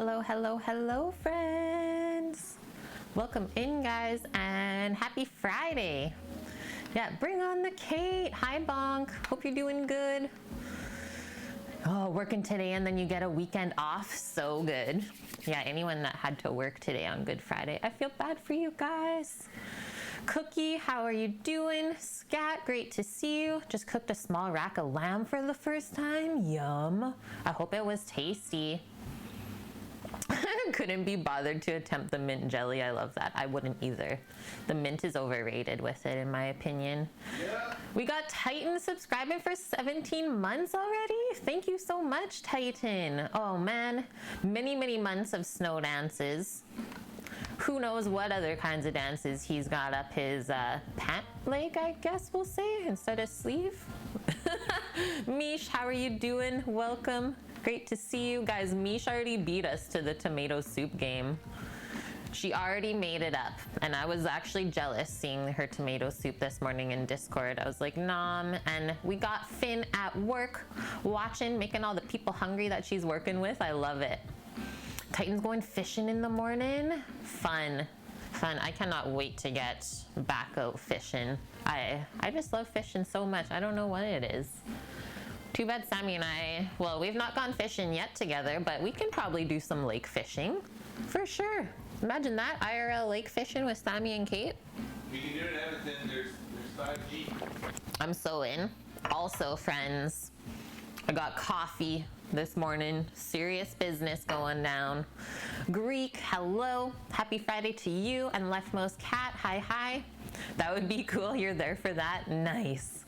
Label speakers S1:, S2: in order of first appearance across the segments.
S1: Hello, hello, hello, friends. Welcome in, guys, and happy Friday. Yeah, bring on the Kate. Hi, Bonk. Hope you're doing good. Oh, working today and then you get a weekend off. So good. Yeah, anyone that had to work today on Good Friday, I feel bad for you guys. Cookie, how are you doing? Scat, great to see you. Just cooked a small rack of lamb for the first time. Yum. I hope it was tasty. Couldn't be bothered to attempt the mint jelly. I love that. I wouldn't either. The mint is overrated with it, in my opinion. Yeah. We got Titan subscribing for 17 months already. Thank you so much, Titan. Oh man, many months of snow dances. Who knows what other kinds of dances he's got up his pant leg, I guess we'll say, instead of sleeve. Mish, how are you doing? Welcome. Great to see you guys. Mish already beat us to the tomato soup game. She already made it up, and I was actually jealous seeing her tomato soup this morning in Discord. I was like, nom. And we got Finn at work watching, making all the people hungry that she's working with. I love it. Titan's going fishing in the morning. Fun. I cannot wait to get back out fishing. I just love fishing so much. I don't know what it is. Too bad Sammy and I, well, we've not gone fishing yet together, but we can probably do some lake fishing for sure. Imagine that, IRL lake fishing with Sammy and Kate.
S2: We can do it in Edmonton. There's 5G.
S1: I'm so in. Also, friends, I got coffee this morning. Serious business going down. Greek, hello. Happy Friday to you. And leftmost cat, hi. That would be cool. You're there for that. Nice.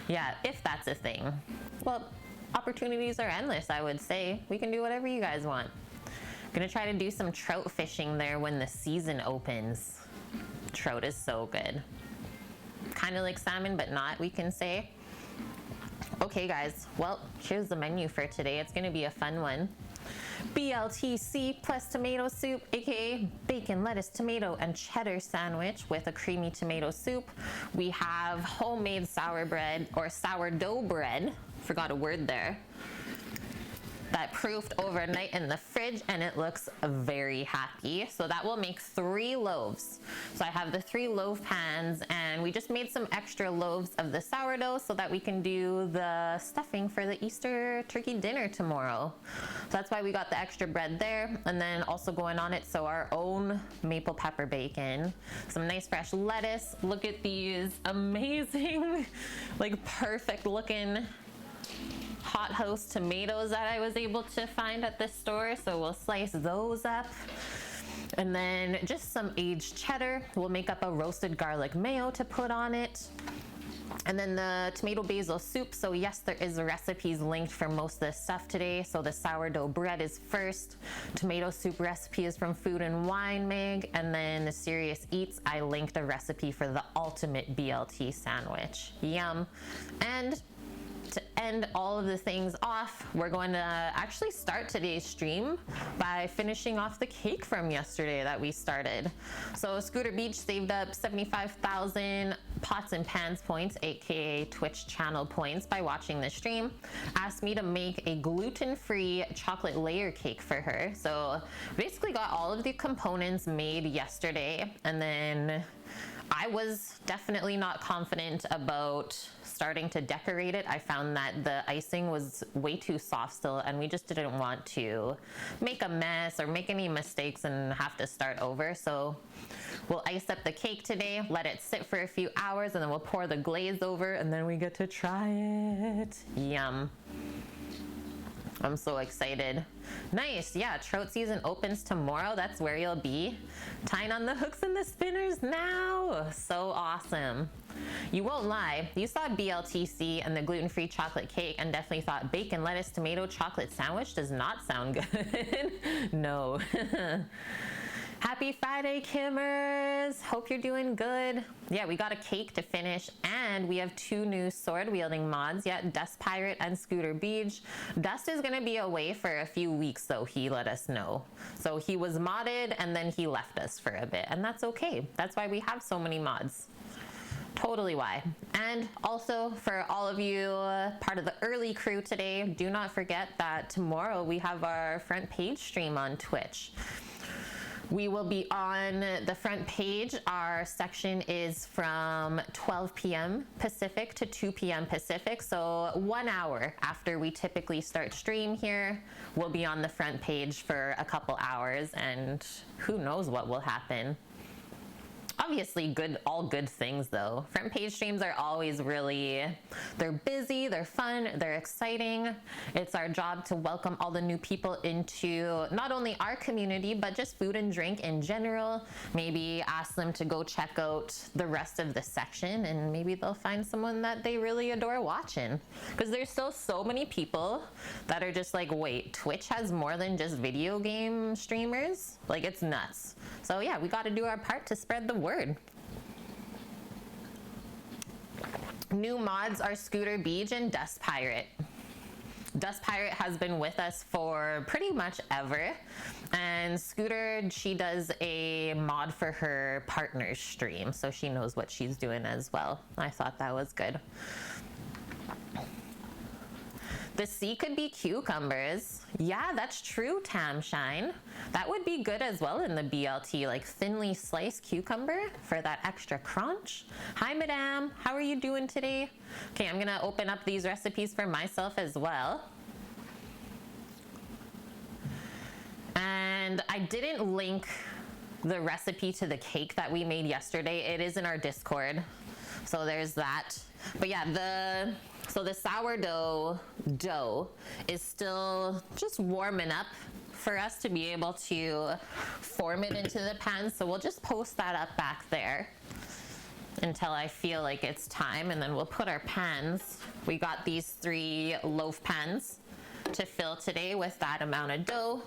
S1: Yeah, if that's a thing. Well, opportunities are endless, I would say. We can do whatever you guys want. Gonna try to do some trout fishing there when the season opens. Trout is so good. Kind of like salmon, but not, we can say. Okay, guys. Well, here's the menu for today. It's gonna be a fun one. BLTC plus tomato soup, aka bacon, lettuce, tomato, and cheddar sandwich with a creamy tomato soup. We have homemade sourdough bread, forgot a word there, that proofed overnight in the fridge, and it looks very happy. So that will make 3 loaves. So I have the 3 loaf pans, and we just made some extra loaves of the sourdough so that we can do the stuffing for the Easter turkey dinner tomorrow. So that's why we got the extra bread there. And then also going on it, so our own maple pepper bacon, some nice fresh lettuce. Look at these amazing, like perfect looking hothouse tomatoes that I was able to find at the store, so we'll slice those up. And then just some aged cheddar. We'll make up a roasted garlic mayo to put on it. And then the tomato basil soup. So yes, there is recipes linked for most of this stuff today. So the sourdough bread is first. Tomato soup recipe is from Food and Wine Mag. And then the Serious Eats, I linked a recipe for the ultimate BLT sandwich. Yum. And to end all of the things off, we're going to actually start today's stream by finishing off the cake from yesterday that we started. So Scooter Beach saved up 75,000 pots and pans points, aka Twitch channel points, by watching the stream. Asked me to make a gluten-free chocolate layer cake for her. So basically got all of the components made yesterday, and then I was definitely not confident about starting to decorate it. I found that the icing was way too soft still, and we just didn't want to make a mess or make any mistakes and have to start over. So we'll ice up the cake today, let it sit for a few hours, and then we'll pour the glaze over, and then we get to try it. Yum. I'm so excited. Nice, yeah, trout season opens tomorrow. That's where you'll be. Tying on the hooks and the spinners now. So awesome. You won't lie, you saw BLTC and the gluten-free chocolate cake and definitely thought bacon, lettuce, tomato, chocolate sandwich does not sound good. No. Happy Friday, Kimmers. Hope you're doing good. Yeah, we got a cake to finish, and we have 2 new sword wielding mods. Yeah, Dust Pirate and Scooter Beach. Dust is gonna be away for a few weeks, so he let us know. So he was modded and then he left us for a bit, and that's okay. That's why we have so many mods. Totally why. And also for all of you part of the early crew today, do not forget that tomorrow we have our front page stream on Twitch. We will be on the front page. Our section is from 12 p.m. Pacific to 2 p.m. Pacific. So 1 hour after we typically start stream here, we'll be on the front page for a couple hours, and who knows what will happen. Obviously good, all good things though. Front page streams are always really, they're busy, they're fun, they're exciting. It's our job to welcome all the new people into not only our community, but just food and drink in general. Maybe ask them to go check out the rest of the section, and maybe they'll find someone that they really adore watching. Because there's still so many people that are just like, wait, Twitch has more than just video game streamers? Like, it's nuts. So yeah, we got to do our part to spread the word. New mods are Scooter Beach and Dust Pirate. Dust Pirate has been with us for pretty much ever. And Scooter, she does a mod for her partner's stream, so she knows what she's doing as well. I thought that was good. The C could be cucumbers. Yeah, that's true, Tamshine. That would be good as well in the BLT, like thinly sliced cucumber for that extra crunch. Hi, madame. How are you doing today? Okay, I'm gonna open up these recipes for myself as well. And I didn't link the recipe to the cake that we made yesterday. It is in our Discord, so there's that. But yeah, so the sourdough dough is still just warming up for us to be able to form it into the pan. So we'll just post that up back there until I feel like it's time, and then we'll put our pans. We got these 3 loaf pans to fill today with that amount of dough.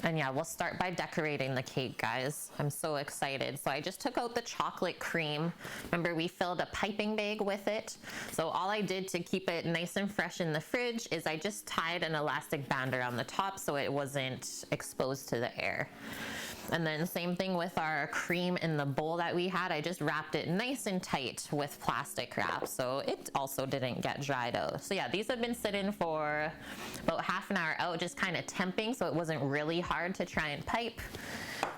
S1: And yeah, we'll start by decorating the cake, guys. I'm so excited. So I just took out the chocolate cream. Remember, we filled a piping bag with it. So all I did to keep it nice and fresh in the fridge is I just tied an elastic band around the top so it wasn't exposed to the air. And then same thing with our cream in the bowl that we had. I just wrapped it nice and tight with plastic wrap, so it also didn't get dried out. So yeah, these have been sitting for about half an hour out, just kind of temping, so it wasn't really hard to try and pipe.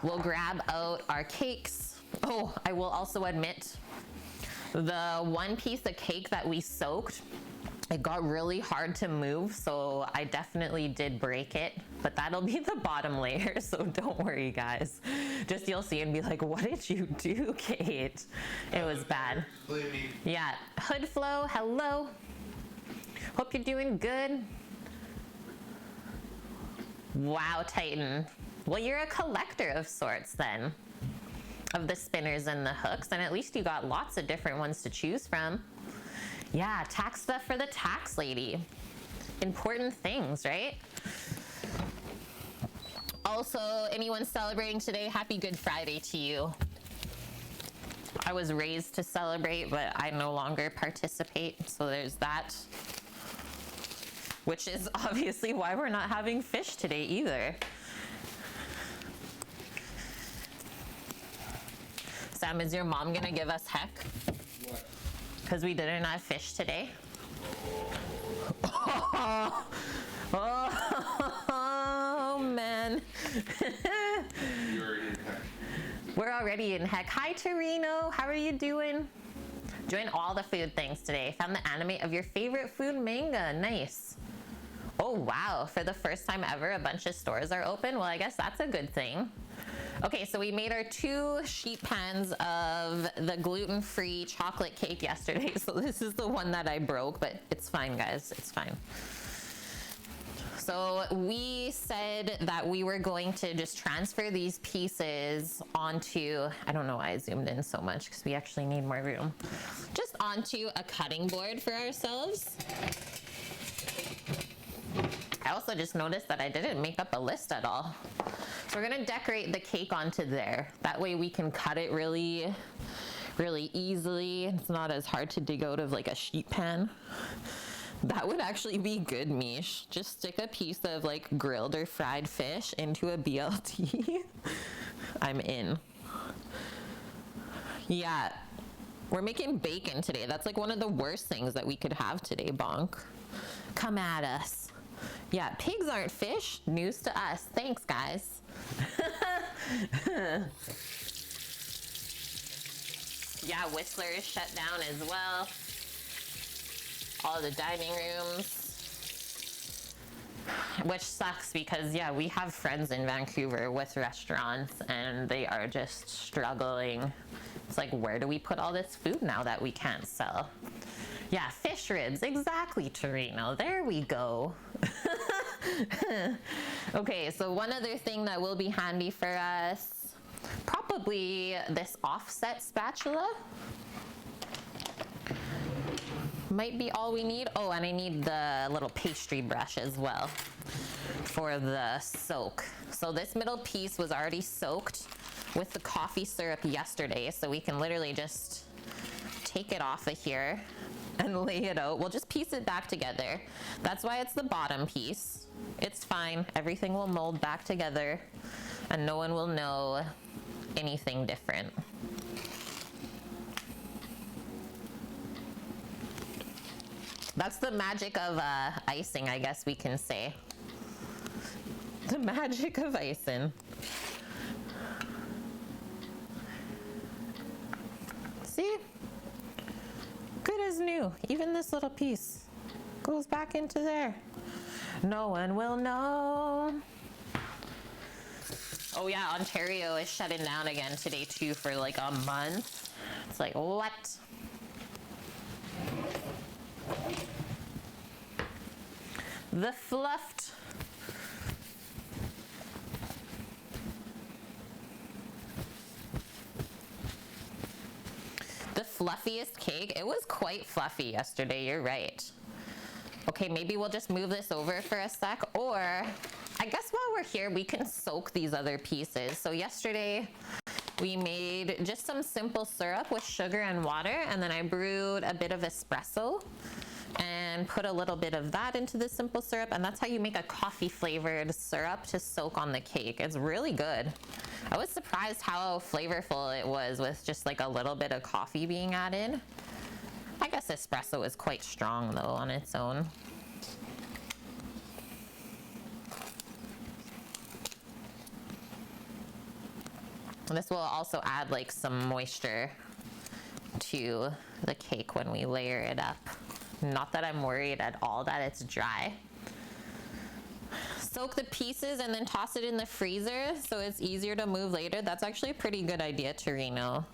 S1: We'll grab out our cakes. Oh, I will also admit, the one piece of cake that we soaked, it got really hard to move, so I definitely did break it, but that'll be the bottom layer, so don't worry, guys. Just you'll see and be like, what did you do, Kate? It was bad. Yeah, Hood Flow, hello. Hope you're doing good. Wow, Titan. Well, you're a collector of sorts then, of the spinners and the hooks, and at least you got lots of different ones to choose from. Yeah, tax stuff for the tax lady. Important things, right? Also, anyone celebrating today, happy Good Friday to you. I was raised to celebrate, but I no longer participate, so there's that. Which is obviously why we're not having fish today either. Sam, is your mom gonna give us heck?
S2: What?
S1: Because we didn't have fish today. Oh man.
S2: You're in heck.
S1: We're already in heck. Hi, Torino. How are you doing? Doing all the food things today. Found the anime of your favorite food manga. Nice. Oh, wow. For the first time ever, a bunch of stores are open. Well, I guess that's a good thing. Okay, so we made our 2 sheet pans of the gluten-free chocolate cake yesterday. So this is the one that I broke, but it's fine, guys. It's fine. So we said that we were going to just transfer these pieces onto, I don't know why I zoomed in so much because we actually need more room, just onto a cutting board for ourselves. I also just noticed that I didn't make up a list at all. So we're gonna decorate the cake onto there. That way we can cut it really, really easily. It's not as hard to dig out of like a sheet pan. That would actually be good, Mish. Just stick a piece of like grilled or fried fish into a BLT. I'm in. Yeah. We're making bacon today. That's like one of the worst things that we could have today, Bonk. Come at us. Yeah, pigs aren't fish. News to us. Thanks, guys. Yeah, Whistler is shut down as well. All the dining rooms. Which sucks because, yeah, we have friends in Vancouver with restaurants and they are just struggling. It's like, where do we put all this food now that we can't sell? Yeah, fish ribs. Exactly, Torino. There we go. Okay, so one other thing that will be handy for us, probably this offset spatula. Might be all we need. Oh, and I need the little pastry brush as well for the soak. So this middle piece was already soaked with the coffee syrup yesterday, so we can literally just take it off of here and lay it out. We'll just piece it back together. That's why it's the bottom piece. It's fine. Everything will mold back together and no one will know anything different. That's the magic of icing, I guess we can say. The magic of icing. See? Good as new. Even this little piece goes back into there. No one will know. Oh yeah, Ontario is shutting down again today too for like a month. It's like, what? The fluffed. The fluffiest cake. It was quite fluffy yesterday, you're right. Okay, maybe we'll just move this over for a sec, or I guess while we're here, we can soak these other pieces. So yesterday, we made just some simple syrup with sugar and water, and then I brewed a bit of espresso and put a little bit of that into the simple syrup, and that's how you make a coffee flavored syrup to soak on the cake. It's really good. I was surprised how flavorful it was with just like a little bit of coffee being added. I guess espresso is quite strong though on its own. This will also add like some moisture to the cake when we layer it up. Not that I'm worried at all that it's dry. Soak the pieces and then toss it in the freezer so it's easier to move later. That's actually a pretty good idea, Torino.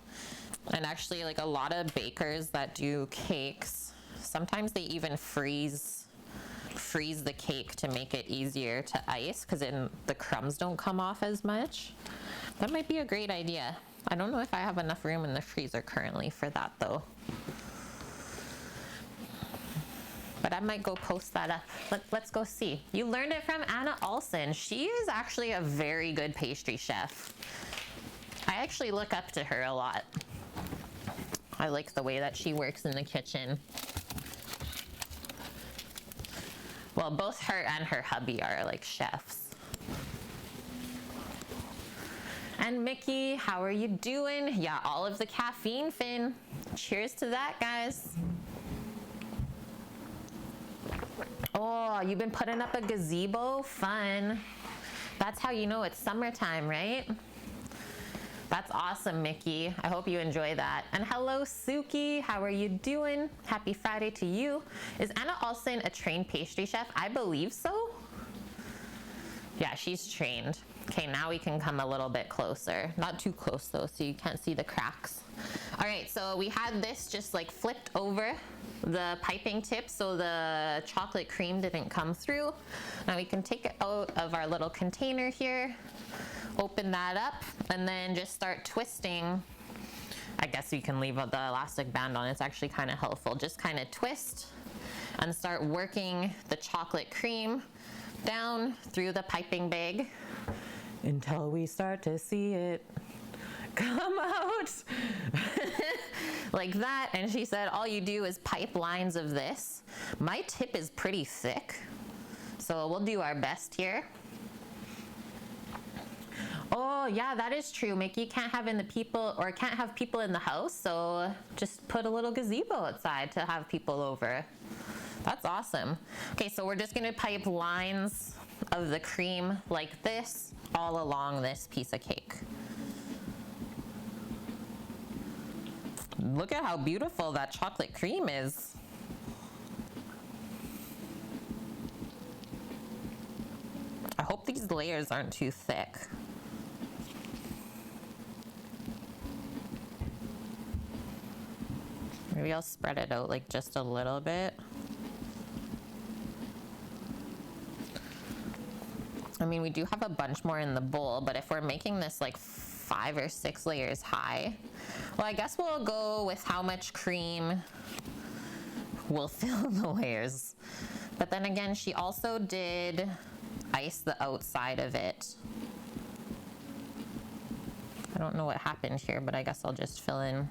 S1: And actually, like a lot of bakers that do cakes, sometimes they even freeze the cake to make it easier to ice because then the crumbs don't come off as much. That might be a great idea. I don't know if I have enough room in the freezer currently for that though. But I might go post that up. Let's go see. You learned it from Anna Olsen. She is actually a very good pastry chef. I actually look up to her a lot. I like the way that she works in the kitchen. Well, both her and her hubby are like chefs. And Mickey, how are you doing? Yeah, all of the caffeine, Finn. Cheers to that, guys. Oh, you've been putting up a gazebo? Fun. That's how you know it's summertime, right? That's awesome, Mickey. I hope you enjoy that. And hello, Suki. How are you doing? Happy Friday to you. Is Anna Olsen a trained pastry chef? I believe so. Yeah, she's trained. Okay, now we can come a little bit closer. Not too close though, so you can't see the cracks. All right, so we had this just like flipped over the piping tip so the chocolate cream didn't come through. Now we can take it out of our little container here, open that up, and then just start twisting. I guess you can leave the elastic band on. It's actually kind of helpful. Just kind of twist and start working the chocolate cream down through the piping bag until we start to see it come out like that. And she said all you do is pipe lines of this. My tip is pretty thick, so we'll do our best here. Oh yeah, that is true. Mickey can't have can't have people in the house, so just put a little gazebo outside to have people over. That's awesome. Okay, so we're just gonna pipe lines of the cream like this all along this piece of cake. Look at how beautiful that chocolate cream is. I hope these layers aren't too thick. Maybe I'll spread it out like just a little bit. I mean, we do have a bunch more in the bowl, but if we're making this like 5 or 6 layers high, well, I guess we'll go with how much cream will fill the layers. But then again, she also did ice the outside of it. I don't know what happened here, but I guess I'll just fill in.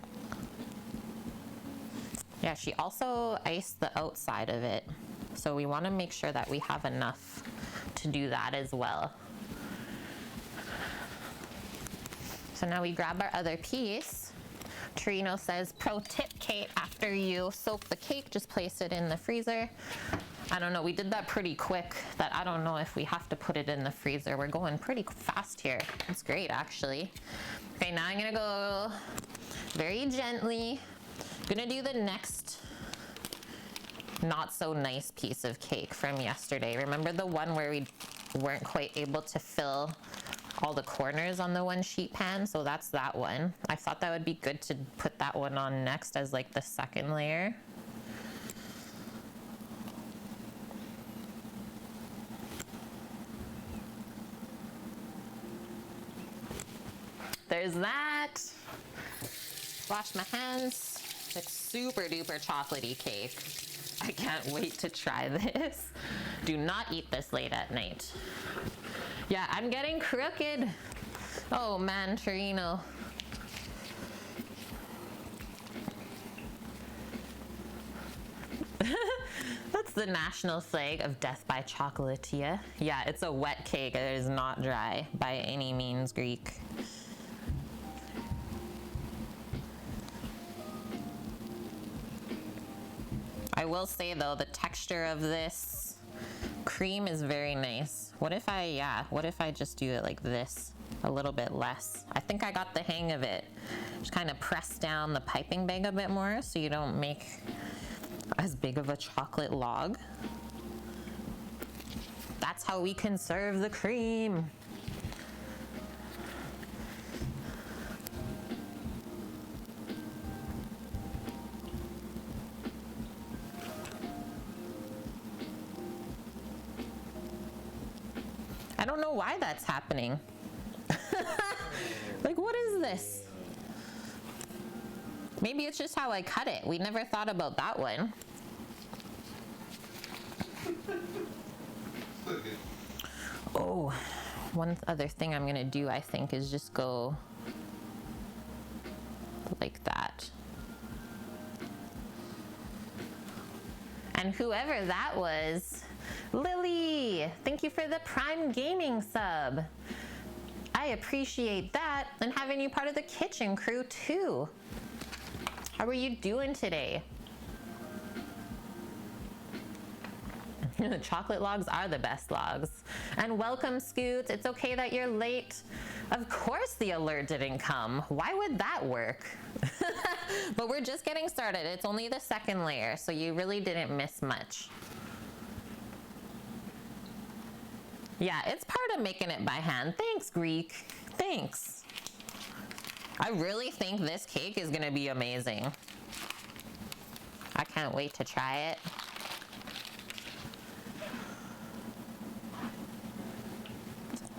S1: Yeah, she also iced the outside of it. So we want to make sure that we have enough to do that as well. So now we grab our other piece. Torino says, pro tip, Kate, after you soak the cake, just place it in the freezer. I don't know, we did that pretty quick that I don't know if we have to put it in the freezer. We're going pretty fast here. It's great, actually. Okay, now I'm gonna go very gently. Gonna do the next not so nice piece of cake from yesterday. Remember the one where we weren't quite able to fill all the corners on the one sheet pan? So that's that one. I thought that would be good to put that one on next as like the second layer. There's that. Wash my hands. It's super duper chocolatey cake. I can't wait to try this. Do not eat this late at night. Yeah, I'm getting crooked. Oh man, Torino. That's the national flag of death by chocolatier. Yeah, it's a wet cake. It is not dry by any means, Greek. I will say though, the texture of this cream is very nice. What if I just do it like this, a little bit less? I think I got the hang of it. Just kind of press down the piping bag a bit more so you don't make as big of a chocolate log. That's how we conserve the cream. I don't know why that's happening. Like, what is this? Maybe it's just how I cut it. We never thought about that one. Oh, one other thing I'm gonna do, I think, is just go like that. And whoever that was, Lily, thank you for the Prime Gaming sub. I appreciate that, and having you part of the kitchen crew too. How are you doing today? Chocolate logs are the best logs. And welcome, Scoots. It's okay that you're late. Of course the alert didn't come. Why would that work? But we're just getting started. It's only the second layer, so you really didn't miss much. Yeah, it's part of making it by hand. Thanks, Greek. Thanks. I really think this cake is gonna be amazing. I can't wait to try it.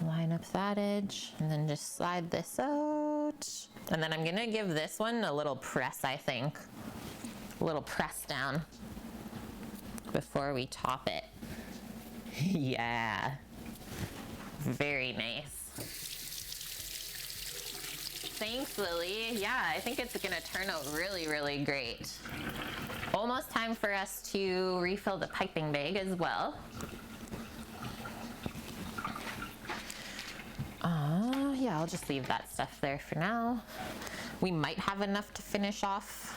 S1: Line up that edge and then just slide this out. And then I'm gonna give this one a little press, I think. A little press down before we top it. Yeah. Very nice. Thanks, Lily. Yeah, I think it's gonna turn out really, really great. Almost time for us to refill the piping bag as well. Yeah, Yeah, I'll just leave that stuff there for now. We might have enough to finish off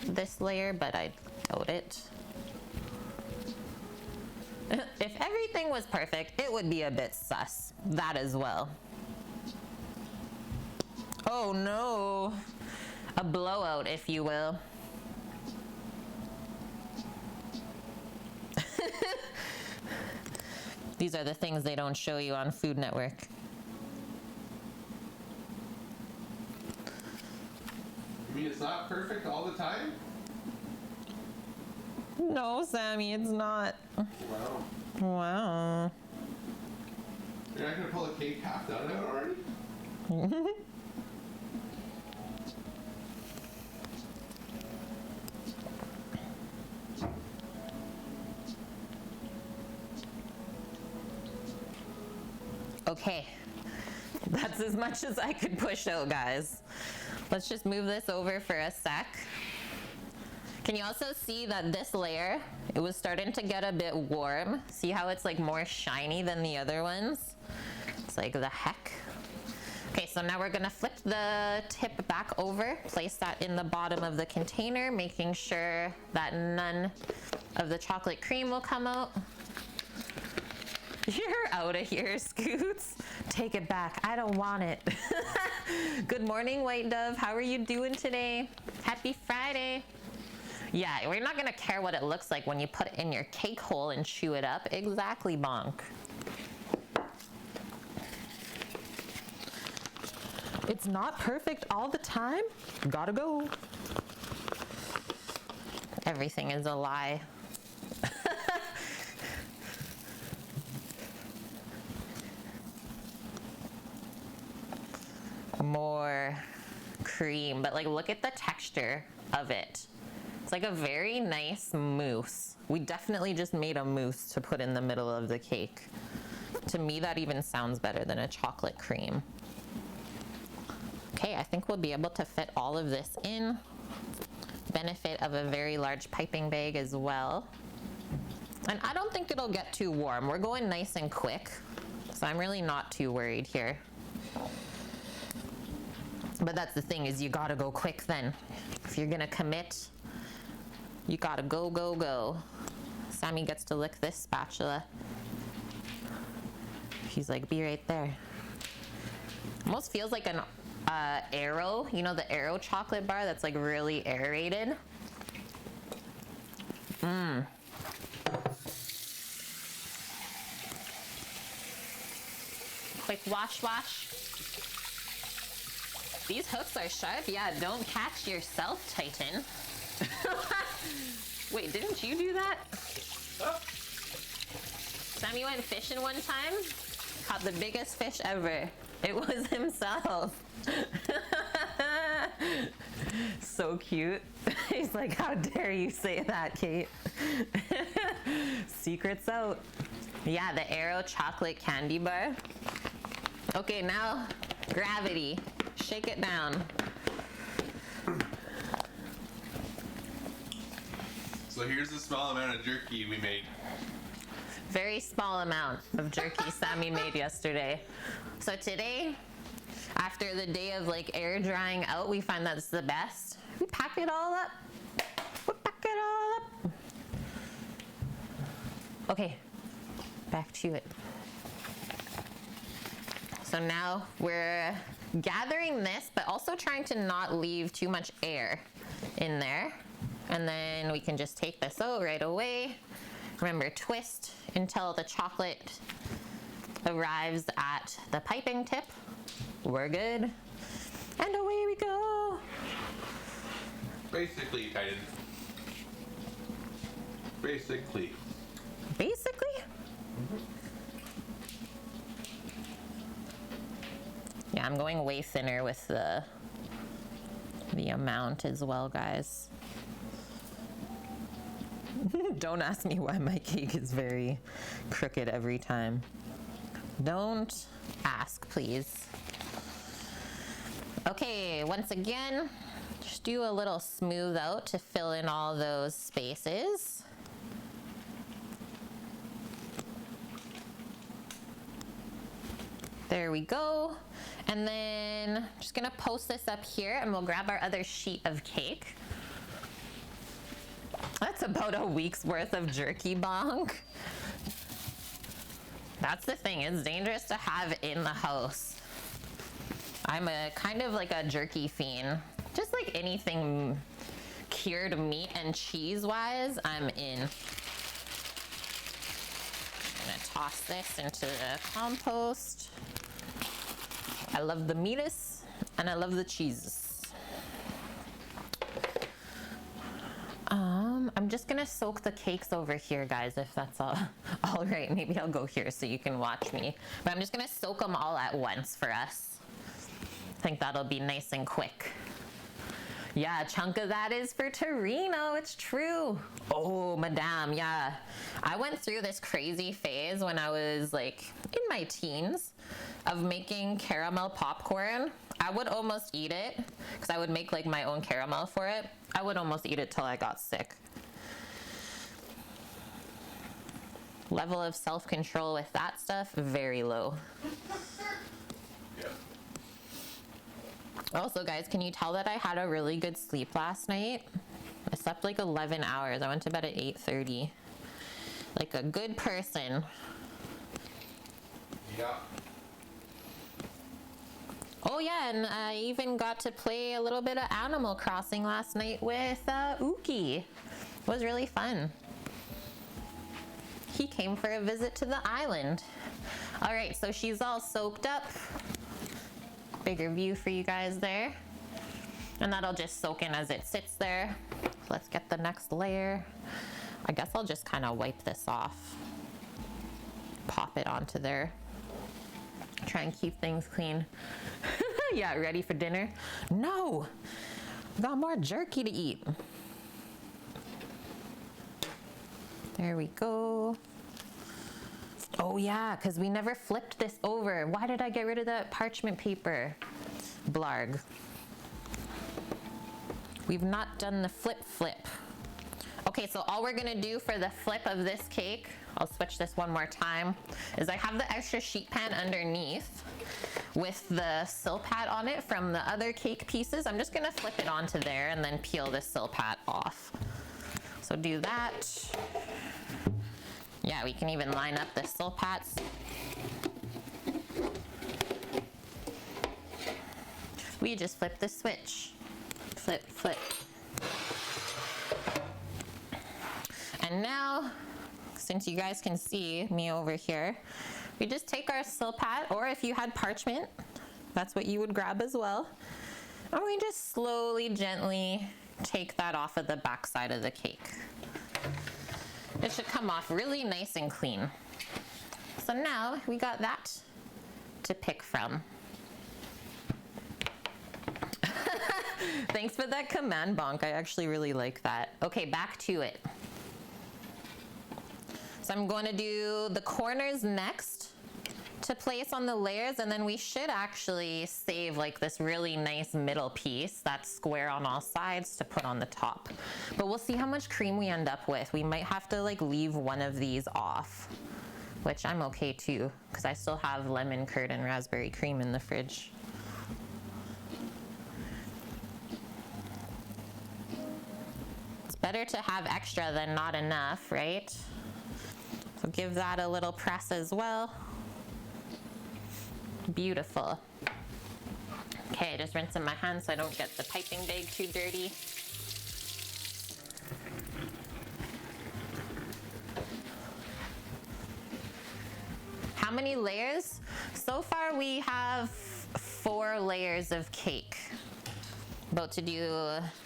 S1: this layer, but I doubt it. If everything was perfect, it would be a bit sus. That as well. Oh no. A blowout, if you will. These are the things they don't show you on Food Network.
S2: You mean it's not perfect all the time?
S1: No, Sammy, it's not.
S2: Wow.
S1: Wow.
S2: You're not gonna pull a cake half done out already?
S1: Okay, that's as much as I could push out, guys. Let's just move this over for a sec. Can you also see that this layer, it was starting to get a bit warm? See how it's like more shiny than the other ones? It's like the heck. Okay, so now we're gonna flip the tip back over, place that in the bottom of the container, making sure that none of the chocolate cream will come out. You're out of here, Scoots. Take it back. I don't want it. Good morning, White Dove. How are you doing today? Happy Friday. Yeah, we're not gonna care what it looks like when you put it in your cake hole and chew it up. Exactly, bonk. It's not perfect all the time. Gotta go. Everything is a lie. More cream, but like look at the texture of it. It's like a very nice mousse. We definitely just made a mousse to put in the middle of the cake. To me, that even sounds better than a chocolate cream. Okay, I think we'll be able to fit all of this in. Benefit of a very large piping bag as well. And I don't think it'll get too warm. We're going nice and quick, so I'm really not too worried here. But that's the thing, is you gotta go quick then. If you're gonna commit, you gotta go, go, go. Sammy gets to lick this spatula. He's like, be right there. Almost feels like an Aero, you know, the Aero chocolate bar that's like really aerated. Mmm. Quick wash, wash. These hooks are sharp. Yeah, don't catch yourself, Titan. Wait, didn't you do that?
S2: Oh.
S1: Sammy went fishing one time, caught the biggest fish ever. It was himself. So cute. He's like, how dare you say that, Kate? Secrets out. Yeah, the Aero chocolate candy bar. Okay, now gravity. Shake it down.
S2: So here's the small amount of jerky we made.
S1: Very small amount of jerky Sammy made yesterday. So today, after the day of like air drying out, we find that's the best. We pack it all up. We pack it all up. Okay, back to it. So now we're gathering this, but also trying to not leave too much air in there. And then we can just take this out right away. Remember, twist until the chocolate arrives at the piping tip. We're good. And away we go.
S2: Basically, Titan. Basically.
S1: Basically? Yeah, I'm going way thinner with the amount as well, guys. Don't ask me why my cake is very crooked every time. Don't ask, please. Okay, once again, just do a little smooth out to fill in all those spaces. There we go. And then I'm just gonna post this up here and we'll grab our other sheet of cake. That's about a week's worth of jerky bonk. That's the thing, it's dangerous to have in the house. I'm a kind of like a jerky fiend. Just like anything cured meat and cheese wise, I'm in. I'm gonna toss this into the compost. I love the meatus and I love the cheeses. I'm just gonna soak the cakes over here, guys, if that's all right. Maybe I'll go here so you can watch me. But I'm just gonna soak them all at once for us. I think that'll be nice and quick. Yeah, a chunk of that is for Torino, it's true. Oh, madame, yeah. I went through this crazy phase when I was like in my teens of making caramel popcorn. I would almost eat it because I would make like my own caramel for it. I would almost eat it till I got sick. Level of self-control with that stuff, very low. Also, guys, can you tell that I had a really good sleep last night? I slept like 11 hours. I went to bed at 8:30. Like a good person.
S2: Yeah.
S1: Oh yeah, and I even got to play a little bit of Animal Crossing last night with Uki. It was really fun. He came for a visit to the island. All right, so she's all soaked up. Bigger view for you guys there. And that'll just soak in as it sits there. Let's get the next layer. I guess I'll just kind of wipe this off. Pop it onto there. Try and keep things clean. Yeah, ready for dinner? No! Got more jerky to eat. There we go. Oh yeah, because we never flipped this over. Why did I get rid of that parchment paper? Blarg. We've not done the flip. Okay, so all we're gonna do for the flip of this cake, I'll switch this one more time, is I have the extra sheet pan underneath with the silpat on it from the other cake pieces. I'm just gonna flip it onto there and then peel the silpat off. So do that. Yeah, we can even line up the silpats. We just flip the switch. Flip. And now, since you guys can see me over here, we just take our silpat, or if you had parchment, that's what you would grab as well. And we just slowly, gently take that off of the back side of the cake. It should come off really nice and clean. So now we got that to pick from. Thanks for that command bonk. I actually really like that. Okay, back to it. So I'm going to do the corners next to place on the layers, and then we should actually save like this really nice middle piece that's square on all sides to put on the top. But we'll see how much cream we end up with. We might have to like leave one of these off, which I'm okay too, because I still have lemon curd and raspberry cream in the fridge. It's better to have extra than not enough, right? So give that a little press as well. Beautiful. Okay, just rinsing my hands so I don't get the piping bag too dirty. How many layers? So far we have 4 layers of cake. About to do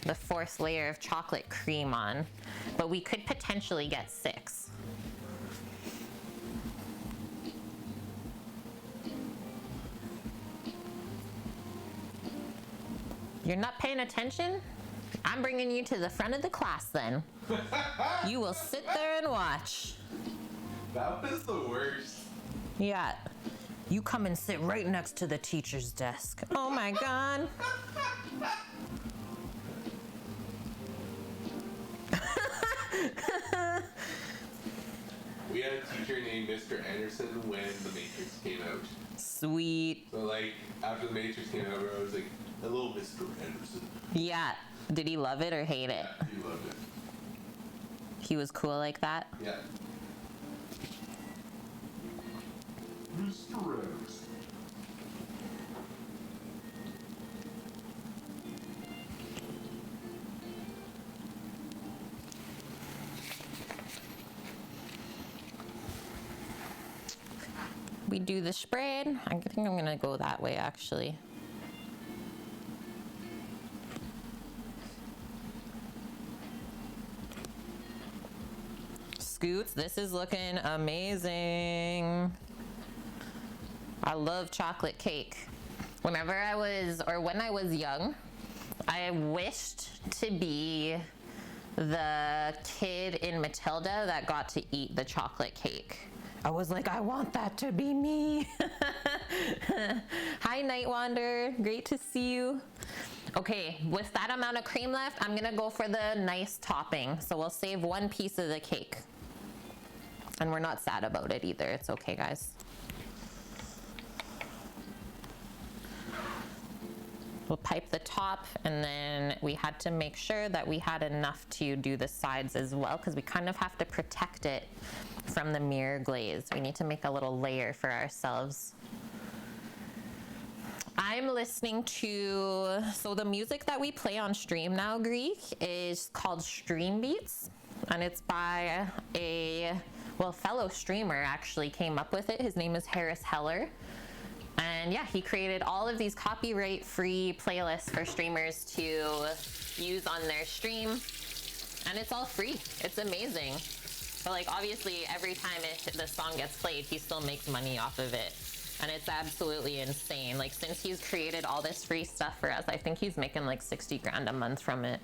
S1: the 4th layer of chocolate cream on, but we could potentially get 6. You're not paying attention? I'm bringing you to the front of the class then. You will sit there and watch.
S2: That was the worst.
S1: Yeah. You come and sit right next to the teacher's desk. Oh my God.
S2: We had a teacher named Mr. Anderson when The Matrix came out.
S1: Sweet.
S2: So like after The Matrix came out, I was like, "Hello, Mr. Anderson."
S1: Yeah. Did he love it or hate it?
S2: Yeah, he loved it.
S1: He was cool like that?
S2: Yeah. Mr. Anderson.
S1: We do the spread. I think I'm gonna go that way actually. Scoots, this is looking amazing. I love chocolate cake. When I was young, I wished to be the kid in Matilda that got to eat the chocolate cake. I was like, I want that to be me. Hi, Night Wander. Great to see you. Okay, with that amount of cream left, I'm gonna go for the nice topping. So we'll save one piece of the cake. And we're not sad about it either. It's okay, guys. We'll pipe the top, and then we had to make sure that we had enough to do the sides as well, because we kind of have to protect it from the mirror glaze. We need to make a little layer for ourselves. I'm listening to, so the music that we play on stream now, Greek, is called Stream Beats, and it's by a, well, fellow streamer actually came up with it. His name is Harris Heller. And yeah, he created all of these copyright-free playlists for streamers to use on their stream. And it's all free. It's amazing. But like, obviously, every time the song gets played, he still makes money off of it. And it's absolutely insane. Like, since he's created all this free stuff for us, I think he's making like 60 grand a month from it.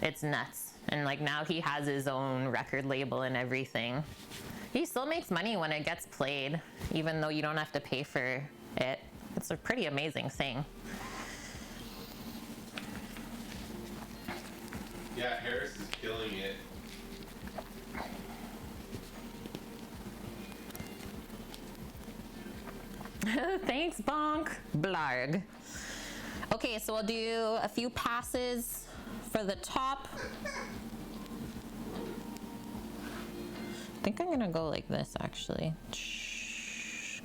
S1: It's nuts. And like, now he has his own record label and everything. He still makes money when it gets played, even though you don't have to pay for it. It's a pretty amazing thing.
S2: Yeah, Harris is killing it.
S1: Thanks, Bonk. Blarg. Okay, so we'll do a few passes for the top. I think I'm gonna go like this actually.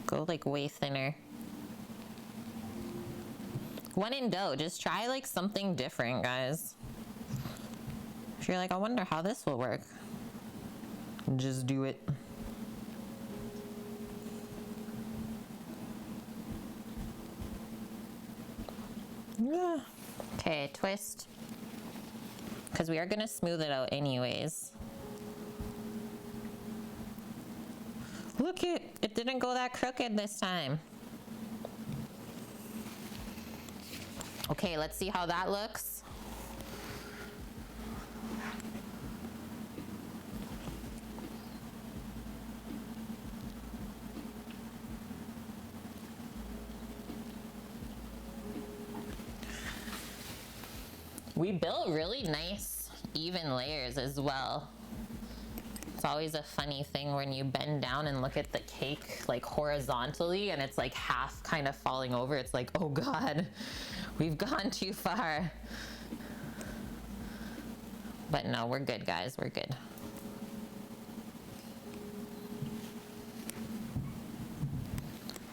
S1: Go like way thinner. When in dough, just try like something different, guys. If you're like, I wonder how this will work, just do it. Yeah. Okay, twist. Because we are gonna smooth it out anyways. Look, it didn't go that crooked this time. Okay, let's see how that looks. We built really nice, even layers as well. It's always a funny thing when you bend down and look at the cake like horizontally and it's like half kind of falling over. It's like, oh God, we've gone too far. But no, we're good, guys, we're good.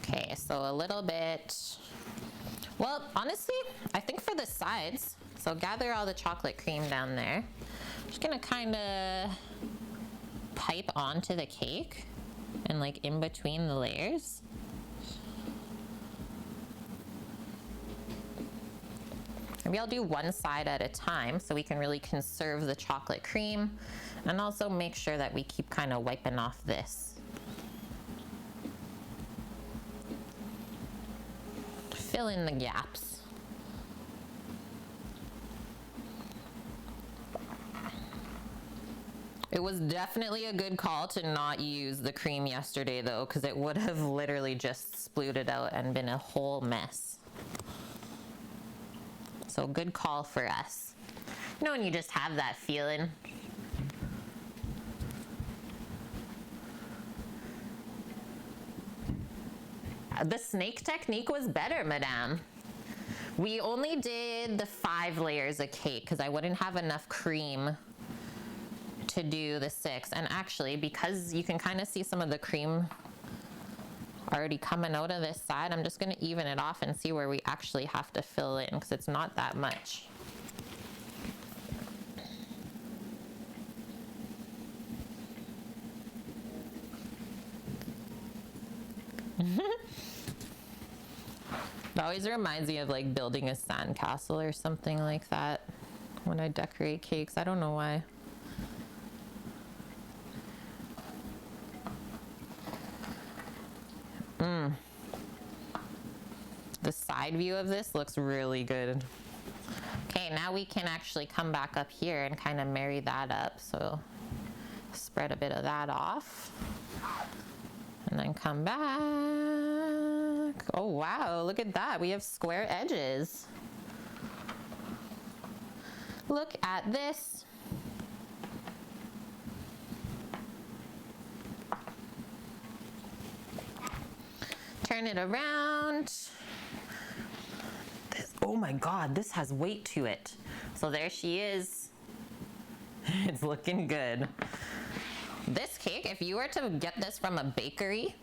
S1: Okay, so a little bit, well, honestly, I think for the sides, so gather all the chocolate cream down there. I'm just gonna kind of pipe onto the cake and like in between the layers. Maybe I'll do one side at a time so we can really conserve the chocolate cream and also make sure that we keep kind of wiping off this. Fill in the gaps. It was definitely a good call to not use the cream yesterday though, because it would have literally just spluted out and been a whole mess. So good call for us. You know when you just have that feeling? The snake technique was better, madame. We only did the 5 layers of cake because I wouldn't have enough cream to do the 6. And actually, because you can kind of see some of the cream already coming out of this side, I'm just going to even it off and see where we actually have to fill in because it's not that much. It always reminds me of like building a sandcastle or something like that when I decorate cakes. I don't know why. The side view of this looks really good. Okay, now we can actually come back up here and kind of marry that up. So spread a bit of that off. And then come back. Oh wow, look at that. We have square edges. Look at this. Turn it around. Oh my God, this has weight to it. So there she is. It's looking good. This cake, if you were to get this from a bakery,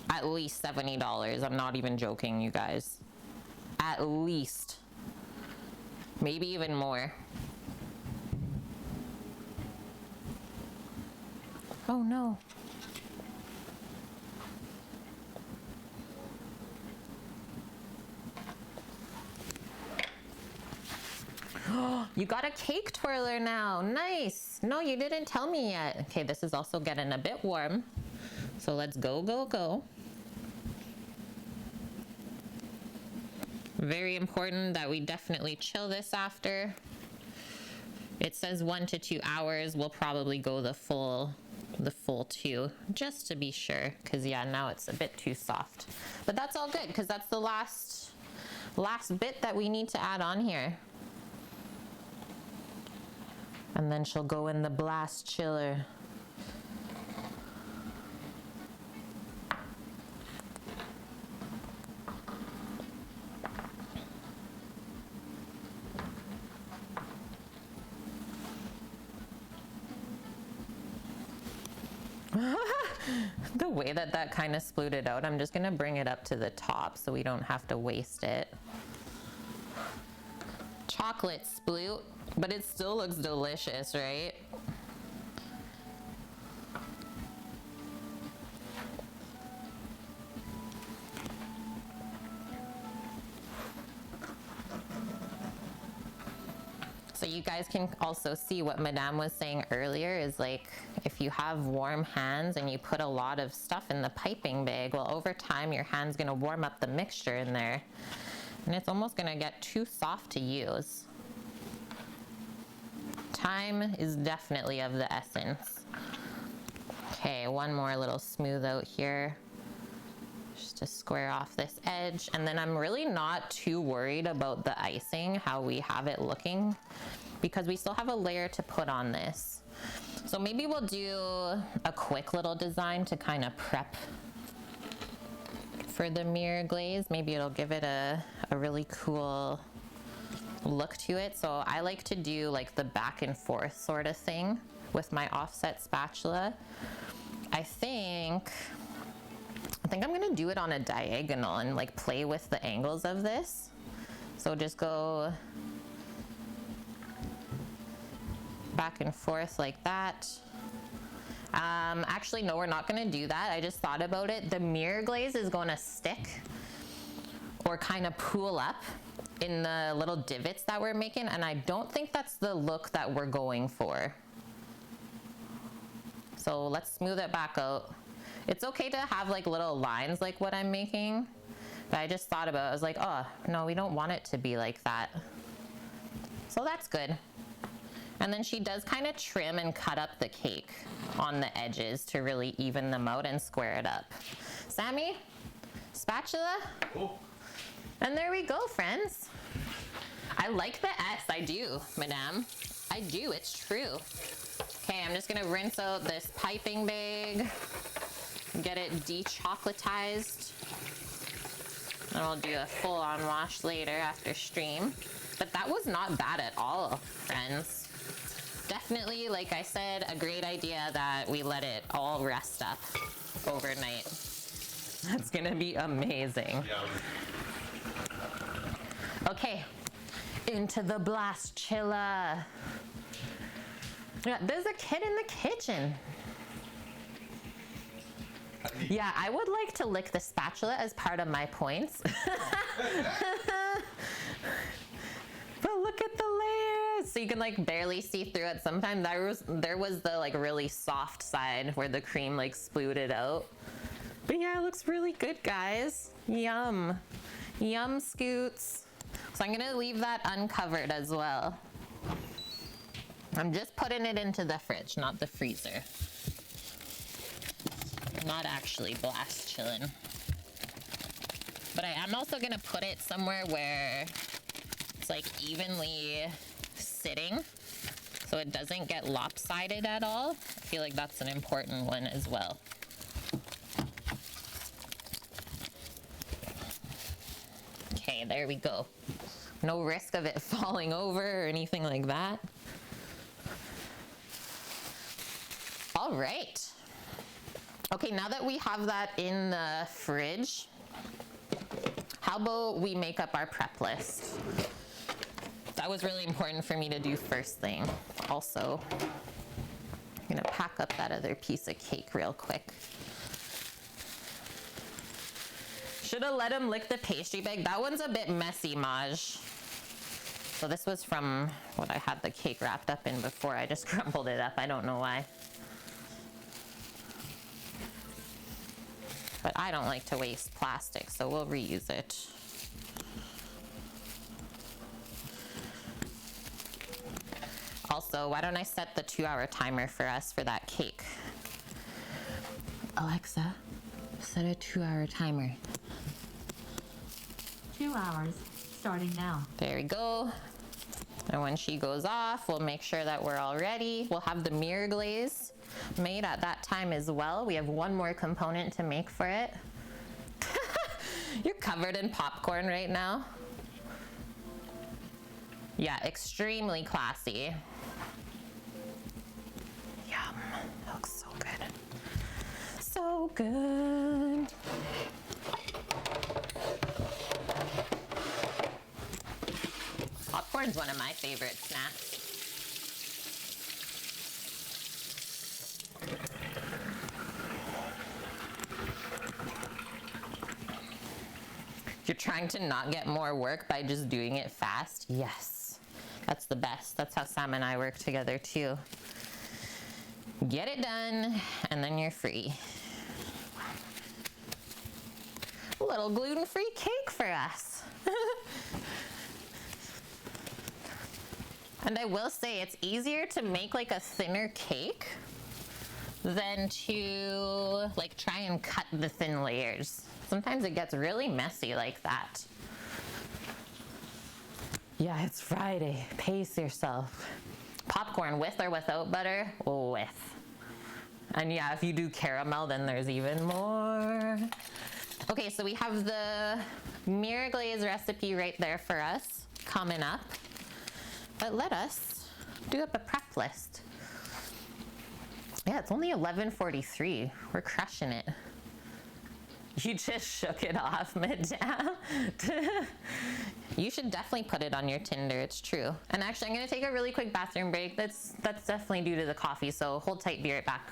S1: at least $70. I'm not even joking, you guys. At least. Maybe even more. Oh no. You got a cake twirler now. Nice. No, you didn't tell me yet. Okay, this is also getting a bit warm. So let's go, go, go. Very important that we definitely chill this after. It says 1 to 2 hours. We'll probably go the full 2 just to be sure. Cause yeah, now it's a bit too soft, but that's all good. Cause that's the last bit that we need to add on here. And then she'll go in the blast chiller. The way that kind of spluted out, I'm just gonna bring it up to the top so we don't have to waste it. Chocolate sploot, but it still looks delicious, right? So you guys can also see what Madame was saying earlier is like, if you have warm hands and you put a lot of stuff in the piping bag, well, over time your hand's gonna warm up the mixture in there and it's almost gonna get too soft to use. Time is definitely of the essence. Okay, one more little smooth out here. Just to square off this edge. And then I'm really not too worried about the icing, how we have it looking, because we still have a layer to put on this. So maybe we'll do a quick little design to kind of prep for the mirror glaze. Maybe it'll give it a really cool look to it. So I like to do like the back and forth sort of thing with my offset spatula. I think I'm gonna do it on a diagonal and like play with the angles of this. So just go back and forth like that. Actually, no, we're not gonna do that. I just thought about it. The mirror glaze is gonna stick or kind of pool up in the little divots that we're making, and I don't think that's the look that we're going for. So let's smooth it back out. It's okay to have like little lines like what I'm making, but I just thought about it. I was like, oh, no, we don't want it to be like that. So that's good. And then she does kind of trim and cut up the cake on the edges to really even them out and square it up. Sammy, spatula.
S2: Oh.
S1: And there we go, friends. I like the S, I do, Madame. I do, it's true. Okay, I'm just gonna rinse out this piping bag. get it de-chocolatized. And we'll do a full-on wash later after stream. But that was not bad at all, friends. Definitely, like I said, a great idea that we let it all rest up overnight. That's gonna be amazing.
S2: Yeah.
S1: Okay, into the blast chiller. Yeah, there's a kid in the kitchen. Yeah, I would like to lick the spatula as part of my points. But look at the layers. So you can like barely see through it. Sometimes there was the like really soft side where the cream like spluted out. But yeah, it looks really good, guys. Yum. Yum scoots. So I'm gonna leave that uncovered as well. I'm just putting it into the fridge, not the freezer. Not actually blast chilling. But I am also gonna put it somewhere where it's like evenly sitting so it doesn't get lopsided at all. I feel like that's an important one as well. Okay, there we go. No risk of it falling over or anything like that. All right. Okay, now that we have that in the fridge, how about we make up our prep list? That was really important for me to do first thing. Also, I'm gonna pack up that other piece of cake real quick. Should have let him lick the pastry bag. That one's a bit messy, Maj. So this was from what I had the cake wrapped up in before. I just crumpled it up. I don't know why. But I don't like to waste plastic, so we'll reuse it. Also, why don't I set the 2-hour timer for us for that cake? Alexa, set a 2-hour timer.
S3: 2 hours, starting now.
S1: There we go. And when she goes off, we'll make sure that we're all ready. We'll have the mirror glaze made at that time as well. We have one more component to make for it. You're covered in popcorn right now. Yeah, extremely classy. Yum, that looks so good. So good. Popcorn's one of my favorite snacks. You're trying to not get more work by just doing it fast? Yes, that's the best. That's how Sam and I work together too. Get it done, and then you're free. A little gluten-free cake for us. And I will say it's easier to make like a thinner cake than to like try and cut the thin layers. Sometimes it gets really messy like that. Yeah, it's Friday. Pace yourself. Popcorn with or without butter? With. And yeah, if you do caramel, then there's even more. Okay, so we have the mirror glaze recipe right there for us coming up. But let us do up a prep list. Yeah, it's only 11:43. We're crushing it. You just shook it off, madame. You should definitely put it on your Tinder, it's true. And actually, I'm gonna take a really quick bathroom break. That's definitely due to the coffee, so hold tight, be right back.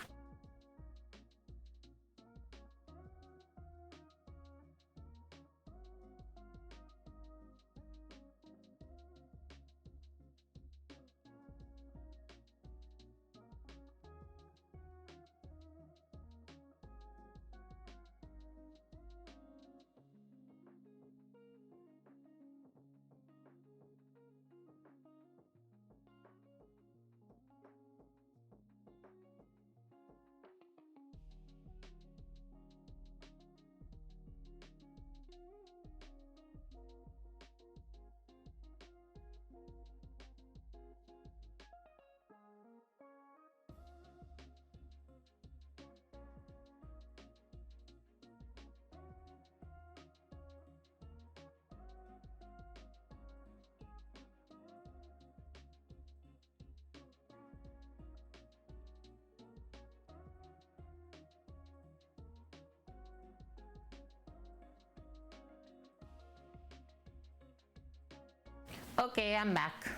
S1: Okay, I'm back.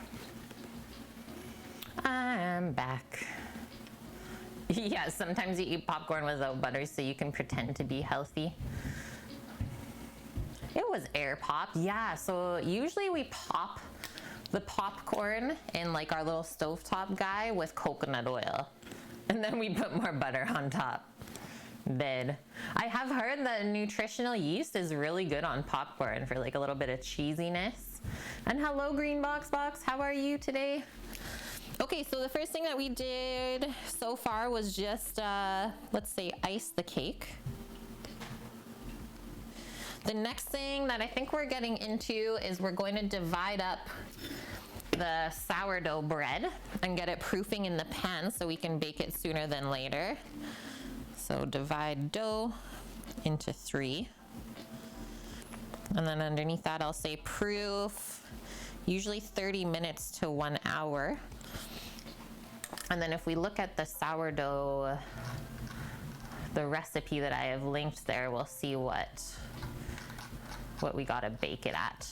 S1: I'm back. Yeah, sometimes you eat popcorn without butter so you can pretend to be healthy. It was air popped. Yeah, so usually we pop the popcorn in like our little stovetop guy with coconut oil. And then we put more butter on top. Dead. I have heard that nutritional yeast is really good on popcorn for like a little bit of cheesiness. And hello, Green Box, how are you today? Okay, so the first thing that we did so far was just, let's say, ice the cake. The next thing that I think we're getting into is we're going to divide up the sourdough bread and get it proofing in the pan so we can bake it sooner than later. So divide dough into 3. And then underneath that I'll say proof, usually 30 minutes to 1 hour. And then if we look at the sourdough, the recipe that I have linked there, we'll see what we gotta bake it at.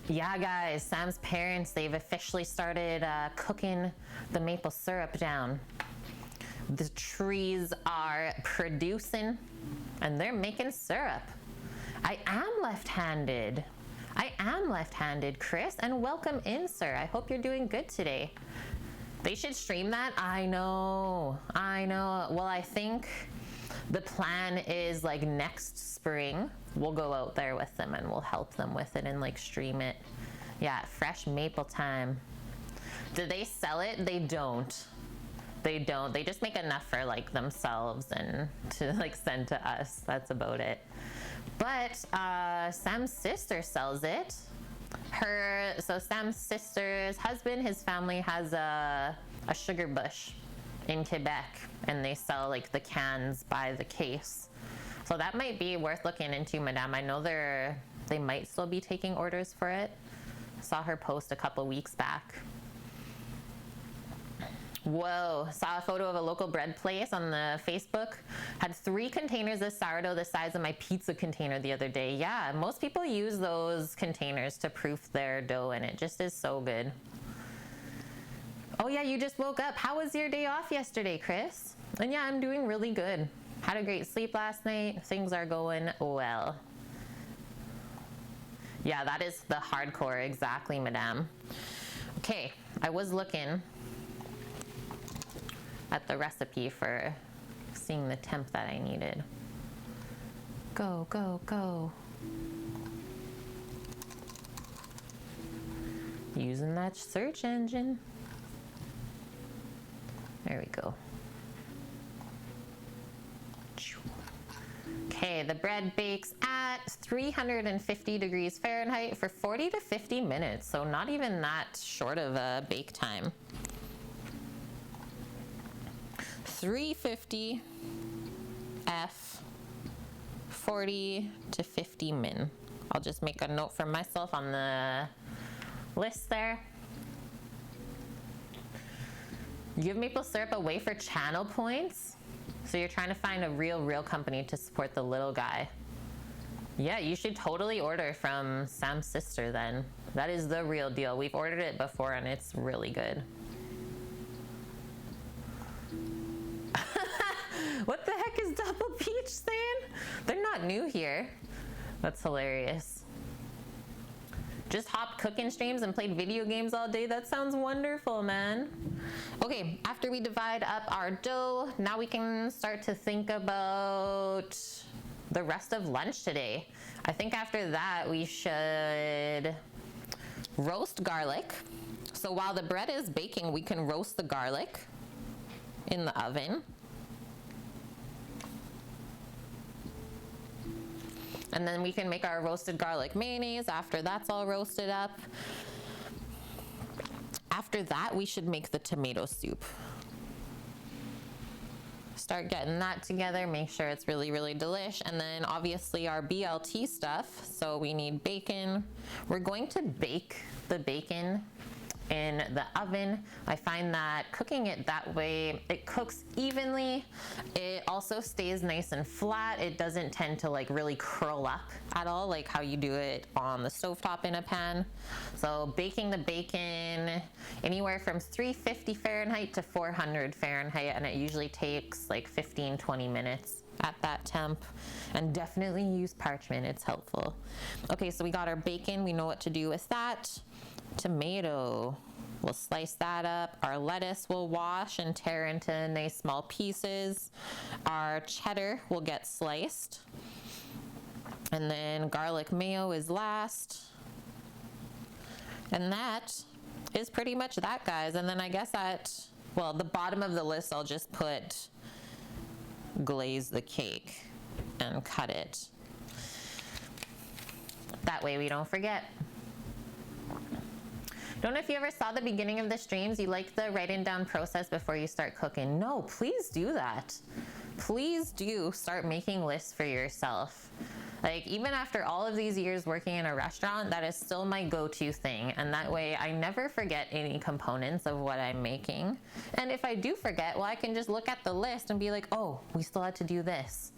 S1: Yeah, guys, Sam's parents, they've officially started cooking the maple syrup down. The trees are producing and they're making syrup. I am left-handed, Chris, and welcome in, sir. I hope you're doing good today. They should stream that. I know. Well, I think the plan is like next spring, we'll go out there with them and we'll help them with it and like stream it. Yeah, fresh maple time. Do they sell it? They don't. They just make enough for like themselves and to like send to us. That's about it. But Sam's sister sells it. So Sam's sister's husband, his family has a sugar bush in Quebec, and they sell like the cans by the case. So that might be worth looking into, madame. I know they might still be taking orders for it. Saw her post a couple weeks back. Whoa, saw a photo of a local bread place on the Facebook. Had 3 containers of sourdough the size of my pizza container the other day. Yeah, most people use those containers to proof their dough, and it just is so good. Oh yeah, you just woke up. How was your day off yesterday, Chris? And yeah, I'm doing really good. Had a great sleep last night. Things are going well. Yeah, that is the hardcore, exactly, madame. Okay, I was looking at the recipe for seeing the temp that I needed. Go, go, go. Using that search engine. There we go. Okay, the bread bakes at 350 degrees Fahrenheit for 40 to 50 minutes, so not even that short of a bake time. 350 F, 40 to 50 min. I'll just make a note for myself on the list there. Give maple syrup away for channel points? So you're trying to find a real company to support the little guy. Yeah, you should totally order from Sam's sister then. That is the real deal. We've ordered it before and it's really good. What the heck is Double Peach saying? They're not new here. That's hilarious. Just hopped cooking streams and played video games all day. That sounds wonderful, man. Okay, after we divide up our dough, now we can start to think about the rest of lunch today. I think after that we should roast garlic. So while the bread is baking, we can roast the garlic in the oven. And then we can make our roasted garlic mayonnaise after that's all roasted up. After that, we should make the tomato soup. Start getting that together, make sure it's really delish. And then obviously our BLT stuff. So we need bacon. We're going to bake the bacon in the oven. I find that cooking it that way, it cooks evenly. It also stays nice and flat. It doesn't tend to like really curl up at all, like how you do it on the stovetop in a pan. So baking the bacon anywhere from 350 Fahrenheit to 400 Fahrenheit, and it usually takes like 15-20 minutes at that temp. And definitely use parchment, it's helpful. Okay, so we got our bacon, we know what to do with that. Tomato, we'll slice that up. Our lettuce we'll wash and tear into nice small pieces. Our cheddar will get sliced. And then garlic mayo is last. And that is pretty much that, guys. And then I guess at, well, the bottom of the list, I'll just put glaze the cake and cut it. That way we don't forget. Don't know if you ever saw the beginning of the streams. You like the writing down process before you start cooking. No, please do that. Please do start making lists for yourself. Like, even after all of these years working in a restaurant, that is still my go-to thing. And that way I never forget any components of what I'm making. And if I do forget, well, I can just look at the list and be like, oh, we still had to do this.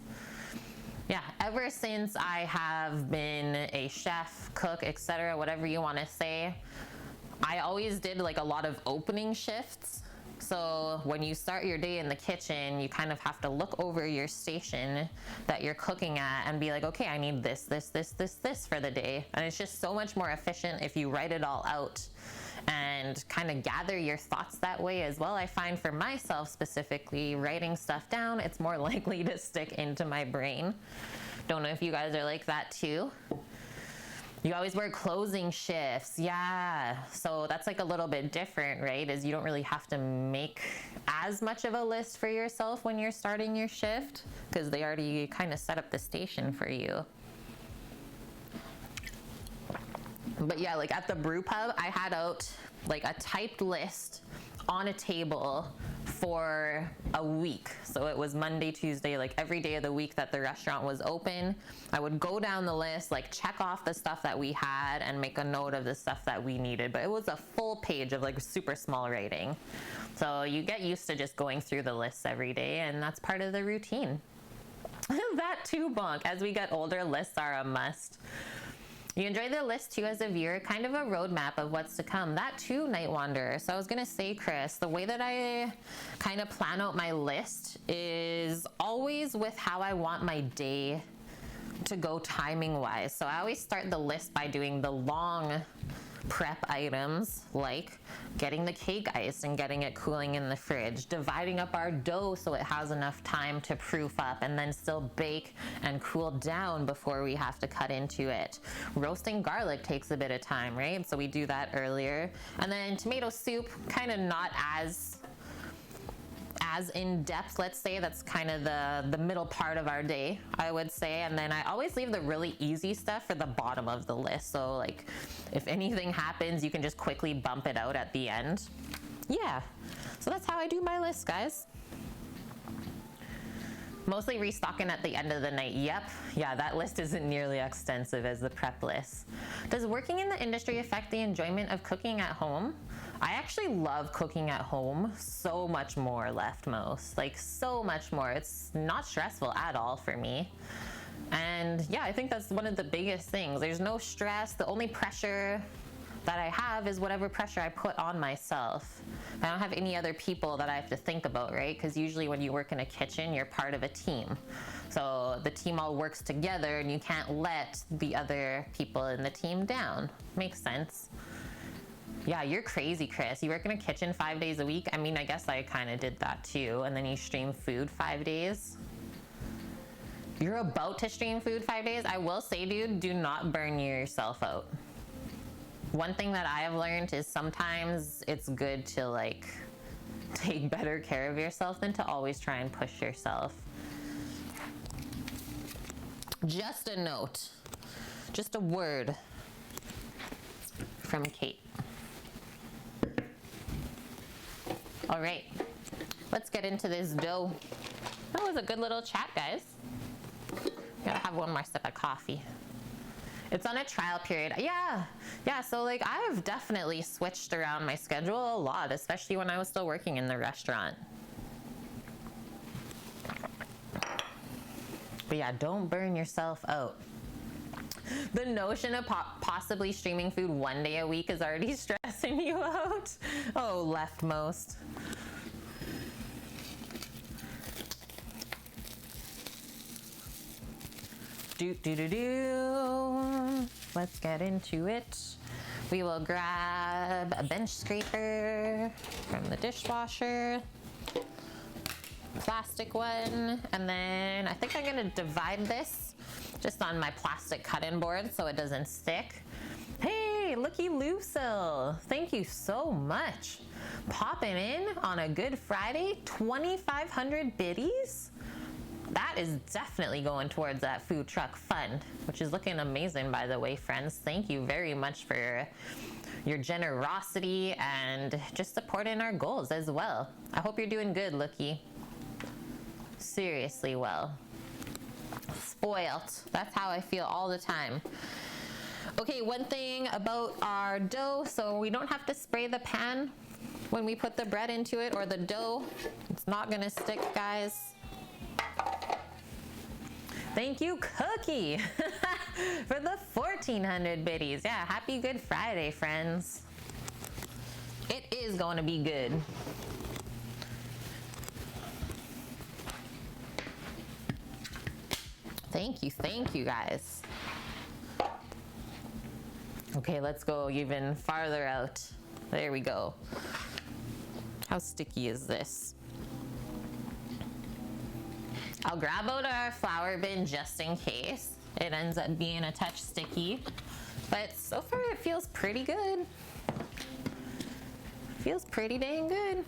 S1: Yeah, ever since I have been a chef, cook, etc., whatever you want to say, I always did like a lot of opening shifts. So when you start your day in the kitchen, you kind of have to look over your station that you're cooking at and be like, okay, I need this for the day. And it's just so much more efficient if you write it all out and kind of gather your thoughts that way as well. I find for myself specifically, writing stuff down, it's more likely to stick into my brain. Don't know if you guys are like that too. You always work closing shifts. Yeah, so that's like a little bit different, right? Is you don't really have to make as much of a list for yourself when you're starting your shift because they already kind of set up the station for you. But yeah, like at the brew pub, I had out like a typed list on a table for a week. So it was Monday, Tuesday, like every day of the week that the restaurant was open. I would go down the list, like check off the stuff that we had and make a note of the stuff that we needed. But it was a full page of like super small writing. So you get used to just going through the lists every day, and that's part of the routine. That too, Bonk. As we get older, lists are a must. You enjoy the list too as a viewer, kind of a roadmap of what's to come. That too, Night Wanderer. So I was gonna say, Chris, the way that I kind of plan out my list is always with how I want my day to go timing wise. So I always start the list by doing the long prep items like getting the cake iced and getting it cooling in the fridge, dividing up our dough so it has enough time to proof up and then still bake and cool down before we have to cut into it. Roasting garlic takes a bit of time, right? So we do that earlier. And then tomato soup, kind of not as in depth, let's say. That's kind of the middle part of our day, I would say. And then I always leave the really easy stuff for the bottom of the list. So like if anything happens, you can just quickly bump it out at the end. Yeah, so that's how I do my list, guys. Mostly restocking at the end of the night. Yep. Yeah, that list isn't nearly as extensive as the prep list. Does working in the industry affect the enjoyment of cooking at home? I actually love cooking at home so much more, Leftmost. Like so much more. It's not stressful at all for me. And yeah, I think that's one of the biggest things. There's no stress. The only pressure that I have is whatever pressure I put on myself. I don't have any other people that I have to think about, right? Because usually when you work in a kitchen, you're part of a team. So the team all works together and you can't let the other people in the team down. Makes sense. Yeah, you're crazy, Chris. You work in a kitchen 5 days a week. I mean, I guess I kind of did that too. And then you stream food 5 days. You're about to stream food 5 days. I will say, dude, do not burn yourself out. One thing that I have learned is sometimes it's good to like take better care of yourself than to always try and push yourself. Just a note, just a word from Kate. All right, let's get into this dough. That was a good little chat, guys. Gotta have one more sip of coffee. It's on a trial period. Yeah, so like I've definitely switched around my schedule a lot, especially when I was still working in the restaurant. But yeah, don't burn yourself out. The notion of possibly streaming food one day a week is already stressing you out. Oh, leftmost. Let's get into it. We will grab a bench scraper from the dishwasher, plastic one, and then I think I'm gonna divide this just on my plastic cut-in board so it doesn't stick. Hey, looky Lucille, thank you so much. Popping in on a Good Friday, 2,500 biddies. That is definitely going towards that food truck fund, which is looking amazing, by the way, friends. Thank you very much for your generosity and just supporting our goals as well. I hope you're doing good, Looky. Seriously well. Spoilt. That's how I feel all the time. Okay, one thing about our dough, so we don't have to spray the pan when we put the bread into it or the dough. It's not gonna stick, guys. Thank you, Cookie, for the 1,400 biddies. Yeah, happy Good Friday, friends. It is going to be good. Thank you, guys. Okay, let's go even farther out. There we go. How sticky is this? I'll grab out our flour bin just in case it ends up being a touch sticky, but so far it feels pretty good. Feels pretty dang good.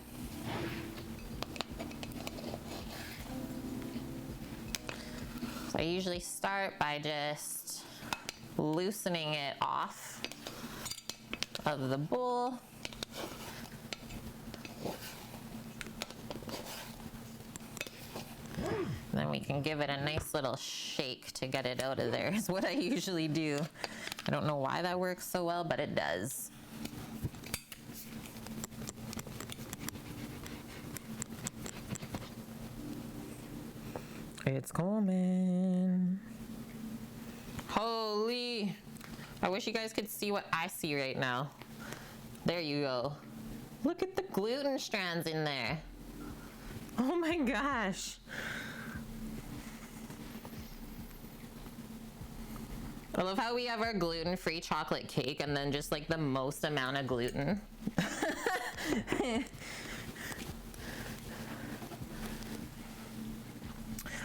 S1: So I usually start by just loosening it off of the bowl. Then we can give it a nice little shake to get it out of there, is what I usually do. I don't know why that works so well, but it does. It's coming. Holy. I wish you guys could see what I see right now. There you go. Look at the gluten strands in there. Oh my gosh. I love how we have our gluten-free chocolate cake and then just like the most amount of gluten.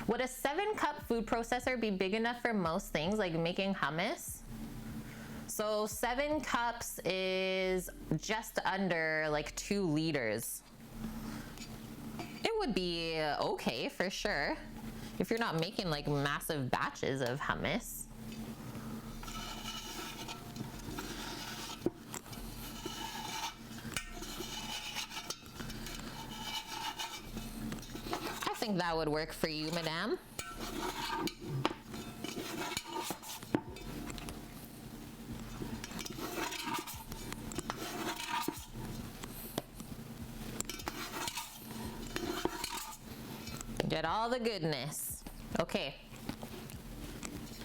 S1: Would a 7-cup food processor be big enough for most things, like making hummus? So 7 cups is just under like 2 liters. It would be okay for sure if you're not making like massive batches of hummus. I think that would work for you, madame. Get all the goodness. Okay.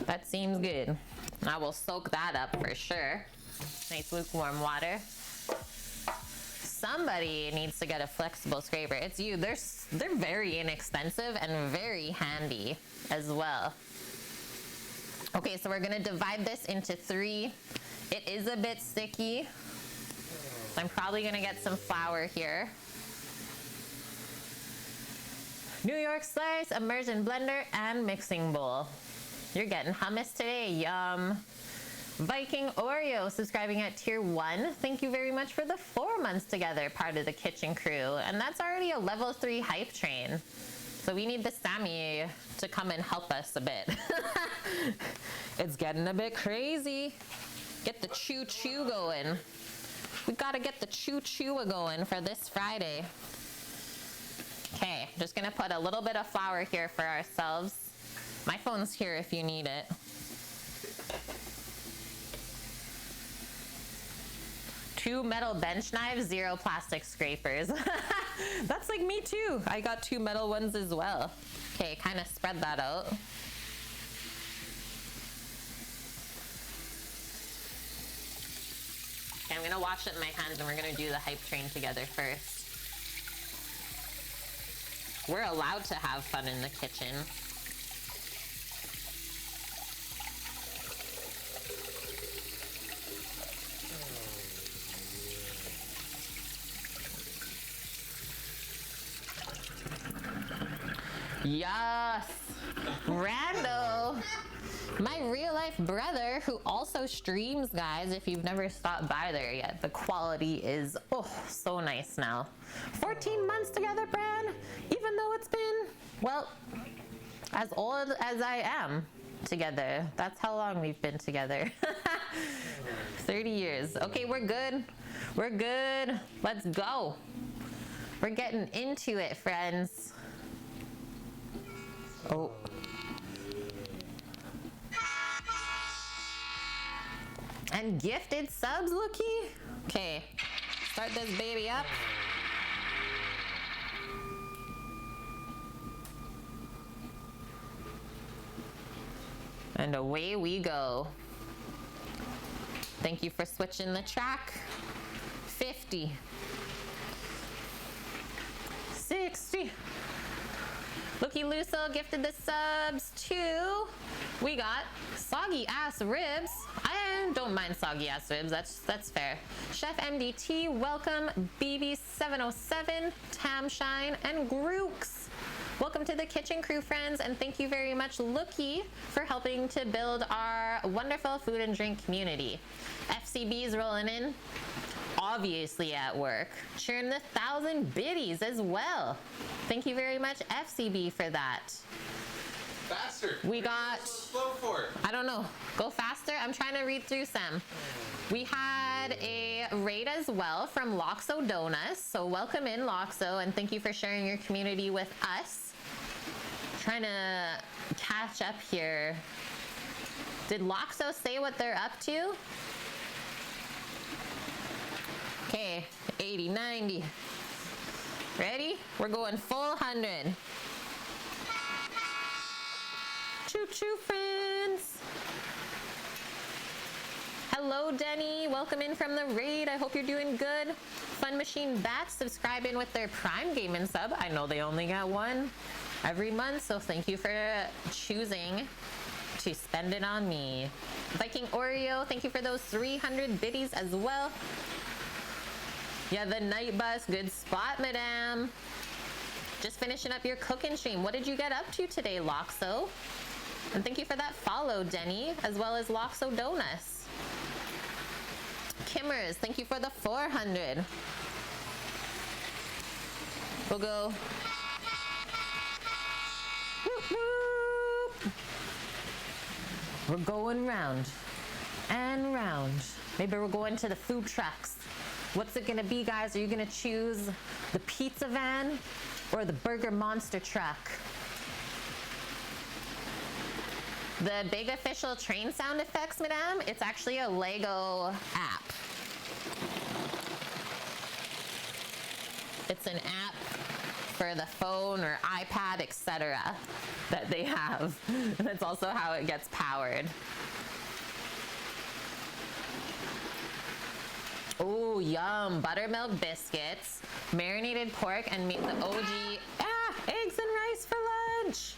S1: That seems good. I will soak that up for sure. Nice lukewarm water. Somebody needs to get a flexible scraper. It's you. They're very inexpensive and very handy as well. Okay, so we're gonna divide this into 3. It is a bit sticky. I'm probably gonna get some flour here. New York slice, immersion blender, and mixing bowl. You're getting hummus today, yum. Viking Oreo subscribing at tier 1. Thank you very much for the 4 months together, part of the kitchen crew. And that's already a level 3 hype train. So we need the Sammy to come and help us a bit. It's getting a bit crazy. Get the choo-choo going. We gotta get the choo-choo going for this Friday. Okay, just gonna put a little bit of flour here for ourselves. My phone's here if you need it. 2 metal bench knives, 0 plastic scrapers. That's like me too. I got 2 metal ones as well. Okay, kind of spread that out. Okay, I'm gonna wash up my hands and we're gonna do the hype train together first. We're allowed to have fun in the kitchen. Yes, Rando, my real life brother who also streams, guys. If you've never stopped by there yet, the quality is so nice now. 14 months together, Bran, even though it's been, well, as old as I am together. That's how long we've been together. 30 years. Okay, we're good. We're good. Let's go. We're getting into it, friends. Oh. And gifted subs, looky. Okay, start this baby up. And away we go. Thank you for switching the track. 50. 60. Looky Luso gifted the subs too. We got soggy ass ribs. I don't mind soggy ass ribs. That's fair. Chef MDT, welcome. BB707, Tamshine, and Grooks. Welcome to the kitchen crew, friends, and thank you very much, Looky, for helping to build our wonderful food and drink community. FCB's rolling in. Obviously at work. Sharing the 1,000 biddies as well. Thank you very much, FCB, for that.
S2: Faster.
S1: We got...
S2: So slow for it.
S1: I don't know. Go faster. I'm trying to read through some. We had a raid as well from Loxo Donuts. So welcome in, Loxo, and thank you for sharing your community with us. Trying to catch up here. Did Loxo say what they're up to? Okay, 80, 90. Ready? We're going full 100. Choo-choo, friends. Hello, Denny. Welcome in from the raid. I hope you're doing good. Fun Machine Bats subscribing with their Prime Gaming sub. I know they only got one every month, so thank you for choosing to spend it on me. Viking Oreo, thank you for those 300 biddies as well. Yeah, the night bus, good spot, madame. Just finishing up your cooking stream. What did you get up to today, Loxo? And thank you for that follow, Denny, as well as Loxo Donuts. Kimmers, thank you for the 400. We'll go. Whoop, whoop. We're going round and round. Maybe we're going to the food trucks. What's it gonna be, guys? Are you gonna choose the pizza van or the burger monster truck? The big official train sound effects, madame, it's actually a Lego app. It's an app for the phone or iPad, etc. that they have. And that's also how it gets powered. Oh, yum. Buttermilk biscuits, marinated pork, and meat. The OG. Eggs and rice for lunch.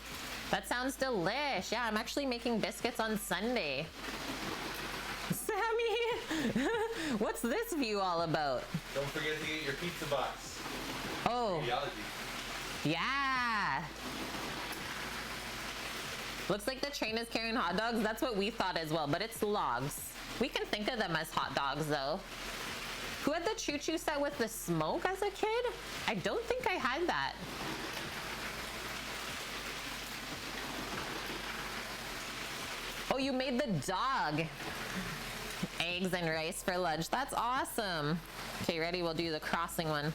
S1: That sounds delish. Yeah, I'm actually making biscuits on Sunday. Sammy, what's this view all about?
S2: Don't forget to get your pizza box.
S1: Oh.
S2: Ideology.
S1: Yeah. Looks like the train is carrying hot dogs. That's what we thought as well, but it's logs. We can think of them as hot dogs, though. Who had the choo-choo set with the smoke as a kid? I don't think I had that. Oh, you made the dog. Eggs and rice for lunch. That's awesome. Okay, ready? We'll do the crossing one.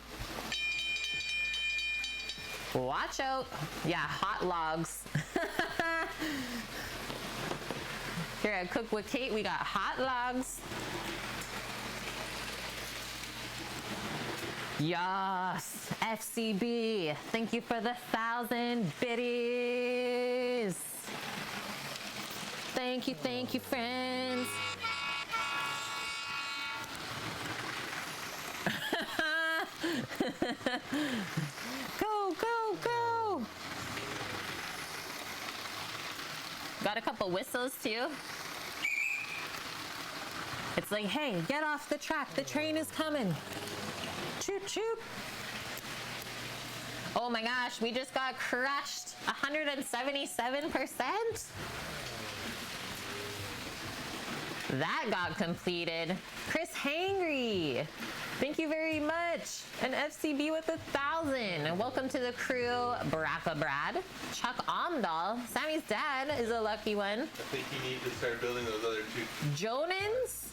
S1: Watch out. Yeah, hot logs. Here at Cook with Kate, we got hot logs. Yes, FCB. Thank you for the 1,000 biddies. Thank you, friends. Go, go, go. Got a couple whistles too. It's like, hey, get off the track. The train is coming. Choop, choop. Oh my gosh, we just got crushed. 177%. That got completed. Chris Hangry, thank you very much. An FCB with 1,000. Welcome to the crew, Baraka Brad. Chuck Omdahl, Sammy's dad is a lucky one.
S2: I think you need to start building those other two.
S1: Jonans,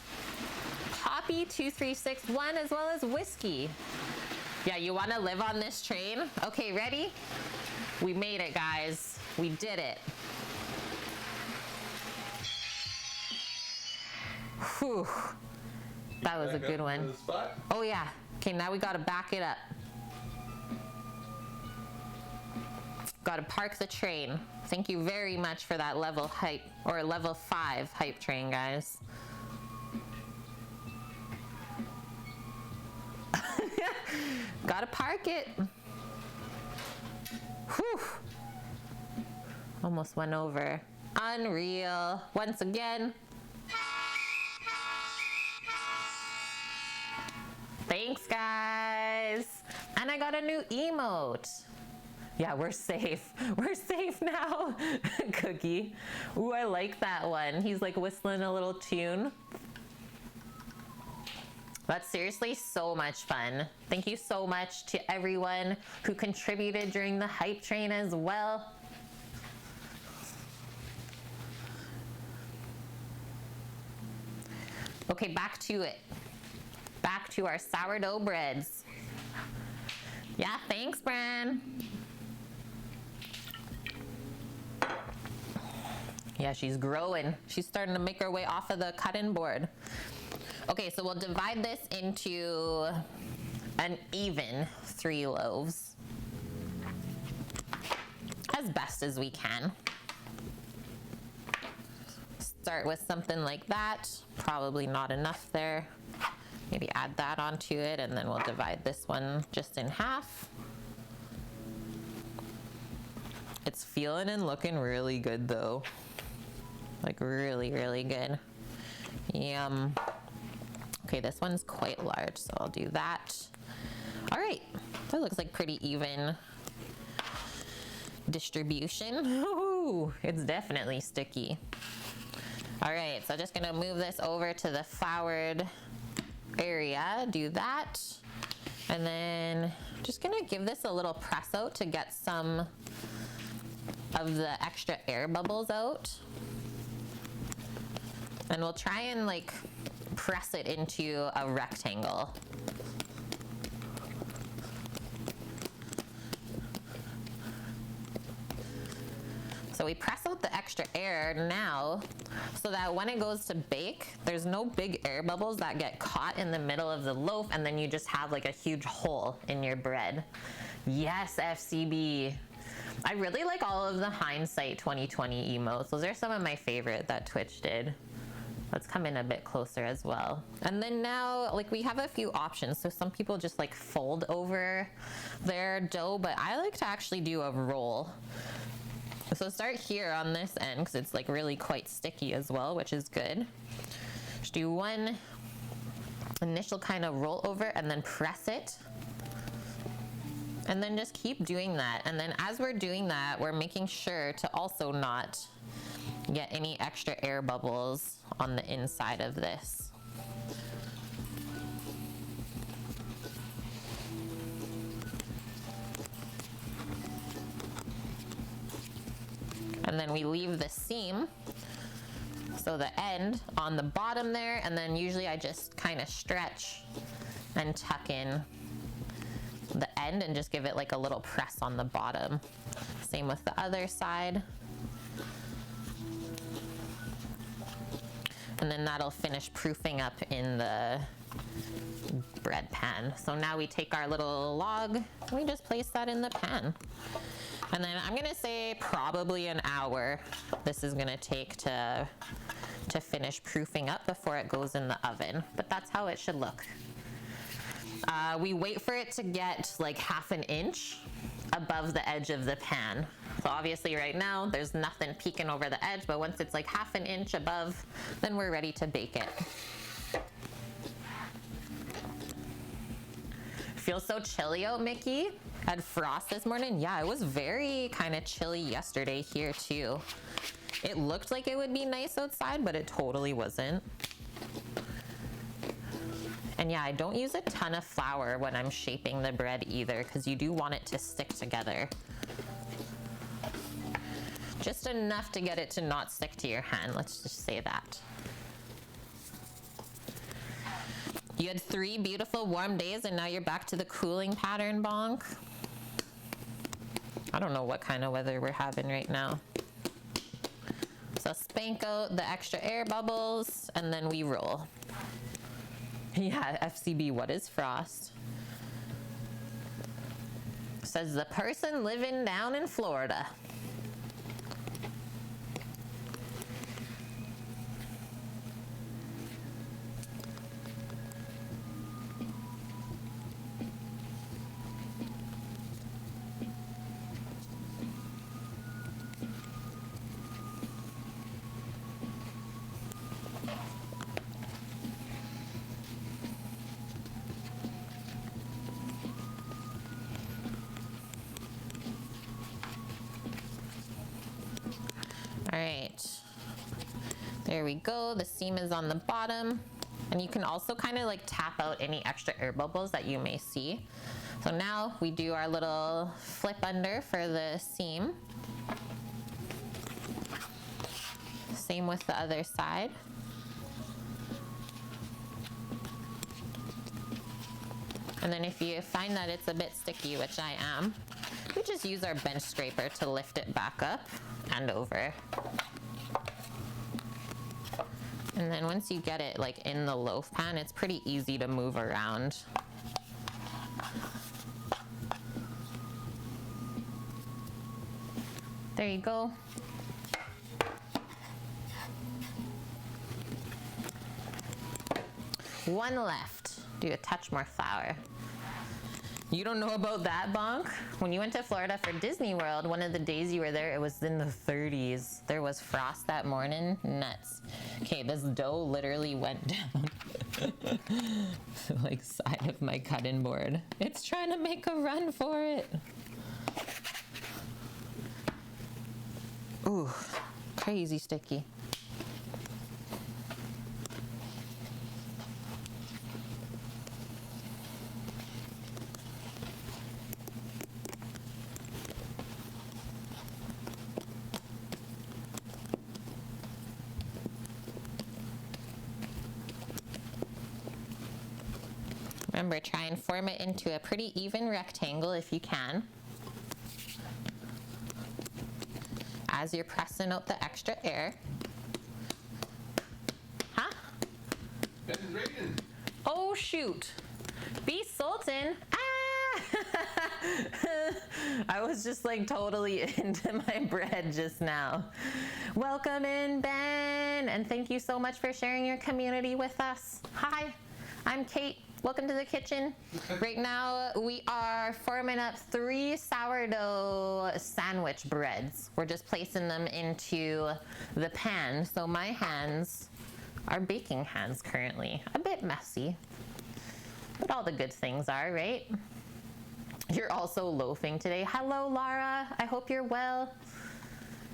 S1: Poppy 2361, as well as Whiskey. Yeah, you want to live on this train? Okay, ready? We made it, guys. We did it. Whew. That was a good one. Oh yeah. Okay, now we gotta back it up. Gotta park the train. Thank you very much for that level hype, or level 5 hype train, guys. Gotta park it. Whew. Almost went over. Unreal. Once again. Thanks, guys. And I got a new emote. Yeah, we're safe. We're safe now. Cookie. Ooh, I like that one. He's like whistling a little tune. That's seriously so much fun. Thank you so much to everyone who contributed during the hype train as well. Okay, back to it. Back to our sourdough breads. Yeah, thanks, Bran. Yeah, she's growing. She's starting to make her way off of the cutting board. Okay, so we'll divide this into an even 3 loaves as best as we can. Start with something like that. Probably not enough there. Maybe add that onto it, and then we'll divide this one just in half. It's feeling and looking really good though. Like really, really good. Yum. Okay, this one's quite large, so I'll do that. All right, that looks like pretty even distribution. Ooh, it's definitely sticky. All right, so just gonna move this over to the floured area, do that, and then just gonna give this a little press out to get some of the extra air bubbles out. And we'll try and like press it into a rectangle. So we press out the extra air now so that when it goes to bake, there's no big air bubbles that get caught in the middle of the loaf, and then you just have like a huge hole in your bread. Yes, FCB. I really like all of the hindsight 2020 emotes. Those are some of my favorite that Twitch did. Let's come in a bit closer as well. And then now, like, we have a few options. So some people just like fold over their dough, but I like to actually do a roll. So start here on this end because it's like really quite sticky as well, which is good. Just do one initial kind of roll over and then press it. And then just keep doing that. And then as we're doing that, we're making sure to also not get any extra air bubbles on the inside of this. And then we leave the seam, so the end on the bottom there, and then usually I just kind of stretch and tuck in the end and just give it like a little press on the bottom. Same with the other side. And then that'll finish proofing up in the bread pan. So now we take our little log, we just place that in the pan. And then I'm gonna say probably an hour this is gonna take to finish proofing up before it goes in the oven, but that's how it should look. We wait for it to get like half an inch above the edge of the pan. So obviously right now there's nothing peeking over the edge, but once it's like half an inch above, then we're ready to bake it. Feels so chilly out, Mickey. Had frost this morning. Yeah, it was very kind of chilly yesterday here too. It looked like it would be nice outside, but it totally wasn't. And yeah, I don't use a ton of flour when I'm shaping the bread either, because you do want it to stick together. Just enough to get it to not stick to your hand, let's just say that. You had 3 beautiful warm days and now you're back to the cooling pattern, Bonk. I don't know what kind of weather we're having right now. So spank out the extra air bubbles and then we roll. Yeah, FCB, what is frost? Says the person living down in Florida. All right, there we go. The seam is on the bottom. And you can also kind of like tap out any extra air bubbles that you may see. So now we do our little flip under for the seam. Same with the other side. And then if you find that it's a bit sticky, which I am, we just use our bench scraper to lift it back up and over. And then once you get it like in the loaf pan, it's pretty easy to move around. There you go. One left. Do a touch more flour. You don't know about that, Bonk? When you went to Florida for Disney World, one of the days you were there, it was in the 30s. There was frost that morning. Nuts. Okay, this dough literally went down the like side of my cutting board. It's trying to make a run for it. Ooh, crazy sticky. Remember, try and form it into a pretty even rectangle if you can. As you're pressing out the extra air. Huh?
S2: It's raining.
S1: Oh, shoot. Be Sultan. Ah! I was just like totally into my bread just now. Welcome in, Ben. And thank you so much for sharing your community with us. Hi, I'm Kate. Welcome to the kitchen. Right now we are forming up 3 sourdough sandwich breads. We're just placing them into the pan. So my hands are baking hands currently. A bit messy, but all the good things are, right? You're also loafing today. Hello, Lara. I hope you're well.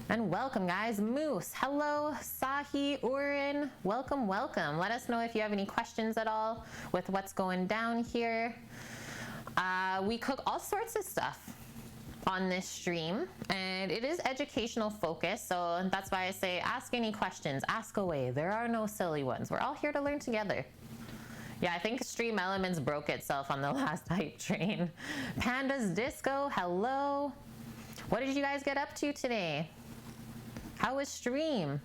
S1: And welcome, guys. Moose, hello. Sahi, Urin, welcome, welcome. Let us know if you have any questions at all with what's going down here. We cook all sorts of stuff on this stream, and it is educational focused, so that's why I say ask any questions, ask away. There are no silly ones. We're all here to learn together. Yeah, I think Stream Elements broke itself on the last hype train. Pandas Disco, hello. What did you guys get up to today? How was stream?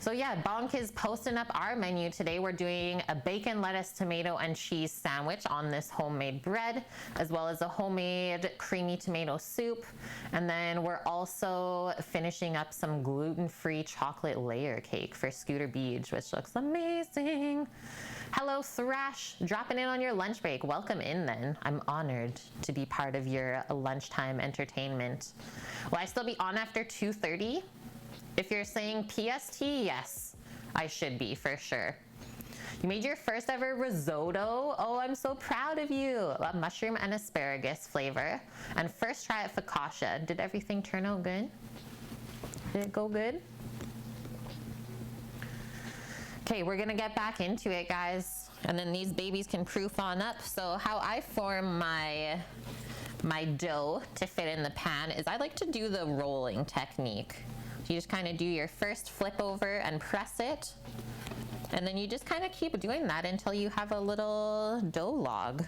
S1: So yeah, Bonk is posting up our menu today. We're doing a bacon, lettuce, tomato, and cheese sandwich on this homemade bread, as well as a homemade creamy tomato soup. And then we're also finishing up some gluten-free chocolate layer cake for Scooter Beach, which looks amazing. Hello, Thrash, dropping in on your lunch break. Welcome in then. I'm honored to be part of your lunchtime entertainment. Will I still be on after 2:30? If you're saying PST, yes, I should be for sure. You made your first ever risotto. Oh, I'm so proud of you. A mushroom and asparagus flavor. And first try at focaccia. Did everything turn out good? Did it go good? Okay, we're gonna get back into it, guys. And then these babies can proof on up. So how I form my dough to fit in the pan is I like to do the rolling technique. You just kind of do your first flip over and press it. And then you just kind of keep doing that until you have a little dough log.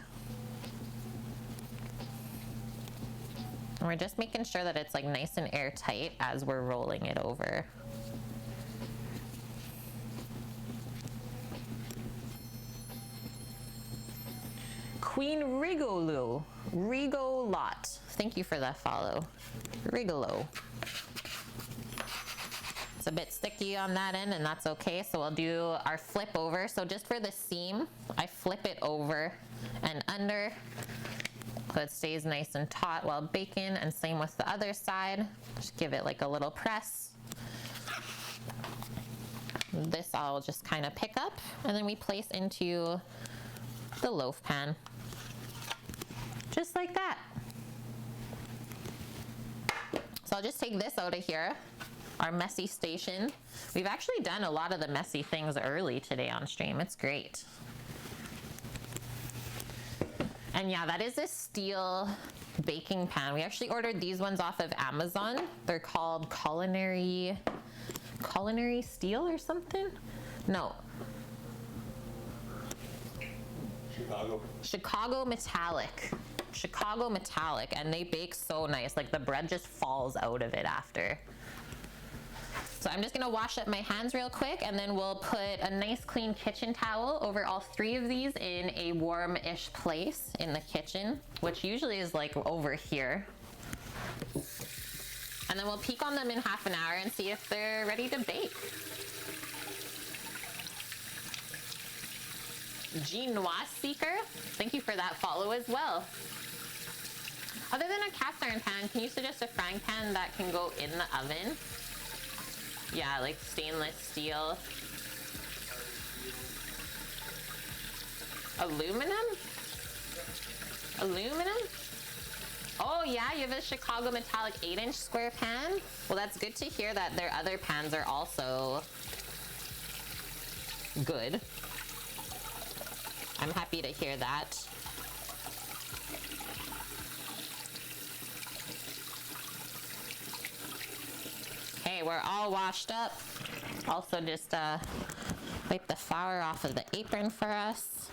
S1: And we're just making sure that it's like nice and airtight as we're rolling it over. Queen Rigolot. Thank you for that follow. Rigolo. It's a bit sticky on that end, and that's okay. So we'll do our flip over. So just for the seam, I flip it over and under so it stays nice and taut while baking, and same with the other side. Just give it like a little press. This I'll just kind of pick up, and then we place into the loaf pan. Just like that. So I'll just take this out of here. Our messy station. We've actually done a lot of the messy things early today on stream. It's great. And yeah, that is a steel baking pan. We actually ordered these ones off of Amazon. They're called culinary steel or something? No. Chicago metallic, and they bake so nice. Like the bread just falls out of it after. So I'm just gonna wash up my hands real quick, and then we'll put a nice clean kitchen towel over all three of these in a warm-ish place in the kitchen, which usually is like over here. And then we'll peek on them in half an hour and see if they're ready to bake. Genoise Seeker, thank you for that follow as well. Other than a cast iron pan, can you suggest a frying pan that can go in the oven? Yeah, like stainless steel. Aluminum? Oh yeah, you have a Chicago metallic 8-inch square pan? Well, that's good to hear that their other pans are also good. I'm happy to hear that. Okay, we're all washed up. Also just wipe the flour off of the apron for us.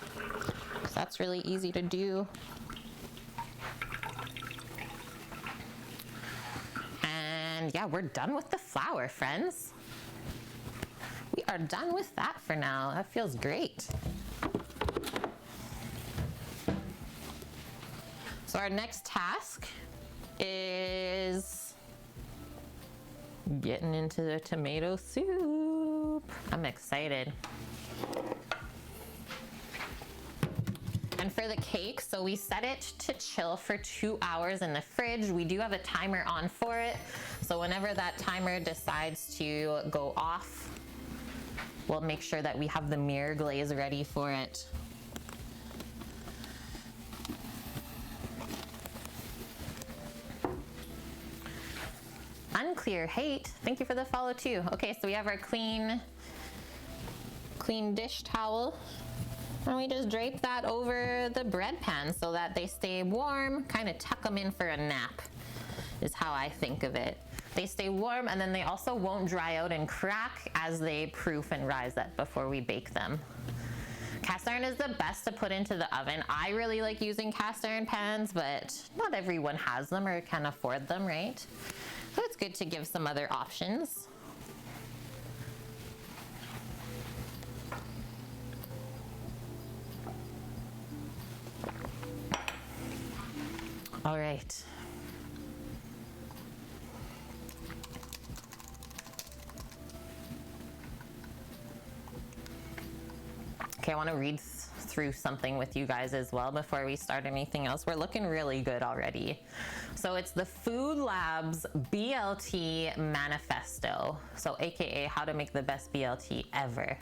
S1: So that's really easy to do. And yeah, we're done with the flour, friends. We are done with that for now. That feels great. So our next task is getting into the tomato soup. I'm excited. And for the cake, so we set it to chill for 2 hours in the fridge. We do have a timer on for it. So whenever that timer decides to go off, we'll make sure that we have the mirror glaze ready for it. Unclear Hate, thank you for the follow too. Okay, so we have our clean dish towel, and we just drape that over the bread pan so that they stay warm, kind of tuck them in for a nap is how I think of it. They stay warm, and then they also won't dry out and crack as they proof and rise up before we bake them. Cast iron is the best to put into the oven. I really like using cast iron pans, but not everyone has them or can afford them, right? So it's good to give some other options. All right. Okay, I want to read through something with you guys as well before we start anything else. We're looking really good already. So it's the Food Labs BLT Manifesto. So AKA how to make the best BLT ever.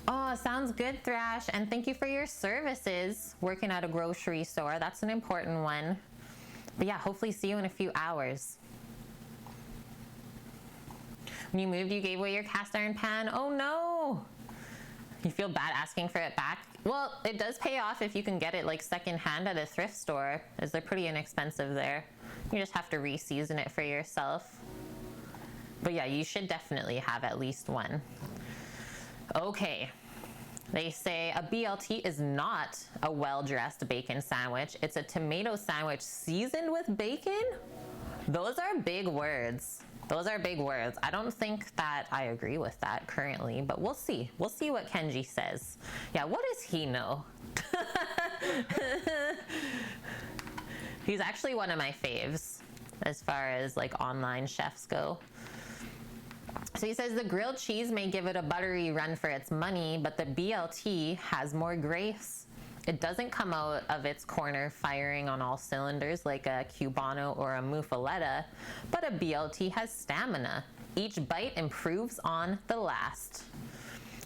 S1: Oh, sounds good, Thrash. And thank you for your services working at a grocery store. That's an important one. But yeah, hopefully see you in a few hours. When you moved, you gave away your cast iron pan. Oh no. You feel bad asking for it back? Well, it does pay off if you can get it like secondhand at a thrift store, as they're pretty inexpensive there. You just have to re-season it for yourself. But yeah, you should definitely have at least one. Okay. They say a BLT is not a well-dressed bacon sandwich. It's a tomato sandwich seasoned with bacon? Those are big words. Those are big words. I don't think that I agree with that currently, but we'll see. We'll see what Kenji says. Yeah, what does he know? He's actually one of my faves as far as like online chefs go. So he says the grilled cheese may give it a buttery run for its money, but the BLT has more grace. It doesn't come out of its corner firing on all cylinders like a Cubano or a Muffaletta, but a BLT has stamina. Each bite improves on the last.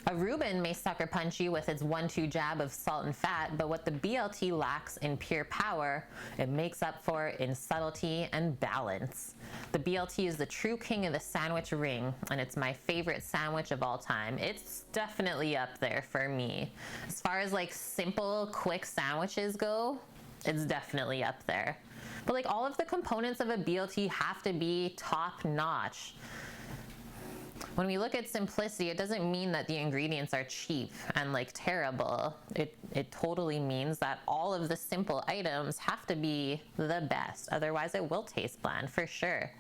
S1: A Reuben may sucker punch you with its 1-2 jab of salt and fat, but what the BLT lacks in pure power, it makes up for in subtlety and balance. The BLT is the true king of the sandwich ring, and it's my favorite sandwich of all time. It's definitely up there for me. As far as like simple, quick sandwiches go, it's definitely up there. But like all of the components of a BLT have to be top notch. When we look at simplicity, it doesn't mean that the ingredients are cheap and like terrible. It totally means that all of the simple items have to be the best. Otherwise it will taste bland for sure.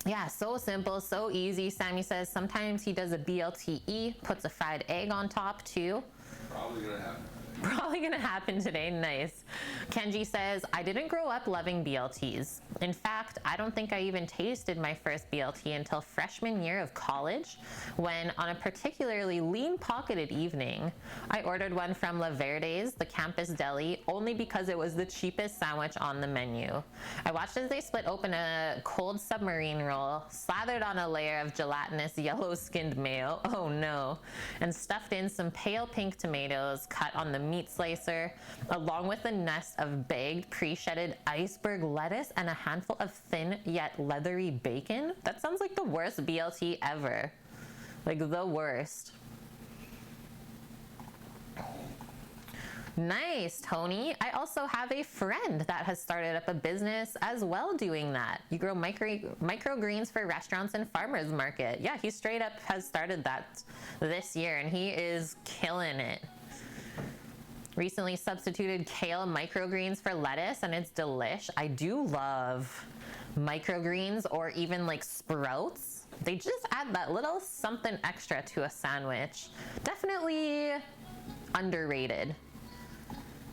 S1: Yeah, so simple, so easy. Sammy says sometimes he does a BLTE, puts a fried egg on top too.
S2: Probably gonna happen.
S1: Probably gonna happen today. Nice. Kenji says, I didn't grow up loving BLTs. In fact, I don't think I even tasted my first BLT until freshman year of college, when on a particularly lean-pocketed evening, I ordered one from La Verde's, the campus deli, only because it was the cheapest sandwich on the menu. I watched as they split open a cold submarine roll, slathered on a layer of gelatinous yellow-skinned mayo, oh no, and stuffed in some pale pink tomatoes cut on the meat slicer, along with a nest of bagged pre-shedded iceberg lettuce and a handful of thin yet leathery bacon. That sounds like the worst BLT ever. Like the worst. Nice, Tony. I also have a friend that has started up a business as well doing that. You grow microgreens for restaurants and farmers market. Yeah, he straight up has started that this year and he is killing it. Recently substituted kale microgreens for lettuce and it's delish. I do love microgreens or even like sprouts. They just add that little something extra to a sandwich. Definitely underrated.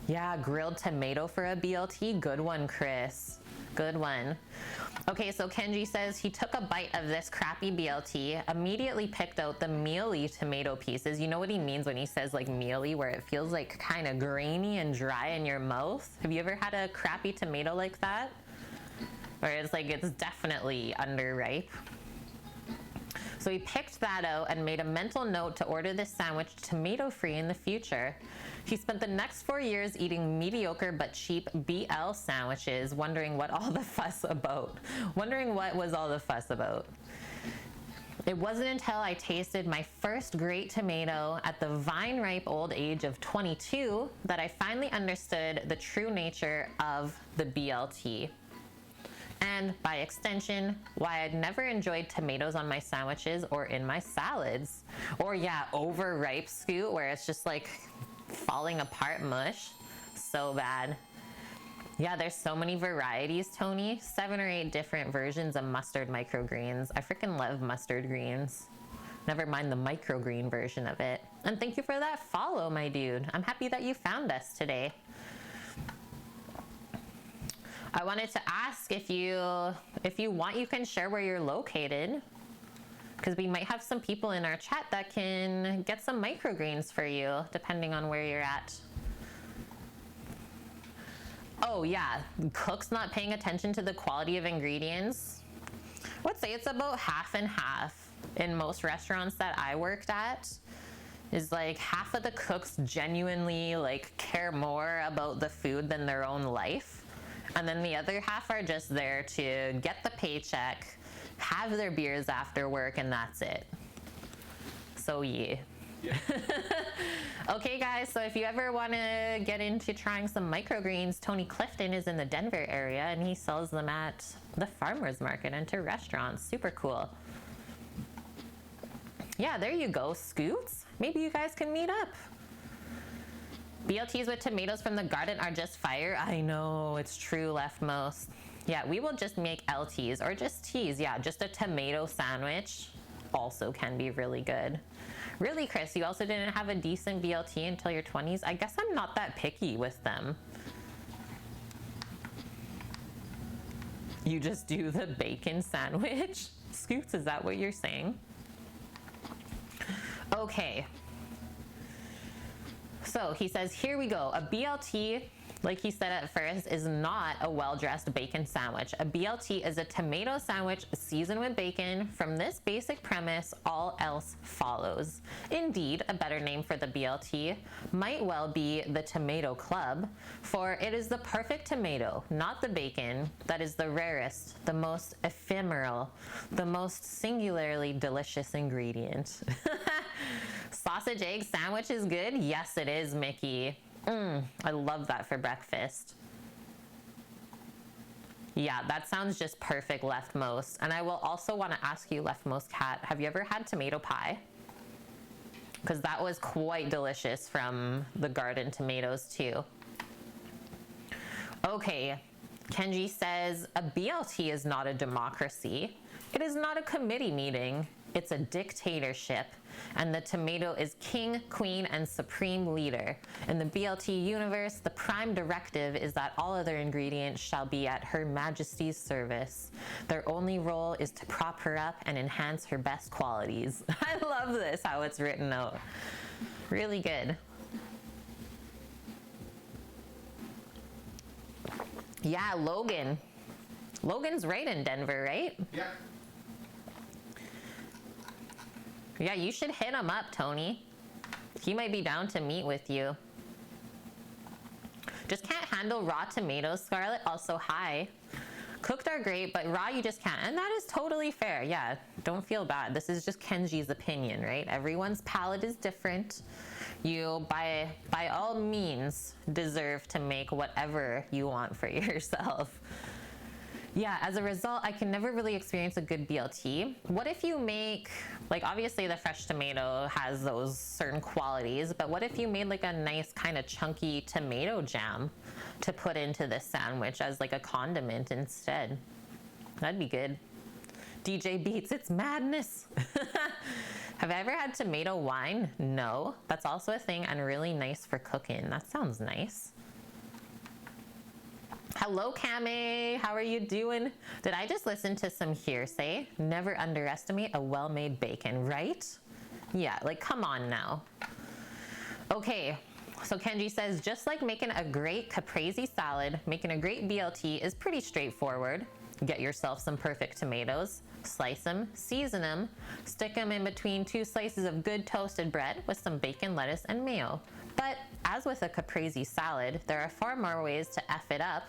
S1: Yeah, grilled tomato for a BLT. Good one, Chris. Good one. Okay, so Kenji says he took a bite of this crappy BLT, immediately picked out the mealy tomato pieces. You know what he means when he says like mealy, where it feels like kind of grainy and dry in your mouth? Have you ever had a crappy tomato like that? Where it's like it's definitely underripe. So he picked that out and made a mental note to order this sandwich tomato-free in the future. He spent the next 4 years eating mediocre but cheap BL sandwiches, wondering what was all the fuss about. It wasn't until I tasted my first great tomato at the vine-ripe old age of 22 that I finally understood the true nature of the BLT. And by extension, why I'd never enjoyed tomatoes on my sandwiches or in my salads. Or yeah, overripe scoot where it's just like falling apart mush. So bad. Yeah, there's so many varieties, Tony. 7 or 8 different versions of mustard microgreens. I freaking love mustard greens. Never mind the microgreen version of it. And thank you for that follow, my dude. I'm happy that you found us today. I wanted to ask if you want, you can share where you're located, because we might have some people in our chat that can get some microgreens for you, depending on where you're at. Oh yeah, cooks not paying attention to the quality of ingredients. I would say it's about half and half. In most restaurants that I worked at, is like half of the cooks genuinely like care more about the food than their own life. And then the other half are just there to get the paycheck, have their beers after work, and that's it. So yeah. Okay guys, so if you ever want to get into trying some microgreens, Tony Clifton is in the Denver area and he sells them at the farmers market and to restaurants. Super cool. Yeah, there you go, Scoots. Maybe you guys can meet up. BLTs with tomatoes from the garden are just fire. I know, it's true, leftmost. Yeah, we will just make LTs or just T's. Yeah, just a tomato sandwich also can be really good. Really, Chris, you also didn't have a decent BLT until your 20s? I guess I'm not that picky with them. You just do the bacon sandwich? Scoots, is that what you're saying? Okay. So he says, here we go. A BLT, like he said at first, is not a well-dressed bacon sandwich. A BLT is a tomato sandwich seasoned with bacon. From this basic premise, all else follows. Indeed, a better name for the BLT might well be the Tomato Club, for it is the perfect tomato, not the bacon, that is the rarest, the most ephemeral, the most singularly delicious ingredient. Sausage egg sandwich is good? Yes, it is, Mickey. I love that for breakfast. Yeah, that sounds just perfect, leftmost. And I will also want to ask you, leftmost cat, have you ever had tomato pie? Because that was quite delicious from the garden tomatoes too. Okay, Kenji says, a BLT is not a democracy. It is not a committee meeting. It's a dictatorship. And the tomato is king, queen, and supreme leader. In the BLT universe, the prime directive is that all other ingredients shall be at Her Majesty's service. Their only role is to prop her up and enhance her best qualities. I love this, how it's written out. Really good. Yeah, Logan. Logan's right in Denver, right?
S2: Yeah.
S1: Yeah, you should hit him up, Tony. He might be down to meet with you. Just can't handle raw tomatoes, Scarlett. Also, hi. Cooked are great, but raw you just can't. And that is totally fair. Yeah, don't feel bad. This is just Kenji's opinion, right? Everyone's palate is different. You, by all means, deserve to make whatever you want for yourself. Yeah, as a result, I can never really experience a good BLT. What if you make, like obviously the fresh tomato has those certain qualities, but what if you made like a nice kind of chunky tomato jam to put into this sandwich as like a condiment instead? That'd be good. DJ Beats, it's madness. Have I ever had tomato wine? No. That's also a thing and really nice for cooking. That sounds nice. Hello, Kame. How are you doing? Did I just listen to some hearsay? Never underestimate a well-made bacon, right? Yeah, like come on now. Okay, so Kenji says, just like making a great caprese salad, making a great BLT is pretty straightforward. Get yourself some perfect tomatoes, slice them, season them, stick them in between 2 slices of good toasted bread with some bacon, lettuce, and mayo. But as with a caprese salad, there are far more ways to F it up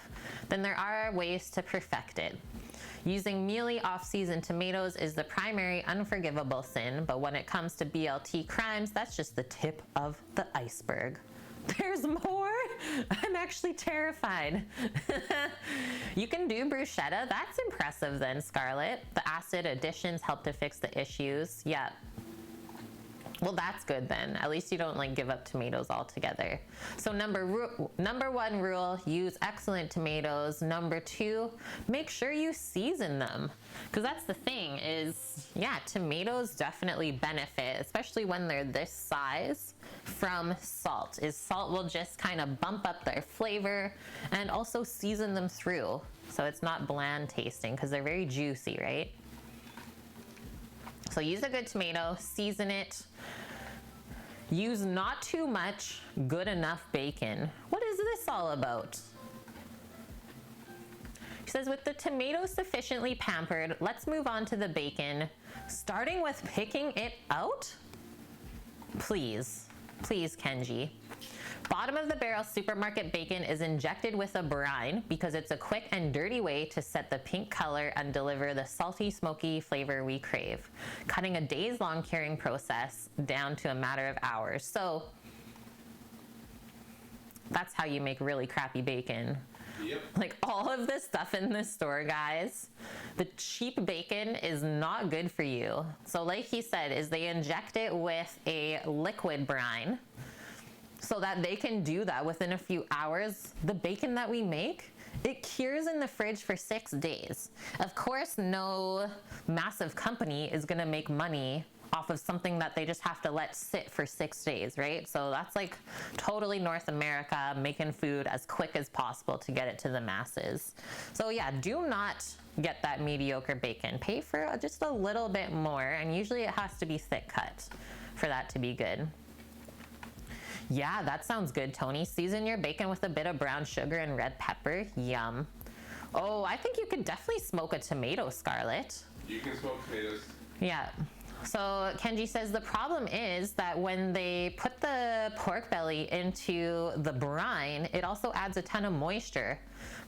S1: than there are ways to perfect it. Using mealy off-season tomatoes is the primary unforgivable sin, but when it comes to BLT crimes, that's just the tip of the iceberg. There's more? I'm actually terrified. You can do bruschetta? That's impressive then, Scarlett. The acid additions help to fix the issues. Yeah. Well, that's good then. At least you don't like give up tomatoes altogether. So number 1 rule, use excellent tomatoes. Number 2, make sure you season them. Because that's the thing is, yeah, tomatoes definitely benefit, especially when they're this size, from salt. Salt will just kind of bump up their flavor and also season them through. So it's not bland tasting because they're very juicy, right? So use a good tomato, season it. Use not too much, good enough bacon. What is this all about? He says, with the tomatoes sufficiently pampered, let's move on to the bacon, starting with picking it out? Please, please, Kenji. Bottom of the barrel supermarket bacon is injected with a brine because it's a quick and dirty way to set the pink color and deliver the salty, smoky flavor we crave, cutting a days-long curing process down to a matter of hours. So that's how you make really crappy bacon.
S2: Yep.
S1: Like all of this stuff in this store, guys, the cheap bacon is not good for you. So like he said, is they inject it with a liquid brine so that they can do that within a few hours. The bacon that we make, it cures in the fridge for 6 days. Of course, no massive company is gonna make money off of something that they just have to let sit for 6 days, right? So that's like totally North America making food as quick as possible to get it to the masses. So yeah, do not get that mediocre bacon. Pay for just a little bit more, and usually it has to be thick cut for that to be good. Yeah, that sounds good, Tony. Season your bacon with a bit of brown sugar and red pepper. Yum. Oh, I think you could definitely smoke a tomato, Scarlett.
S2: You can smoke tomatoes.
S1: Yeah. So Kenji says the problem is that when they put the pork belly into the brine, it also adds a ton of moisture,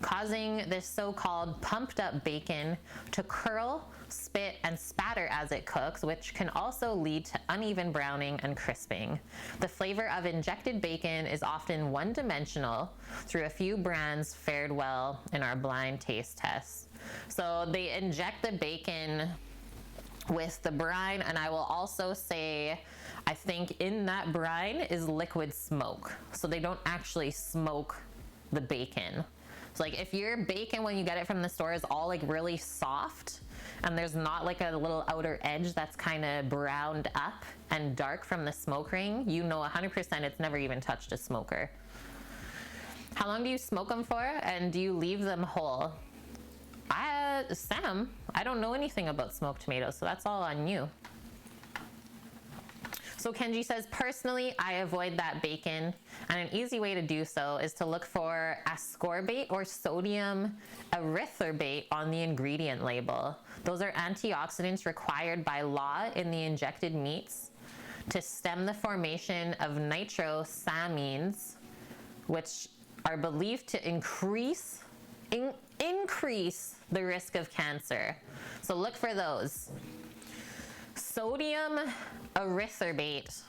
S1: causing this so-called pumped up bacon to curl, spit, and spatter as it cooks, which can also lead to uneven browning and crisping. The flavor of injected bacon is often one-dimensional. Through a few brands fared well in our blind taste tests. So they inject the bacon with the brine, and I will also say I think in that brine is liquid smoke, so they don't actually smoke the bacon. So like if your bacon when you get it from the store is all like really soft and there's not like a little outer edge that's kind of browned up and dark from the smoke ring, you know 100% it's never even touched a smoker. How long do you smoke them for, and do you leave them whole? Sam, I don't know anything about smoked tomatoes, so that's all on you. So Kenji says, personally, I avoid that bacon, and an easy way to do so is to look for ascorbate or sodium erythorbate on the ingredient label. Those are antioxidants required by law in the injected meats to stem the formation of nitrosamines, which are believed to increase the risk of cancer. So look for those. Sodium erythorbate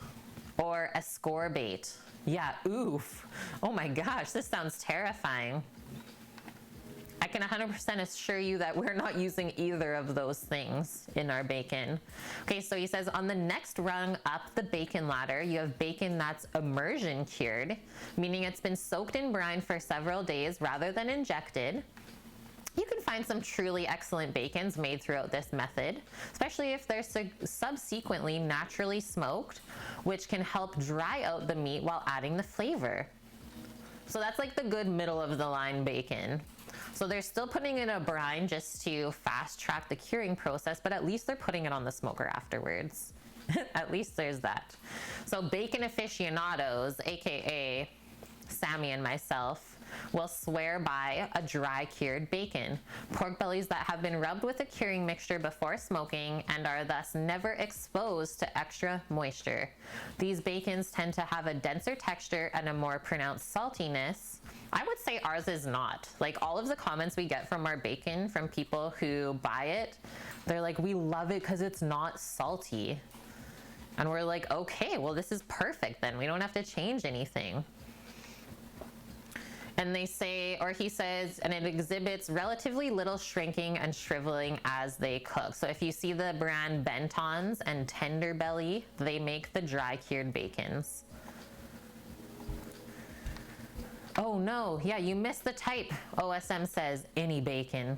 S1: or ascorbate. Yeah, oof. Oh my gosh, this sounds terrifying. I can 100% assure you that we're not using either of those things in our bacon. Okay, so he says on the next rung up the bacon ladder, you have bacon that's immersion cured, meaning it's been soaked in brine for several days rather than injected. You can find some truly excellent bacons made throughout this method, especially if they're subsequently naturally smoked, which can help dry out the meat while adding the flavor. So that's like the good middle of the line bacon. So they're still putting in a brine just to fast track the curing process, but at least they're putting it on the smoker afterwards. At least there's that. So bacon aficionados, aka Sammy and myself, will swear by a dry cured bacon. Pork bellies that have been rubbed with a curing mixture before smoking and are thus never exposed to extra moisture. These bacons tend to have a denser texture and a more pronounced saltiness. I would say ours is not. Like all of the comments we get from our bacon from people who buy it, they're like, we love it because it's not salty. And we're like, okay, well this is perfect then. We don't have to change anything. And they say, or he says, and it exhibits relatively little shrinking and shriveling as they cook. So if you see the brand Bentons and Tender Belly, they make the dry cured bacons. Oh no, yeah, you missed the type. OSM says any bacon.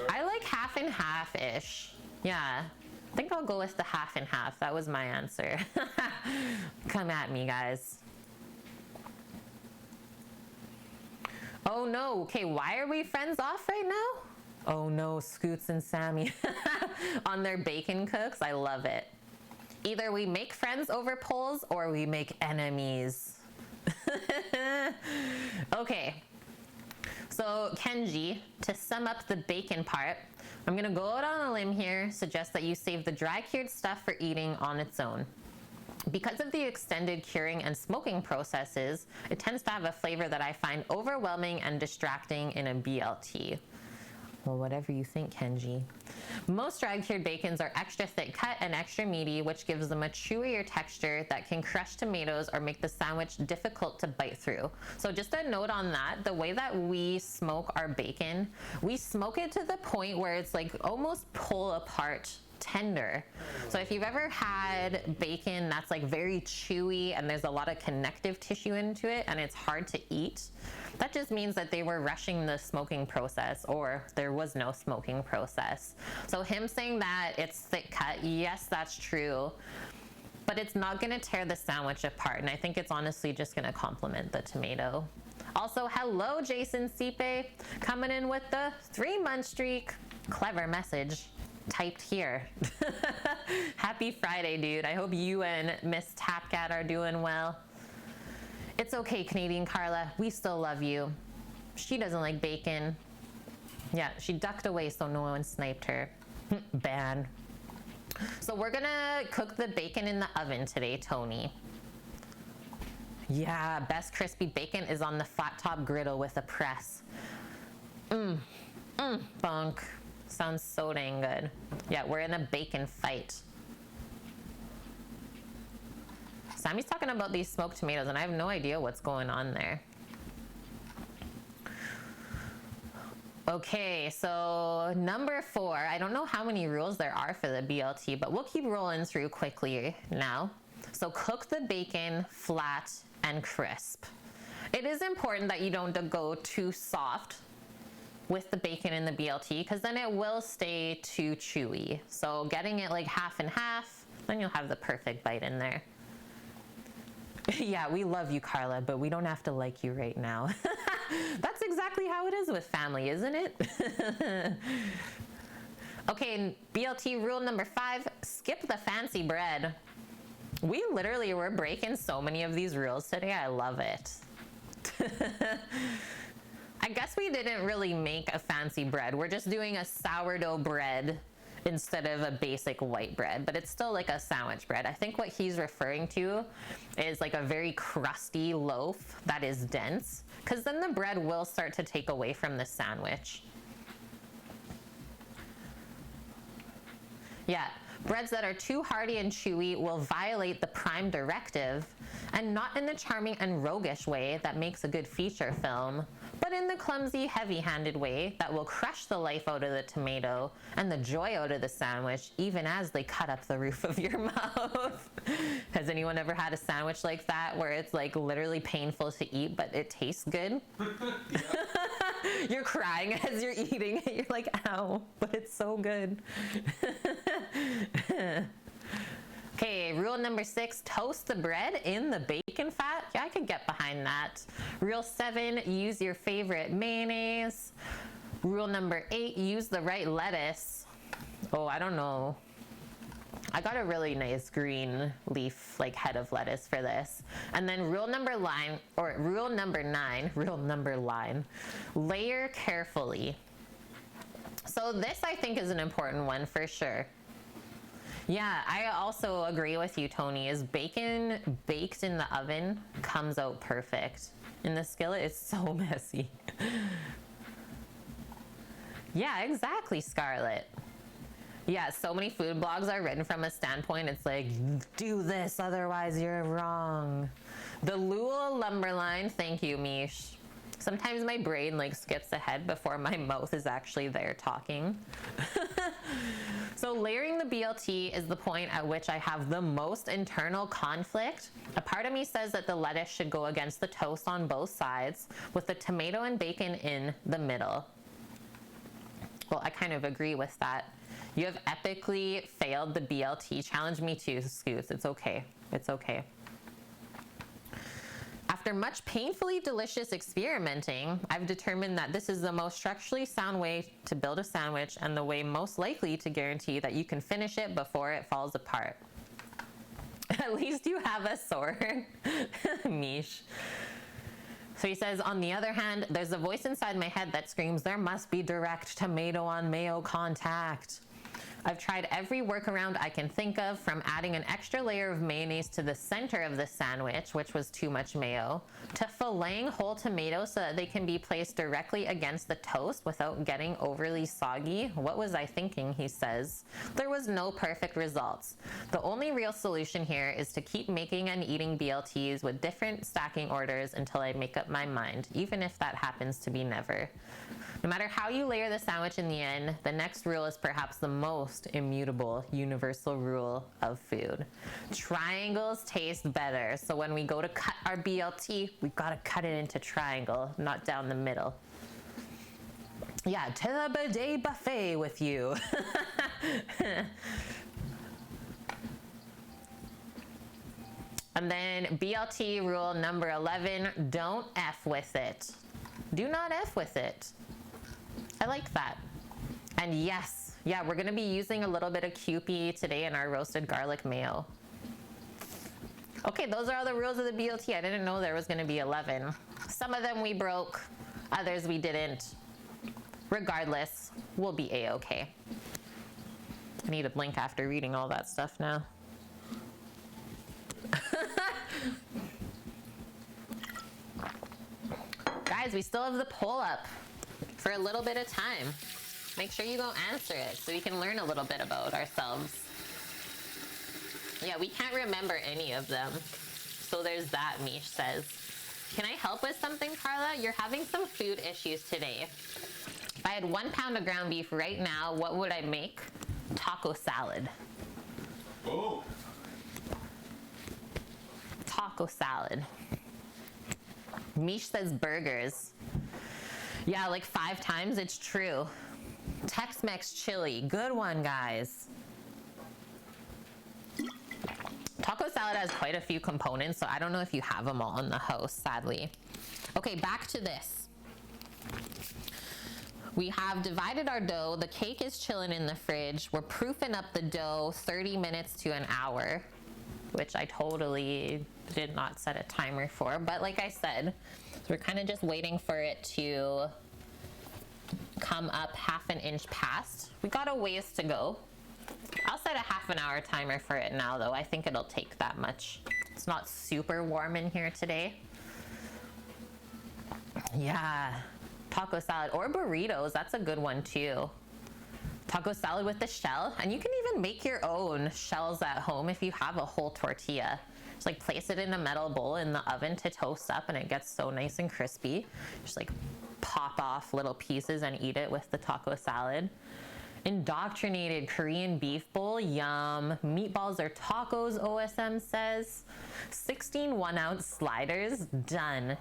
S1: I like half and half-ish. Yeah, I think I'll go with the half and half. That was my answer. Come at me, guys. Oh no, okay, why are we friends off right now? Oh no, Scoots and Sammy on their bacon cooks. I love it. Either we make friends over polls or we make enemies. Okay, so Kenji, to sum up the bacon part, I'm gonna go out on a limb here, suggest that you save the dry cured stuff for eating on its own. Because of the extended curing and smoking processes, it tends to have a flavor that I find overwhelming and distracting in a BLT. Well, whatever you think, Kenji. Most dry cured bacons are extra thick cut and extra meaty, which gives them a chewier texture that can crush tomatoes or make the sandwich difficult to bite through. So just a note on that, the way that we smoke our bacon, we smoke it to the point where it's like almost pull apart tender. So if you've ever had bacon that's like very chewy and there's a lot of connective tissue into it and it's hard to eat, that just means that they were rushing the smoking process or there was no smoking process. So him saying that it's thick cut, yes, that's true, but it's not gonna tear the sandwich apart. And I think it's honestly just gonna complement the tomato. Also, hello, Jason Sipe, coming in with the 3-month streak. Clever message typed here. Happy Friday, dude. I hope you and Miss Tapcat are doing well. It's okay, Canadian Carla. We still love you. She doesn't like bacon. Yeah, she ducked away so no one sniped her. Ban. So we're gonna cook the bacon in the oven today, Tony. Yeah, best crispy bacon is on the flat top griddle with a press. Bonk. Sounds so dang good. Yeah, we're in a bacon fight. Sammy's talking about these smoked tomatoes and I have no idea what's going on there. Okay, so number 4, I don't know how many rules there are for the BLT, but we'll keep rolling through quickly now. So cook the bacon flat and crisp. It is important that you don't go too soft with the bacon in the BLT because then it will stay too chewy. So getting it like half and half, then you'll have the perfect bite in there. Yeah, we love you, Carla, but we don't have to like you right now. That's exactly how it is with family, isn't it? Okay, BLT rule number 5, skip the fancy bread. We literally were breaking so many of these rules today. I love it. I guess we didn't really make a fancy bread. We're just doing a sourdough bread instead of a basic white bread, but it's still like a sandwich bread. I think what he's referring to is like a very crusty loaf that is dense, because then the bread will start to take away from the sandwich. Yeah, breads that are too hearty and chewy will violate the prime directive, and not in the charming and roguish way that makes a good feature film, but in the clumsy, heavy-handed way that will crush the life out of the tomato and the joy out of the sandwich, even as they cut up the roof of your mouth. Has anyone ever had a sandwich like that where it's like literally painful to eat, but it tastes good? You're crying as you're eating it. You're like, ow, but it's so good. Okay, rule number 6, toast the bread in the bacon fat. Yeah, I could get behind that. Rule 7, use your favorite mayonnaise. Rule number 8, use the right lettuce. Oh, I don't know. I got a really nice green leaf, like head of lettuce for this. And then rule number 9, layer carefully. So this I think is an important one for sure. Yeah, I also agree with you, Tony, is bacon baked in the oven comes out perfect. In the skillet, it's so messy. Yeah, exactly, Scarlett. Yeah, so many food blogs are written from a standpoint, it's like, do this, otherwise you're wrong. The Lul Lumberline, thank you, Mish. Sometimes my brain like skips ahead before my mouth is actually there talking. So layering the BLT is the point at which I have the most internal conflict. A part of me says that the lettuce should go against the toast on both sides, with the tomato and bacon in the middle. Well, I kind of agree with that. You have epically failed the BLT challenge. Me too, Scoots. It's okay. It's okay. After After much painfully delicious experimenting, I've determined that this is the most structurally sound way to build a sandwich and the way most likely to guarantee that you can finish it before it falls apart. At least you have a sword. Mish. So he says, on the other hand, there's a voice inside my head that screams, there must be direct tomato on mayo contact. I've tried every workaround I can think of, from adding an extra layer of mayonnaise to the center of the sandwich, which was too much mayo, to filleting whole tomatoes so that they can be placed directly against the toast without getting overly soggy. What was I thinking, he says. There was no perfect results. The only real solution here is to keep making and eating BLTs with different stacking orders until I make up my mind, even if that happens to be never. No matter how you layer the sandwich in the end, the next rule is perhaps the most immutable universal rule of food. Triangles taste better. So when we go to cut our BLT, we've got to cut it into triangle, not down the middle. Yeah, to the bidet buffet with you. And then BLT rule number 11, don't F with it. Do not F with it. I like that. And yes, yeah, we're gonna be using a little bit of QP today in our roasted garlic mayo. Okay, those are all the rules of the BLT. I didn't know there was gonna be 11. Some of them we broke, others we didn't. Regardless, we'll be A-okay. I need a blink after reading all that stuff now. Guys, we still have the poll up for a little bit of time. Make sure you go answer it so we can learn a little bit about ourselves. Yeah, we can't remember any of them. So there's that, Mish says. Can I help with something, Carla? You're having some food issues today. If I had 1 pound of ground beef right now, what would I make? Taco salad.
S2: Oh.
S1: Taco salad. Mish says burgers. Yeah, like 5 times, it's true. Tex-Mex chili, good one, guys. Taco salad has quite a few components, so I don't know if you have them all in the house, sadly. Okay, back to this. We have divided our dough. The cake is chilling in the fridge. We're proofing up the dough 30 minutes to an hour, which I totally did not set a timer for, but like I said, so we're kind of just waiting for it to come up 1/2 inch past. We got a ways to go. I'll set a 1/2 hour timer for it now though. I think it'll take that much. It's not super warm in here today. Yeah, taco salad or burritos, that's a good one too. Taco salad with the shell, and you can even make your own shells at home if you have a whole tortilla. Just like place it in a metal bowl in the oven to toast up and it gets so nice and crispy. Just like pop off little pieces and eat it with the taco salad. Indoctrinated Korean beef bowl, yum. Meatballs or tacos, OSM says. 16 1-ounce sliders, done.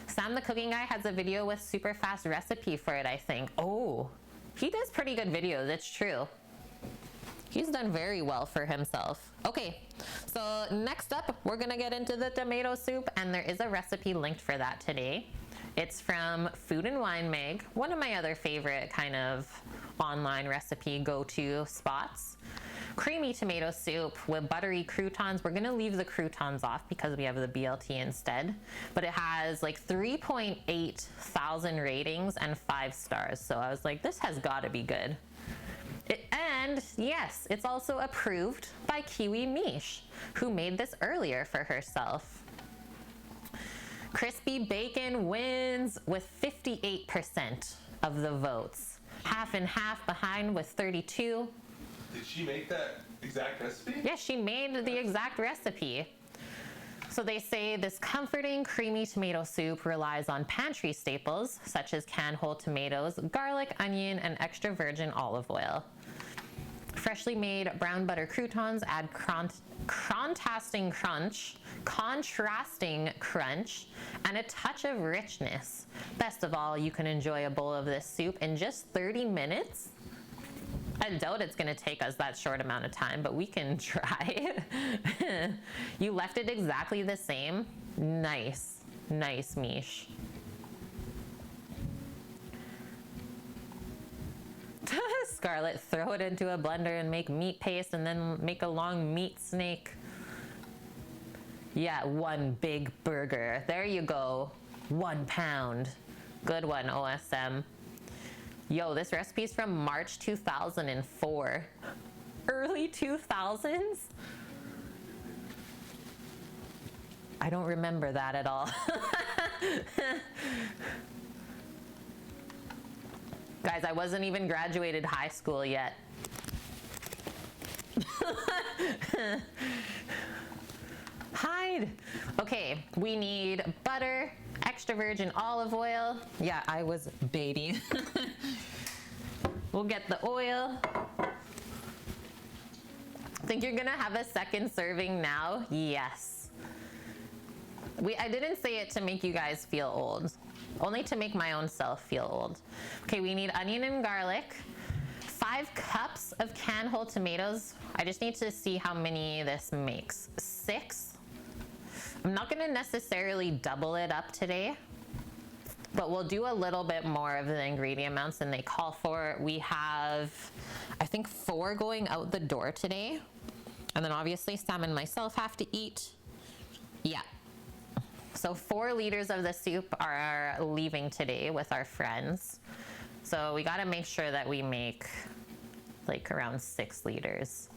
S1: Sam the cooking guy has a video with super fast recipe for it, I think. Oh, he does pretty good videos, it's true. He's done very well for himself. Okay, so next up, we're gonna get into the tomato soup, and there is a recipe linked for that today. It's from Food and Wine Mag, one of my other favorite kind of online recipe go-to spots. Creamy tomato soup with buttery croutons. We're gonna leave the croutons off because we have the BLT instead, but it has like 3.8 thousand ratings and 5 stars. So I was like, this has gotta be good. And yes, it's also approved by Kiwi Mish, who made this earlier for herself. Crispy bacon wins with 58% of the votes. 50-50 behind with 32.
S2: Did she make that exact recipe?
S1: Yes, she made the exact recipe. So they say this comforting, creamy tomato soup relies on pantry staples such as canned whole tomatoes, garlic, onion, and extra virgin olive oil. Freshly made brown butter croutons add contrasting crunch, and a touch of richness. Best of all, you can enjoy a bowl of this soup in just 30 minutes. I doubt it's gonna take us that short amount of time, but we can try. You left it exactly the same. Nice. Nice, Mish. Scarlett, throw it into a blender and make meat paste and then make a long meat snake. Yeah, one big burger. There you go. 1 pound. Good one, OSM. Yo, this recipe's from March 2004. Early 2000s? I don't remember that at all. Guys, I wasn't even graduated high school yet. Hide. Okay, we need butter, extra virgin olive oil. Yeah, I was baby. We'll get the oil. Think you're gonna have a second serving now? Yes. I didn't say it to make you guys feel old, only to make my own self feel old. Okay, we need onion and garlic, 5 cups of canned whole tomatoes. I just need to see how many this makes. 6. I'm not gonna necessarily double it up today, but we'll do a little bit more of the ingredient amounts than they call for. We have, I think, 4 going out the door today. And then obviously Sam and myself have to eat. Yeah. So 4 liters of the soup are leaving today with our friends. So we gotta make sure that we make like around 6 liters.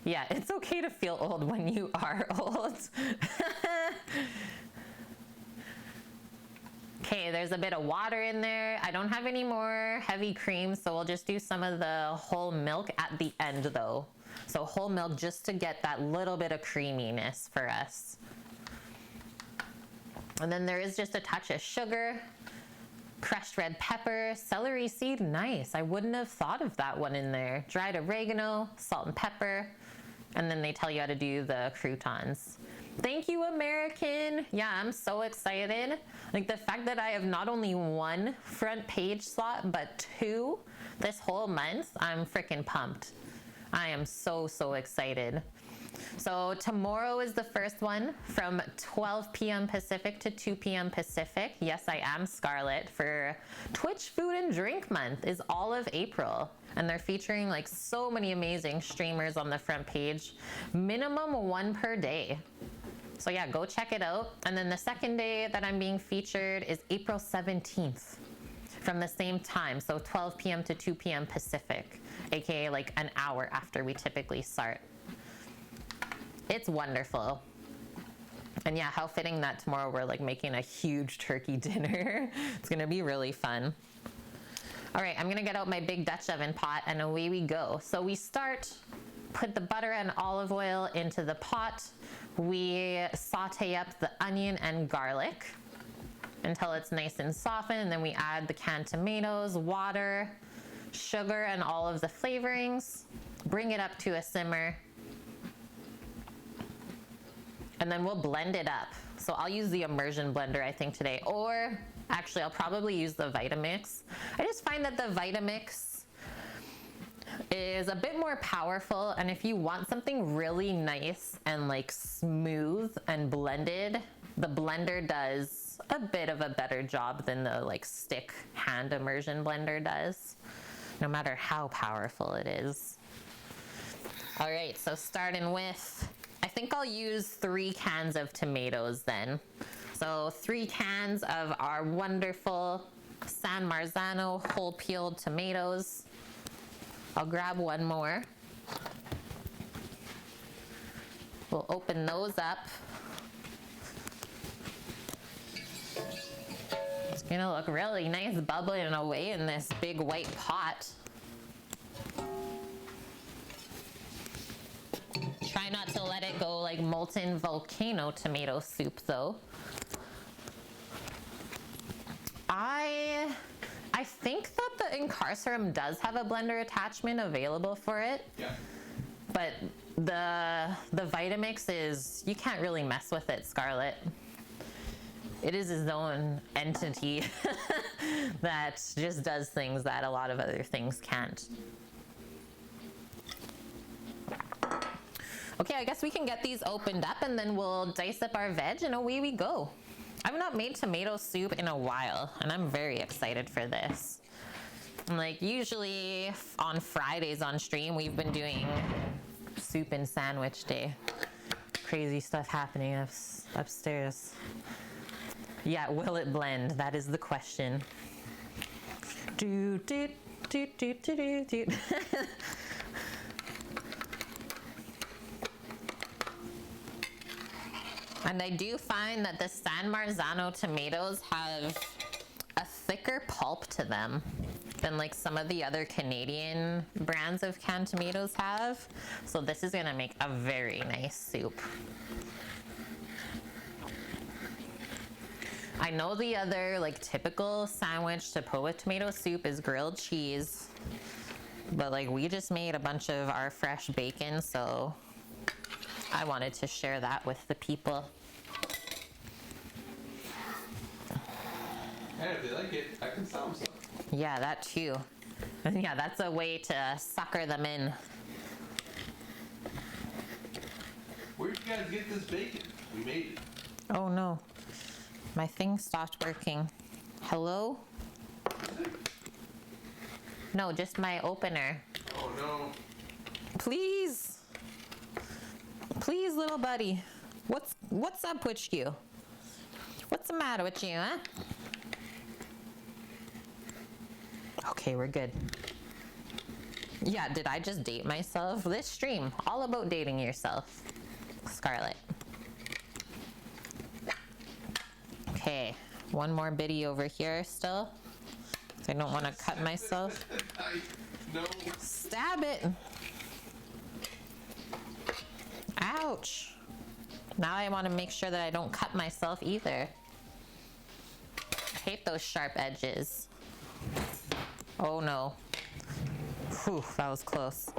S1: Yeah, it's okay to feel old when you are old. Okay, there's a bit of water in there. I don't have any more heavy cream, so we'll just do some of the whole milk at the end though. So whole milk just to get that little bit of creaminess for us. And then there is just a touch of sugar, crushed red pepper, celery seed, nice. I wouldn't have thought of that one in there. Dried oregano, salt and pepper. And then they tell you how to do the croutons. Thank you, American. Yeah, I'm so excited. Like the fact that I have not only 1 front page slot, but 2 this whole month, I'm freaking pumped. I am so, so excited. So tomorrow is the first one from 12 p.m. Pacific to 2 p.m. Pacific. Yes, I am Scarlett for Twitch Food and Drink Month is all of April. And they're featuring like so many amazing streamers on the front page. Minimum 1 per day. So yeah, go check it out. And then the second day that I'm being featured is April 17th from the same time. So 12 p.m. to 2 p.m. Pacific, aka like an hour after we typically start. It's wonderful. And yeah, how fitting that tomorrow we're like making a huge turkey dinner. It's gonna be really fun. All right, I'm gonna get out my big Dutch oven pot and away we go. So we start, put the butter and olive oil into the pot. We saute up the onion and garlic until it's nice and softened. And then we add the canned tomatoes, water, sugar, and all of the flavorings. Bring it up to a simmer. And then we'll blend it up. So I'll use the immersion blender, I think, today. Or actually, I'll probably use the Vitamix. I just find that the Vitamix is a bit more powerful. And if you want something really nice and like smooth and blended, the blender does a bit of a better job than the like stick hand immersion blender does, no matter how powerful it is. All right, so starting with, I think I'll use 3 cans of tomatoes then. So 3 cans of our wonderful San Marzano whole peeled tomatoes. I'll grab 1 more. We'll open those up. It's gonna look really nice bubbling away in this big white pot. Try not to let it go like molten volcano tomato soup though. I think that the Incarcerum does have a blender attachment available for it.
S2: Yeah.
S1: But the Vitamix is, you can't really mess with it, Scarlett. It is its own entity that just does things that a lot of other things can't. Okay, I guess we can get these opened up and then we'll dice up our veg and away we go. I've not made tomato soup in a while and I'm very excited for this. Like usually on Fridays on stream, we've been doing soup and sandwich day. Crazy stuff happening upstairs. Yeah, will it blend? That is the question. Do, do, do, do, do, do, do. And I do find that the San Marzano tomatoes have a thicker pulp to them than like some of the other Canadian brands of canned tomatoes have. So this is gonna make a very nice soup. I know the other like typical sandwich to put with tomato soup is grilled cheese, but like we just made a bunch of our fresh bacon, so I wanted to share that with the people.
S2: And if they like it, I can sell them some.
S1: Yeah, that too. Yeah, that's a way to sucker them in.
S2: Where'd you guys get this bacon? We made it.
S1: Oh no, my thing stopped working. Hello? No, just my opener.
S2: Oh no.
S1: Please. Please, little buddy. What's up with you? What's the matter with you, huh? Okay, we're good. Yeah, did I just date myself? This stream, all about dating yourself. Scarlett. Okay, one more bitty over here still. I don't want to cut myself.
S2: No.
S1: Stab it. Ouch. Now I want to make sure that I don't cut myself either. I hate those sharp edges. Oh no. Whew, that was close.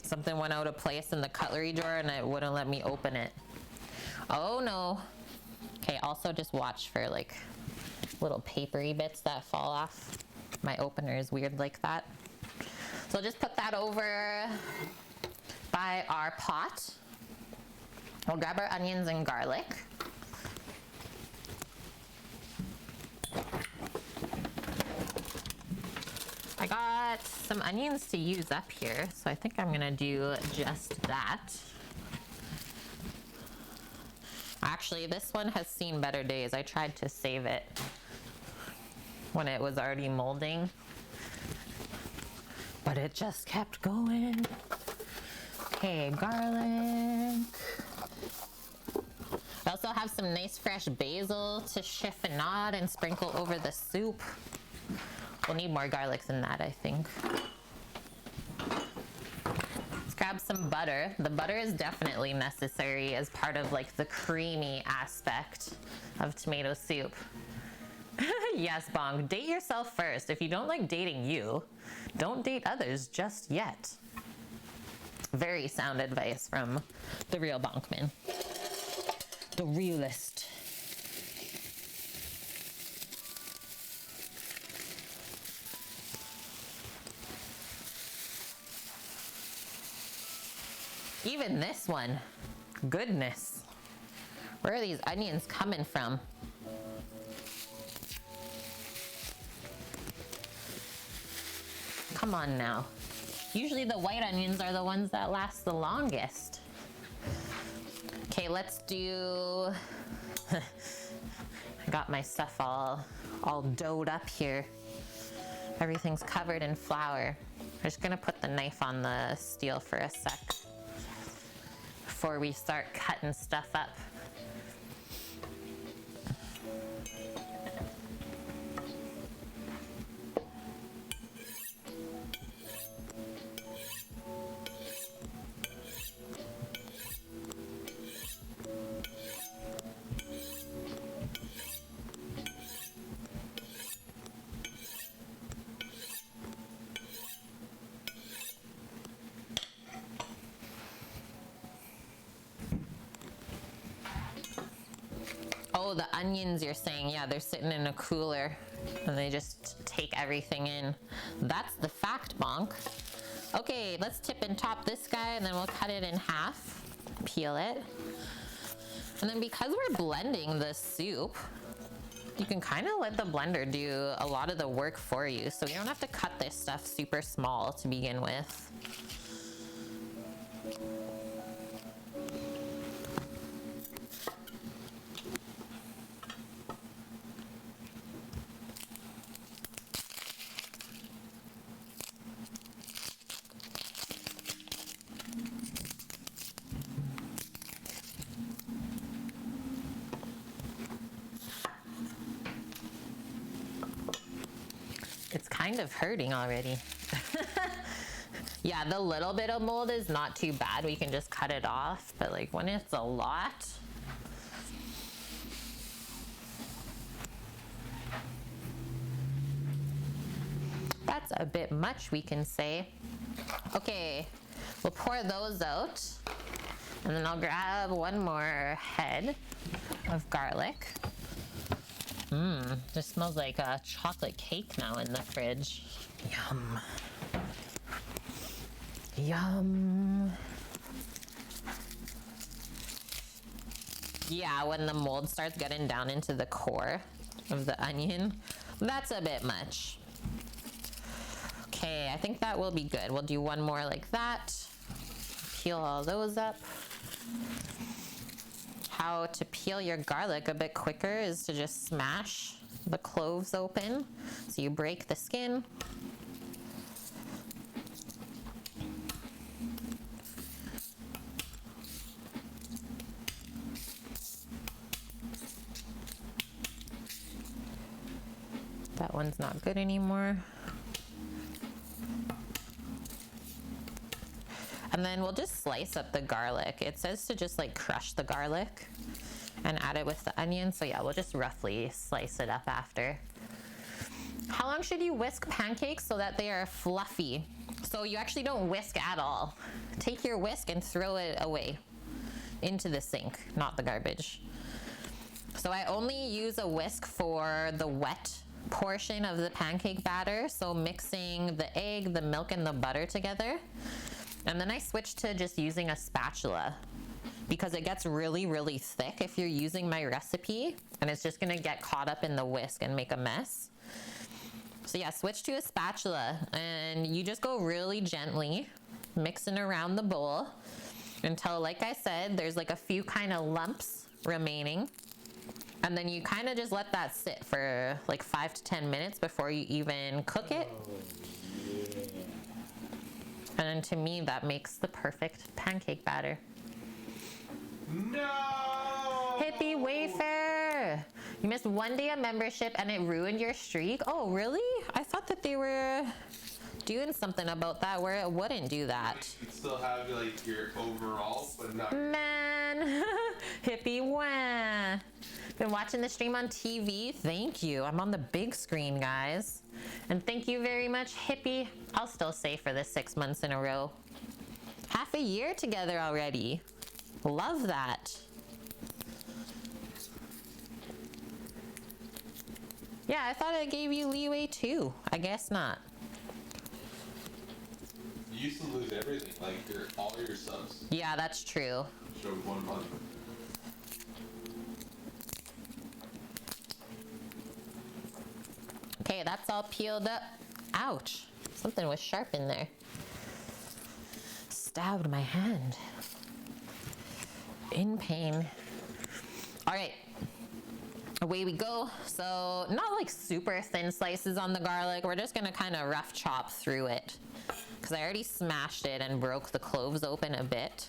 S1: Something went out of place in the cutlery drawer and it wouldn't let me open it. Oh no. Okay, also just watch for like little papery bits that fall off. My opener is weird like that. So just put that over by our pot. We'll grab our onions and garlic. I got some onions to use up here, so I think I'm gonna do just that. Actually, this one has seen better days. I tried to save it when it was already molding, but it just kept going. Okay, garlic. I also have some nice fresh basil to chiffonade and sprinkle over the soup. We'll need more garlic than that, I think. Let's grab some butter. The butter is definitely necessary as part of like the creamy aspect of tomato soup. Yes, Bong, date yourself first. If you don't like dating you, don't date others just yet. Very sound advice from the real Bonkman. The realist. Even this one, goodness. Where are these onions coming from? Come on now. Usually the white onions are the ones that last the longest. Okay, let's do, I got my stuff all dough'd up here. Everything's covered in flour. I'm just gonna put the knife on the steel for a sec before we start cutting stuff up. Oh, the onions you're saying, yeah, they're sitting in a cooler and they just take everything in. That's the fact, Bonk. Okay, let's tip and top this guy and then we'll cut it in half. peel it. And then because we're blending the soup, you can kind of let the blender do a lot of the work for you. So you don't have to cut this stuff super small to begin with. It's kind of hurting already. Yeah, the little bit of mold is not too bad. We can just cut it off, but like when it's a lot, that's a bit much, we can say. Okay, we'll pour those out, and then I'll grab one more head of garlic. This smells like a chocolate cake now in the fridge. Yum. Yum. Yeah, when the mold starts getting down into the core of the onion, that's a bit much. Okay, I think that will be good. We'll do one more like that. Peel all those up. How to peel your garlic a bit quicker is to just smash the cloves open. So you break the skin. That one's not good anymore. And then we'll just slice up the garlic. It says to just like crush the garlic and add it with the onion. So yeah, we'll just roughly slice it up after. How long should you whisk pancakes so that they are fluffy? So you actually don't whisk at all. Take your whisk and throw it away into the sink, not the garbage. So I only use a whisk for the wet portion of the pancake batter. So mixing the egg, the milk, and the butter together. And then I switched to just using a spatula because it gets really, really thick if you're using my recipe, and it's just gonna get caught up in the whisk and make a mess. So yeah, switch to a spatula, and you just go really gently mixing around the bowl until, like I said, there's like a few kind of lumps remaining. And then you kind of just let that sit for like 5 to 10 minutes before you even cook it. And to me, that makes the perfect pancake batter.
S2: No!
S1: Hippie Wafer! You missed one day of membership and it ruined your streak? Oh, really? I thought that they were doing something about that where it wouldn't do that.
S2: You still have like your overall, but not.
S1: Man, hippie wah. Been watching the stream on TV? Thank you. I'm on the big screen, guys. And thank you very much, hippie. I'll still say for the 6 months in a row. Half a year together already. Love that. Yeah, I thought I gave you leeway too. I guess not.
S2: You used to lose everything, like all your subs.
S1: Yeah, that's true.
S2: Showed 1 month.
S1: Okay, that's all peeled up. Ouch. Something was sharp in there. Stabbed my hand. In pain. All right. Away we go. So not like super thin slices on the garlic. We're just gonna kind of rough chop through it because I already smashed it and broke the cloves open a bit.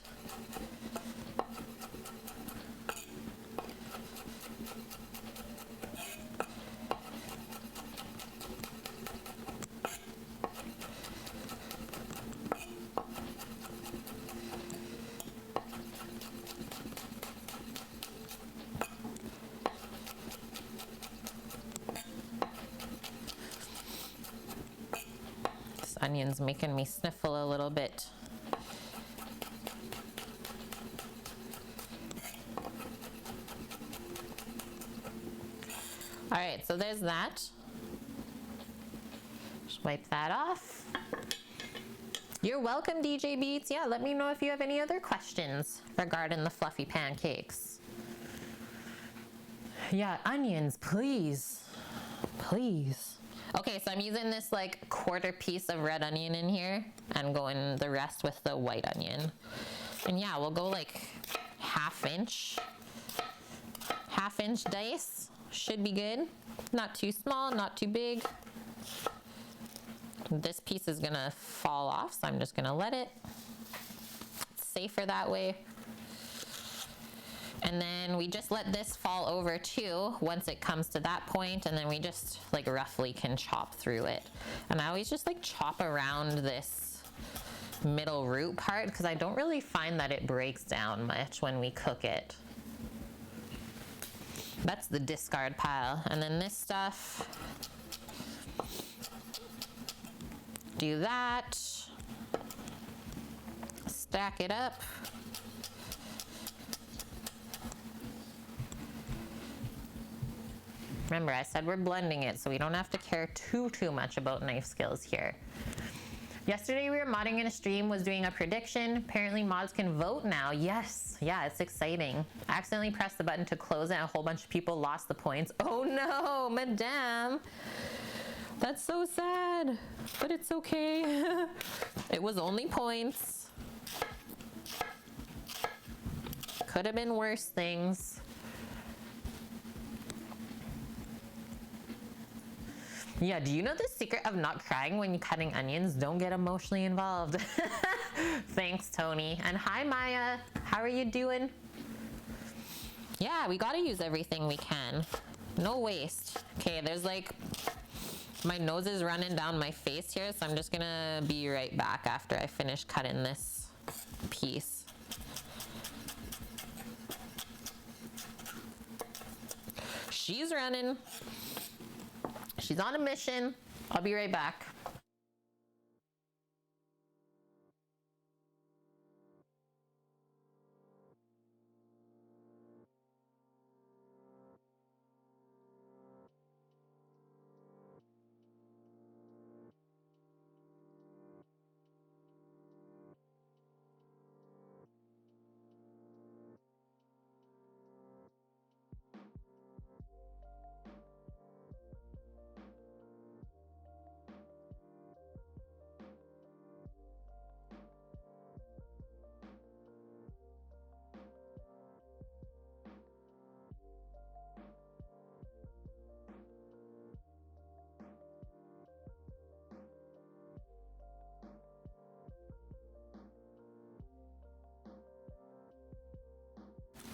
S1: Onion's making me sniffle a little bit. All right, so there's that. Just wipe that off. You're welcome, DJ Beats. Yeah, let me know if you have any other questions regarding the fluffy pancakes. Yeah, onions, please. Please. Okay, so I'm using this like quarter piece of red onion in here and going the rest with the white onion. And yeah, we'll go like half inch dice. Should be good. Not too small, not too big. This piece is gonna fall off, so I'm just gonna let it. It's safer that way. And then we just let this fall over too once it comes to that point, and then we just like roughly can chop through it. And I always just like chop around this middle root part because I don't really find that it breaks down much when we cook it. That's the discard pile. And then this stuff, do that, stack it up. Remember, I said we're blending it, so we don't have to care too much about knife skills here. Yesterday we were modding in a stream, was doing a prediction. Apparently mods can vote now. Yes, yeah, it's exciting. I accidentally pressed the button to close it and a whole bunch of people lost the points. Oh no, madame. That's so sad, but it's okay. It was only points. Could have been worse things. Yeah, do you know the secret of not crying when you're cutting onions? Don't get emotionally involved. Thanks, Tony. And hi, Maya. How are you doing? Yeah, we gotta use everything we can. No waste. Okay, there's like, my nose is running down my face here, so I'm just gonna be right back after I finish cutting this piece. She's running. She's on a mission. I'll be right back.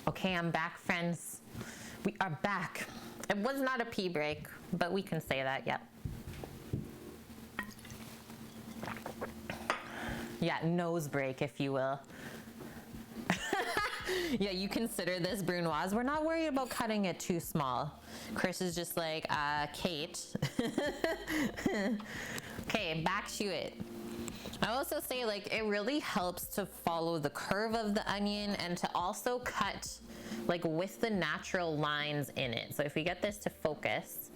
S1: Okay, I'm back, friends. We are back. It was not a pee break, but we can say that, yep. Yeah, nose break, if you will. Yeah, you consider this brunoise. We're not worried about cutting it too small. Chris is just like, Kate. Okay, back to it. I also say, like, it really helps to follow the curve of the onion and to also cut like with the natural lines in it. So if we get this to focus,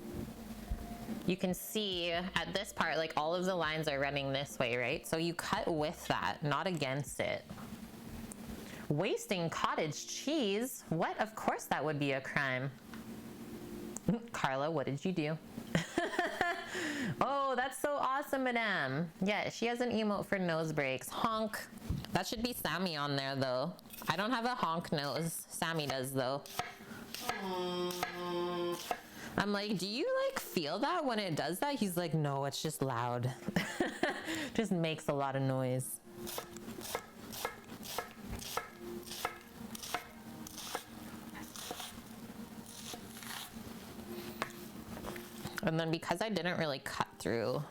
S1: you can see at this part, like all of the lines are running this way, right? So you cut with that, not against it. Wasting cottage cheese? What? Of course that would be a crime. Carla, what did you do? Oh, that's so awesome, madame. Yeah, she has an emote for nose breaks. Honk. That should be Sammy on there, though. I don't have a honk nose. Sammy does, though. I'm like, do you, like, feel that when it does that? He's like, no, it's just loud. Just makes a lot of noise. And then because I didn't really cut through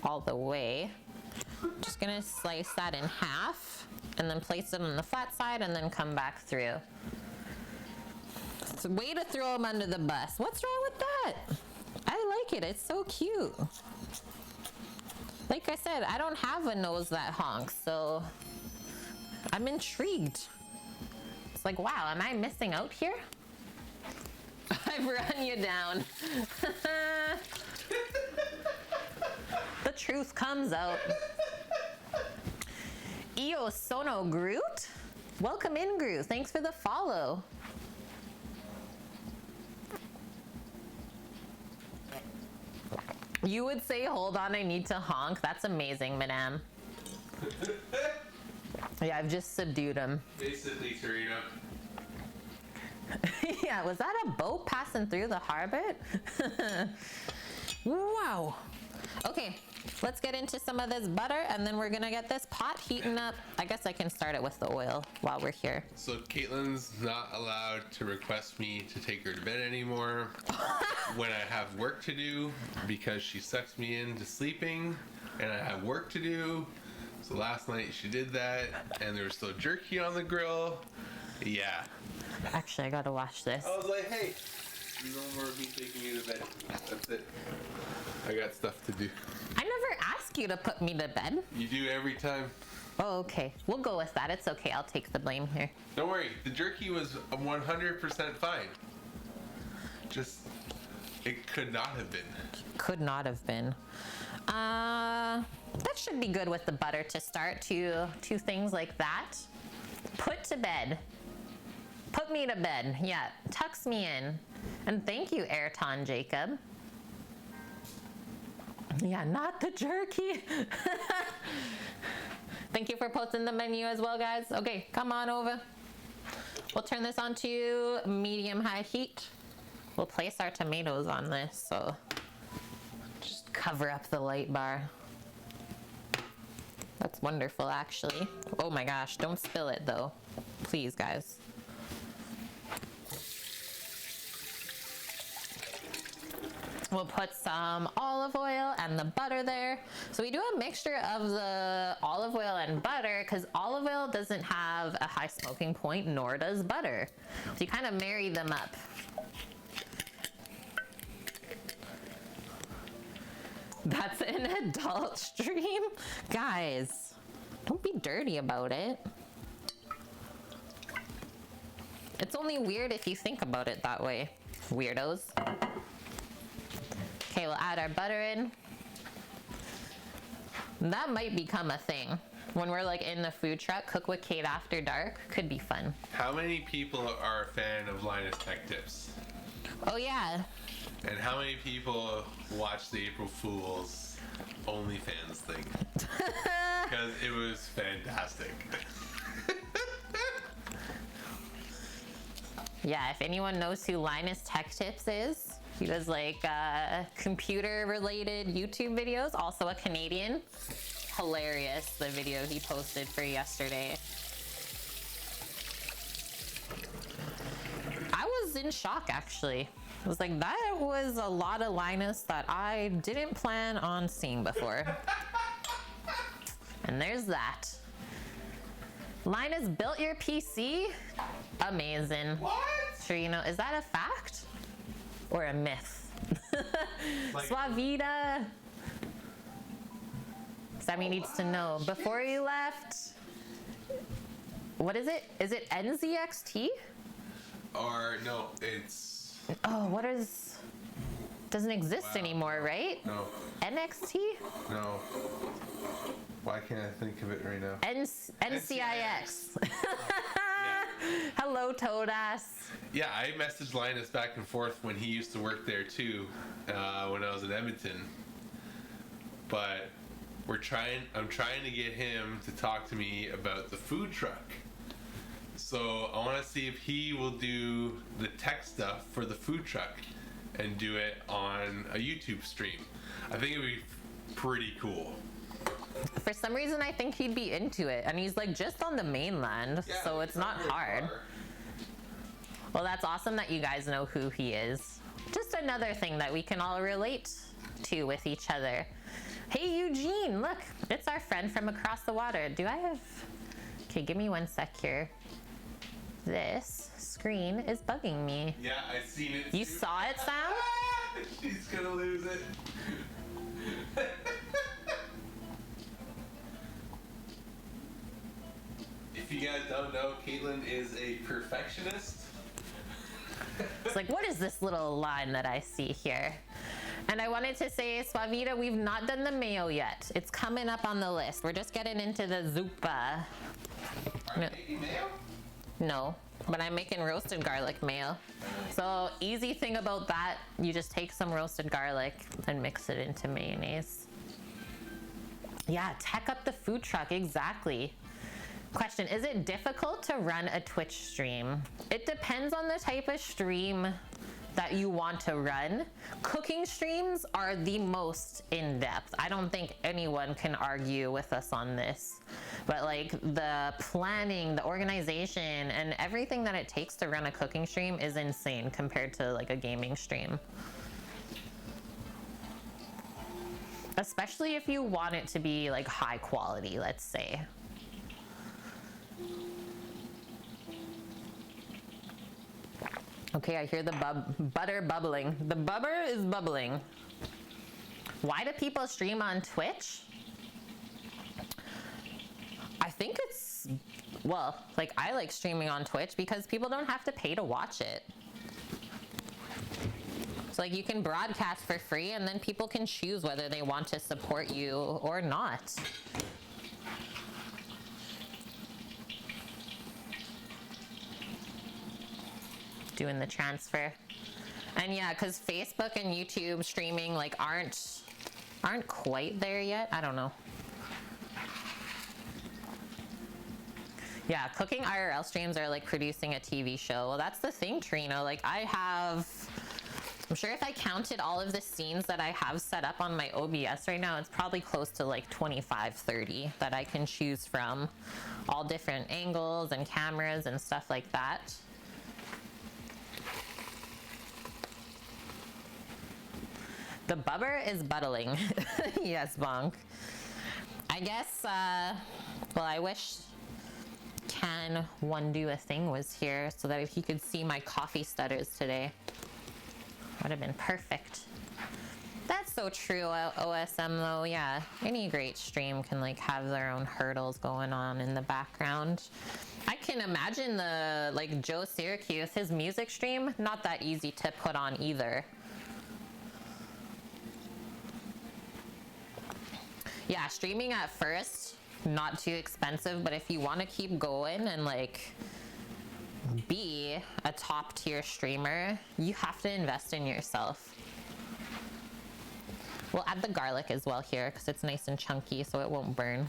S1: all the way, I'm just gonna slice that in half and then place it on the flat side and then come back through. It's a way to throw them under the bus. What's wrong with that? I like it, it's so cute. Like I said, I don't have a nose that honks, so I'm intrigued. It's like, wow, am I missing out here? I've run you down. The truth comes out. Io sono Groot. Welcome in, Groot. Thanks for the follow. You would say, hold on, I need to honk. That's amazing, madame. Yeah, I've just subdued him.
S2: Basically, Serena.
S1: Yeah, was that a boat passing through the harbor? Wow. Okay, let's get into some of this butter, and then we're gonna get this pot heating up. I guess I can start it with the oil while we're here.
S2: So Caitlin's not allowed to request me to take her to bed anymore when I have work to do, because she sucks me into sleeping and I have work to do. So last night she did that, and there was still jerky on the grill. Yeah.
S1: Actually, I gotta wash this.
S2: I was like, hey, no more me taking you to bed. That's it. I got stuff to do.
S1: I never asked you to put me to bed.
S2: You do every time.
S1: Oh, okay. We'll go with that. It's okay. I'll take the blame here.
S2: Don't worry. The jerky was 100% fine. Just, it could not have been.
S1: Could not have been. That should be good with the butter to start. Two things like that. Put to bed. Put me to bed. Yeah, tucks me in. And thank you, Ayrton Jacob. Yeah, not the jerky. Thank you for posting the menu as well, guys. Okay, come on over. We'll turn this on to medium-high heat. We'll place our tomatoes on this, so just cover up the light bar. That's wonderful, actually. Oh my gosh, don't spill it though. Please, guys. We'll put some olive oil and the butter there. So we do a mixture of the olive oil and butter because olive oil doesn't have a high smoking point, nor does butter. So you kind of marry them up. That's an adult stream? Guys, don't be dirty about it. It's only weird if you think about it that way, weirdos. Okay, we'll add our butter in. That might become a thing. When we're like in the food truck, cook with Kate after dark, could be fun.
S2: How many people are a fan of Linus Tech Tips?
S1: Oh yeah.
S2: And how many people watch the April Fool's OnlyFans thing? Because it was fantastic.
S1: Yeah, if anyone knows who Linus Tech Tips is, he does like computer related YouTube videos, also a Canadian. Hilarious, the video he posted for yesterday. I was in shock actually. I was like, that was a lot of Linus that I didn't plan on seeing before. And there's that. Linus built your PC? Amazing.
S2: What?
S1: Sure, you know, is that a fact? Or a myth?
S2: Like,
S1: Suavita. Sammy needs to know. Before you left, what is it? Is it NZXT?
S2: or no, it's
S1: Oh, what is... Doesn't exist anymore, right?
S2: no,
S1: NXT?
S2: no. Why can't I think of it right now?
S1: NCIX. Hello, Toadass.
S2: Yeah, I messaged Linus back and forth when he used to work there too, when I was in Edmonton. But I'm trying to get him to talk to me about the food truck. So I want to see if he will do the tech stuff for the food truck and do it on a YouTube stream. I think it would be pretty cool.
S1: For some reason, I think he'd be into it. And he's like just on the mainland,
S2: Yeah,
S1: so it's not
S2: very
S1: hard.
S2: far.
S1: Well, that's awesome that you guys know who he is. Just another thing that we can all relate to with each other. Hey, Eugene, look, it's our friend from across the water. Do I have... Okay, give me 1 sec here. This screen is bugging me.
S2: Yeah, I seen it.
S1: You
S2: too.
S1: saw it, Sam?
S2: She's gonna lose it. If you guys don't know, Caitlin is a perfectionist.
S1: It's like, what is this little line that I see here? And I wanted to say, Suavita, we've not done the mayo yet. It's coming up on the list. We're just getting into the zuppa.
S2: Are you making mayo?
S1: No, but I'm making roasted garlic mayo. So easy thing about that, you just take some roasted garlic and mix it into mayonnaise. Yeah, tech up the food truck, exactly. Question, is it difficult to run a Twitch stream? It depends on the type of stream that you want to run. Cooking streams are the most in-depth. I don't think anyone can argue with us on this. But like the planning, the organization, and everything that it takes to run a cooking stream is insane compared to like a gaming stream. Especially if you want it to be like high quality, let's say. Okay, I hear the butter bubbling. The butter is bubbling. Why do people stream on Twitch? I think it's, well, like I like streaming on Twitch because people don't have to pay to watch it. So like you can broadcast for free and then people can choose whether they want to support you or not. Doing the transfer. And yeah, because Facebook and YouTube streaming like aren't quite there yet. I don't know. Yeah, cooking IRL streams are like producing a TV show. Well, that's the thing, Trina. Like I'm sure if I counted all of the scenes that I have set up on my OBS right now, it's probably close to like 25, 30 that I can choose from. All different angles and cameras and stuff like that. The bubber is bubbling. Yes, Bonk. I guess, well, I wish Can One Do a Thing was here so that he could see my coffee stutters today. Would have been perfect. That's so true, OSM though. Yeah, any great stream can like have their own hurdles going on in the background. I can imagine like Joe Syracuse, his music stream, not that easy to put on either. Yeah, streaming at first, not too expensive, but if you want to keep going and like be a top tier streamer, you have to invest in yourself. We'll add the garlic as well here because it's nice and chunky so it won't burn.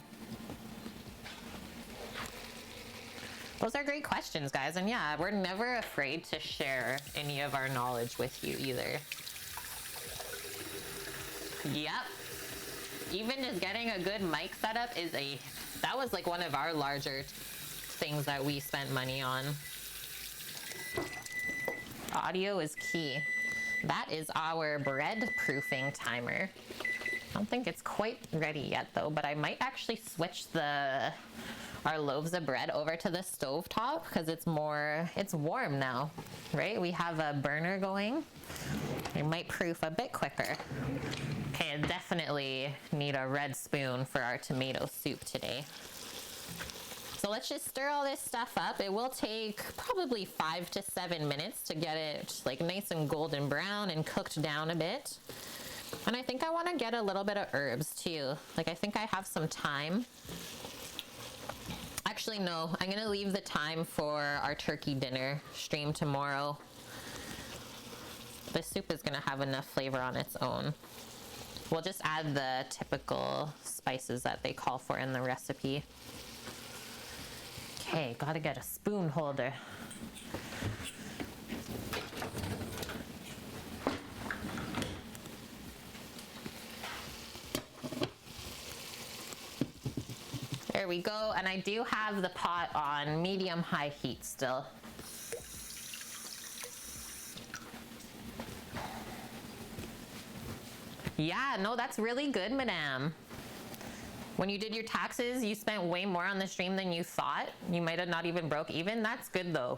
S1: Those are great questions, guys. And yeah, we're never afraid to share any of our knowledge with you either. Yep. Even just getting a good mic setup that was like one of our larger things that we spent money on. Audio is key. That is our bread proofing timer. I don't think it's quite ready yet though, but I might actually switch our loaves of bread over to the stove top because it's warm now, right? We have a burner going. It might proof a bit quicker. Okay, definitely need a red spoon for our tomato soup today. So let's just stir all this stuff up. It will take probably 5 to 7 minutes to get it like nice and golden brown and cooked down a bit. And I think I want to get a little bit of herbs too. Like I think I have some thyme. Actually, no, I'm gonna leave the thyme for our turkey dinner stream tomorrow. This soup is gonna have enough flavor on its own. We'll just add the typical spices that they call for in the recipe. Okay, gotta get a spoon holder. There we go, and I do have the pot on medium-high heat still. Yeah, no, that's really good, madame. When you did your taxes, you spent way more on the stream than you thought. You might have not even broke even. That's good though.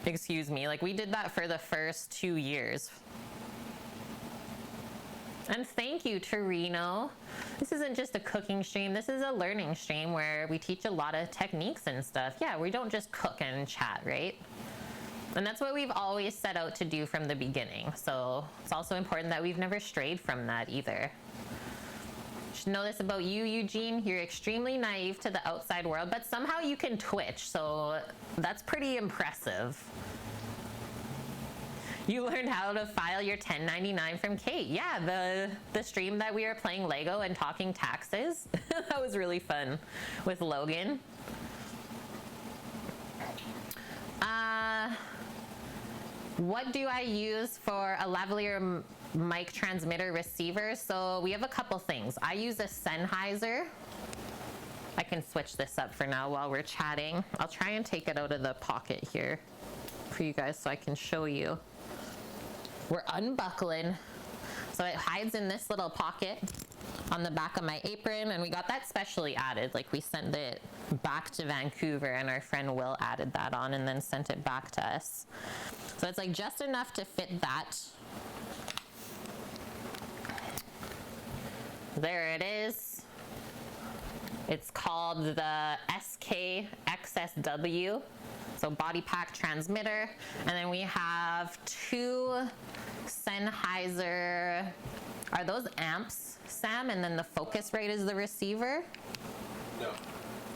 S1: Excuse me, like we did that for the first 2 years. And thank you, Torino. This isn't just a cooking stream. This is a learning stream where we teach a lot of techniques and stuff. Yeah, we don't just cook and chat, right? And that's what we've always set out to do from the beginning. So it's also important that we've never strayed from that either. You should know this about you, Eugene. You're extremely naive to the outside world, but somehow you can Twitch. So that's pretty impressive. You learned how to file your 1099 from Kate. Yeah, the stream that we were playing Lego and talking taxes. That was really fun with Logan. What do I use for a lavalier mic transmitter receiver? So we have a couple things. I use a Sennheiser. I can switch this up for now while we're chatting. I'll try and take it out of the pocket here for you guys so I can show you. We're unbuckling. So it hides in this little pocket on the back of my apron, and we got that specially added. Like, we sent it back to Vancouver and our friend Will added that on and then sent it back to us. So it's like just enough to fit that. There it is. It's called the SKXSW. So body pack transmitter. And then we have two Sennheiser, are those amps, Sam? And then the Focusrite is the receiver?
S2: No,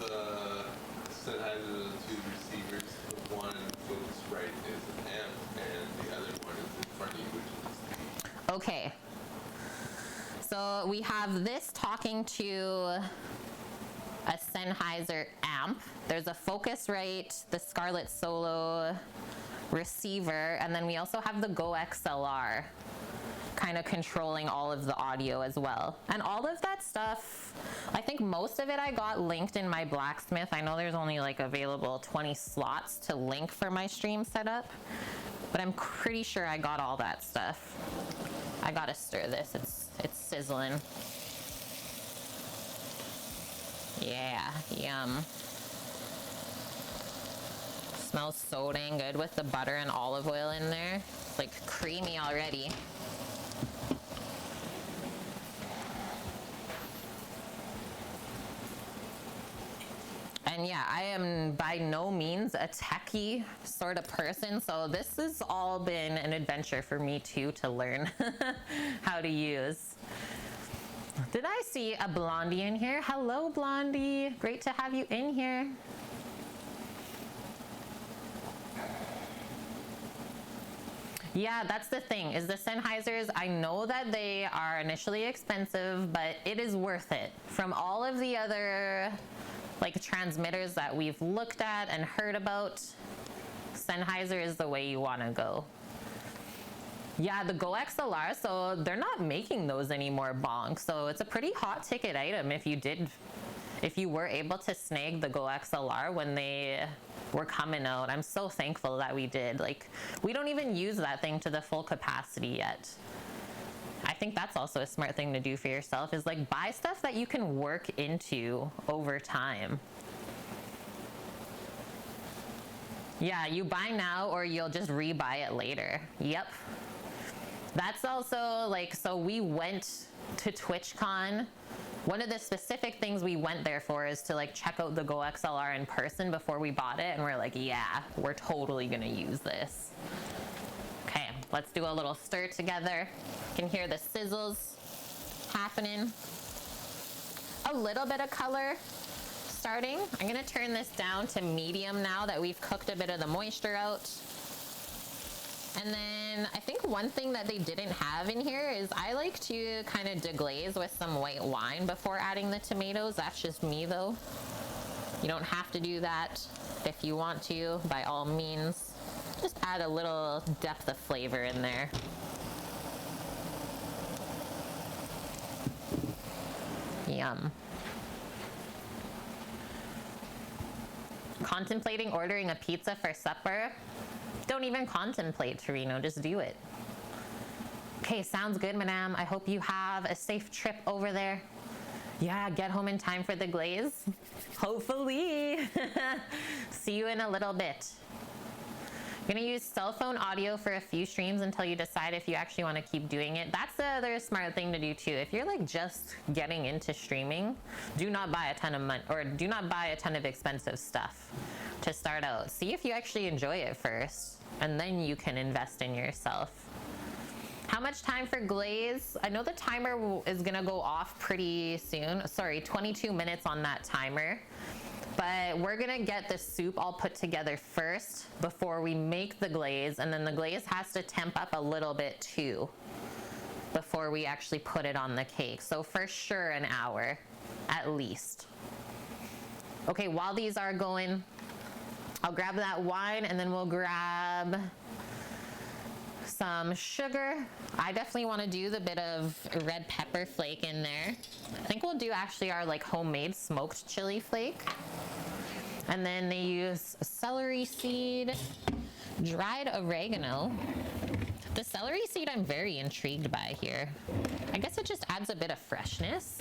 S2: the Sennheiser is the two receivers. The one Focusrite is an amp, and the other one is in front of you, which is the...
S1: Okay. So we have this talking to a Sennheiser amp. There's a Focusrite, the Scarlett Solo receiver, and then we also have the Go XLR kind of controlling all of the audio as well. And all of that stuff, I think most of it I got linked in my Blacksmith. I know there's only like available 20 slots to link for my stream setup, but I'm pretty sure I got all that stuff. I gotta stir this, it's sizzling. Yeah, yum. Smells so dang good with the butter and olive oil in there. It's like creamy already. And yeah, I am by no means a techie sort of person, so this has all been an adventure for me too to learn how to use. Did I see a Blondie in here? Hello, Blondie. Great to have you in here. Yeah, that's the thing, is the Sennheisers, I know that they are initially expensive, but it is worth it. From all of the other like transmitters that we've looked at and heard about, Sennheiser is the way you want to go. Yeah, the Go XLR, so they're not making those anymore, Bonk. So it's a pretty hot ticket item if you were able to snag the Go XLR when they were coming out. I'm so thankful that we did. Like, we don't even use that thing to the full capacity yet. I think that's also a smart thing to do for yourself, is like buy stuff that you can work into over time. Yeah, you buy now or you'll just rebuy it later. Yep. That's also like, so we went to TwitchCon. One of the specific things we went there for is to like check out the Go XLR in person before we bought it. And we're like, yeah, we're totally gonna use this. Okay, let's do a little stir together. You can hear the sizzles happening. A little bit of color starting. I'm gonna turn this down to medium now that we've cooked a bit of the moisture out. And then I think one thing that they didn't have in here is I like to kind of deglaze with some white wine before adding the tomatoes. That's just me though. You don't have to do that. If you want to, by all means, just add a little depth of flavor in there. Yum. Contemplating ordering a pizza for supper? Don't even contemplate, Torino, just do it. Okay, sounds good, madame. I hope you have a safe trip over there. Yeah, get home in time for the glaze. Hopefully. See you in a little bit. I'm gonna use cell phone audio for a few streams until you decide if you actually want to keep doing it. That's the other smart thing to do too. If you're like just getting into streaming, do not buy a ton of money, or do not buy a ton of expensive stuff to start out. See if you actually enjoy it first. and then you can invest in yourself. How much time for glaze? I know the timer is gonna go off pretty soon. Sorry, 22 minutes on that timer. But we're gonna get the soup all put together first before we make the glaze, and then the glaze has to temp up a little bit too before we actually put it on the cake. So for sure an hour, at least. Okay, while these are going, I'll grab that wine and then we'll grab some sugar. I definitely want to do the bit of red pepper flake in there. I think we'll do actually our like homemade smoked chili flake. And then they use celery seed, dried oregano. The celery seed I'm very intrigued by here. I guess it just adds a bit of freshness.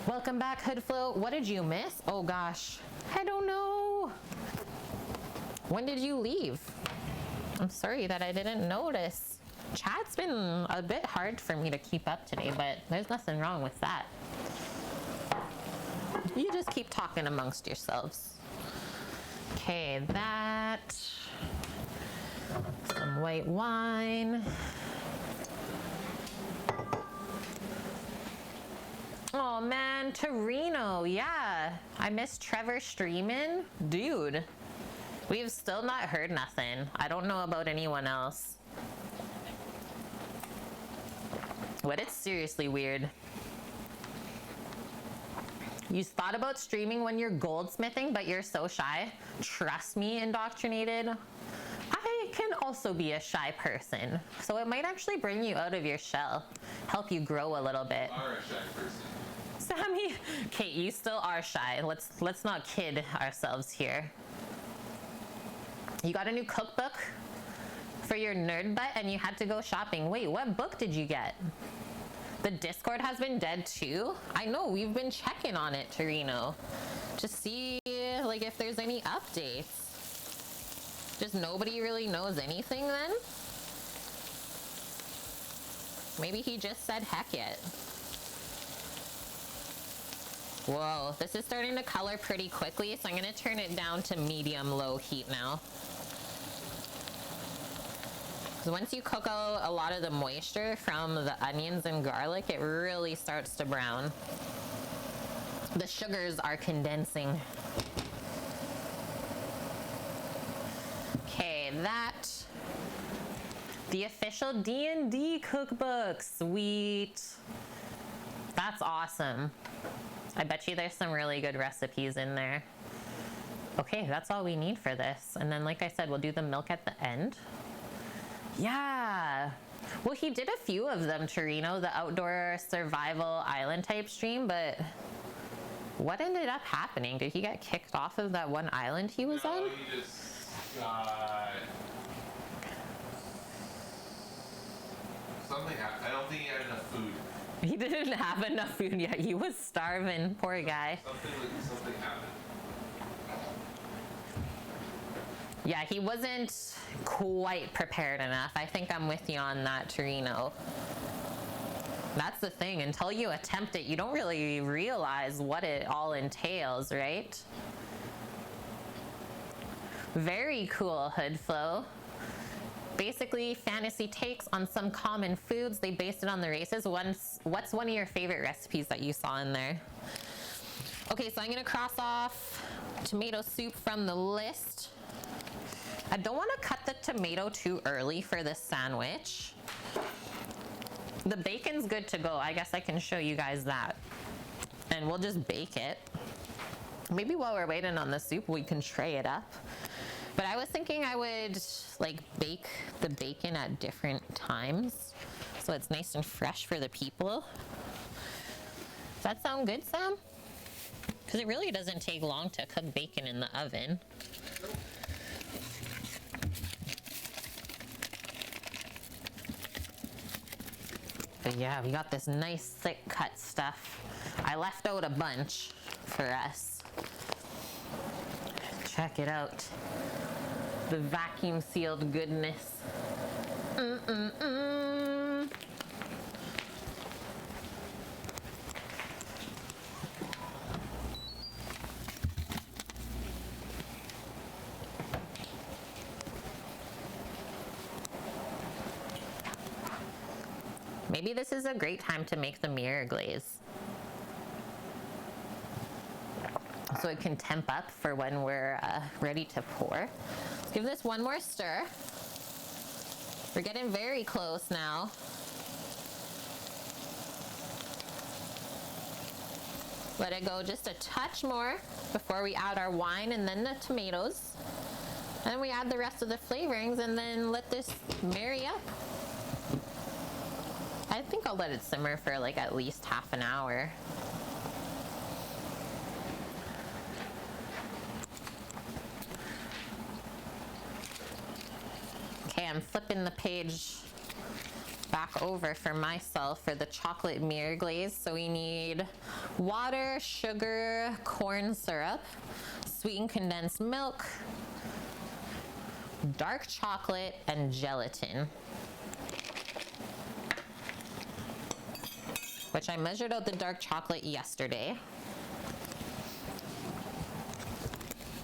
S1: Welcome back, Hoodflow. What did you miss? Oh gosh, I don't know. When did you leave? I'm sorry that I didn't notice. Chat's been a bit hard for me to keep up today, but there's nothing wrong with that. You just keep talking amongst yourselves. Okay, that. Some white wine. Oh man, Torino, yeah. I miss Trevor streaming. Dude, we've still not heard nothing. I don't know about anyone else. But it's seriously weird. You thought about streaming when you're goldsmithing, but you're so shy. Trust me, Indoctrinated. I can also be a shy person. So it might actually bring you out of your shell. Help you grow a little bit.
S2: You are a shy person.
S1: Sammy, Kate, you still are shy. Let's not kid ourselves here. You got a new cookbook for your nerd butt and you had to go shopping. Wait, what book did you get? The Discord has been dead too? I know, we've been checking on it, Torino. Just see like if there's any updates. Just nobody really knows anything then? Maybe he just said heck it. Whoa, this is starting to color pretty quickly, so I'm gonna turn it down to medium-low heat now. Because once you cook out a lot of the moisture from the onions and garlic, it really starts to brown. The sugars are condensing. Okay, that. The official D&D cookbook, sweet. That's awesome. I bet you there's some really good recipes in there. Okay, that's all we need for this. And then, like I said, we'll do the milk at the end. Yeah. Well, he did a few of them, Torino, the outdoor survival island type stream, but what ended up happening? Did he get kicked off of that one island he was on?
S2: He just got... Something happened. I don't think he had enough food.
S1: He didn't have enough food yet. He was starving, poor guy.
S2: Something happened.
S1: Yeah, he wasn't quite prepared enough. I think I'm with you on that, Torino. That's the thing. Until you attempt it, you don't really realize what it all entails, right? Very cool, Hoodflow. Basically, fantasy takes on some common foods. They based it on the races. What's one of your favorite recipes that you saw in there? Okay, so I'm gonna cross off tomato soup from the list. I don't want to cut the tomato too early for this sandwich. The bacon's good to go. I guess I can show you guys that. And we'll just bake it. Maybe while we're waiting on the soup, we can tray it up. But I was thinking I would like bake the bacon at different times so it's nice and fresh for the people. Does that sound good, Sam? Because it really doesn't take long to cook bacon in the oven. But yeah, we got this nice thick cut stuff. I left out a bunch for us. Check it out. The vacuum sealed goodness. Maybe this is a great time to make the mirror glaze, so it can temp up for when we're ready to pour. Let's give this one more stir. We're getting very close now. Let it go just a touch more before we add our wine and then the tomatoes. And we add the rest of the flavorings and then let this marry up. I think I'll let it simmer for like at least half an hour. Okay, I'm flipping the page back over for myself for the chocolate mirror glaze. So we need water, sugar, corn syrup, sweetened condensed milk, dark chocolate, and gelatin, which I measured out the dark chocolate yesterday.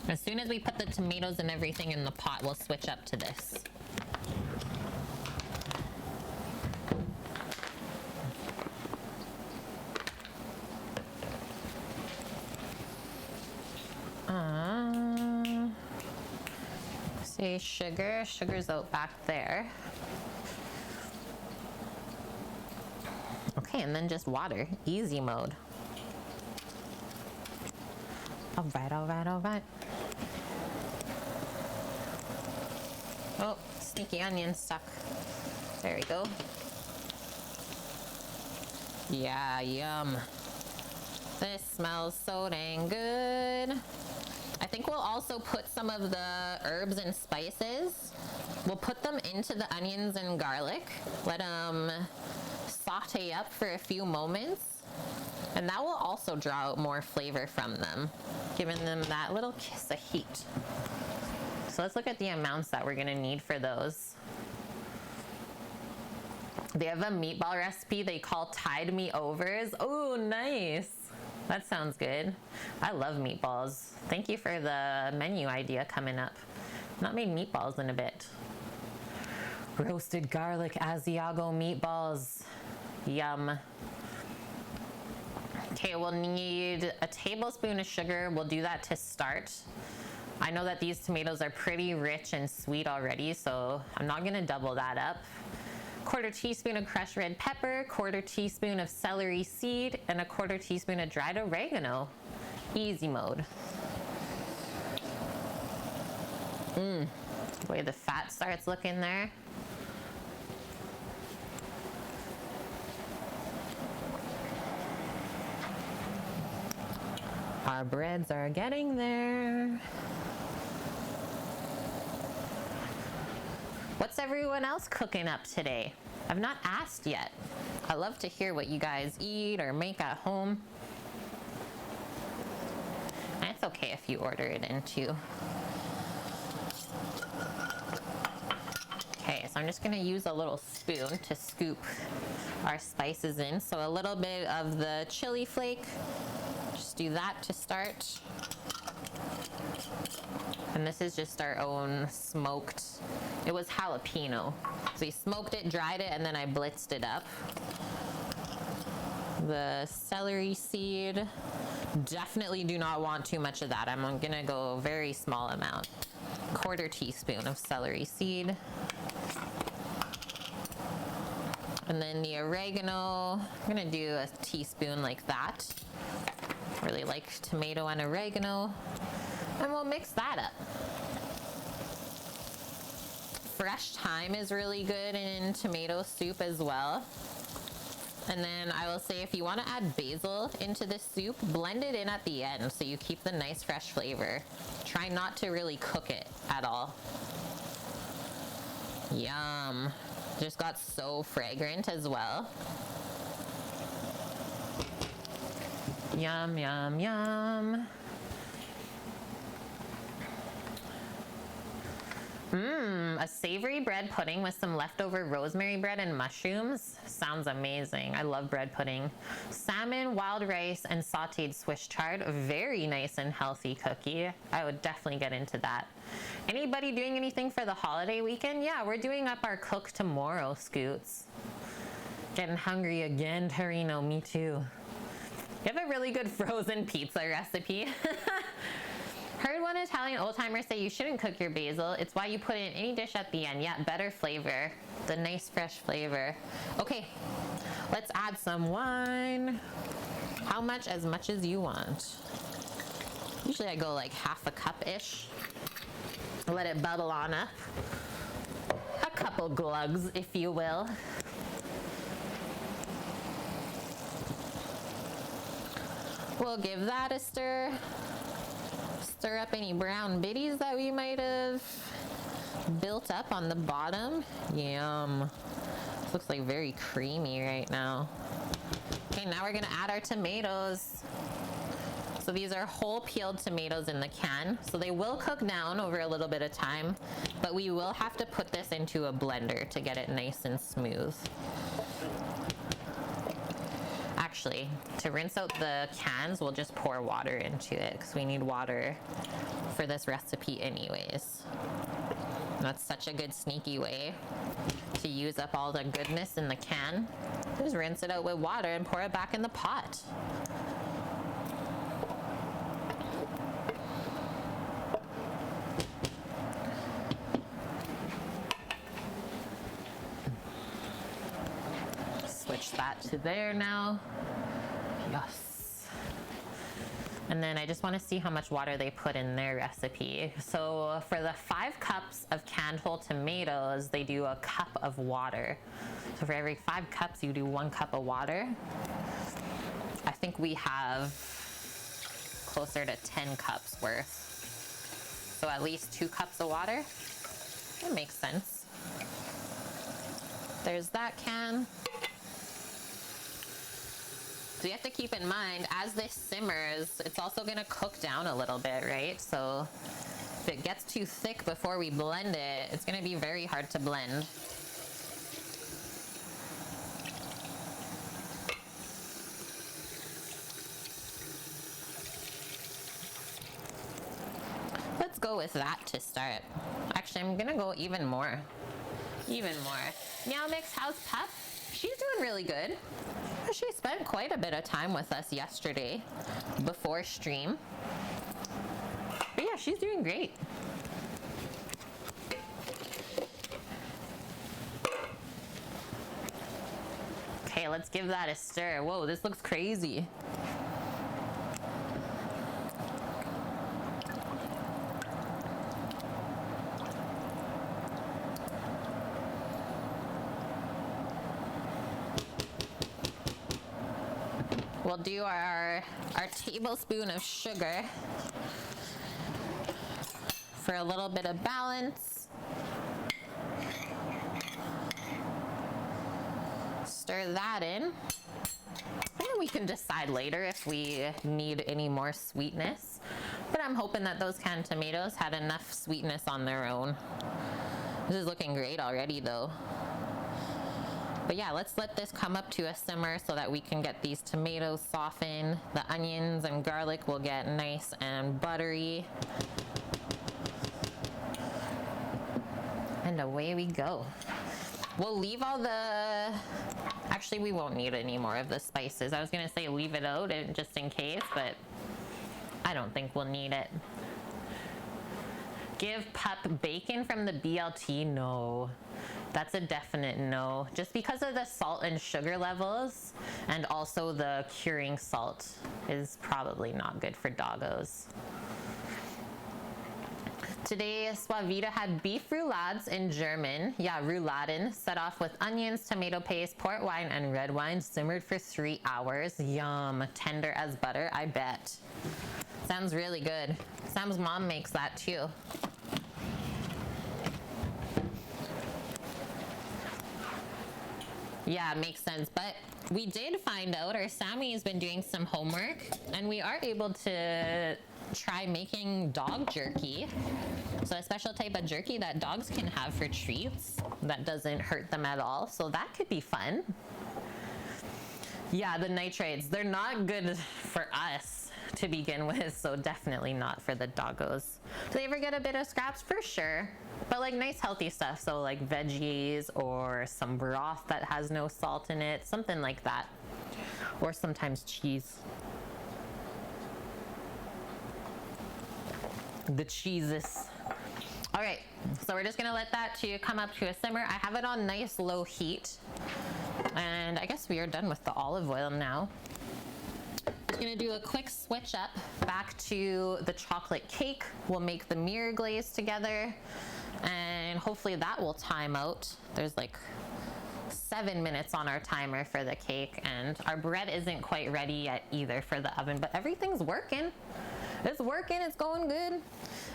S1: As soon as we put the tomatoes and everything in the pot, we'll switch up to this. Say sugar. Sugar's out back there. Okay, and then just water. Easy mode. All right, all right, all right. Oh, sneaky onion stuck. There we go. Yeah, yum. This smells so dang good. I think we'll also put some of the herbs and spices. We'll put them into the onions and garlic. Let them saute up for a few moments. And that will also draw out more flavor from them, giving them that little kiss of heat. So let's look at the amounts that we're gonna need for those. They have a meatball recipe they call Tide Me Overs. Oh, nice. That sounds good. I love meatballs. Thank you for the menu idea coming up. Not made meatballs in a bit. Roasted garlic Asiago meatballs. Yum. Okay, we'll need a tablespoon of sugar. We'll do that to start. I know that these tomatoes are pretty rich and sweet already, so I'm not gonna double that up. 1/4 teaspoon of crushed red pepper, 1/4 teaspoon of celery seed, and a 1/4 teaspoon of dried oregano. Easy mode. The way the fat starts looking there. Our breads are getting there. What's everyone else cooking up today? I've not asked yet. I love to hear what you guys eat or make at home. And it's okay if you order it in too. Okay, so I'm just gonna use a little spoon to scoop our spices in. So a little bit of the chili flake. Just do that to start. And this is just our own smoked, it was jalapeno. So we smoked it, dried it, and then I blitzed it up. The celery seed, definitely do not want too much of that. I'm gonna go a very small amount. 1/4 teaspoon of celery seed. And then the oregano, I'm gonna do a teaspoon like that. Really like tomato and oregano. And we'll mix that up. Fresh thyme is really good in tomato soup as well. And then I will say if you want to add basil into this soup, blend it in at the end so you keep the nice fresh flavor. Try not to really cook it at all. Yum. Just got so fragrant as well. Yum, yum, yum. A savory bread pudding with some leftover rosemary bread and mushrooms. Sounds amazing. I love bread pudding. Salmon, wild rice, and sauteed Swiss chard. A very nice and healthy cookie. I would definitely get into that. Anybody doing anything for the holiday weekend? Yeah, we're doing up our cook tomorrow scoots. Getting hungry again, Torino. Me too. You have a really good frozen pizza recipe. Heard one Italian old-timer say you shouldn't cook your basil. It's why you put it in any dish at the end. Yeah, better flavor. The nice fresh flavor. Okay, let's add some wine. How much? As much as you want. Usually I go like half a cup-ish. Let it bubble on up. A couple glugs, if you will. We'll give that a stir. Stir up any brown bitties that we might have built up on the bottom. Yum. This looks like very creamy right now. Okay, now we're gonna add our tomatoes. So these are whole peeled tomatoes in the can. So they will cook down over a little bit of time, but we will have to put this into a blender to get it nice and smooth. Actually, to rinse out the cans, we'll just pour water into it because we need water for this recipe anyways. That's such a good sneaky way to use up all the goodness in the can. Just rinse it out with water and pour it back in the pot. Switch that to there now. Yes. And then I just want to see how much water they put in their recipe. So for the 5 cups of canned whole tomatoes, they do a cup of water. So for every 5 cups, you do 1 cup of water. I think we have closer to 10 cups worth. So at least 2 cups of water. That makes sense. There's that can. So you have to keep in mind, as this simmers, it's also gonna cook down a little bit, right? So if it gets too thick before we blend it, it's gonna be very hard to blend. Let's go with that to start. Actually, I'm gonna go even more. Even more. Meow Mix, how's Pup? She's doing really good. She spent quite a bit of time with us yesterday before stream. But yeah, she's doing great. Okay, let's give that a stir. Whoa, this looks crazy. We'll do our tablespoon of sugar for a little bit of balance. Stir that in. And we can decide later if we need any more sweetness. But I'm hoping that those canned tomatoes had enough sweetness on their own. This is looking great already though. But yeah, let's let this come up to a simmer so that we can get these tomatoes soften. The onions and garlic will get nice and buttery. And away we go. We'll leave all the... Actually, we won't need any more of the spices. I was gonna say leave it out just in case, but I don't think we'll need it. Give Pup bacon from the BLT? No. That's a definite no. Just because of the salt and sugar levels, and also the curing salt is probably not good for doggos. Today, Suavita had beef roulades in German. Yeah, rouladen. Set off with onions, tomato paste, port wine, and red wine. Simmered for 3 hours. Yum. Tender as butter, I bet. Sounds really good. Sam's mom makes that too. Yeah, it makes sense. But we did find out, or Sammy has been doing some homework, and we are able to try making dog jerky. So a special type of jerky that dogs can have for treats that doesn't hurt them at all. So that could be fun. Yeah, the nitrates, they're not good for us to begin with, so definitely not for the doggos. Do they ever get a bit of scraps? For sure. But like nice healthy stuff, so like veggies or some broth that has no salt in it, something like that. Or sometimes cheese. The cheeses. All right, so we're just gonna let that to come up to a simmer. I have it on nice low heat. And I guess we are done with the olive oil now. Just gonna do a quick switch up back to the chocolate cake. We'll make the mirror glaze together and hopefully that will time out. There's like 7 minutes on our timer for the cake, and our bread isn't quite ready yet either for the oven, but everything's working. It's working, it's going good.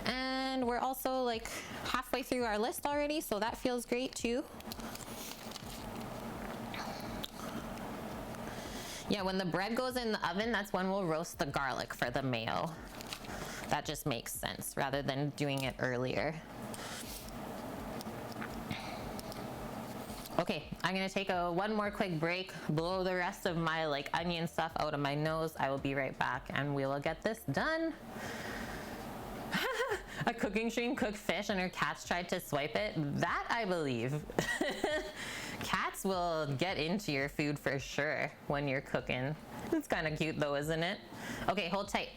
S1: And we're also like halfway through our list already, so that feels great too. Yeah, when the bread goes in the oven, that's when we'll roast the garlic for the mayo. That just makes sense rather than doing it earlier. Okay, I'm gonna take one more quick break, blow the rest of my like onion stuff out of my nose. I will be right back and we will get this done. A cooking stream cooked fish and her cats tried to swipe it. That I believe. Cats will get into your food for sure when you're cooking. It's kind of cute though, isn't it? Okay, hold tight.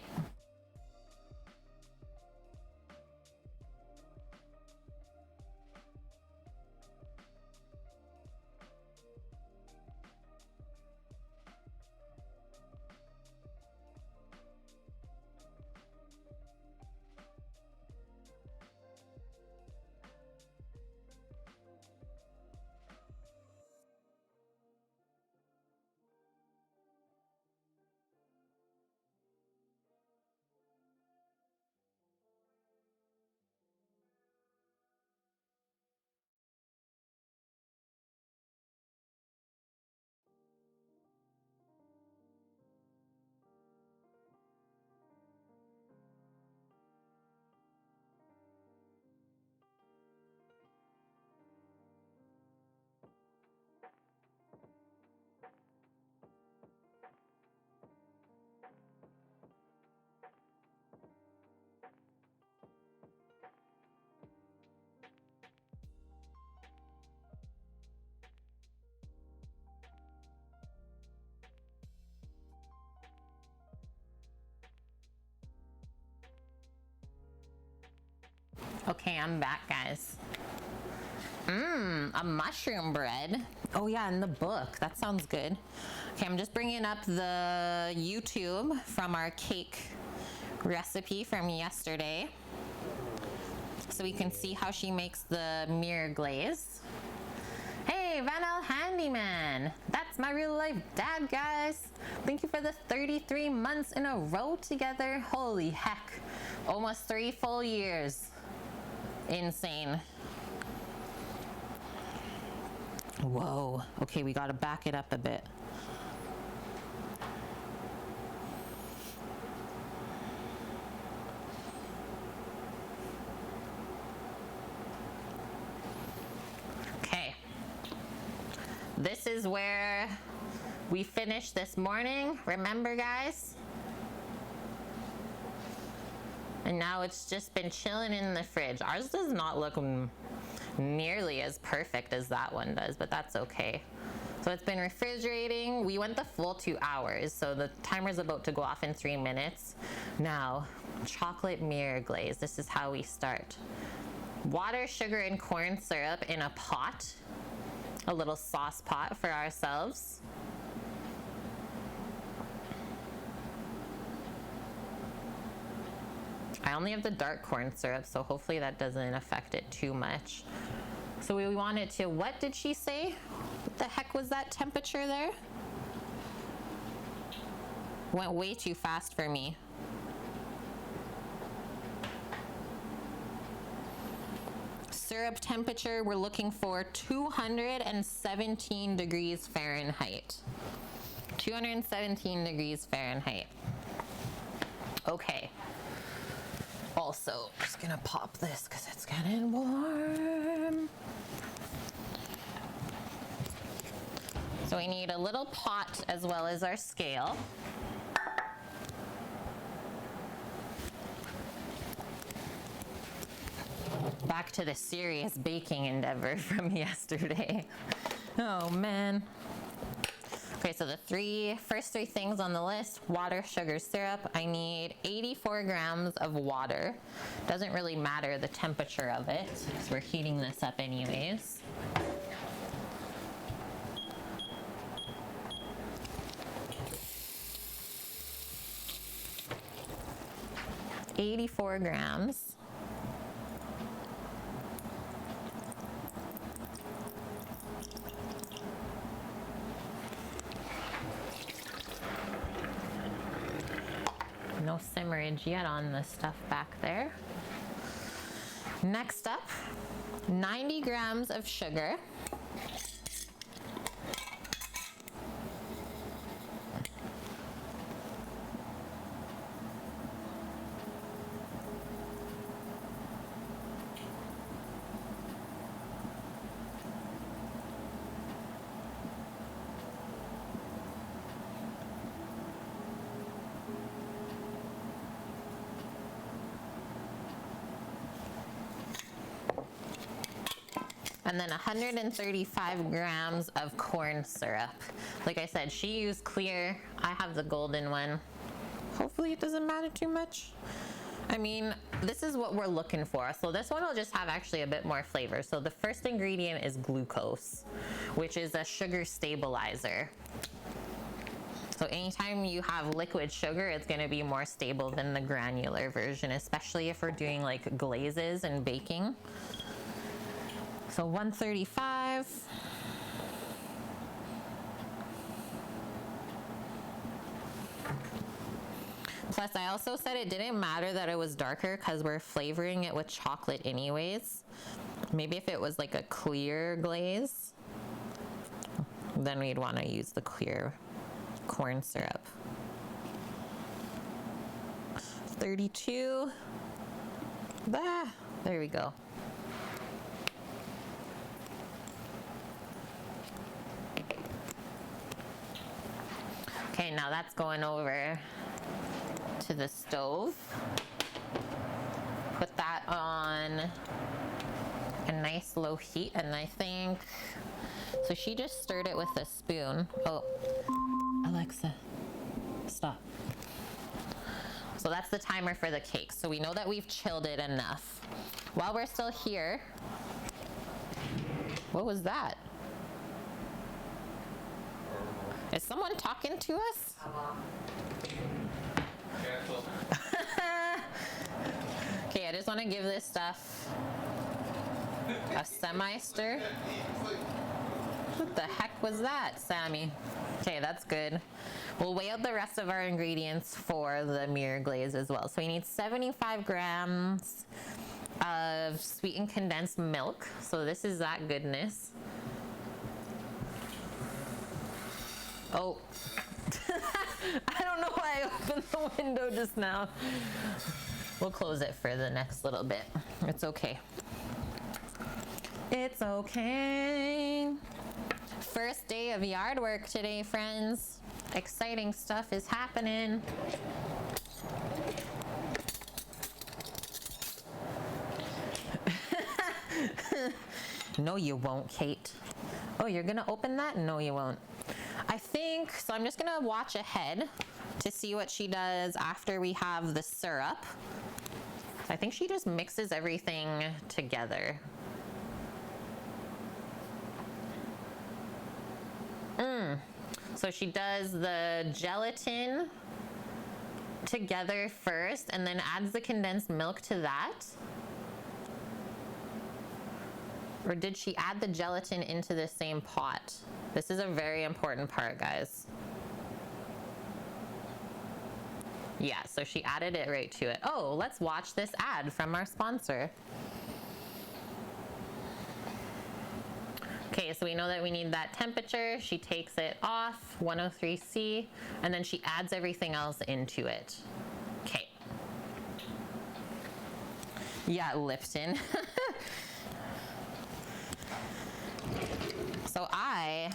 S1: Okay, I'm back, guys. A mushroom bread. Oh yeah, in the book. That sounds good. Okay, I'm just bringing up the YouTube from our cake recipe from yesterday, so we can see how she makes the mirror glaze. Hey, Van L Handyman. That's my real life dad, guys. Thank you for the 33 months in a row together. Holy heck. Almost 3 full years. Insane. Whoa. Okay, we gotta back it up a bit. Okay. This is where we finished this morning. Remember, guys? And now it's just been chilling in the fridge. Ours does not look nearly as perfect as that one does, but that's okay. So it's been refrigerating. We went the full 2 hours, so the timer's about to go off in 3 minutes. Now, chocolate mirror glaze. This is how we start. Water, sugar, and corn syrup in a pot. A little sauce pot for ourselves. I only have the dark corn syrup, so hopefully that doesn't affect it too much. So we want it to, what did she say? What the heck was that temperature there? Went way too fast for me. Syrup temperature, we're looking for 217 degrees Fahrenheit. 217 degrees Fahrenheit. Okay. Also, just gonna pop this because it's getting warm. So we need a little pot as well as our scale. Back to the serious baking endeavor from yesterday. Oh man. Okay, so the first three things on the list: water, sugar, syrup. I need 84 grams of water. Doesn't really matter the temperature of it, because we're heating this up anyways. $84 grams. No simmerage yet on the stuff back there. Next up, 90 grams of sugar. And then 135 grams of corn syrup. Like I said, she used clear. I have the golden one. Hopefully it doesn't matter too much. I mean, this is what we're looking for. So this one will just have actually a bit more flavor. So the first ingredient is glucose, which is a sugar stabilizer. So anytime you have liquid sugar, it's gonna be more stable than the granular version, especially if we're doing like glazes and baking. So 135. Plus, I also said it didn't matter that it was darker because we're flavoring it with chocolate anyways. Maybe if it was like a clear glaze, then we'd want to use the clear corn syrup. 32. There we go. Okay, now that's going over to the stove. Put that on a nice low heat, and I think, so she just stirred it with a spoon. Oh, Alexa, stop. So that's the timer for the cake. So we know that we've chilled it enough. While we're still here, what was that? Is someone talking to us? Okay, I just want to give this stuff a semi-stir. What the heck was that, Sammy? Okay, that's good. We'll weigh out the rest of our ingredients for the mirror glaze as well. So we need 75 grams of sweetened condensed milk. So this is that goodness. Oh, I don't know why I opened the window just now. We'll close it for the next little bit. It's okay. It's okay. First day of yard work today, friends. Exciting stuff is happening. No, you won't, Kate. Oh, you're gonna open that? No, you won't. I think, so I'm just gonna watch ahead to see what she does after we have the syrup. I think she just mixes everything together. So she does the gelatin together first and then adds the condensed milk to that. Or did she add the gelatin into the same pot? This is a very important part, guys. Yeah, so she added it right to it. Oh, let's watch this ad from our sponsor. Okay, so we know that we need that temperature. She takes it off, 103°C, and then she adds everything else into it. Okay. Yeah, Lipton. So I'm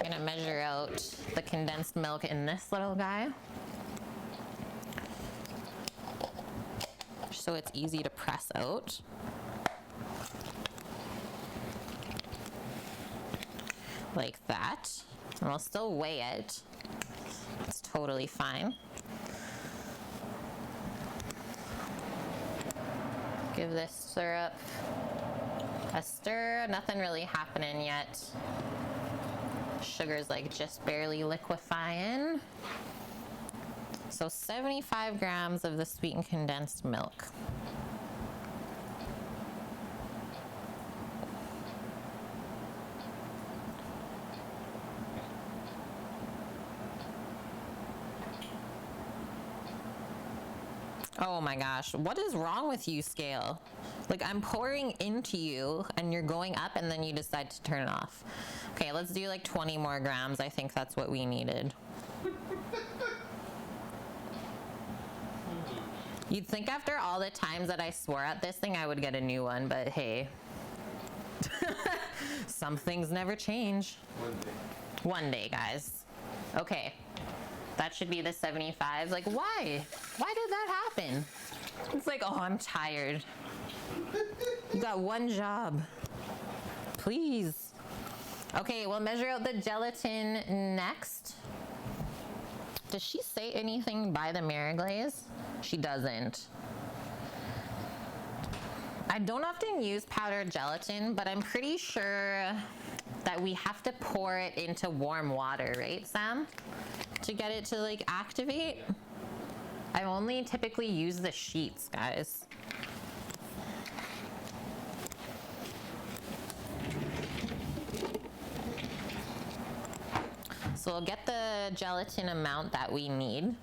S1: gonna measure out the condensed milk in this little guy. so it's easy to press out. Like that. And we'll still weigh it. It's totally fine. Give this syrup a stir. Nothing really happening yet. Sugar's like just barely liquefying. So 75 grams of the sweetened condensed milk. Oh my gosh, what is wrong with you, scale? Like, I'm pouring into you and you're going up and then you decide to turn it off. Okay, let's do like 20 more grams. I think that's what we needed. You'd think after all the times that I swore at this thing, I would get a new one, but hey. Some things never change. One day, guys. Okay. That should be the 75. Like, why? Why did that happen? It's like, oh, I'm tired. You got one job. Please. Okay, we'll measure out the gelatin next. Does she say anything by the Mayo Glaze? She doesn't. I don't often use powdered gelatin, but I'm pretty sure that we have to pour it into warm water, right, Sam? To get it to like activate. I only typically use the sheets, guys. So we'll get the gelatin amount that we need,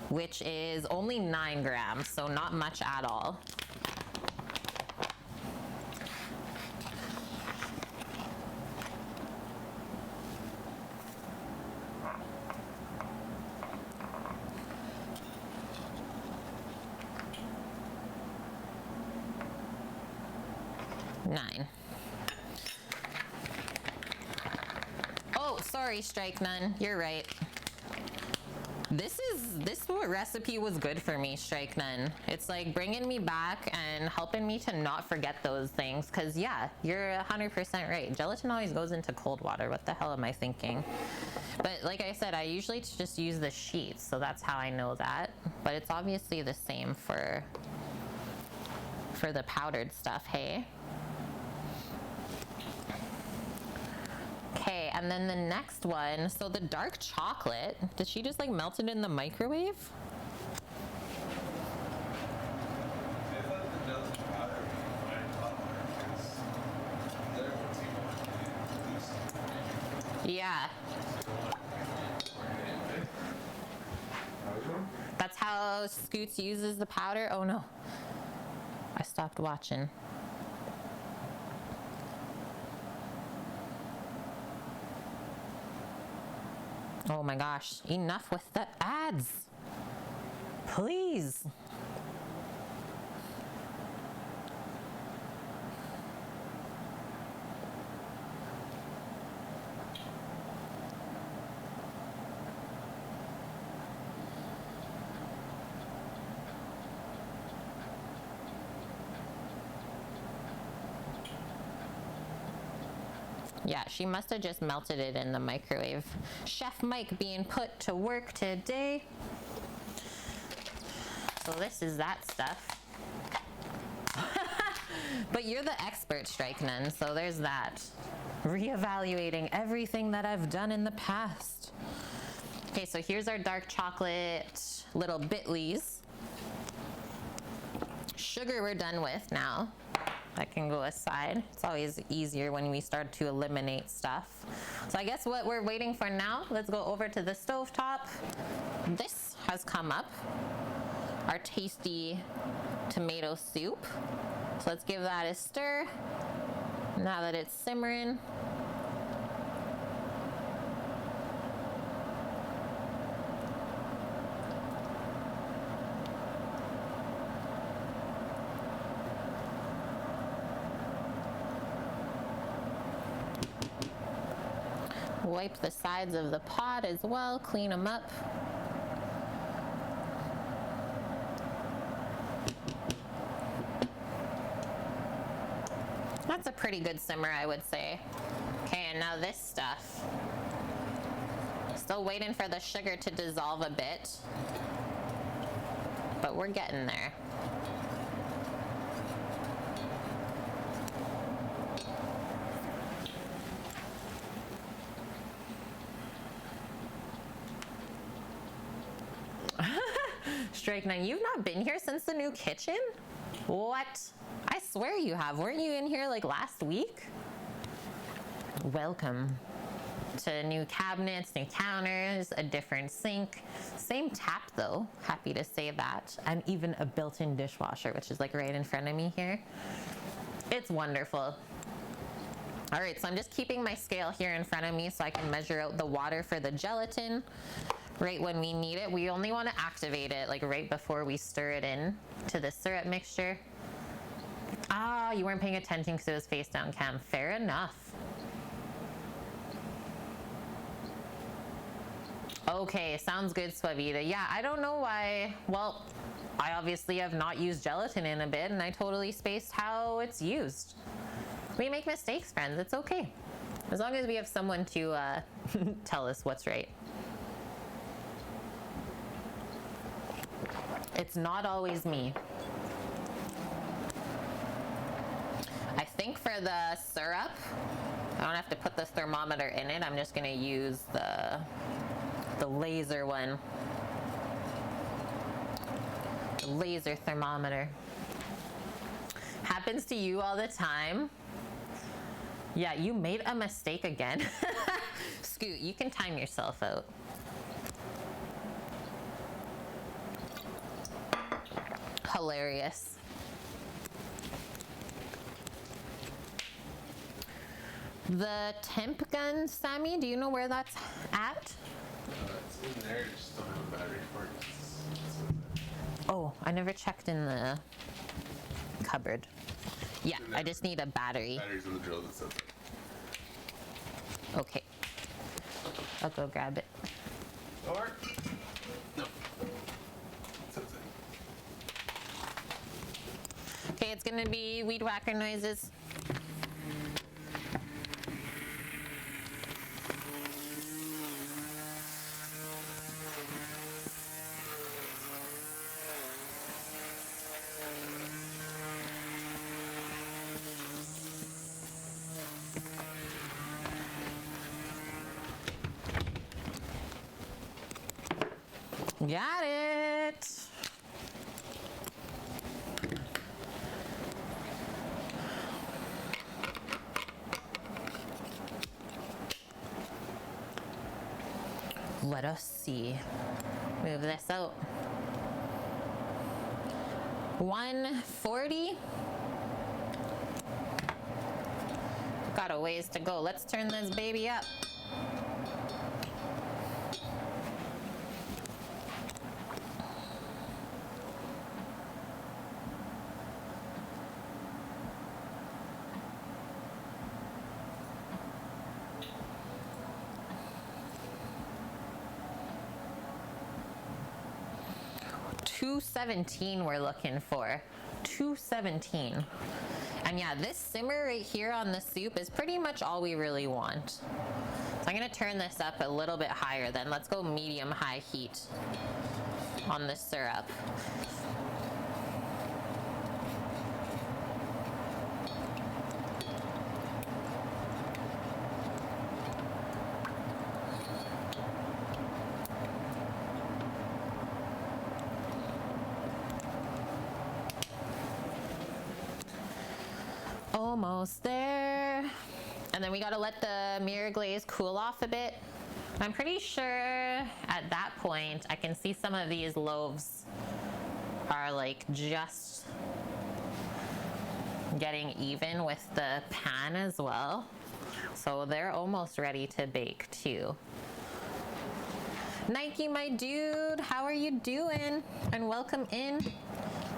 S1: which is only 9 grams, so not much at all. Nine. Oh, sorry, Strike None. You're right. This recipe was good for me, Strike None. It's like bringing me back and helping me to not forget those things. Cause yeah, you're 100% right. Gelatin always goes into cold water. What the hell am I thinking? But like I said, I usually just use the sheets, so that's how I know that. But it's obviously the same for the powdered stuff, hey? Okay, and then the next one, so the dark chocolate, did she just like melt it in the microwave? Yeah. That's how Scoots uses the powder? Oh no. I stopped watching. Oh my gosh, enough with the ads. Please. Yeah, she must have just melted it in the microwave. Chef Mike being put to work today. So this is that stuff. But you're the expert, Strike None, so there's that. Reevaluating everything that I've done in the past. Okay, so here's our dark chocolate little bitlies. Sugar we're done with now. That can go aside. It's always easier when we start to eliminate stuff. So I guess what we're waiting for now, let's go over to the stovetop. This has come up, our tasty tomato soup. So let's give that a stir. Now that it's simmering. Wipe the sides of the pot as well, clean them up. pretty good simmer, I would say. Okay, and now this stuff. Still waiting for the sugar to dissolve a bit, but we're getting there. Strike 9, you've not been here since the new kitchen? What? I swear you have. Weren't you in here like last week? Welcome to new cabinets, new counters, a different sink. Same tap though, happy to say that. And even a built-in dishwasher, which is like right in front of me here. It's wonderful. All right, so I'm just keeping my scale here in front of me so I can measure out the water for the gelatin right when we need it. We only want to activate it like right before we stir it in to the syrup mixture. Ah, you weren't paying attention because it was face down cam. Fair enough. Okay, sounds good, Suavita. Yeah, I don't know why. Well, I obviously have not used gelatin in a bit and I totally spaced how it's used. We make mistakes, friends. It's okay. As long as we have someone to tell us what's right. It's not always me. I think for the syrup, I don't have to put the thermometer in it. I'm just gonna use the laser one. The laser thermometer. Happens to you all the time. Yeah, you made a mistake again. Scoot, you can time yourself out. Hilarious. The temp gun, Sammy, do you know where that's at?
S2: It's in there, just don't have a battery for it.
S1: Oh, I never checked in the cupboard. Yeah, I just need a battery.
S2: Batteries in the drill that's up
S1: Okay. I'll go grab it.
S2: there. Or, no. It's outside.
S1: Okay, it's gonna be weed whacker noises. Got it. Let us see. Move this out. 140. Got a ways to go. Let's turn this baby up. $217 we're looking for. $217. And yeah, this simmer right here on the soup is pretty much all we really want. So I'm gonna turn this up a little bit higher then. Let's go medium high heat on the syrup. Almost there. And then we gotta let the mirror glaze cool off a bit. I'm pretty sure at that point I can see some of these loaves are like just getting even with the pan as well. So they're almost ready to bake too. Nike, my dude, how are you doing? And welcome in.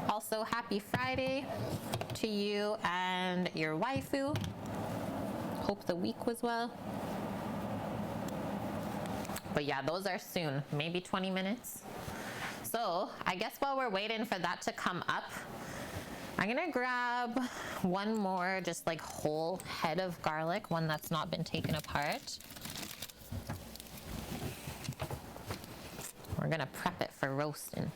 S1: Also, happy Friday to you and your waifu. Hope the week was well. But yeah, those are soon, maybe 20 minutes. So I guess while we're waiting for that to come up, I'm gonna grab one more just like whole head of garlic, one that's not been taken apart. We're gonna prep it for roasting.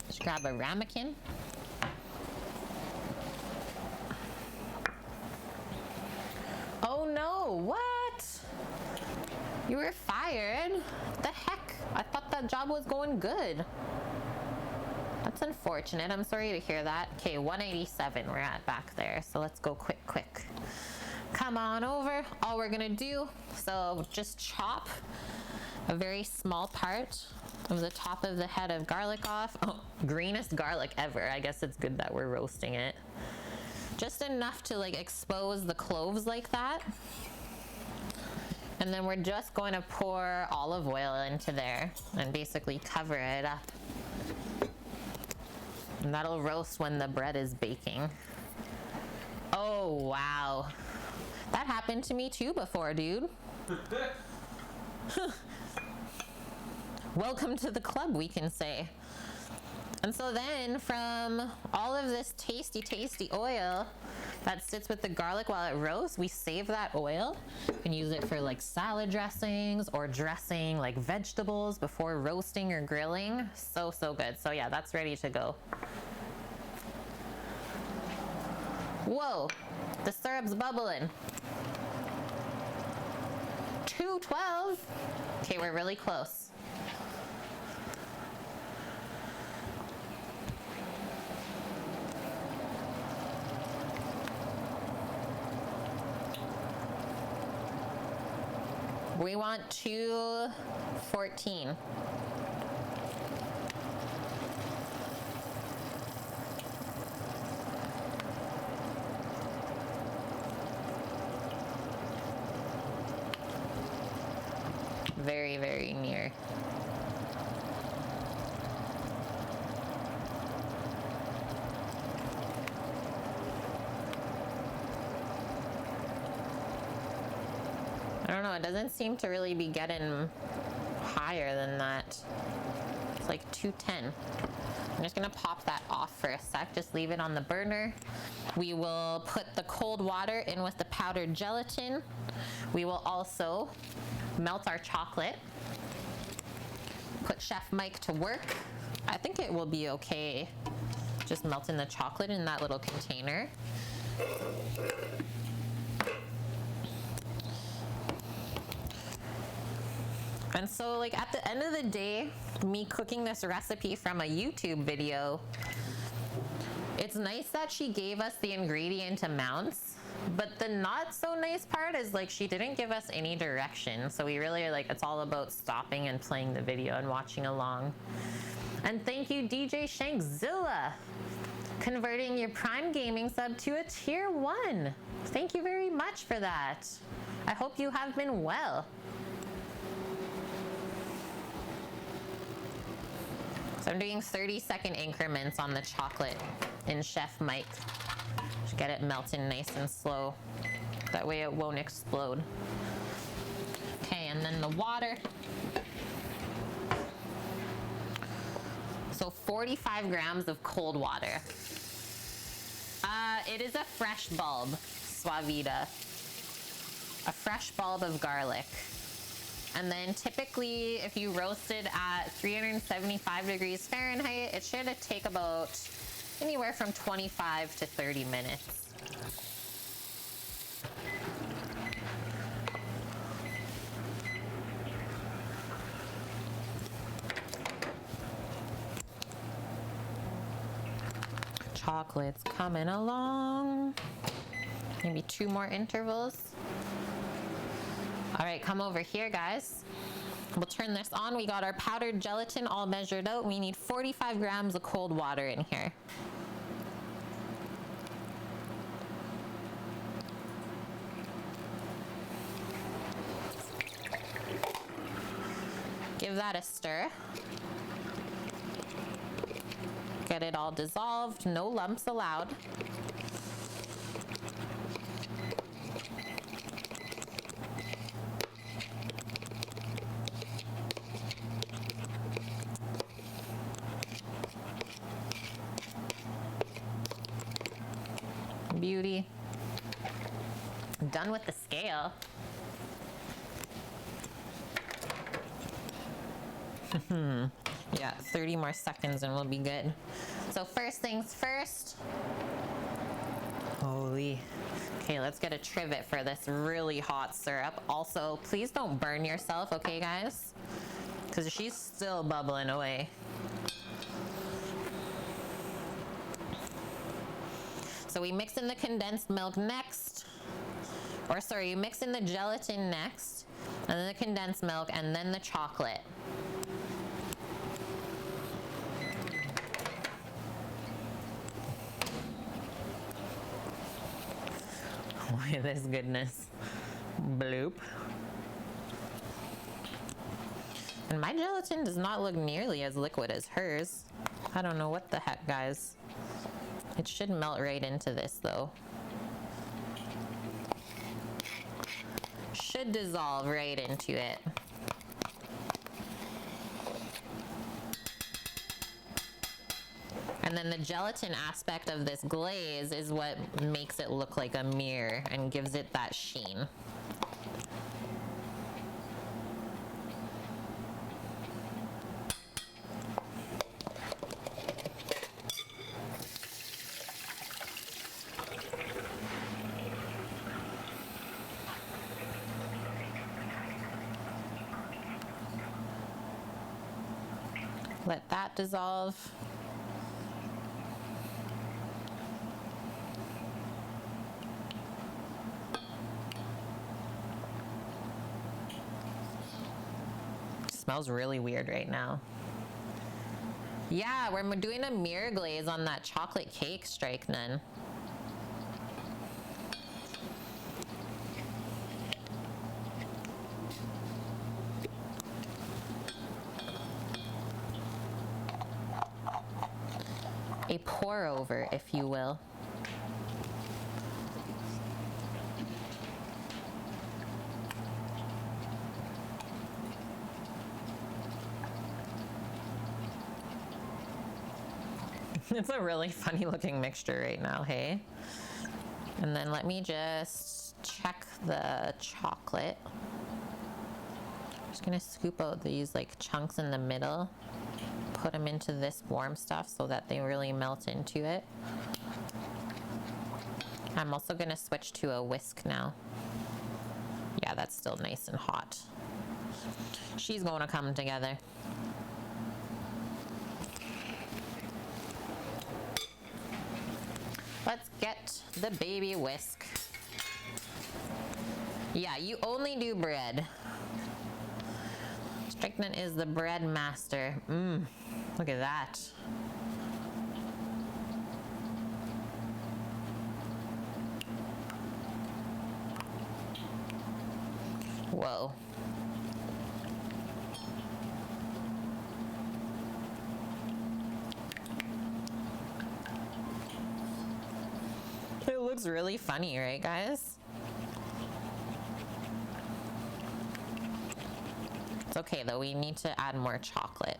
S1: Just grab a ramekin. Oh no, what? You were fired? The heck? I thought that job was going good. That's unfortunate. I'm sorry to hear that. Okay, 187 we're at back there. So let's go quick. Come on over. All we're gonna do, so just chop a very small part of the top of the head of garlic off. Oh, greenest garlic ever. I guess it's good that we're roasting it. Just enough to like expose the cloves like that. And then we're just going to pour olive oil into there and basically cover it up. And that'll roast when the bread is baking. Oh, wow. That happened to me too before, dude. Welcome to the club, we can say. And so then from all of this tasty oil that sits with the garlic while it roasts, we save that oil. You can use it for like salad dressings or dressing like vegetables before roasting or grilling. So good. So yeah, that's ready to go. Whoa, the syrup's bubbling. 212. Okay, we're really close. We want 214. Very near. I don't know, it doesn't seem to really be getting higher than that. It's like 210. I'm just gonna pop that off for a sec, just leave it on the burner. We will put the cold water in with the powdered gelatin. We will also melt our chocolate. Put Chef Mike to work. I think it will be okay just melting the chocolate in that little container. And so like at the end of the day, me cooking this recipe from a YouTube video, it's nice that she gave us the ingredient amounts, but the not so nice part is like she didn't give us any direction. So we really are like, it's all about stopping and playing the video and watching along. And thank you DJ Shankzilla, converting your Prime Gaming sub to a tier 1. Thank you very much for that. I hope you have been well. So I'm doing 30-second increments on the chocolate in Chef Mike to get it melting nice and slow. That way it won't explode. Okay, and then the water. So 45 grams of cold water. It is a fresh bulb, Suavita. A fresh bulb of garlic. And then typically, if you roast it at 375 degrees Fahrenheit, it should take about anywhere from 25 to 30 minutes. Chocolate's coming along. Maybe 2 more intervals. All right, come over here, guys. We'll turn this on. We got our powdered gelatin all measured out. We need 45 grams of cold water in here. Give that a stir. Get it all dissolved, no lumps allowed. beauty. Done with the scale. Yeah, 30 more seconds and we'll be good. So first things first. Holy. Okay, let's get a trivet for this really hot syrup. Also, please don't burn yourself, okay, guys? Because she's still bubbling away. So we mix in the condensed milk next. Or sorry, you mix in the gelatin next, and then the condensed milk, and then the chocolate. Look at this goodness. Bloop. And my gelatin does not look nearly as liquid as hers. I don't know what the heck, guys. It should melt right into this, though. Should dissolve right into it. And then the gelatin aspect of this glaze is what makes it look like a mirror and gives it that sheen. Let that dissolve. Smells really weird right now. Yeah, we're doing a mirror glaze on that chocolate cake, Strike Nun. A pour over, if you will. It's a really funny looking mixture right now, hey? And then let me just check the chocolate. I'm just gonna scoop out these like chunks in the middle, put them into this warm stuff so that they really melt into it. I'm also gonna switch to a whisk now. Yeah, that's still nice and hot. She's gonna come together. Let's get the baby whisk. Yeah, you only do bread. Strickland is the bread master. Look at that. Whoa. It looks really funny, right, guys? It's okay, though. We need to add more chocolate.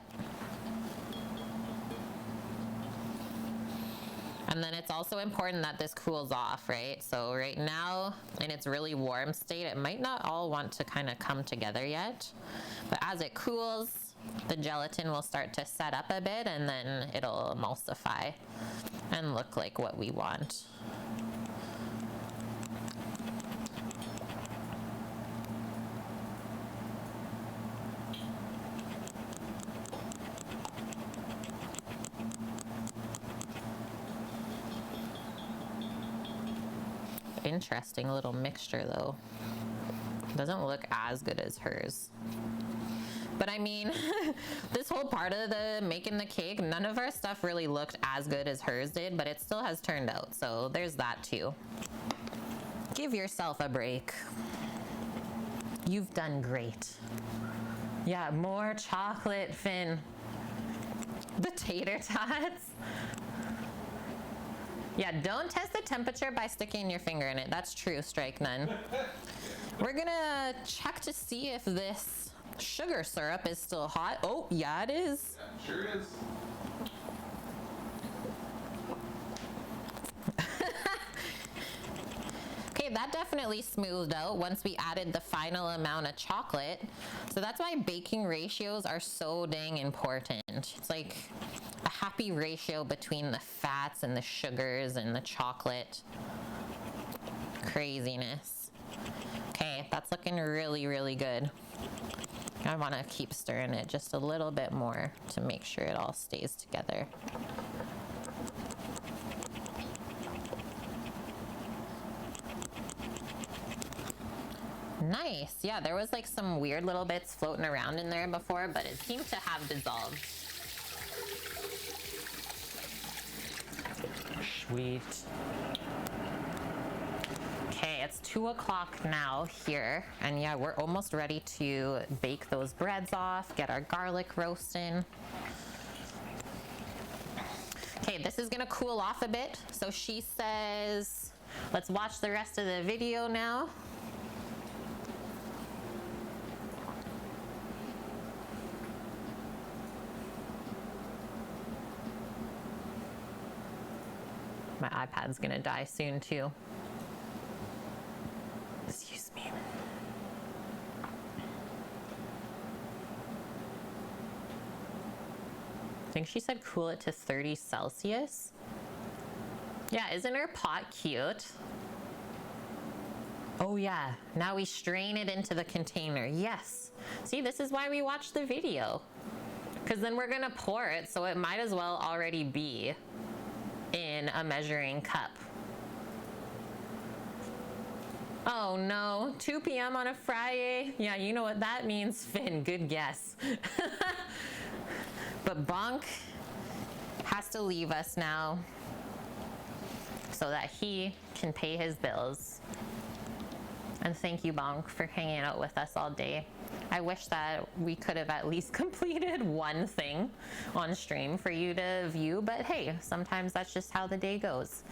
S1: And then it's also important that this cools off, right? So right now, in its really warm state, it might not all want to kind of come together yet. But as it cools, the gelatin will start to set up a bit, and then it'll emulsify and look like what we want. Interesting little mixture, though. Doesn't look as good as hers. But I mean, this whole part of the making the cake, none of our stuff really looked as good as hers did, but it still has turned out. So there's that too. Give yourself a break. You've done great. Yeah, more chocolate, Finn. The tater tots. Yeah, don't test the temperature by sticking your finger in it. That's true, Strike Nun. We're gonna check to see if this sugar syrup is still hot. Oh, yeah, it is.
S2: Yeah, sure is.
S1: that definitely smoothed out once we added the final amount of chocolate. So that's why baking ratios are so dang important. It's like a happy ratio between the fats and the sugars and the chocolate. Craziness. Okay, that's looking really, really good. I want to keep stirring it just a little bit more to make sure it all stays together. Nice. Yeah, there was like some weird little bits floating around in there before, but it seemed to have dissolved. Sweet. Okay, it's 2 o'clock now here, and yeah, we're almost ready to bake those breads off, get our garlic roasting. Okay, this is gonna cool off a bit, so she says, let's watch the rest of the video now. My iPad's gonna die soon too. Excuse me. I think she said cool it to 30 Celsius. Yeah, isn't her pot cute? Oh yeah, now we strain it into the container. Yes. See, this is why we watch the video. Because then we're gonna pour it, so it might as well already be in a measuring cup. Oh no, 2 p.m. on a Friday. Yeah, you know what that means, Finn. Good guess. But Bonk has to leave us now so that he can pay his bills. And thank you, Bonk, for hanging out with us all day. I wish that we could have at least completed one thing on stream for you to view, but hey, sometimes that's just how the day goes.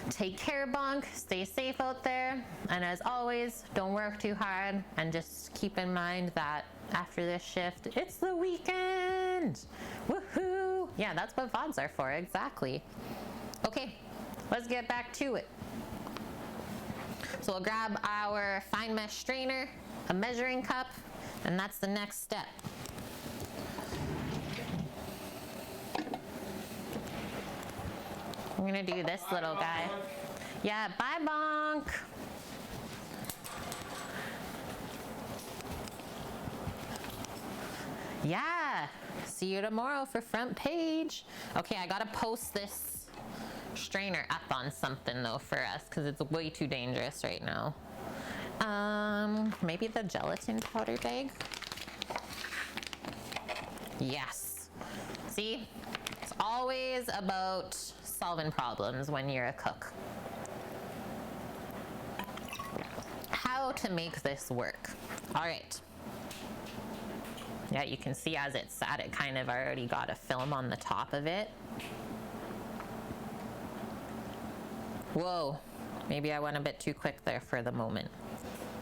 S1: Take care, Bonk. Stay safe out there. And as always, don't work too hard, and just keep in mind that after this shift, it's the weekend. Woohoo! Yeah, that's what VODs are for, exactly. Okay, let's get back to it. So we'll grab our fine mesh strainer, a measuring cup, and that's the next step. I'm gonna do this little guy. Yeah, bye, Bonk. Yeah, see you tomorrow for front page. Okay, I gotta post this strainer up on something though for us because it's way too dangerous right now. Maybe the gelatin powder bag. Yes. See, it's always about solving problems when you're a cook. How to make this work. All right. Yeah, you can see as it sat, it kind of already got a film on the top of it. Whoa, maybe I went a bit too quick there for the moment.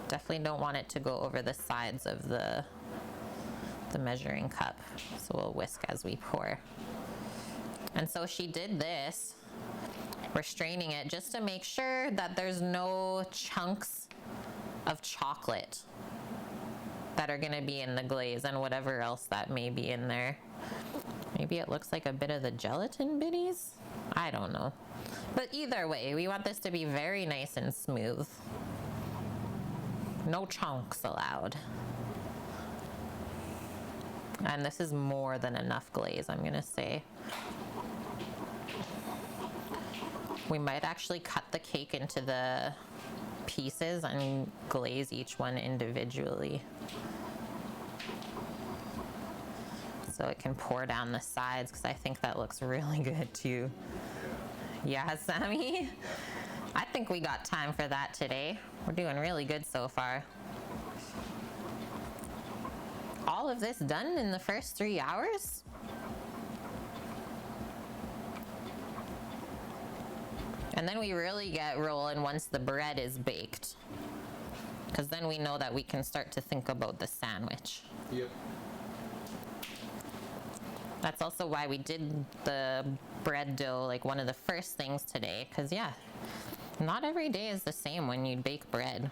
S1: Definitely don't want it to go over the sides of the measuring cup. So we'll whisk as we pour. And so she did this. We're straining it just to make sure that there's no chunks of chocolate that are gonna be in the glaze and whatever else that may be in there. Maybe it looks like a bit of the gelatin bitties? I don't know. But either way, we want this to be very nice and smooth. No chunks allowed. And this is more than enough glaze, I'm gonna say. We might actually cut the cake into the pieces and glaze each one individually, so it can pour down the sides, because I think that looks really good too. Yeah, Sammy? I think we got time for that today. We're doing really good so far. All of this done in the first 3 hours? And then we really get rolling once the bread is baked, because then we know that we can start to think about the sandwich.
S2: Yep.
S1: That's also why we did the bread dough like one of the first things today, because yeah, Not every day is the same when you bake bread.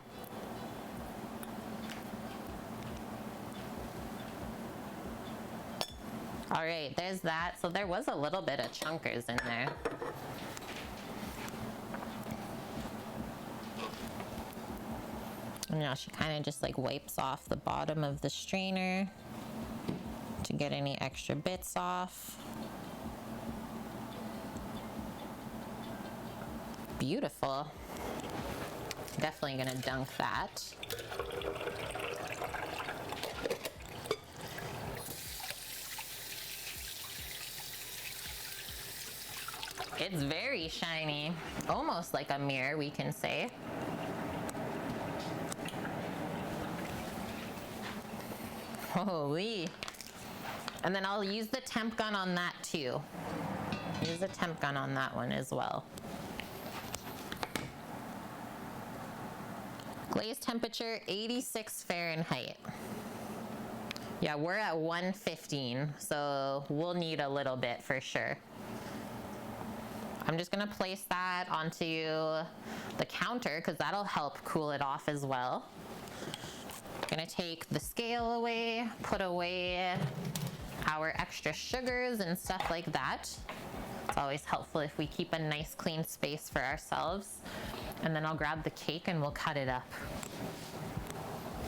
S1: All right, there's that. So there was a little bit of chunkers in there. And now she kind of just like wipes off the bottom of the strainer to get any extra bits off. Beautiful. Definitely gonna dunk that. It's very shiny, almost like a mirror, we can say. Holy. And then I'll use the temp gun on that too. Use the temp gun on that one as well. Glaze temperature 86 Fahrenheit. Yeah, we're at 115, so we'll need a little bit for sure. I'm just gonna place that onto the counter because that'll help cool it off as well. Gonna take the scale away, put away our extra sugars and stuff like that. It's always helpful if we keep a nice clean space for ourselves. And then I'll grab the cake and we'll cut it up.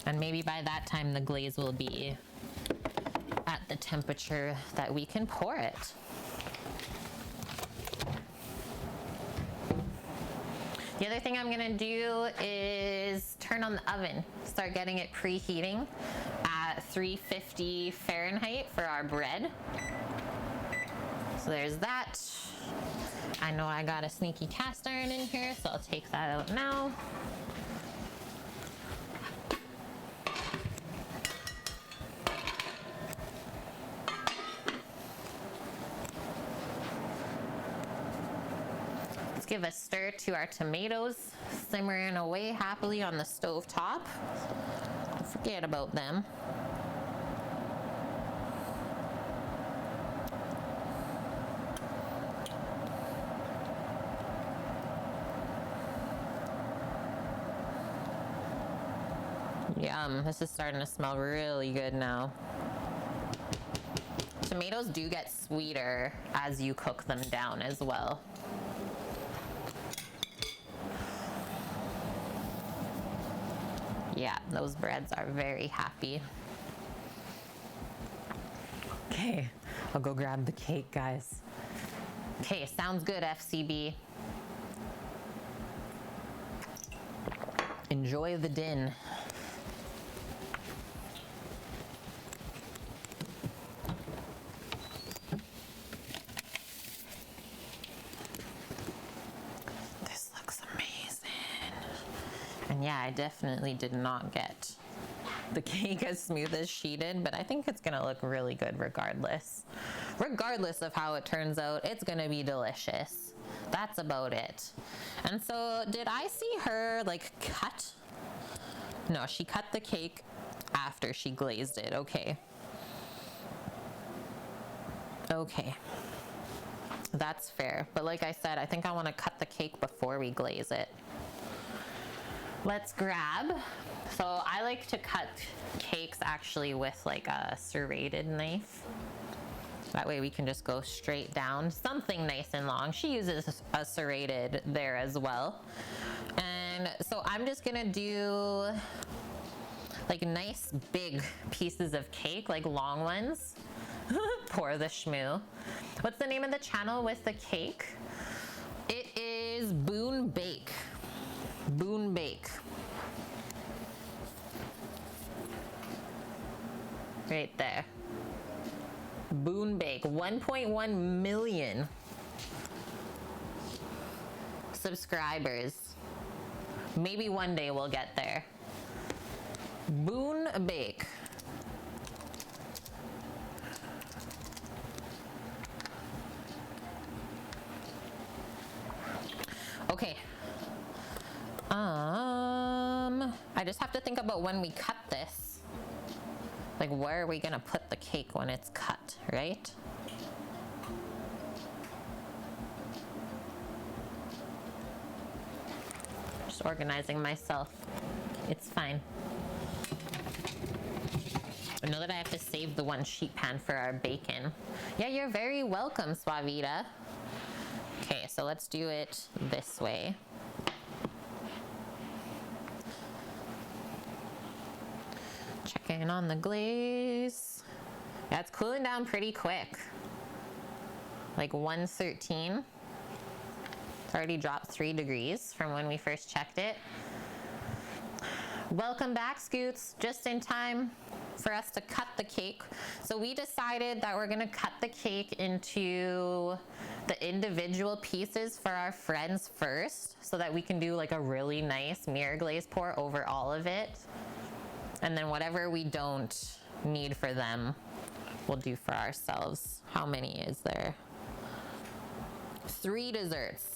S1: And maybe by that time the glaze will be at the temperature that we can pour it. The other thing I'm gonna do is turn on the oven, start getting it preheating at 350 Fahrenheit for our bread. So there's that. I know I got a sneaky cast iron in here, so I'll take that out now. Give a stir to our tomatoes, simmering away happily on the stove top. Forget about them. Yum, this is starting to smell really good now. Tomatoes do get sweeter as you cook them down as well. Yeah, those breads are very happy. Okay, I'll go grab the cake, guys. Okay, sounds good, FCB. Enjoy the din. This looks amazing. And yeah, I definitely did not get the cake as smooth as she did, but I think it's gonna look really good regardless. Regardless of how it turns out, it's gonna be delicious. That's about it. And so did I see her like cut? No, she cut the cake after she glazed it. Okay. Okay. That's fair. But like I said, I think I want to cut the cake before we glaze it. Let's grab. So I like to cut cakes actually with like a serrated knife. That way we can just go straight down. Something nice and long. She uses a serrated there as well. And so I'm just gonna do like nice big pieces of cake, like long ones. Pour the schmoo. What's the name of the channel with the cake? It is Boon Bake. Boon Bake. Right there. Boon Bake. 1.1 million subscribers. Maybe one day we'll get there. Boon Bake. Okay. I just have to think about when we cut this. Like, where are we gonna put the cake when it's cut, right? Just organizing myself. It's fine. I know that I have to save the one sheet pan for our bacon. Yeah, you're very welcome, Suavita. Okay, so let's do it this way. Checking on the glaze. Yeah, it's cooling down pretty quick. Like 113. It's already dropped 3 degrees from when we first checked it. Welcome back, Scoots. Just in time for us to cut the cake. So we decided that we're gonna cut the cake into the individual pieces for our friends first, so that we can do like a really nice mirror glaze pour over all of it. And then whatever we don't need for them, we'll do for ourselves. How many is there? 3 desserts.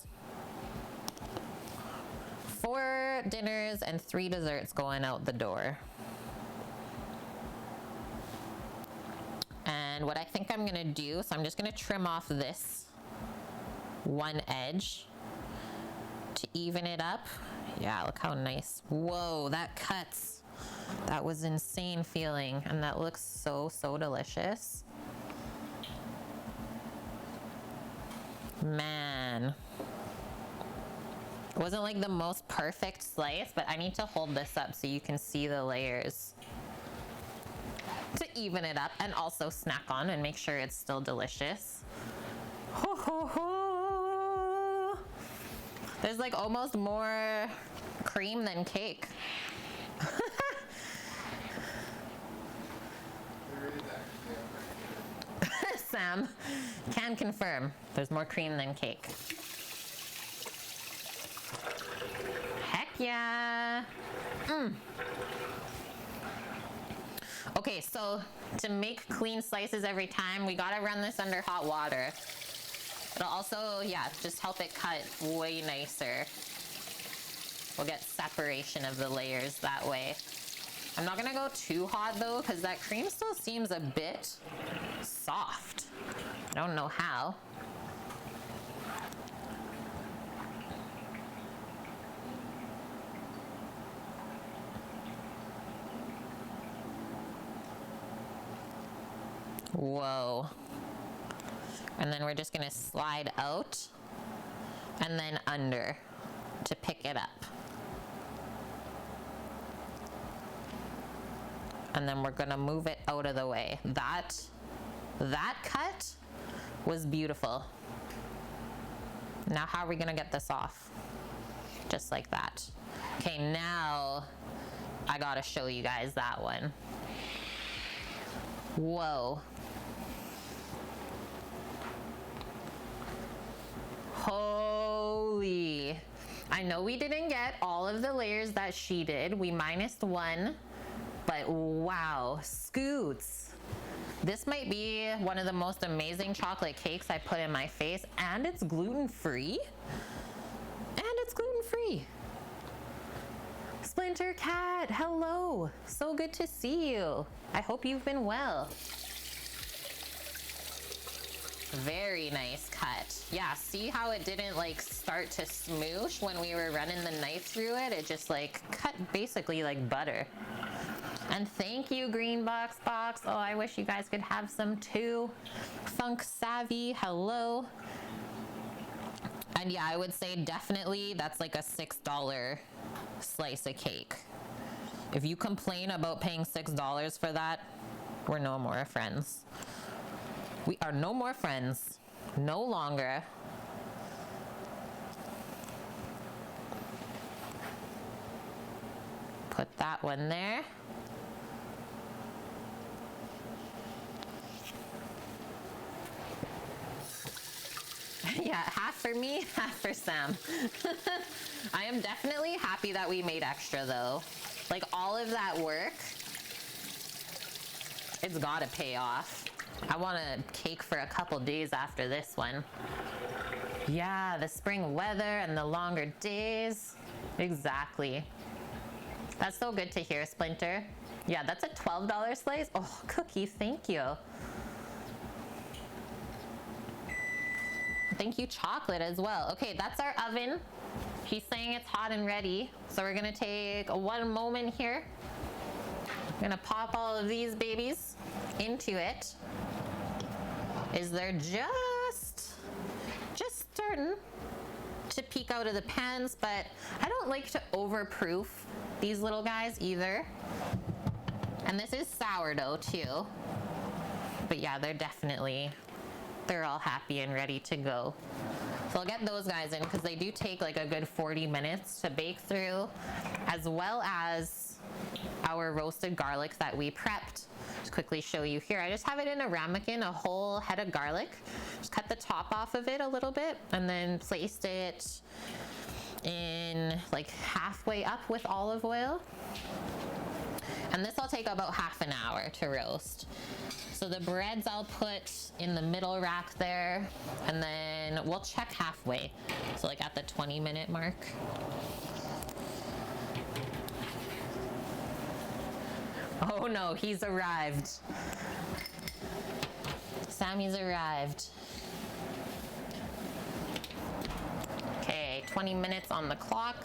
S1: 4 dinners and 3 desserts going out the door. And what I think I'm gonna do, so I'm just gonna trim off this one edge to even it up. Yeah, look how nice. Whoa, that cuts. That was insane feeling, and that looks so, so delicious. Man. It wasn't like the most perfect slice, but I need to hold this up so you can see the layers to even it up and also snack on and make sure it's still delicious. Ho, ho, ho. There's like almost more cream than cake. Sam can confirm there's more cream than cake. Heck yeah. Okay, so to make clean slices every time, we gotta run this under hot water. It'll also, yeah, just help it cut way nicer. We'll get separation of the layers that way. I'm not gonna go too hot though, because that cream still seems a bit soft. I don't know how. Whoa. And then we're just gonna slide out and then under to pick it up. And then we're gonna move it out of the way. That cut was beautiful. Now how are we gonna get this off? Just like that. Okay, now I gotta show you guys that one. Whoa. Holy. I know we didn't get all of the layers that she did. We minused 1. But wow, Scoots. This might be one of the most amazing chocolate cakes I put in my face, and it's gluten-free. And it's gluten-free. Splinter Cat, hello. So good to see you. I hope you've been well. Very nice cut. Yeah, see how it didn't like start to smoosh when we were running the knife through it? It just like cut basically like butter. And thank you, Green Box. Oh, I wish you guys could have some too. Funk Savvy, hello. And yeah, I would say definitely that's like a $6 slice of cake. If you complain about paying $6 for that, we're no more friends. We are no more friends. No longer. Put that one there. Yeah, half for me, half for Sam. I am definitely happy that we made extra though. Like all of that work, it's gotta pay off. I want a cake for a couple days after this one. Yeah, the spring weather and the longer days. Exactly. That's so good to hear, Splinter. Yeah, that's a $12 slice. Oh, Cookie, thank you. Thank you, Chocolate, as well. Okay, that's our oven He's saying it's hot and ready. So we're gonna take one moment here. I'm gonna pop all of these babies into it. They're just starting to peek out of the pans, but I don't like to overproof these little guys either. And this is sourdough too. But yeah, they're all happy and ready to go. So I'll get those guys in because they do take like a good 40 minutes to bake through, as well as our roasted garlic that we prepped. Just quickly show you here. I just have it in a ramekin, a whole head of garlic. Just cut the top off of it a little bit and then placed it in like halfway up with olive oil. And this will take about half an hour to roast. So the breads I'll put in the middle rack there, and then we'll check halfway. So like at the 20-minute mark. Oh no, he's arrived. Sammy's arrived. Okay, 20 minutes on the clock.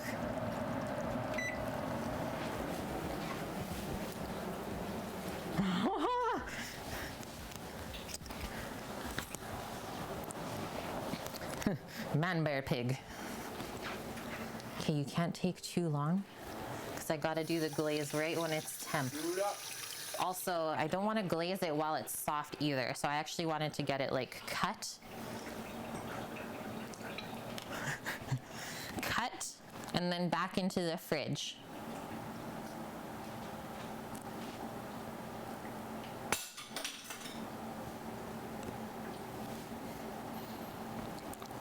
S1: Man, bear, pig. Okay, you can't take too long because I gotta do the glaze right when it's temp. Also, I don't want to glaze it while it's soft either, so I actually wanted to get it like cut. Cut, and then back into the fridge.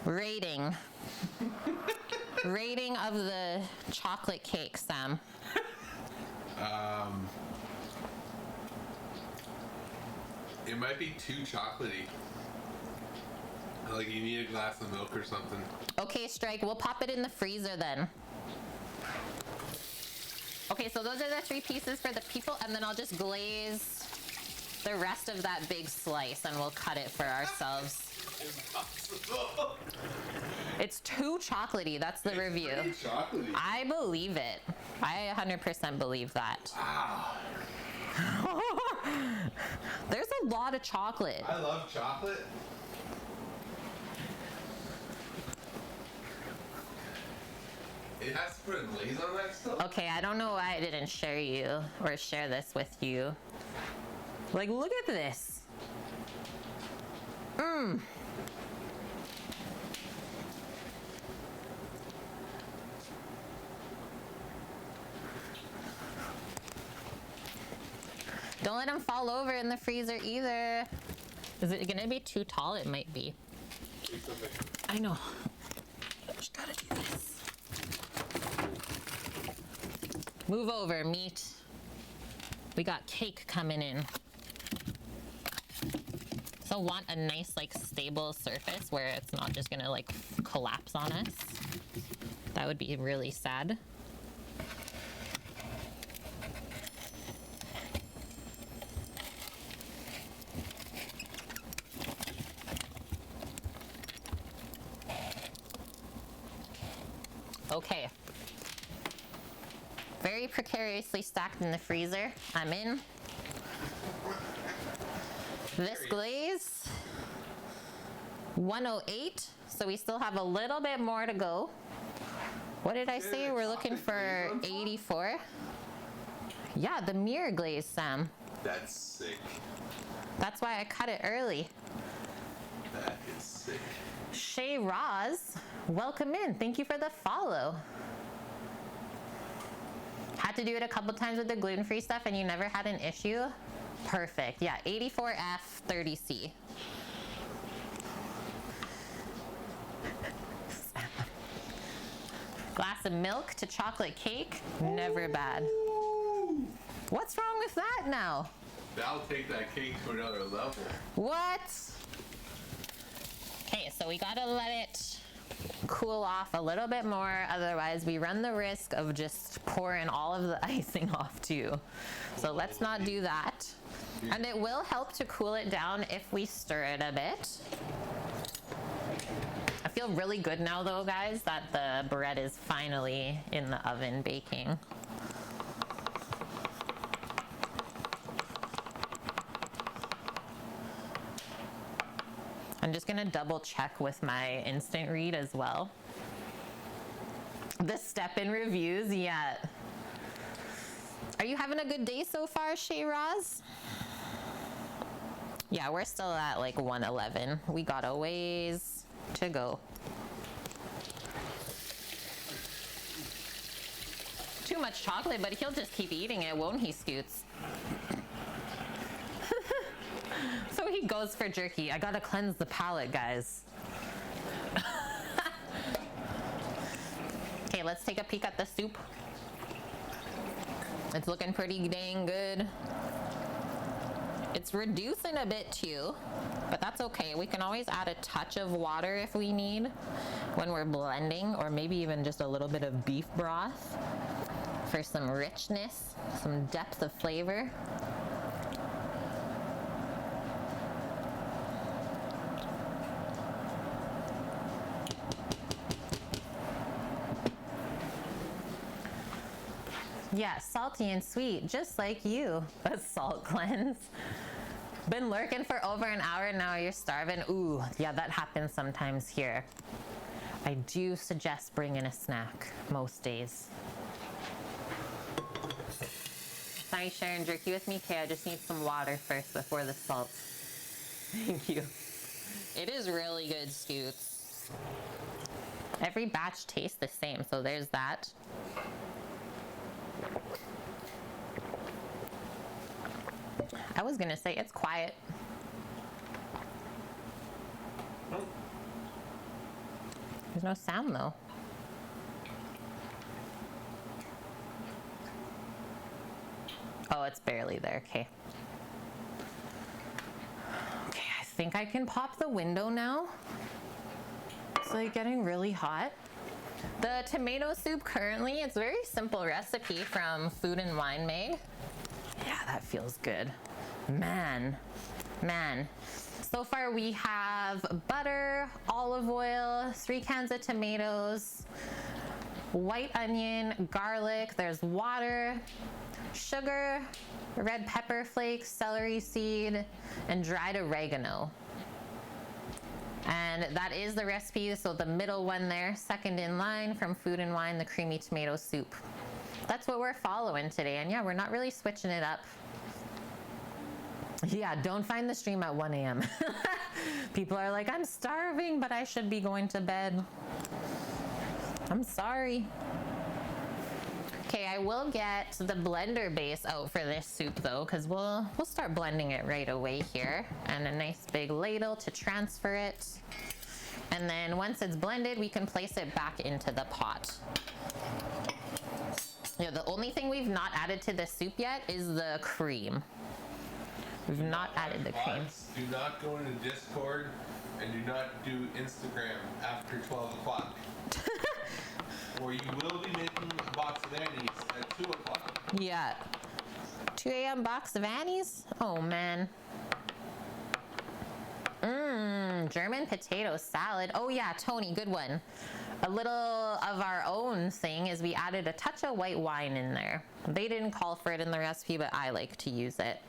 S1: Rating. Rating of the chocolate cake, Sam.
S2: It might be too chocolatey. Like you need a glass of milk or something.
S1: Okay, Strike, we'll pop it in the freezer then. Okay, so those are the 3 pieces for the people, and then I'll just glaze the rest of that big slice and we'll cut it for ourselves.
S2: Impossible.
S1: It's too chocolatey. That's the review.
S2: Chocolatey.
S1: I believe it. I 100% believe that.
S2: Wow.
S1: There's a lot of chocolate.
S2: I love chocolate. It has to put a glaze on that stuff?
S1: Okay, I don't know why I didn't share this with you. Like, look at this. Mmm. Don't let them fall over in the freezer either. Is it gonna be too tall? It might be. I know. I just gotta do this. Move over, meat. We got cake coming in. So want a nice, like, stable surface where it's not just gonna, like, collapse on us. That would be really sad. Okay. Very precariously stacked in the freezer. I'm in. This glaze, 108. So we still have a little bit more to go. What did I say? We're looking for 84. Yeah, the mirror glaze, Sam.
S2: That's sick.
S1: That's why I cut it early.
S2: That is sick.
S1: Shay Roz, welcome in. Thank you for the follow. Had to do it a couple times with the gluten-free stuff and you never had an issue? Perfect. Yeah, 84F, 30C. Glass of milk to chocolate cake, never bad. What's wrong with that now?
S2: That'll take that cake to another level.
S1: What? Okay, so we gotta let it cool off a little bit more, otherwise we run the risk of just pouring all of the icing off too. So let's not do that. And it will help to cool it down if we stir it a bit. I feel feel really good now though, guys, that the bread is finally in the oven baking. I'm just gonna double check with my instant read as well. The step in reviews, yeah. Are you having a good day so far, Shay Roz? Yeah, we're still at like 111. We got a ways to go. Too much chocolate, but he'll just keep eating it, won't he, Scoots? So he goes for jerky. I gotta cleanse the palate, guys. Okay, let's take a peek at the soup. It's looking pretty dang good. It's reducing a bit too, but that's okay. We can always add a touch of water if we need when we're blending, or maybe even just a little bit of beef broth for some richness, some depth of flavor. Yeah, salty and sweet, just like you. A salt cleanse. Been lurking for over an hour, now you're starving. Ooh, yeah, that happens sometimes here. I do suggest bringing a snack most days. Sorry, sharing jerky with me? Okay, I just need some water first before the salt. Thank you. It is really good, Scoots. Every batch tastes the same, so there's that. I was gonna say it's quiet. There's no sound though. Oh, it's barely there, okay. Okay, I think I can pop the window now. It's like getting really hot. The tomato soup currently, it's a very simple recipe from Food and Wine Mag. Yeah, that feels good. Man. So far we have butter, olive oil, 3 cans of tomatoes, white onion, garlic, there's water, sugar, red pepper flakes, celery seed, and dried oregano. And that is the recipe, so the middle one there, second in line from Food and Wine, the creamy tomato soup. That's what we're following today, and yeah, we're not really switching it up. Yeah, don't find the stream at 1 a.m. People are like, I'm starving, but I should be going to bed. I'm sorry. Okay, I will get the blender base out for this soup though, because we'll start blending it right away here. And a nice big ladle to transfer it. And then once it's blended, we can place it back into the pot. Yeah, the only thing we've not added to the soup yet is the cream. We've not added the cream.
S2: Do not go into Discord and do not do Instagram after 12 o'clock. Or you will be making a box of Annie's at 2 o'clock.
S1: Yeah. 2 a.m. box of Annie's? Oh, man. German potato salad. Oh, yeah, Tony, good one. A little of our own thing is we added a touch of white wine in there. They didn't call for it in the recipe, but I like to use it.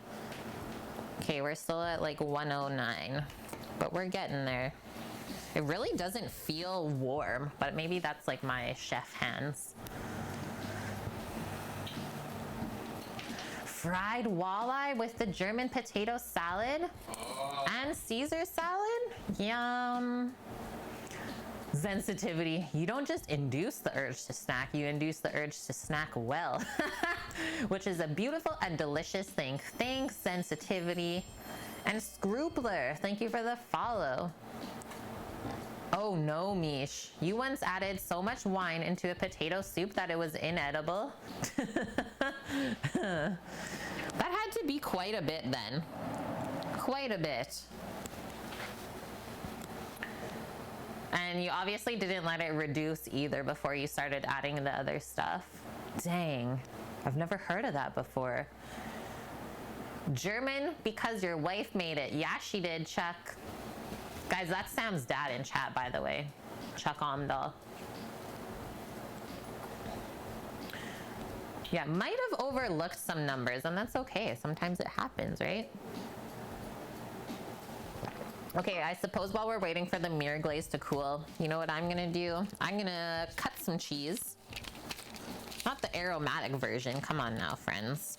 S1: Okay, we're still at like 109, but we're getting there. It really doesn't feel warm, but maybe that's like my chef hands. Fried walleye with the German potato salad and Caesar salad? Yum. Sensitivity. You don't just induce the urge to snack, you induce the urge to snack well, which is a beautiful and delicious thing. Thanks, Sensitivity. And Scroopler, thank you for the follow. Oh no, Mish. You once added so much wine into a potato soup that it was inedible. That had to be quite a bit then. Quite a bit. And you obviously didn't let it reduce either before you started adding the other stuff. Dang, I've never heard of that before. German because your wife made it. Yeah, she did, Chuck. Guys, that's Sam's dad in chat, by the way. chuck on the... Yeah, might have overlooked some numbers, and that's okay. Sometimes it happens, right? Okay, I suppose while we're waiting for the mirror glaze to cool, you know what I'm gonna do? I'm gonna cut some cheese. Not the aromatic version. Come on now, friends.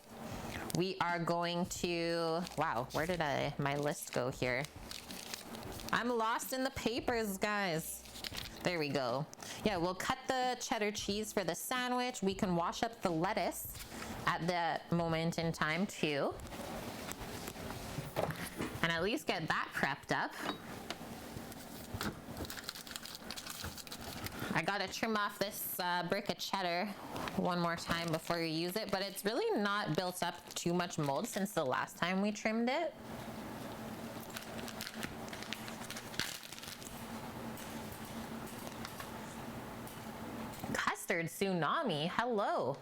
S1: We are going to... Wow, where did my list go here? I'm lost in the papers, guys. There we go. Yeah, we'll cut the cheddar cheese for the sandwich. We can wash up the lettuce at the moment in time, too. And at least get that prepped up. I gotta trim off this brick of cheddar one more time before you use it, but it's really not built up too much mold since the last time we trimmed it. Custard tsunami, hello.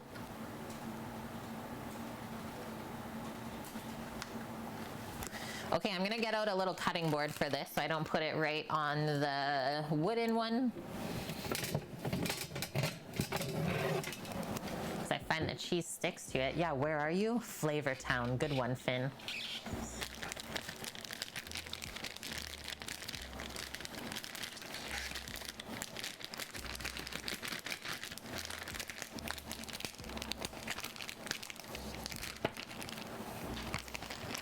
S1: Okay, I'm gonna get out a little cutting board for this so I don't put it right on the wooden one. Because I find the cheese sticks to it. Yeah, where are you? Flavor Town. Good one, Finn.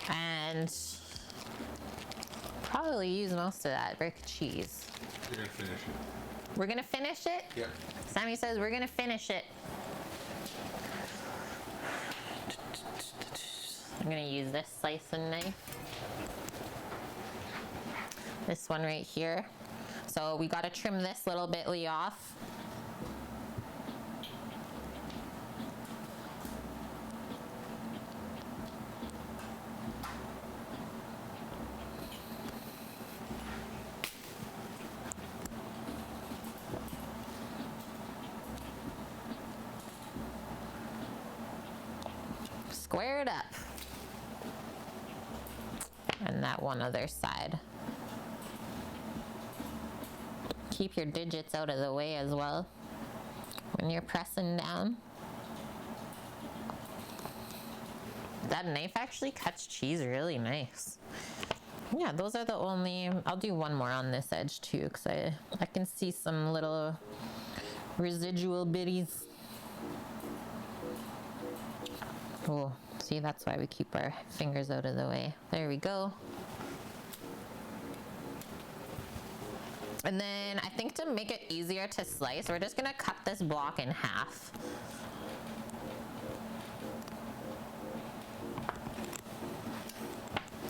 S1: And probably use most of that brick of cheese.
S2: You're gonna finish it.
S1: We're gonna finish it?
S2: Yep.
S1: Sammy says we're gonna finish it. I'm gonna use this slicing knife. This one right here. So we gotta trim this little bitly off. Square it up. And that one other side. Keep your digits out of the way as well when you're pressing down. That knife actually cuts cheese really nice. Yeah, those are the only... I'll do one more on this edge too, because I can see some little residual bitties. Oh, see, that's why we keep our fingers out of the way. There we go. And then I think to make it easier to slice, we're just gonna cut this block in half.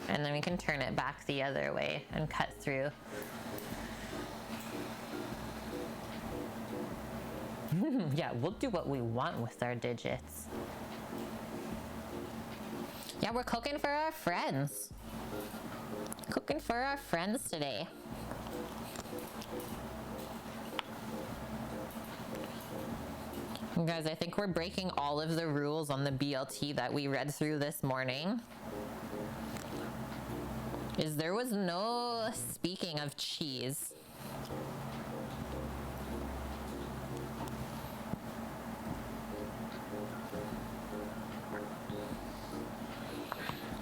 S1: And then we can turn it back the other way and cut through. Yeah, we'll do what we want with our digits. Yeah, we're cooking for our friends. Cooking for our friends today. Guys, I think we're breaking all of the rules on the BLT that we read through this morning. There was no speaking of cheese.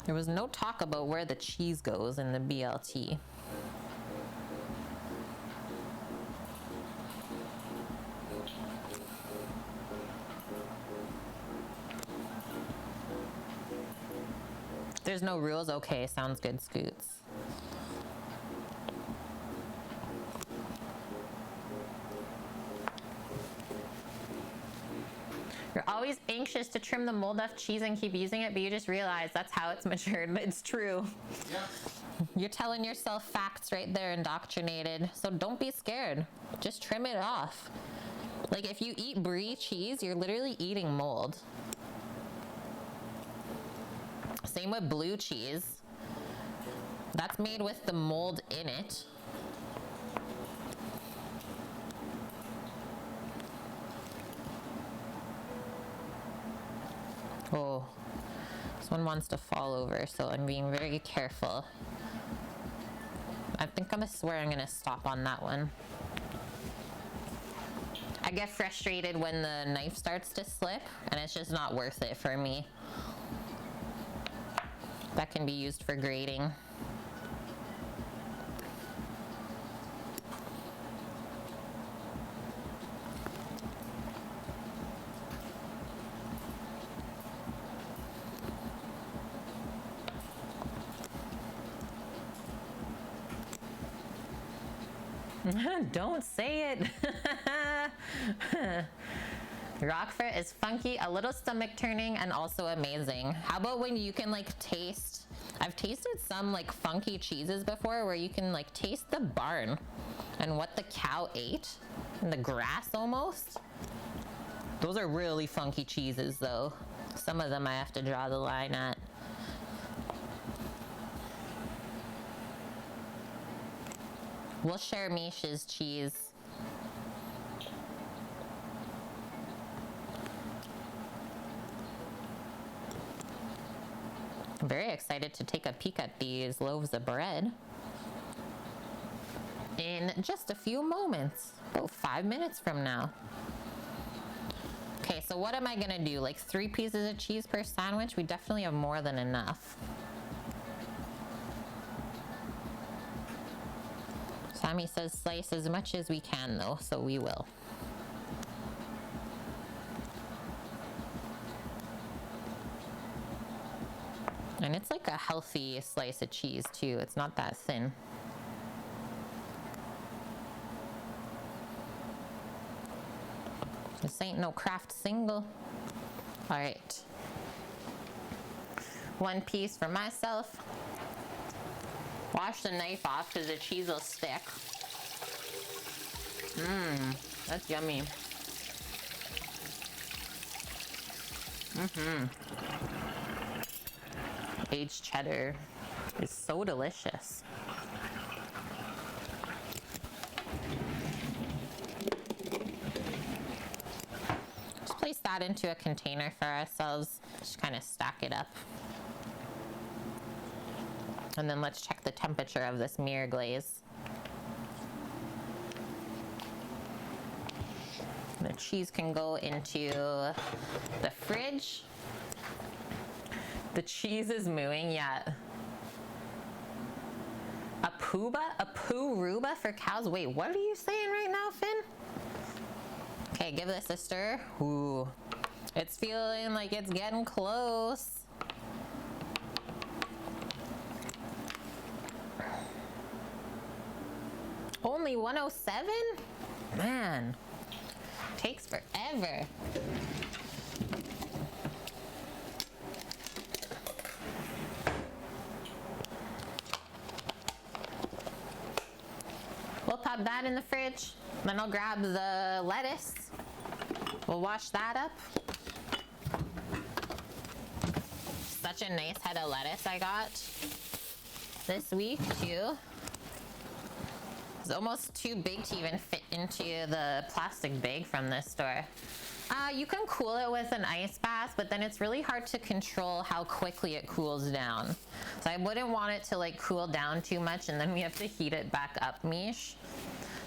S1: There was no talk about where the cheese goes in the BLT. There's no rules? Okay, sounds good, Scoots. You're always anxious to trim the mold off cheese and keep using it, but you just realize that's how it's matured. It's true.
S2: Yeah.
S1: You're telling yourself facts right there, indoctrinated. So don't be scared. Just trim it off. Like if you eat brie cheese, you're literally eating mold. Same with blue cheese. That's made with the mold in it. Oh, this one wants to fall over, so I'm being very careful. I think I'm gonna swear I'm gonna stop on that one. I get frustrated when the knife starts to slip, and it's just not worth it for me. That can be used for grating. Don't say it. Roquefort is funky, a little stomach turning, and also amazing. How about when you can like taste, I've tasted some like funky cheeses before where you can like taste the barn and what the cow ate and the grass almost. Those are really funky cheeses though. Some of them I have to draw the line at. We'll share Misha's cheese. I'm very excited to take a peek at these loaves of bread in just a few moments, about 5 minutes from now. Okay, so what am I gonna do? Like 3 pieces of cheese per sandwich? We definitely have more than enough. Sammy says slice as much as we can though, so we will. And it's like a healthy slice of cheese too. It's not that thin. This ain't no Kraft single. All right. 1 piece for myself. Wash the knife off because the cheese will stick. That's yummy. Aged cheddar is so delicious. Just place that into a container for ourselves. Just kind of stack it up. And then let's check the temperature of this mirror glaze. The cheese can go into the fridge. The cheese is mooing yet. A poo-ruba for cows? Wait, what are you saying right now, Finn? Okay, give this a stir. Ooh, it's feeling like it's getting close. Only 107? Man, takes forever. We'll pop that in the fridge. Then I'll grab the lettuce. We'll wash that up. Such a nice head of lettuce I got this week too. It's almost too big to even fit into the plastic bag from this store. You can cool it with an ice bath, but then it's really hard to control how quickly it cools down. So I wouldn't want it to like cool down too much and then we have to heat it back up, Mish.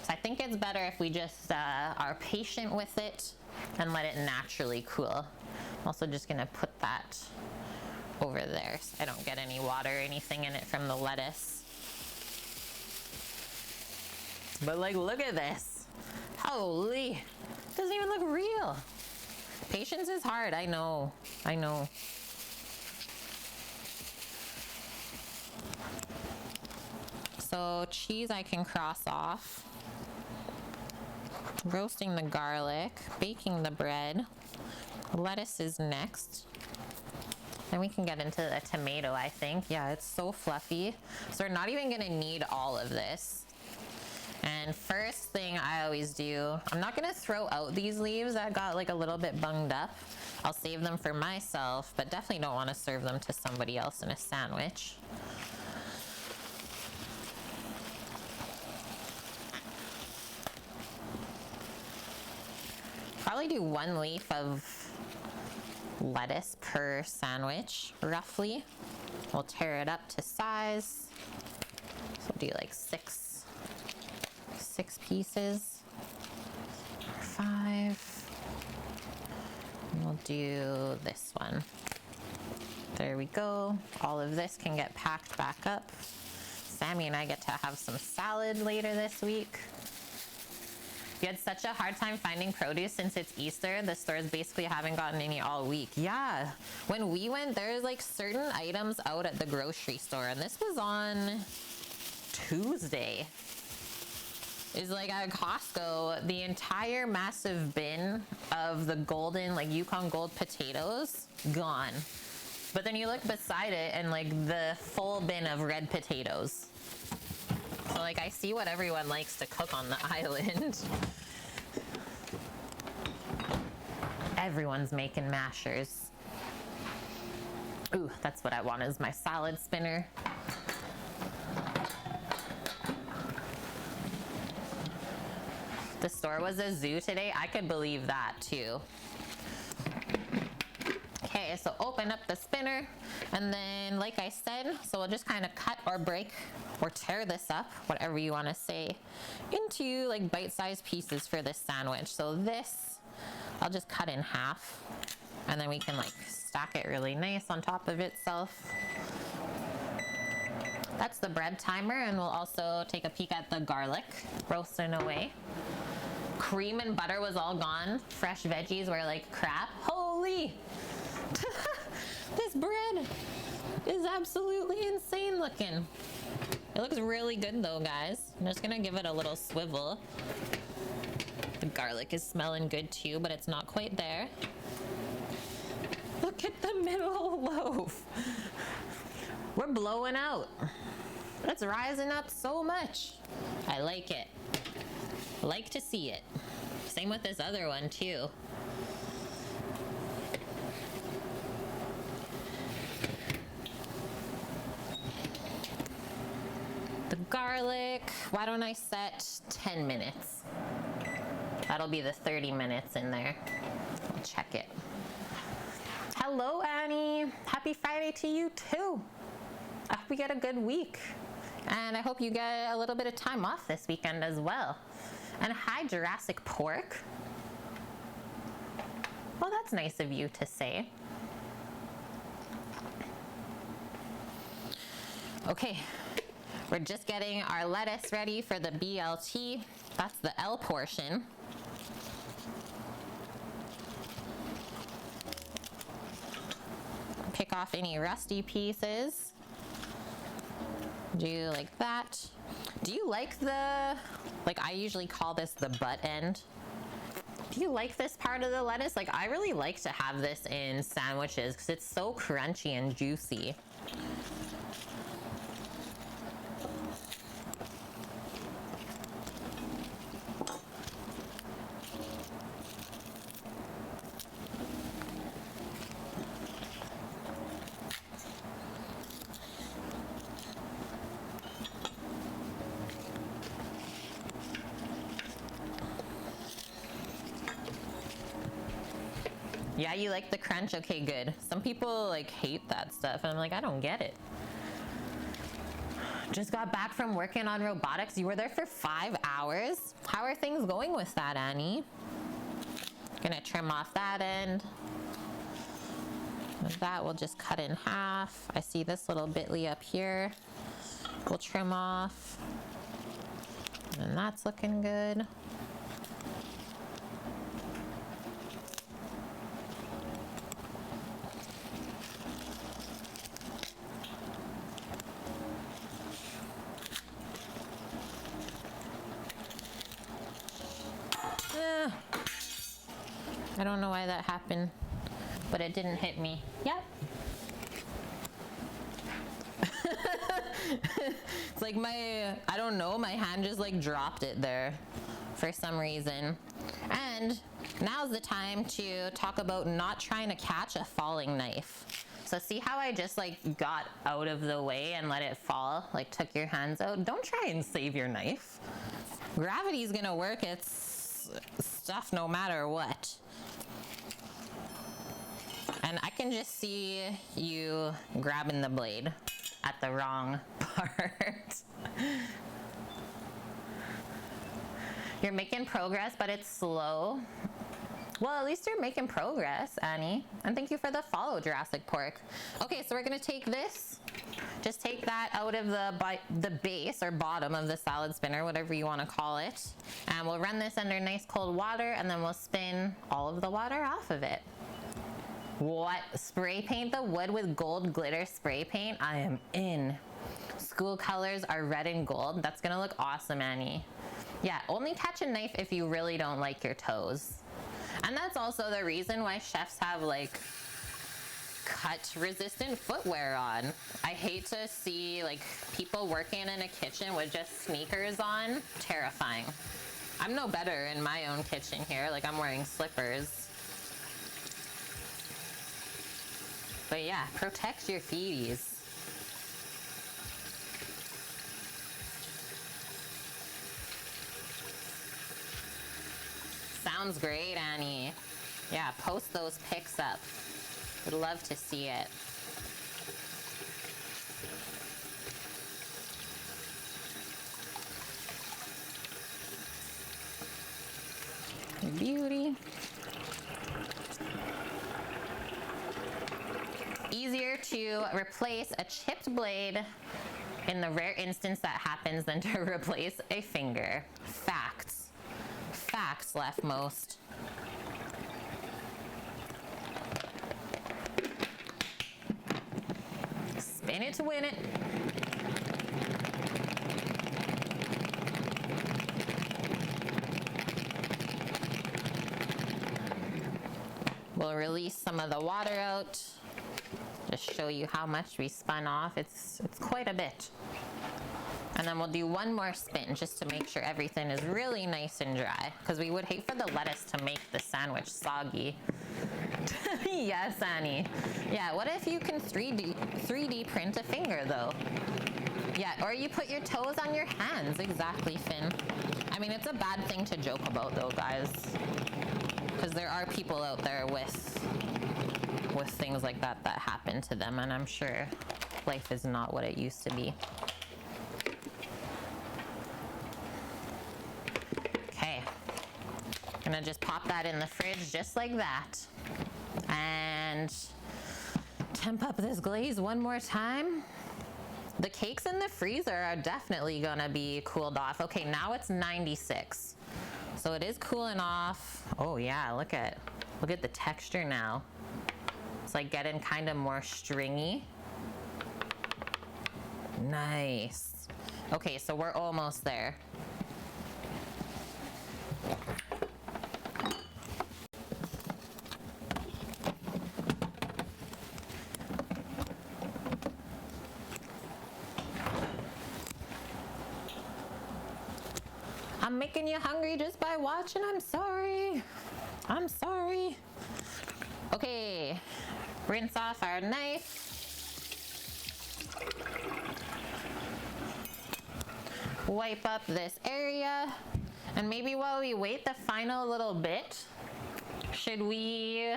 S1: So I think it's better if we just are patient with it and let it naturally cool. I'm also just gonna put that over there so I don't get any water or anything in it from the lettuce. But like, look at this. Holy, it doesn't even look real. Patience is hard, I know. So cheese I can cross off. Roasting the garlic, baking the bread. Lettuce is next. Then we can get into the tomato, I think. Yeah, it's so fluffy. So we're not even gonna need all of this. And first thing I always do, I'm not gonna throw out these leaves that got like a little bit bunged up. I'll save them for myself, but definitely don't wanna serve them to somebody else in a sandwich. Probably do 1 leaf of lettuce per sandwich, roughly. We'll tear it up to size. So we'll do like six pieces. 5. We'll do this one. There we go. All of this can get packed back up. Sammy and I get to have some salad later this week. You had such a hard time finding produce since it's Easter. The stores basically haven't gotten any all week. Yeah, when we went, there's like certain items out at the grocery store, and this was on Tuesday. Is like at Costco, the entire massive bin of the golden, like Yukon Gold potatoes, gone. But then you look beside it and like the full bin of red potatoes. So like I see what everyone likes to cook on the island. Everyone's making mashers. Ooh, that's what I want is my salad spinner. The store was a zoo today. I could believe that too. Okay, so open up the spinner, and then like I said, so we'll just kind of cut or break or tear this up, whatever you want to say, into like bite-sized pieces for this sandwich. So this, I'll just cut in half, and then we can like stack it really nice on top of itself. That's the bread timer, and we'll also take a peek at the garlic roasting away. Cream and butter was all gone. Fresh veggies were like crap. Holy! This bread is absolutely insane looking. It looks really good though, guys. I'm just gonna give it a little swivel. The garlic is smelling good too, but it's not quite there. Look at the middle loaf. We're blowing out. It's rising up so much. I like it. Like to see it. Same with this other one too. The garlic, why don't I set 10 minutes? That'll be the 30 minutes in there. I'll check it. Hello, Annie. Happy Friday to you too. I hope you get a good week. And I hope you get a little bit of time off this weekend as well. And hi, Jurassic Pork. Well, that's nice of you to say. Okay, we're just getting our lettuce ready for the BLT. That's the L portion. Pick off any rusty pieces. Do like that. Do you like the, like I usually call this the butt end. Do you like this part of the lettuce? Like I really like to have this in sandwiches because it's so crunchy and juicy. Yeah, you like the crunch? Okay, good. Some people like hate that stuff and I'm like, I don't get it. Just got back from working on robotics. You were there for 5 hours? How are things going with that, Annie? Gonna trim off that end. And that we'll just cut in half. I see this little bitly up here. We'll trim off. And that's looking good. I don't know why that happened, but it didn't hit me. Yep. It's like I don't know, my hand just like dropped it there for some reason. And now's the time to talk about not trying to catch a falling knife. So see how I just like got out of the way and let it fall, like took your hands out? Don't try and save your knife. Gravity's gonna work its stuff no matter what. And I can just see you grabbing the blade at the wrong part. You're making progress, but it's slow. Well, at least you're making progress, Annie. And thank you for the follow, Jurassic Pork. Okay, so we're gonna take this. Just take that out of the base or bottom of the salad spinner, whatever you want to call it. And we'll run this under nice cold water, and then we'll spin all of the water off of it. What? Spray paint the wood with gold glitter spray paint? I am in. School colors are red and gold. That's gonna look awesome, Annie. Yeah, only catch a knife if you really don't like your toes. And that's also the reason why chefs have like cut resistant footwear on. I hate to see like people working in a kitchen with just sneakers on. Terrifying. I'm no better in my own kitchen here. Like I'm wearing slippers. But yeah, protect your feeties. Sounds great, Annie. Yeah, post those pics up. Would love to see it. Beauty. Easier to replace a chipped blade in the rare instance that happens than to replace a finger. Facts. Facts, leftmost. Spin it to win it. We'll release some of the water out. Just show you how much we spun off. It's quite a bit. And then we'll do one more spin just to make sure everything is really nice and dry, because we would hate for the lettuce to make the sandwich soggy. Yes, Annie. Yeah, what if you can 3D print a finger though? Yeah, or you put your toes on your hands. Exactly, Finn. I mean, it's a bad thing to joke about though, guys, because there are people out there with things like that that happen to them, and I'm sure life is not what it used to be. Okay, gonna just pop that in the fridge just like that, and temp up this glaze one more time. The cakes in the freezer are definitely gonna be cooled off. Okay, now it's 96, so it is cooling off. Oh yeah, look at the texture now. It's like getting kind of more stringy. Nice. Okay, so we're almost there. I'm making you hungry just by watching. I'm sorry. I'm sorry. Okay, rinse off our knife. Wipe up this area. And maybe while we wait the final little bit, should we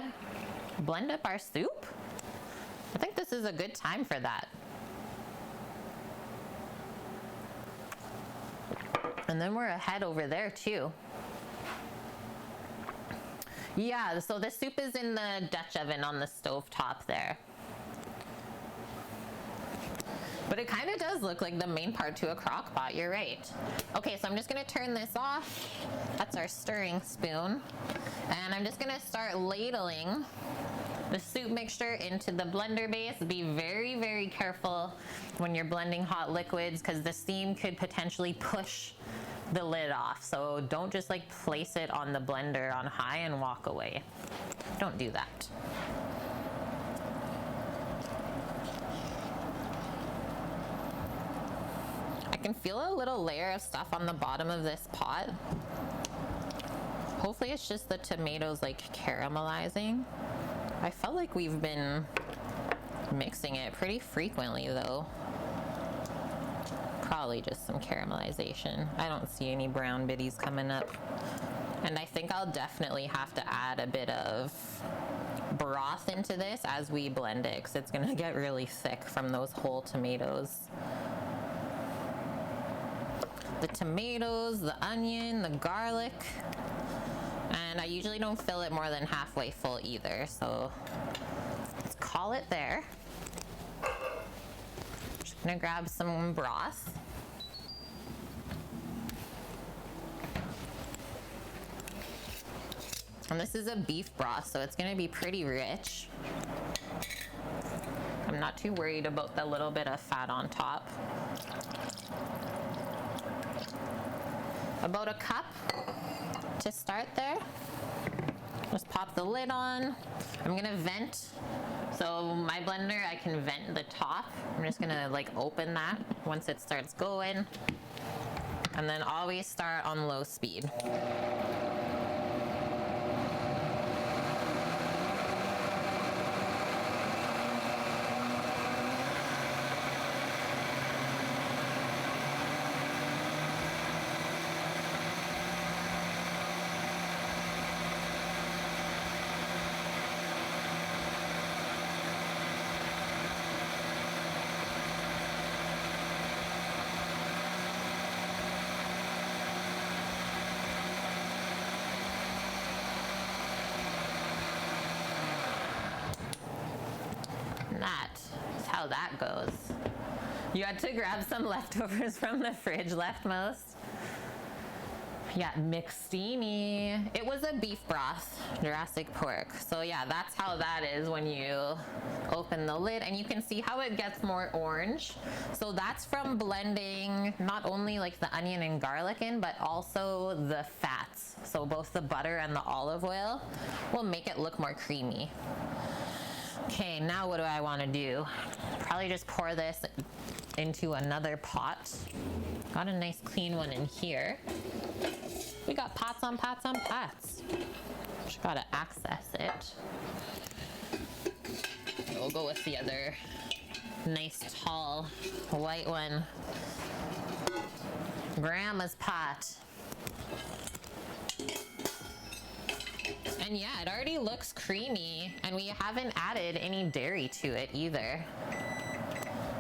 S1: blend up our soup? I think this is a good time for that. And then we're ahead over there too. Yeah, so the soup is in the Dutch oven on the stove top there. But it kind of does look like the main part to a crock pot, you're right. Okay, so I'm just gonna turn this off. That's our stirring spoon. And I'm just gonna start ladling the soup mixture into the blender base. Be very, very careful when you're blending hot liquids, because the steam could potentially push the lid off. So don't just like place it on the blender on high and walk away. Don't do that. I can feel a little layer of stuff on the bottom of this pot. Hopefully it's just the tomatoes like caramelizing. I felt like we've been mixing it pretty frequently though. Probably just some caramelization. I don't see any brown bitties coming up. And I think I'll definitely have to add a bit of broth into this as we blend it, because it's gonna get really thick from those whole tomatoes. the tomatoes, the onion, the garlic. And I usually don't fill it more than halfway full either, so let's call it there. Just gonna grab some broth. And this is a beef broth, so it's gonna be pretty rich. I'm not too worried about the little bit of fat on top. About a cup to start there. Just pop the lid on. I'm gonna vent. So my blender, I can vent the top. I'm just gonna like open that once it starts going. And then always start on low speed. How that goes. You had to grab some leftovers from the fridge, leftmost. Yeah, mixini. It was a beef broth, Jurassic pork. So yeah, that's how that is when you open the lid, and you can see how it gets more orange. So that's from blending not only like the onion and garlic in, but also the fats. So both the butter and the olive oil will make it look more creamy. Okay, now what do I want to do? Probably just pour this into another pot. Got a nice clean one in here. We got pots on pots on pots. Just gotta access it. We'll go with the other nice tall white one. Grandma's pot. And yeah, it already looks creamy, and we haven't added any dairy to it either.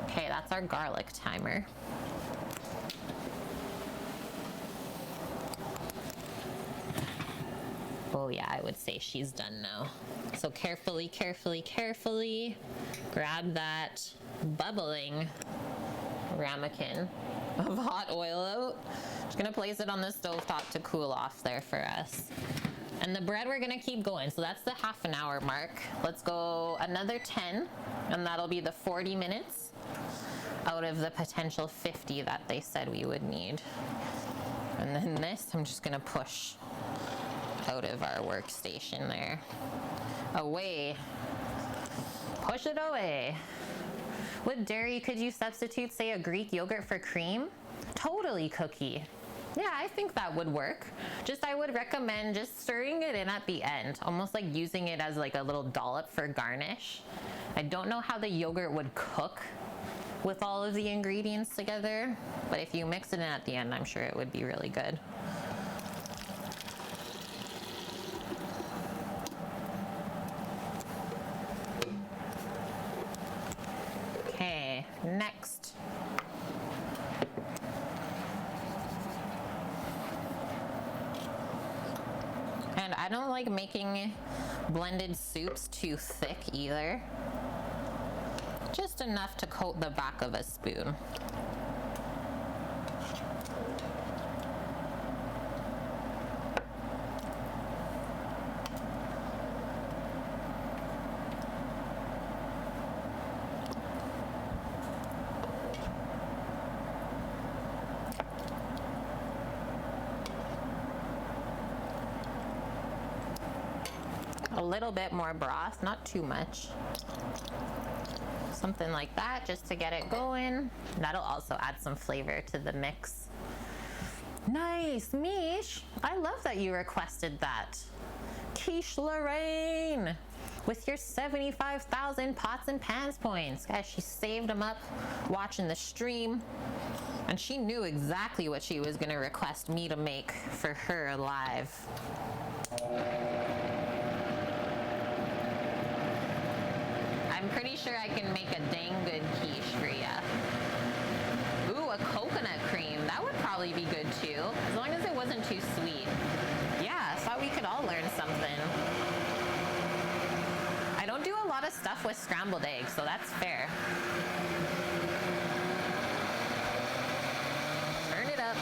S1: Okay, that's our garlic timer. Oh yeah, I would say she's done now. So carefully, carefully, carefully grab that bubbling ramekin of hot oil out. Just gonna place it on the stovetop to cool off there for us. And the bread, we're gonna keep going. So that's the half an hour mark. Let's go another 10, and that'll be the 40 minutes out of the potential 50 that they said we would need. And then this, I'm just gonna push out of our workstation there. Away. Push it away. With dairy, could you substitute, say, a Greek yogurt for cream? Totally, Cookie. Yeah, I think that would work. Just, I would recommend just stirring it in at the end, almost like using it as like a little dollop for garnish. I don't know how the yogurt would cook with all of the ingredients together, but if you mix it in at the end, I'm sure it would be really good. Okay, next. And I don't like making blended soups too thick either. Just enough to coat the back of a spoon. A little bit more broth, not too much. Something like that, just to get it going. That'll also add some flavor to the mix. Nice, Mish. I love that you requested that. Quiche Lorraine with your 75,000 pots and pans points. Guys, she saved them up watching the stream, and she knew exactly what she was going to request me to make for her live. I'm pretty sure I can make a dang good quiche for ya. Ooh, a a coconut cream. That would probably be good too, as long as it wasn't too sweet. Yeah, I thought we could all learn something. I don't do a lot of stuff with scrambled eggs, so that's fair. Turn it up.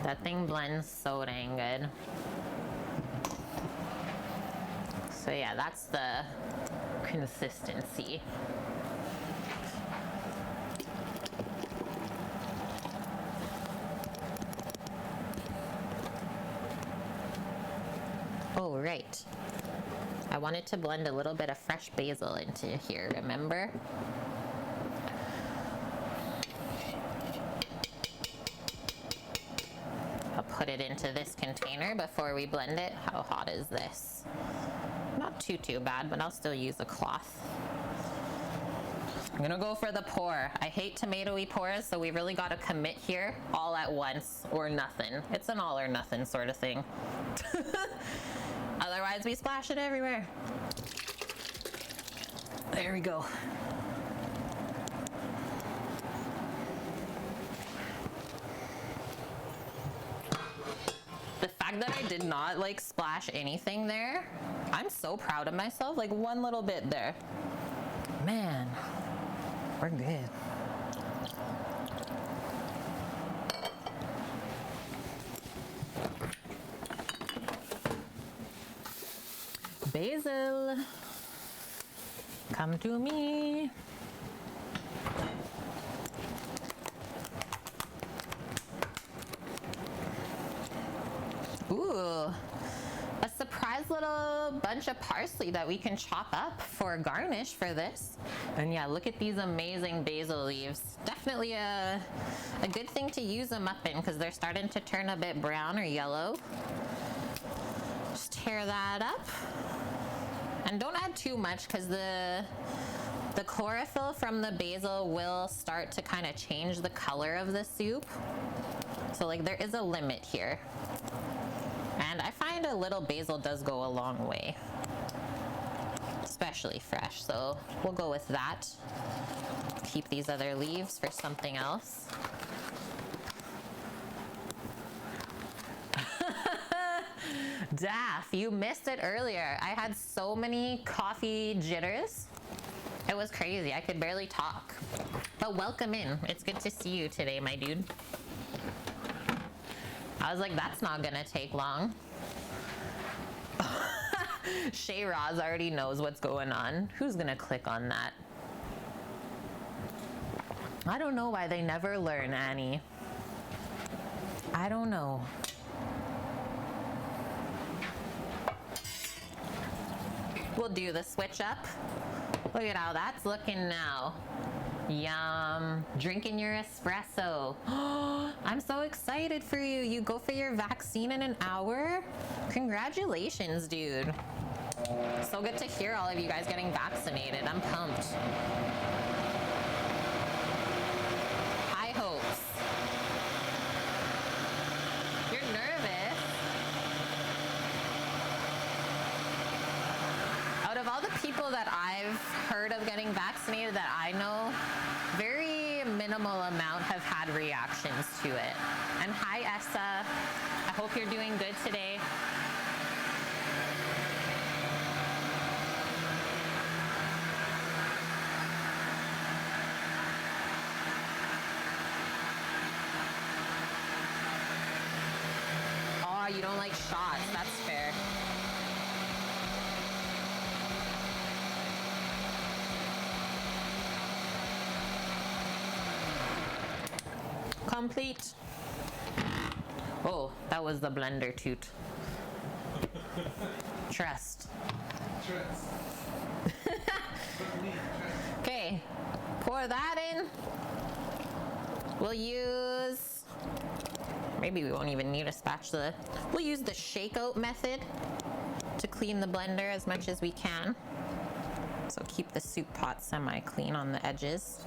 S1: That thing blends so dang good. So yeah, that's the consistency. Oh, right. I wanted to blend a little bit of fresh basil into here, remember? I'll put it into this container before we blend it. How hot is this? Not too bad, but I'll still use a cloth. I'm gonna go for the pour. I hate tomatoey pours, so we really gotta commit here all at once or nothing. It's an all or nothing sort of thing. Otherwise, we splash it everywhere. There we go. The fact that I did not like splash anything there, I'm so proud of myself. Like one little bit there. Man, we're good. Basil, come to me. Ooh, a surprise little bunch of parsley that we can chop up for garnish for this. And yeah, look at these amazing basil leaves. Definitely a good thing to use them up in because they're starting to turn a bit brown or yellow. Just tear that up. And don't add too much because the chlorophyll from the basil will start to kind of change the color of the soup. So like there is a limit here. And I find a little basil does go a long way, especially fresh. So we'll go with that. Keep these other leaves for something else. Daff, you missed it earlier. I had so many coffee jitters. It was crazy. I could barely talk. But welcome in. It's good to see you today, my dude. I was like, that's not gonna take long. Shay Roz already knows what's going on. Who's gonna click on that? I don't know why they never learn, Annie. I don't know. We'll do the switch up. Look at how that's looking now. Yum. Drinking your espresso. I'm so excited for you. You go for your vaccine in an hour? Congratulations, dude. So good to hear all of you guys getting vaccinated. I'm pumped. High hopes. You're nervous. Out of all the people that I've heard of getting vaccinated that I know, very minimal amount have had reactions to it. And hi, Essa. I hope you're doing good today. Oh, you don't like shots. That's fair. Complete. Oh, that was the blender toot. Trust. Okay, pour that in. We'll use maybe we won't even need a spatula. We'll use the shakeout method to clean the blender as much as we can. So keep the soup pot semi-clean on the edges.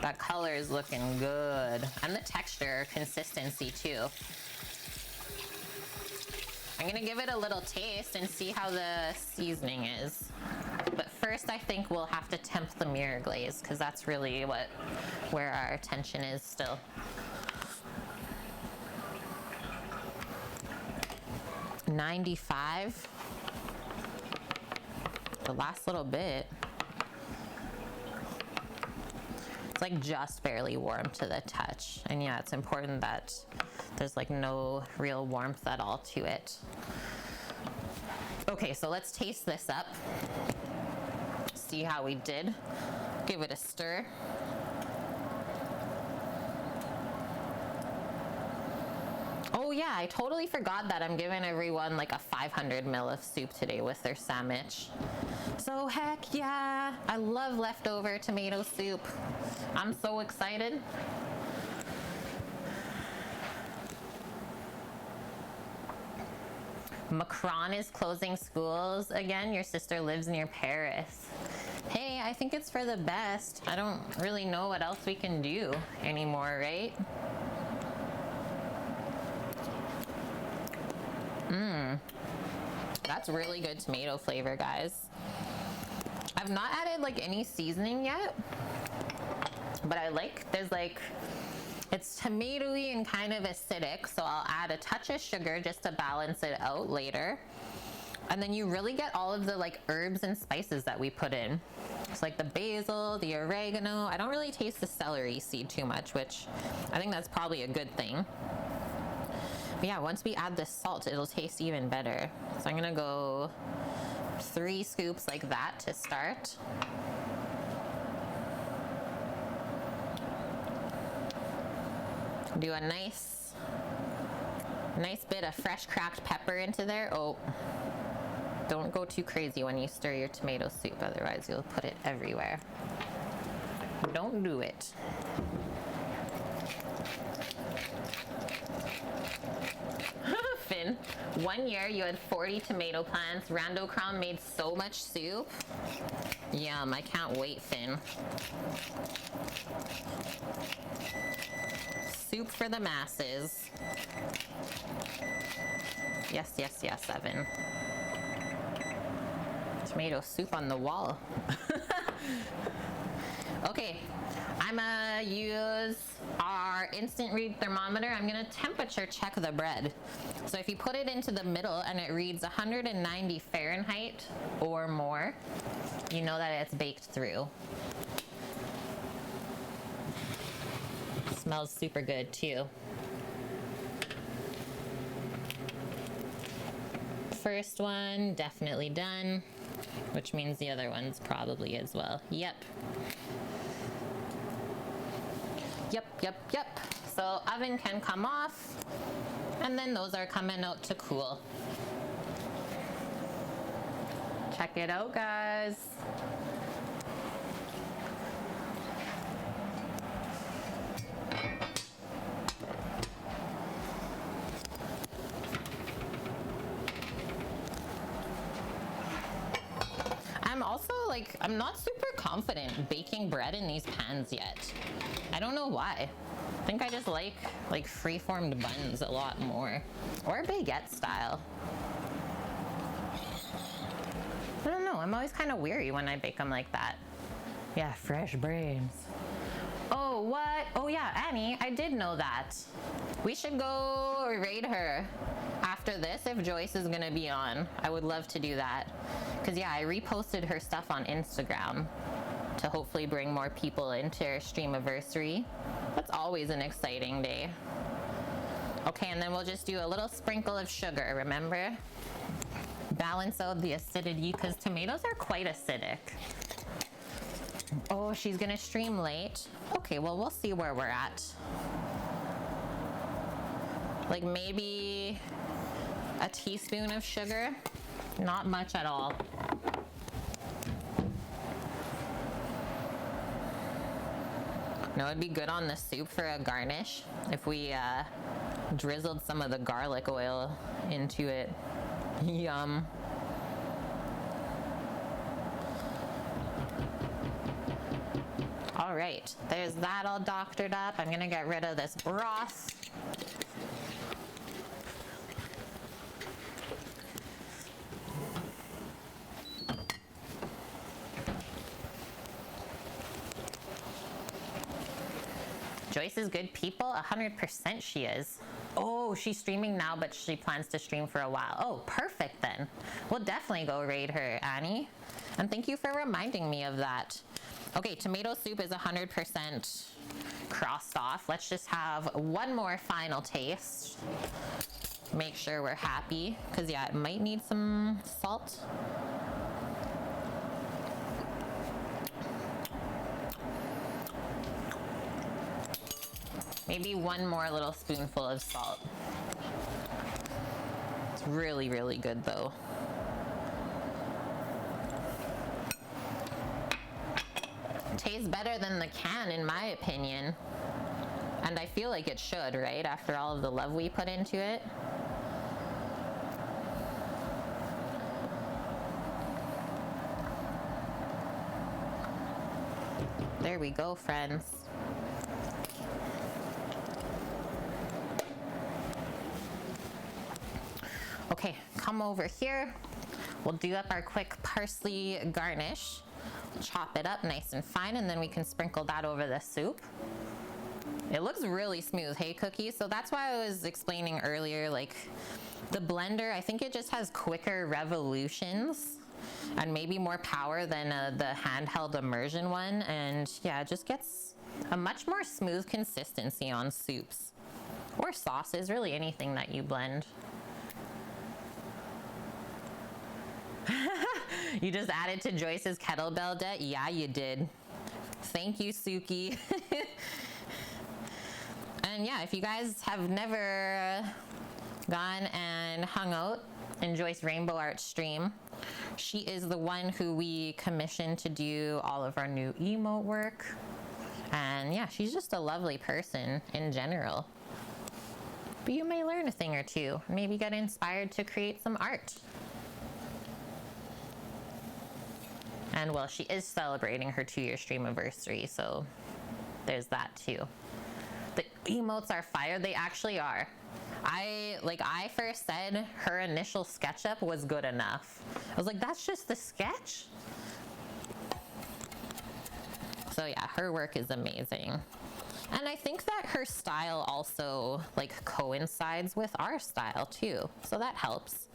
S1: That color is looking good. And the texture, consistency too. I'm gonna give it a little taste and see how the seasoning is. But first I think we'll have to temp the mirror glaze because that's really where our attention is still. $95. The last little bit. It's like just barely warm to the touch. And yeah, it's important that there's like no real warmth at all to it. Okay, so let's taste this up. See how we did. Give it a stir. Oh yeah, I totally forgot that I'm giving everyone like a 500 ml of soup today with their sandwich. So heck yeah, I love leftover tomato soup. I'm so excited. Macron is closing schools again. Your sister lives near Paris. Hey, I think it's for the best. I don't really know what else we can do anymore, right? That's really good tomato flavor, guys. I've not added like any seasoning yet, but it's tomatoey and kind of acidic, so I'll add a touch of sugar just to balance it out later. And then you really get all of the like herbs and spices that we put in. It's like the basil, the oregano. I don't really taste the celery seed too much, which I think that's probably a good thing. But yeah, once we add the salt, it'll taste even better. So I'm gonna go 3 scoops like that to start. Do a nice bit of fresh cracked pepper into there. Oh, don't go too crazy when you stir your tomato soup, otherwise you'll put it everywhere. Don't do it. Finn, 1 year you had 40 tomato plants. Rando Crown made so much soup. Yum, I can't wait, Finn. Soup for the masses. Yes, yes, yes, Evan. Tomato soup on the wall. Okay, I'm gonna use our instant read thermometer. I'm gonna temperature check the bread. So if you put it into the middle and it reads 190 Fahrenheit or more, you know that it's baked through. Smells super good too. First one definitely done, which means the other one's probably as well. Yep. Yep. So oven can come off, and then those are coming out to cool. Check it out, guys. I'm not super confident baking bread in these pans yet. I don't know why. I think I just like free-formed buns a lot more, or baguette style. I don't know, I'm always kind of weary when I bake them like that. Yeah, fresh brains. Oh, what? Oh yeah, Annie, I did know that. We should go raid her after this if Joyce is gonna be on. I would love to do that. Cause yeah, I reposted her stuff on Instagram to hopefully bring more people into her streamiversary. That's always an exciting day. Okay, and then we'll just do a little sprinkle of sugar, remember? Balance out the acidity, because tomatoes are quite acidic. Oh, she's gonna stream late. Okay, well, we'll see where we're at. Like maybe a teaspoon of sugar, not much at all. No, it'd be good on the soup for a garnish if we drizzled some of the garlic oil into it. Yum. All right, there's that all doctored up. I'm gonna get rid of this broth. Joyce is good people, 100% she is. Oh, she's streaming now, but she plans to stream for a while. Oh, perfect then. We'll definitely go raid her, Annie. And thank you for reminding me of that. Okay, tomato soup is 100% crossed off. Let's just have one more final taste. Make sure we're happy, because yeah, it might need some salt. Maybe one more little spoonful of salt. It's really, really good though. Tastes better than the can in my opinion. And I feel like it should, right? After all of the love we put into it. There we go, friends. Okay, come over here. We'll do up our quick parsley garnish. Chop it up nice and fine, and then we can sprinkle that over the soup. It looks really smooth, hey Cookie? So that's why I was explaining earlier, like the blender, I think it just has quicker revolutions and maybe more power than the handheld immersion one. And yeah, it just gets a much more smooth consistency on soups or sauces, really anything that you blend. You just added to Joyce's kettlebell debt? Yeah, you did. Thank you, Suki. And yeah, if you guys have never gone and hung out in Joyce Rainbow Art stream, she is the one who we commissioned to do all of our new emote work. And yeah, she's just a lovely person in general. But you may learn a thing or two, maybe get inspired to create some art. And well, she is celebrating her 2-year stream anniversary, so there's that too. The emotes are fire. They actually are. I first said her initial SketchUp was good enough. I was like, that's just the sketch? So yeah, her work is amazing. And I think that her style also like coincides with our style too. So that helps.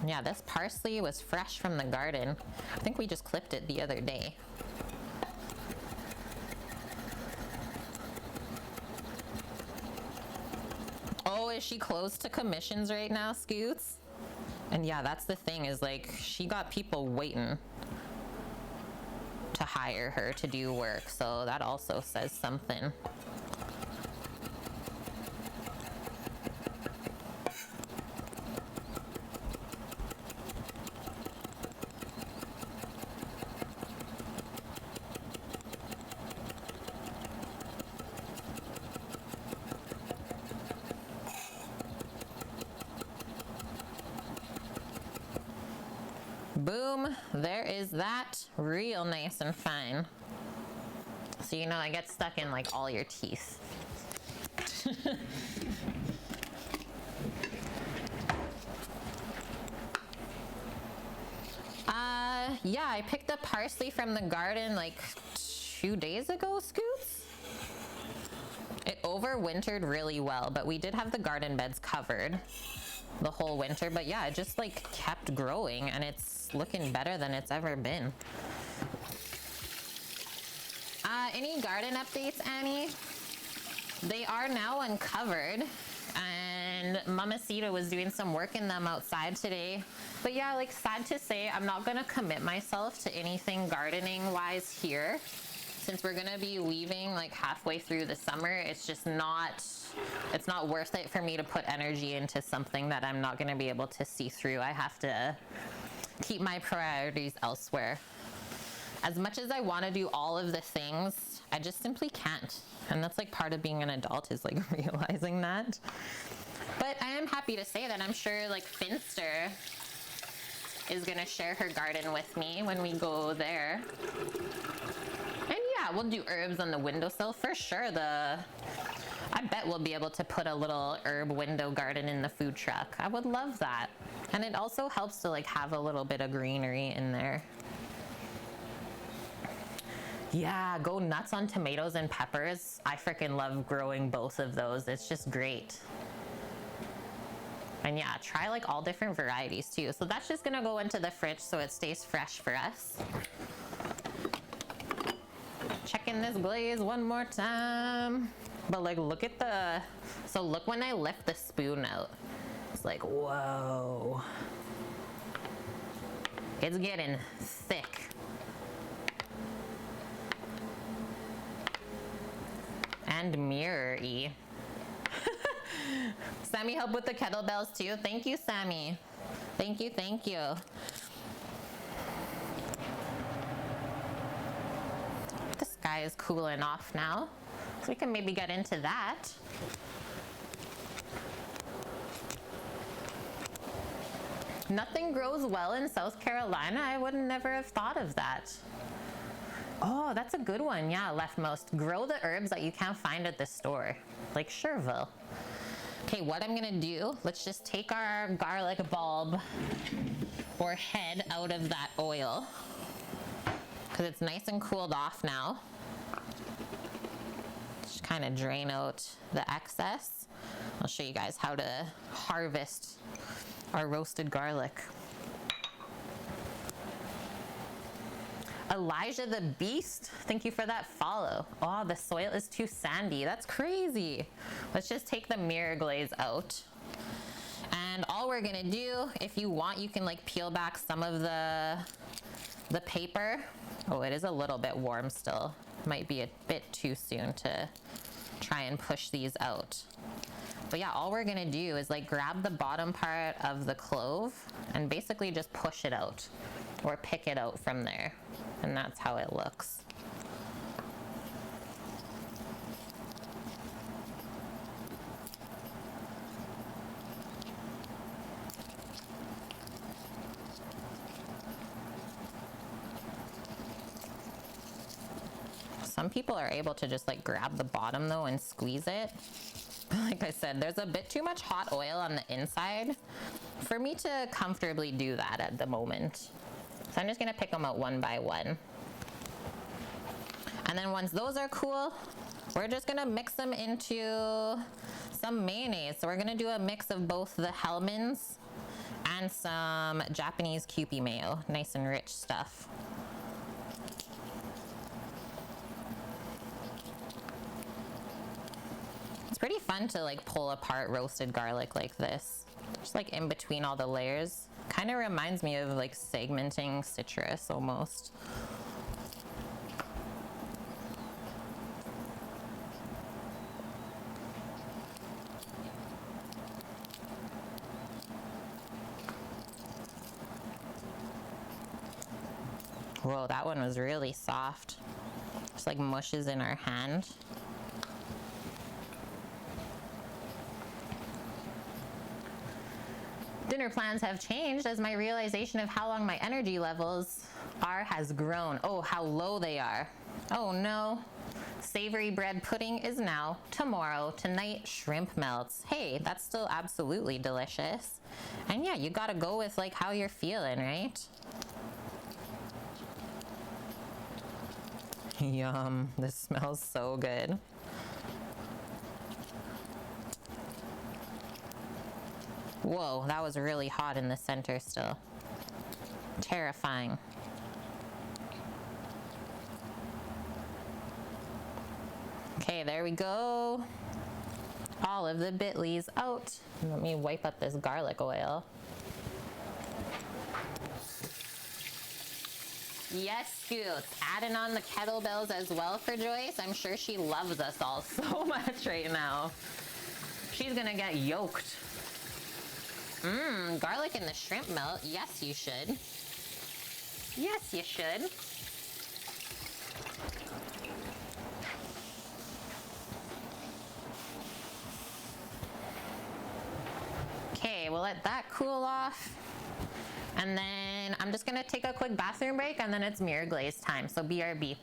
S1: Yeah, this parsley was fresh from the garden. I think we just clipped it the other day. Oh, is she close to commissions right now, Scoots? And yeah, that's the thing is like, she got people waiting to hire her to do work. So that also says something. Boom, there is that, real nice and fine. So you know, I get stuck in like all your teeth. Yeah, I picked up parsley from the garden like 2 days ago, Scoots. It overwintered really well, but we did have the garden beds covered the whole winter. But yeah, it just like kept growing and it's looking better than it's ever been. Any garden updates, Annie? They are now uncovered and Mamacita was doing some work in them outside today. But yeah, like sad to say, I'm not gonna commit myself to anything gardening wise here. since we're gonna be leaving like halfway through the summer, it's not worth it for me to put energy into something that I'm not gonna be able to see through. I have to keep my priorities elsewhere. As much as I want to do all of the things, I just simply can't. And that's like part of being an adult, is like realizing that. But I am happy to say that I'm sure like Finster is gonna share her garden with me when we go there. And yeah, we'll do herbs on the windowsill for sure. I bet we'll be able to put a little herb window garden in the food truck. I would love that. And it also helps to like have a little bit of greenery in there. Yeah, go nuts on tomatoes and peppers. I freaking love growing both of those. It's just great. And yeah, try like all different varieties too. So that's just gonna go into the fridge so it stays fresh for us. Checking this glaze one more time. But like, look at so look when I lift the spoon out. It's like, whoa. It's getting thick. And mirror-y. Sammy helped with the kettlebells too. Thank you, Sammy. Thank you, thank you. The sky is cooling off now, so we can maybe get into that. Nothing grows well in South Carolina. I would never have thought of that. Oh, that's a good one. Yeah, leftmost. Grow the herbs that you can't find at the store, like Cherville. Okay, what I'm gonna do, let's just take our garlic bulb or head out of that oil, because it's nice and cooled off now. Just kind of drain out the excess. I'll show you guys how to harvest our roasted garlic. Elijah the Beast, thank you for that follow. Oh, the soil is too sandy. That's crazy. Let's just take the mirror glaze out. And all we're gonna do, if you want, you can like peel back some of the paper. Oh, it is a little bit warm still. Might be a bit too soon to try and push these out. But yeah, all we're gonna do is like grab the bottom part of the clove and basically just push it out or pick it out from there. And that's how it looks. Some people are able to just like grab the bottom though and squeeze it. Like I said, there's a bit too much hot oil on the inside for me to comfortably do that at the moment. So I'm just gonna pick them out one by one. And then once those are cool, we're just gonna mix them into some mayonnaise. So we're gonna do a mix of both the Hellmann's and some Japanese Kewpie mayo. Nice and rich stuff. It's pretty fun to like pull apart roasted garlic like this. Just like in between all the layers. Kind of reminds me of like segmenting citrus almost. Whoa, that one was really soft. Just like mushes in our hand. Dinner plans have changed as my realization of how long my energy levels are has grown. Oh, how low they are. Oh no. Savory bread pudding is now tomorrow. Tonight, shrimp melts. Hey, that's still absolutely delicious. And yeah, you gotta go with like how you're feeling, right? Yum, this smells so good. Whoa, that was really hot in the center still. Terrifying. Okay, there we go. All of the bitlies out. Let me wipe up this garlic oil. Yes, Scoots. Adding on the kettlebells as well for Joyce. I'm sure she loves us all so much right now. She's gonna get yoked. Garlic in the shrimp melt. Yes, you should. Yes, you should. Okay, we'll let that cool off. And then I'm just gonna take a quick bathroom break and then it's mirror glaze time, so BRB.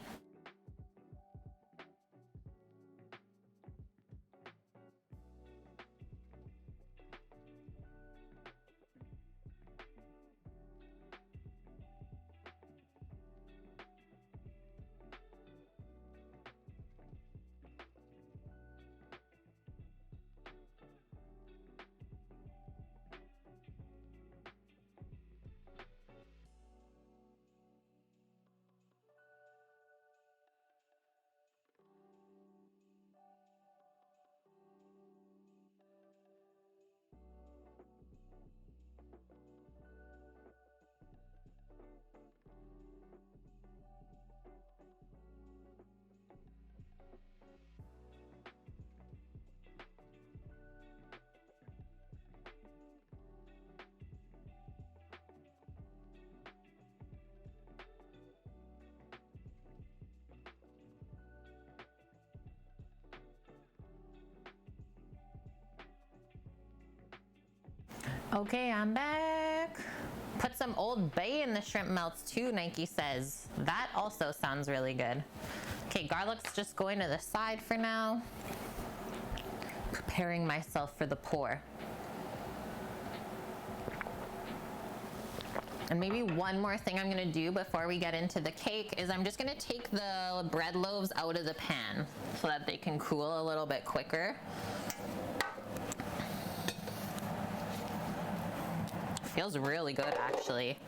S1: Okay, I'm back. Put some Old Bay in the shrimp melts too, Nike says. That also sounds really good. Okay, garlic's just going to the side for now. Preparing myself for the pour. And maybe one more thing I'm gonna do before we get into the cake is I'm just gonna take the bread loaves out of the pan so that they can cool a little bit quicker. Feels really good, actually.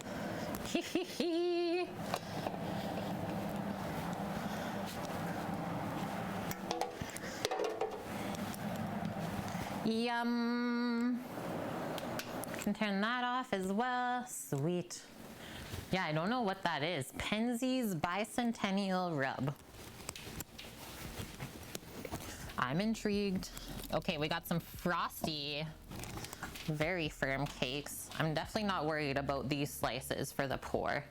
S1: Yum. Can turn that off as well. Sweet. Yeah, I don't know what that is. Penzeys Bicentennial Rub. I'm intrigued. Okay, we got some frosty, very firm cakes. I'm definitely not worried about these slices for the pour.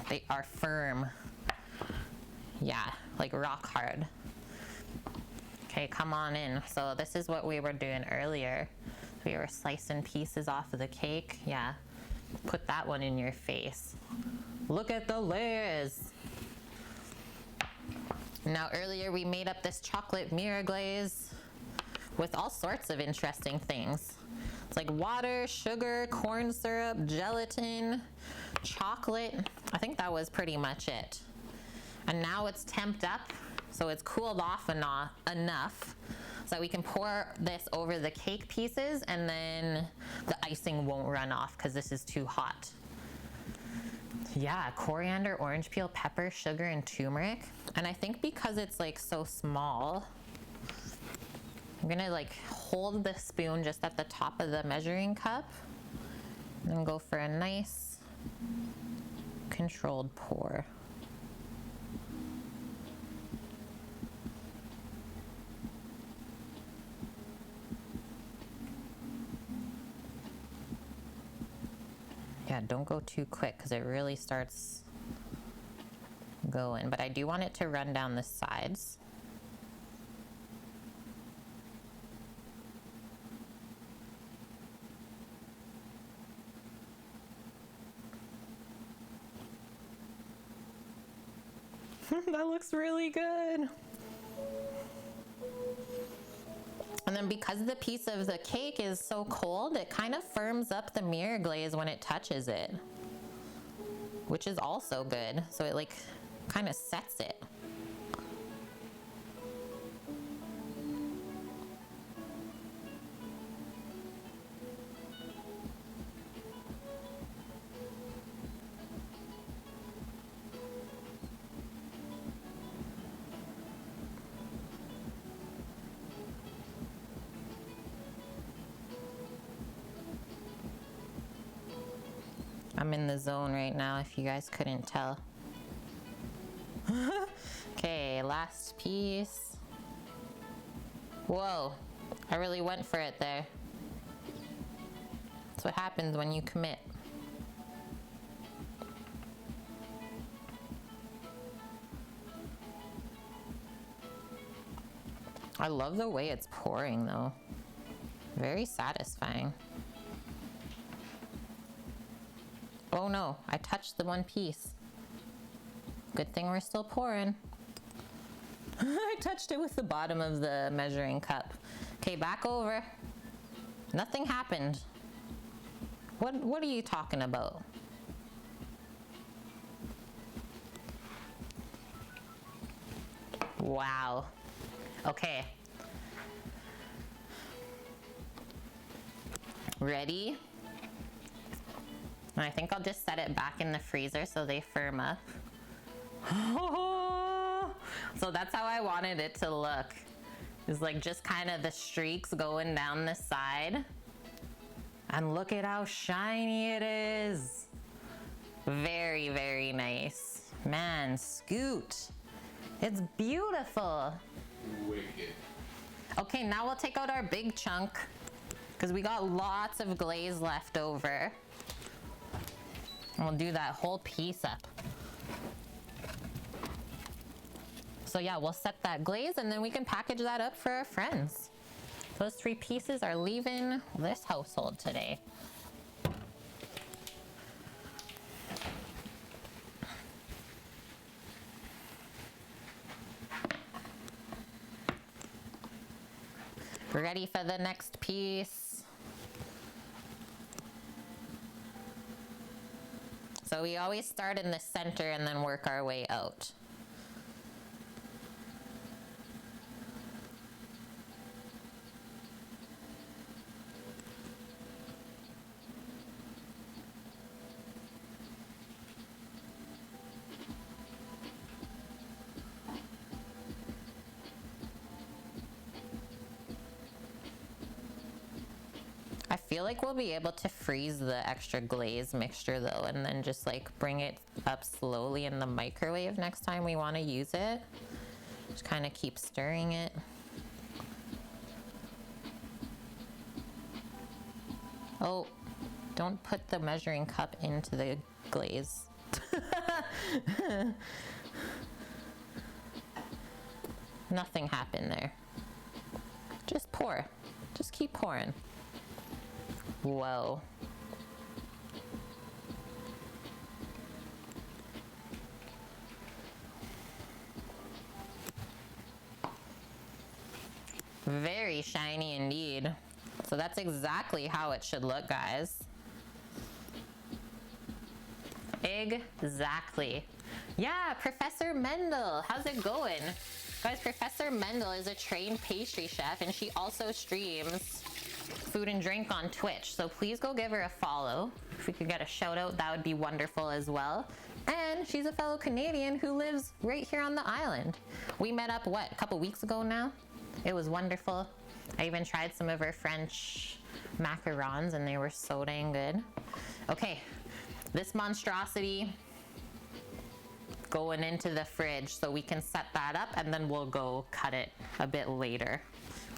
S1: They are firm. Yeah, like rock hard. Okay, come on in. So this is what we were doing earlier. We were slicing pieces off of the cake. Yeah, put that one in your face. Look at the layers. Now earlier we made up this chocolate mirror glaze with all sorts of interesting things. It's like water, sugar, corn syrup, gelatin, chocolate. I think that was pretty much it. And now it's temped up, so it's cooled off enough so that we can pour this over the cake pieces and then the icing won't run off because this is too hot. Yeah, coriander, orange peel, pepper, sugar, and turmeric. And I think because it's like so small, I'm gonna like hold the spoon just at the top of the measuring cup and go for a nice controlled pour. Yeah, don't go too quick because it really starts going, but I do want it to run down the sides. That looks really good. And then because the piece of the cake is so cold, it kind of firms up the mirror glaze when it touches it, which is also good. So it like kind of sets it. I'm in the zone right now if you guys couldn't tell. Okay, last piece. Whoa, I really went for it there. That's what happens when you commit. I love the way it's pouring though. Very satisfying. Oh no, I touched the one piece. Good thing we're still pouring. I touched it with the bottom of the measuring cup. Okay, back over. Nothing happened. What are you talking about? Wow. Okay. Ready? And I think I'll just set it back in the freezer so they firm up. So that's how I wanted it to look. It's like just kind of the streaks going down the side. And look at how shiny it is. Very, very nice. Man, Scoot. It's beautiful.
S2: Wicked.
S1: Okay, now we'll take out our big chunk because we got lots of glaze left over. And we'll do that whole piece up. So yeah, we'll set that glaze and then we can package that up for our friends. Those 3 pieces are leaving this household today. Ready for the next piece. So we always start in the center and then work our way out. I feel like we'll be able to freeze the extra glaze mixture though, and then just like bring it up slowly in the microwave next time we want to use it. Just kind of keep stirring it. Oh, don't put the measuring cup into the glaze. Nothing happened there. Just pour. Just keep pouring. Whoa. Very shiny indeed. So that's exactly how it should look, guys. Exactly. Yeah, Professor Mendel, how's it going? Guys, Professor Mendel is a trained pastry chef and she also streams food and drink on Twitch. So please go give her a follow. If we could get a shout out, that would be wonderful as well. And she's a fellow Canadian who lives right here on the island. We met up, what, a couple weeks ago now? It was wonderful. I even tried some of her French macarons and they were so dang good. Okay, this monstrosity going into the fridge so we can set that up and then we'll go cut it a bit later.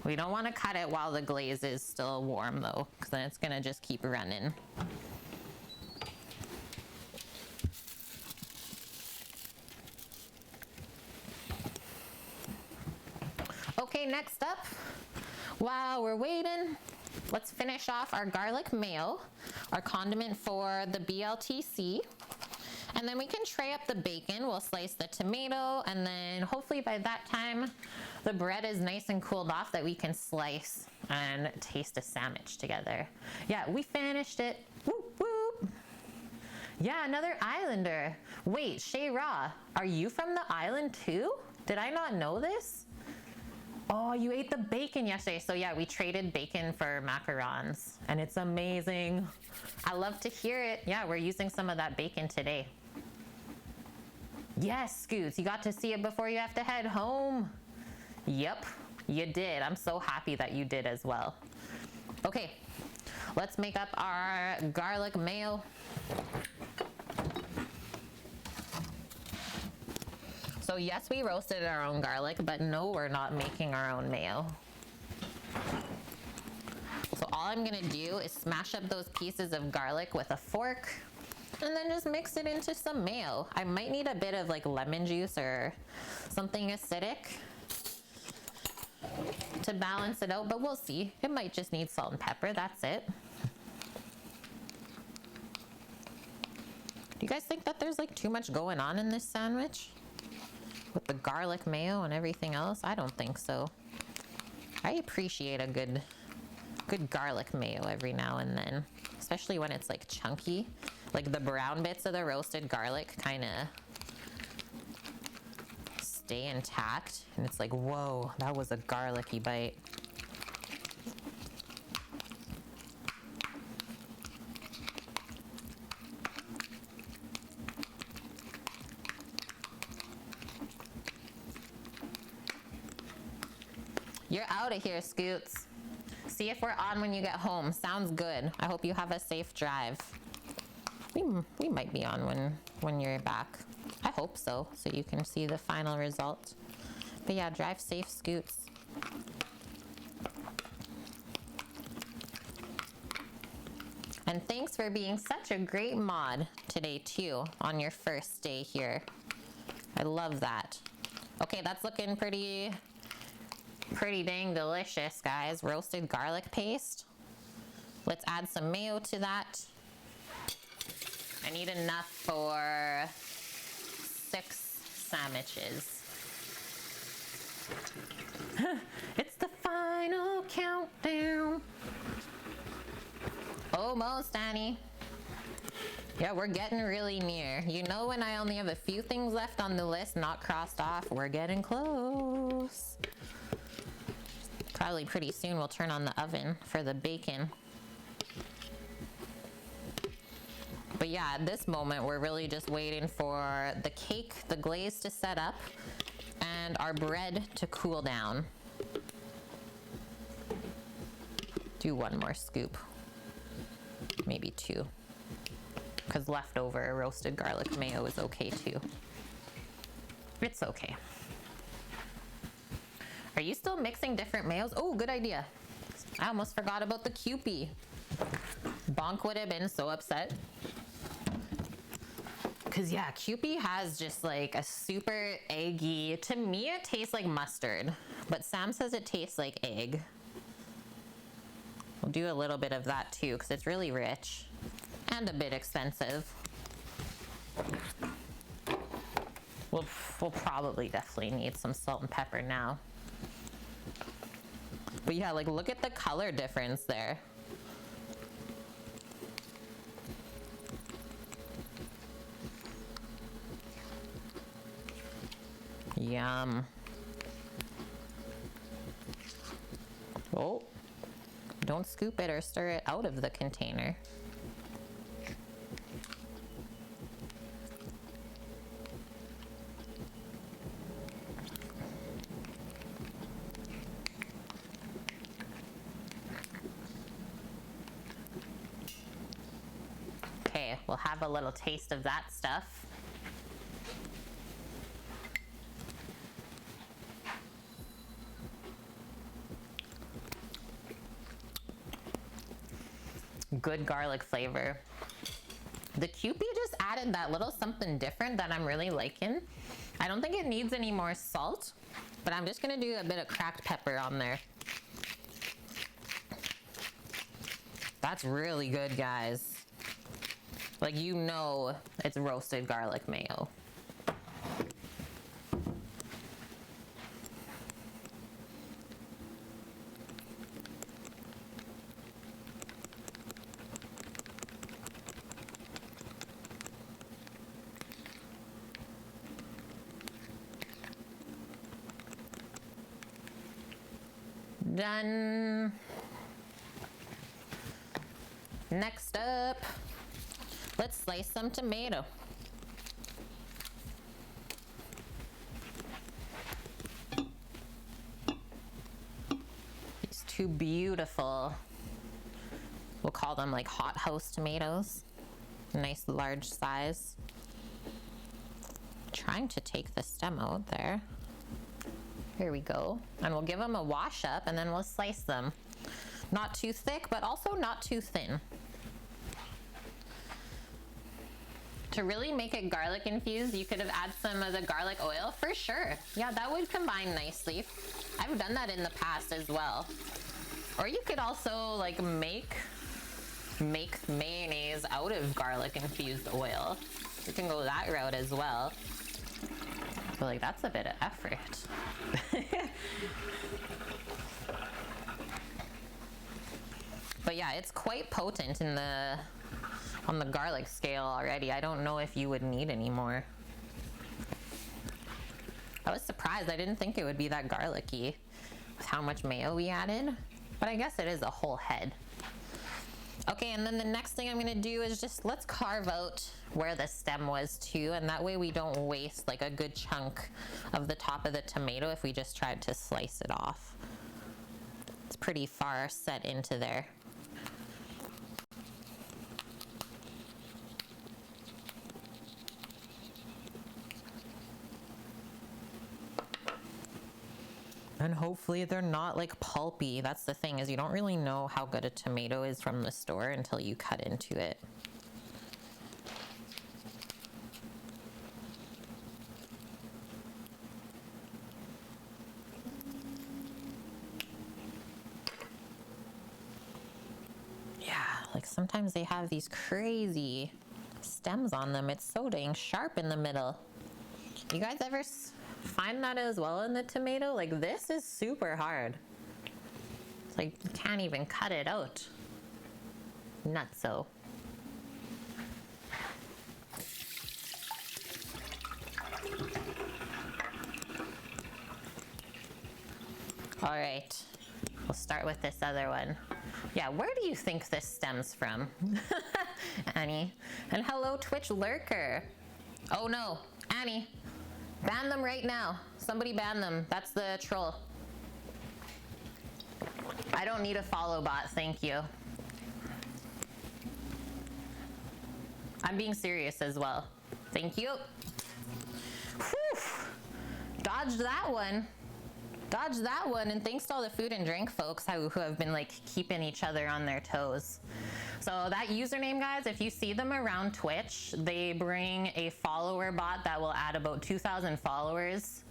S1: We don't want to cut it while the glaze is still warm though, because then it's gonna just keep running. Okay, next up, while we're waiting, let's finish off our garlic mayo, our condiment for the BLTC. And then we can tray up the bacon. We'll slice the tomato, and then hopefully by that time, the bread is nice and cooled off that we can slice and taste a sandwich together. Yeah, we finished it. Whoop, whoop. Yeah, another islander. Wait, Shay Ra, are you from the island too? Did I not know this? Oh, you ate the bacon yesterday. So yeah, we traded bacon for macarons and it's amazing. I love to hear it. Yeah, we're using some of that bacon today. Yes, Scoots, you got to see it before you have to head home. Yep, you did. I'm so happy that you did as well. Okay, let's make up our garlic mayo. So yes, we roasted our own garlic, but no, we're not making our own mayo. So all I'm gonna do is smash up those pieces of garlic with a fork and then just mix it into some mayo. I might need a bit of like lemon juice or something acidic to balance it out, but we'll see. It might just need salt and pepper, that's it. Do you guys think that there's like too much going on in this sandwich? With the garlic mayo and everything else? I don't think so. I appreciate a good garlic mayo every now and then, especially when it's like chunky. Like the brown bits of the roasted garlic kind of stay intact, and it's like, whoa, that was a garlicky bite. You're out of here, Scoots. See if we're on when you get home. Sounds good. I hope you have a safe drive. We might be on when you're back. I hope so you can see the final result. But yeah, drive safe, Scoots. And thanks for being such a great mod today too, on your first day here. I love that. Okay, that's looking pretty dang delicious, guys. Roasted garlic paste. Let's add some mayo to that. I need enough for 6 sandwiches. It's the final countdown. Almost, Annie. Yeah, we're getting really near. You know, when I only have a few things left on the list not crossed off, we're getting close. Probably pretty soon we'll turn on the oven for the bacon. But yeah, at this moment, we're really just waiting for the cake, the glaze to set up, and our bread to cool down. Do 1 more scoop. Maybe 2. Because leftover roasted garlic mayo is okay too. It's okay. Are you still mixing different mayos? Oh, good idea. I almost forgot about the Kewpie. Bonk would have been so upset. Cause yeah, Kewpie has just like a super eggy, to me it tastes like mustard, but Sam says it tastes like egg. We'll do a little bit of that too, cause it's really rich and a bit expensive. We'll probably definitely need some salt and pepper now. But yeah, like look at the color difference there. Yum. Oh, don't scoop it or stir it out of the container. Okay, we'll have a little taste of that stuff. Good garlic flavor. The Kewpie just added that little something different that I'm really liking. I don't think it needs any more salt, but I'm just gonna do a bit of cracked pepper on there. That's really good, guys. Like, you know it's roasted garlic mayo. Done. Next up, let's slice some tomato. These 2 beautiful, we'll call them like hothouse tomatoes. Nice large size. Trying to take the stem out there. Here we go. And we'll give them a wash up and then we'll slice them. Not too thick, but also not too thin. To really make it garlic infused, you could have added some of the garlic oil for sure. Yeah, that would combine nicely. I've done that in the past as well. Or you could also like make mayonnaise out of garlic infused oil. You can go that route as well. But like that's a bit of effort. But yeah, it's quite potent in on the garlic scale already. I don't know if you would need any more. I was surprised. I didn't think it would be that garlicky with how much mayo we added, but I guess it is a whole head. Okay, and then the next thing I'm gonna do is just let's carve out where the stem was too, and that way we don't waste like a good chunk of the top of the tomato if we just tried to slice it off. It's pretty far set into there. And hopefully they're not like pulpy. That's the thing, is you don't really know how good a tomato is from the store until you cut into it. Yeah, like sometimes they have these crazy stems on them. It's so dang sharp in the middle. You guys ever find that as well in the tomato? Like this is super hard. It's like you can't even cut it out. Nutso. All right, we'll start with this other one. Yeah, where do you think this stems from? Annie. And hello, Twitch lurker. Oh no, Annie. Ban them right now. Somebody ban them. That's the troll. I don't need a follow bot, thank you. I'm being serious as well. Thank you. Whew. Dodged that one. Dodged that one, and thanks to all the food and drink folks who have been like keeping each other on their toes. So that username, guys, if you see them around Twitch, they bring a follower bot that will add about 2,000 followers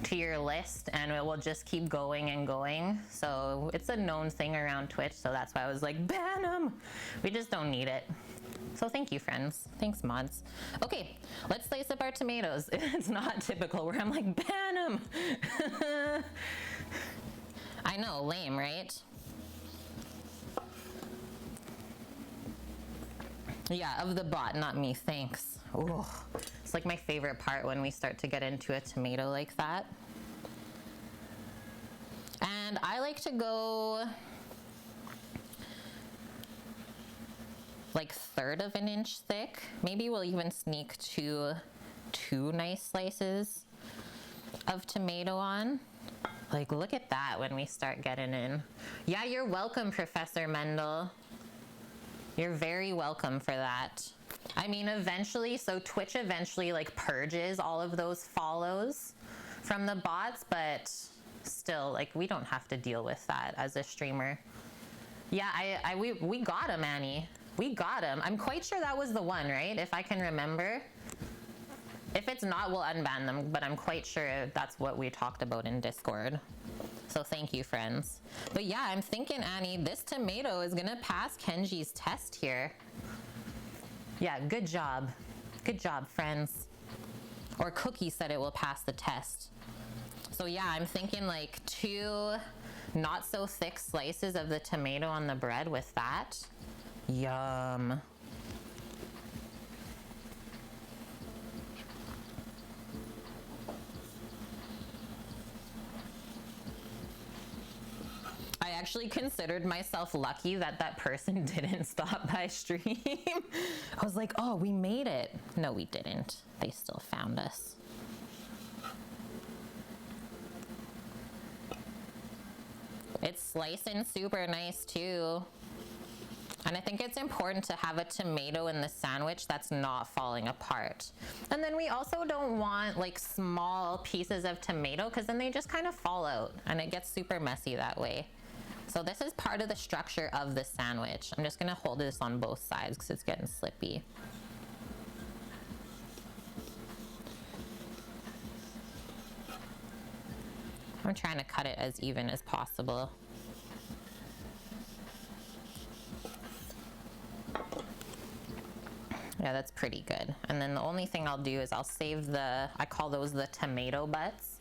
S1: to your list, and it will just keep going and going. So it's a known thing around Twitch, so that's why I was like, ban them. We just don't need it. So thank you, friends. Thanks, mods. Okay, let's slice up our tomatoes. It's not typical where I'm like, ban them. I know, lame, right? Yeah, of the bot, not me, thanks. Ooh, it's like my favorite part when we start to get into a tomato like that. And I like to go like 1/3 of an inch thick. Maybe we'll even sneak two nice slices of tomato on. Like, look at that when we start getting in. Yeah, you're welcome, Professor Mendel. You're very welcome for that. I mean, eventually, so Twitch eventually like purges all of those follows from the bots, but still, like, we don't have to deal with that as a streamer. Yeah, we got him, Annie. We got him. I'm quite sure that was the one, right? If I can remember. If it's not, we'll unban them, but I'm quite sure that's what we talked about in Discord. So thank you, friends. But yeah, I'm thinking, Annie, this tomato is gonna pass Kenji's test here. Yeah, good job. Good job, friends. Or Cookie said it will pass the test. So yeah, I'm thinking like 2 not so thick slices of the tomato on the bread with that. Yum. I actually considered myself lucky that that person didn't stop by stream. I was like, oh, we made it. No, we didn't. They still found us. It's slicing super nice too. And I think it's important to have a tomato in the sandwich that's not falling apart. And then we also don't want like small pieces of tomato because then they just kind of fall out and it gets super messy that way. So this is part of the structure of the sandwich. I'm just gonna hold this on both sides because it's getting slippy. I'm trying to cut it as even as possible. Yeah, that's pretty good. And then the only thing I'll do is I'll save the, I call those the tomato butts.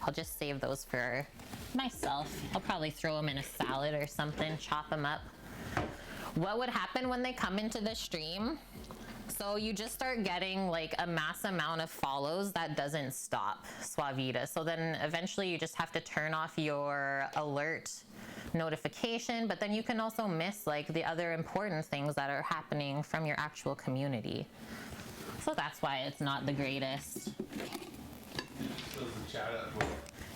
S1: I'll just save those for myself. I'll probably throw them in a salad or something, chop them up. What would happen when they come into the stream? So you just start getting like a mass amount of follows that doesn't stop, Suavita. So then eventually you just have to turn off your alert notification, but then you can also miss like the other important things that are happening from your actual community. So that's why it's not the greatest.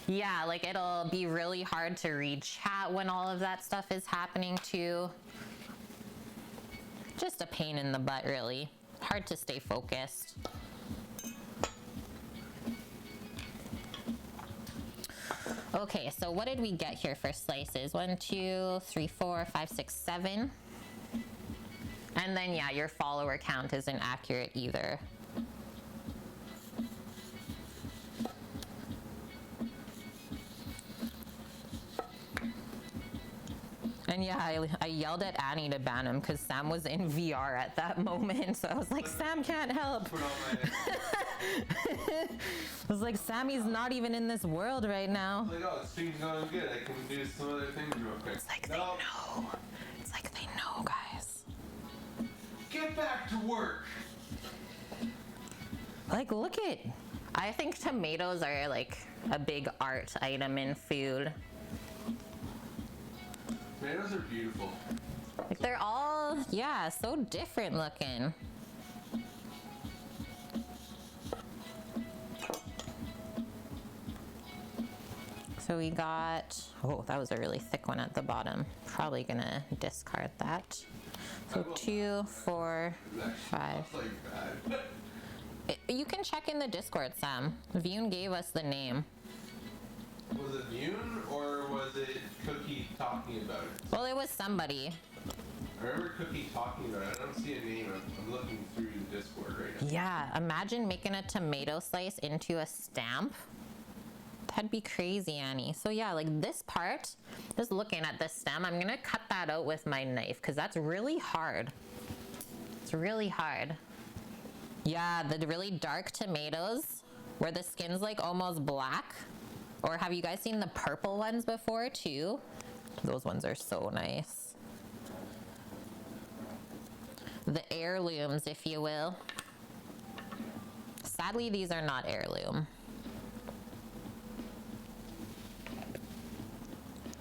S1: Yeah, like it'll be really hard to read chat when all of that stuff is happening too. Just a pain in the butt, really. Hard to stay focused. Okay, so what did we get here for slices? 1, 2, 3, 4, 5, 6, 7. And then, yeah, your follower count isn't accurate either. And yeah, I yelled at Annie to ban him because Sam was in VR at that moment. So I was like, Sam can't help. I was like, Sammy's not even in this world right now.
S2: Like, oh, the stream's going good. I can do some other things real quick.
S1: It's like they know. It's like they know, guys.
S2: Get back to work.
S1: Like, look at. I think tomatoes are like a big art item in food.
S2: Tomatoes are beautiful.
S1: Like they're all, yeah, so different looking. So we got, oh, that was a really thick one at the bottom. Probably gonna discard that. So 2, 4, 5. You can check in the Discord, Sam. Vune gave us the name.
S2: Was it Yoon or was it Cookie talking about it?
S1: Well, it was somebody.
S2: I remember Cookie talking about it. I don't see a name. I'm looking through Discord right now.
S1: Yeah, imagine making a tomato slice into a stamp. That'd be crazy, Annie. So yeah, like this part, just looking at this stem, I'm gonna cut that out with my knife because that's really hard. It's really hard. Yeah, the really dark tomatoes where the skin's like almost black. Or have you guys seen the purple ones before too? Those ones are so nice. The heirlooms, if you will. Sadly, these are not heirloom.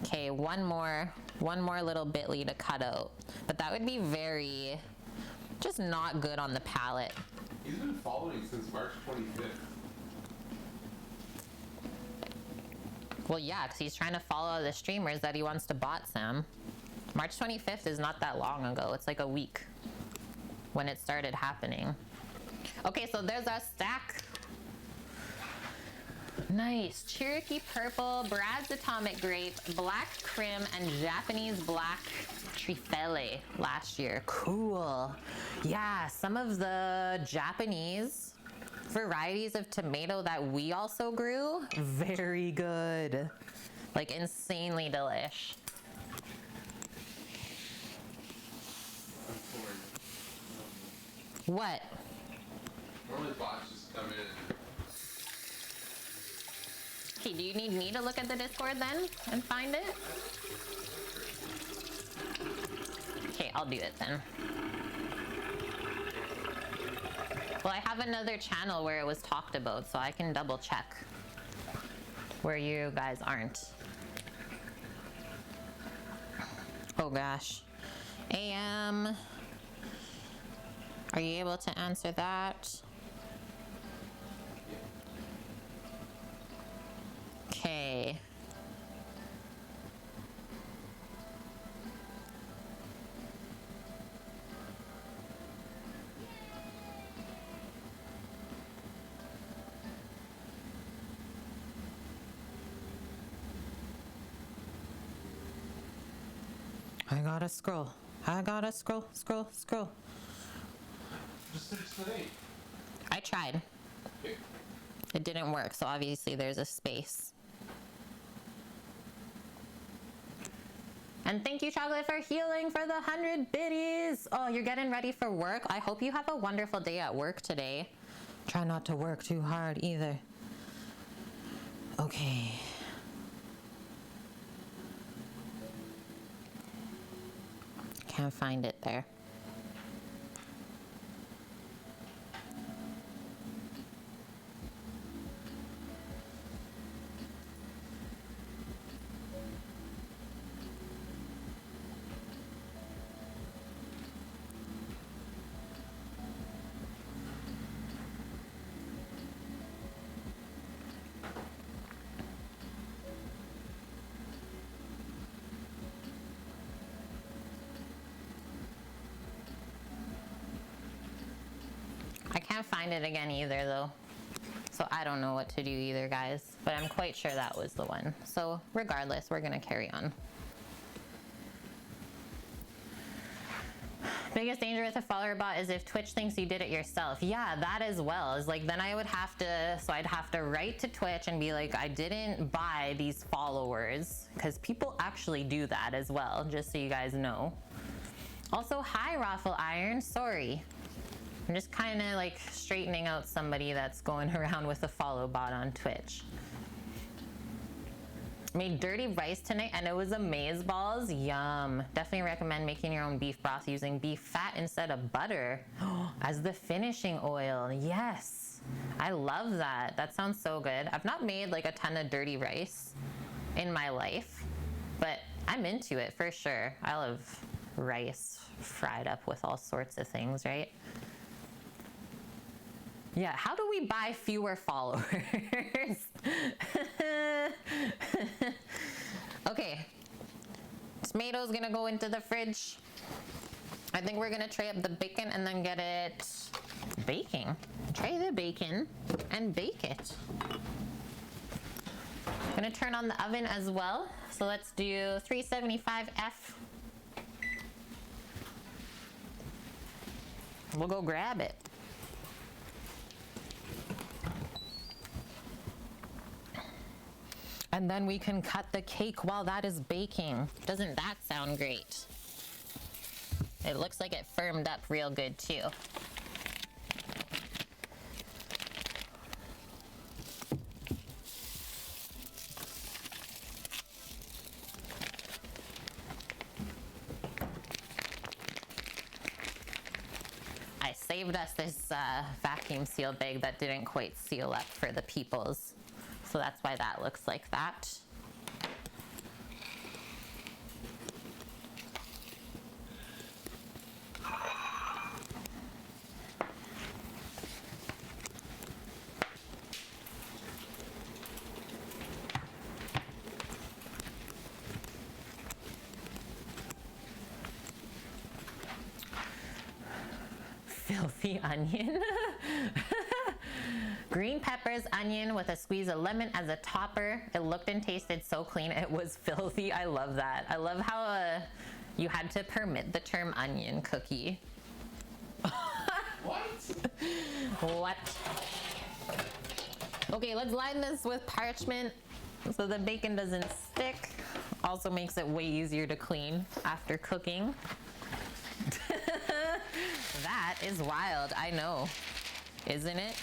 S1: Okay, one more little bitly to cut out. But that would be very, just not good on the palate.
S2: He's been following since March 25th.
S1: Well, yeah, because he's trying to follow the streamers that he wants to bot, Sam. March 25th is not that long ago. It's like a week when it started happening. Okay, so there's our stack. Nice. Cherokee Purple, Brad's Atomic Grape, Black Crim, and Japanese Black Trifele last year. Cool. Yeah, some of the Japanese varieties of tomato that we also grew, very good. Like insanely delish. What?
S2: Normally bots just come in.
S1: Okay, do you need me to look at the Discord then and find it? Okay, I'll do it then. Well, I have another channel where it was talked about, so I can double check where you guys aren't. Oh gosh. AM, are you able to answer that? Okay. I gotta scroll. I gotta scroll.
S2: Just search the name.
S1: I tried.
S2: Okay.
S1: It didn't work, so obviously there's a space. And thank you, Chocolate, for healing for the 100 biddies. Oh, you're getting ready for work? I hope you have a wonderful day at work today. Try not to work too hard either. Okay. Can't find it there. I can't find it again either though. So I don't know what to do either, guys. But I'm quite sure that was the one. So regardless, we're gonna carry on. Biggest danger with a follower bot is if Twitch thinks you did it yourself. Yeah, that as well. Is like then I would have to, so I'd have to write to Twitch and be like, I didn't buy these followers. Because people actually do that as well, just so you guys know. Also, hi Raffle Iron, sorry. I'm just kind of like straightening out somebody that's going around with a follow bot on Twitch. Made dirty rice tonight and it was amaze balls. Yum. Definitely recommend making your own beef broth using beef fat instead of butter as the finishing oil. Yes. I love that. That sounds so good. I've not made like a ton of dirty rice in my life, but I'm into it for sure. I love rice fried up with all sorts of things, right? Yeah, how do we buy fewer followers? Okay, tomatoes gonna go into the fridge. I think we're gonna tray up the bacon and then get it baking. Tray the bacon and bake it. Gonna turn on the oven as well. So let's do 375F. We'll go grab it. And then we can cut the cake while that is baking. Doesn't that sound great? It looks like it firmed up real good too. I saved us this vacuum seal bag that didn't quite seal up for the peoples. So that's why that looks like that. Filthy onion. Green peppers, onion with a squeeze of lemon as a topper. It looked and tasted so clean. It was filthy. I love that. I love how you had to permit the term onion cookie.
S2: What?
S1: What? Okay, let's line this with parchment so the bacon doesn't stick. Also makes it way easier to clean after cooking. That is wild, I know. Isn't it?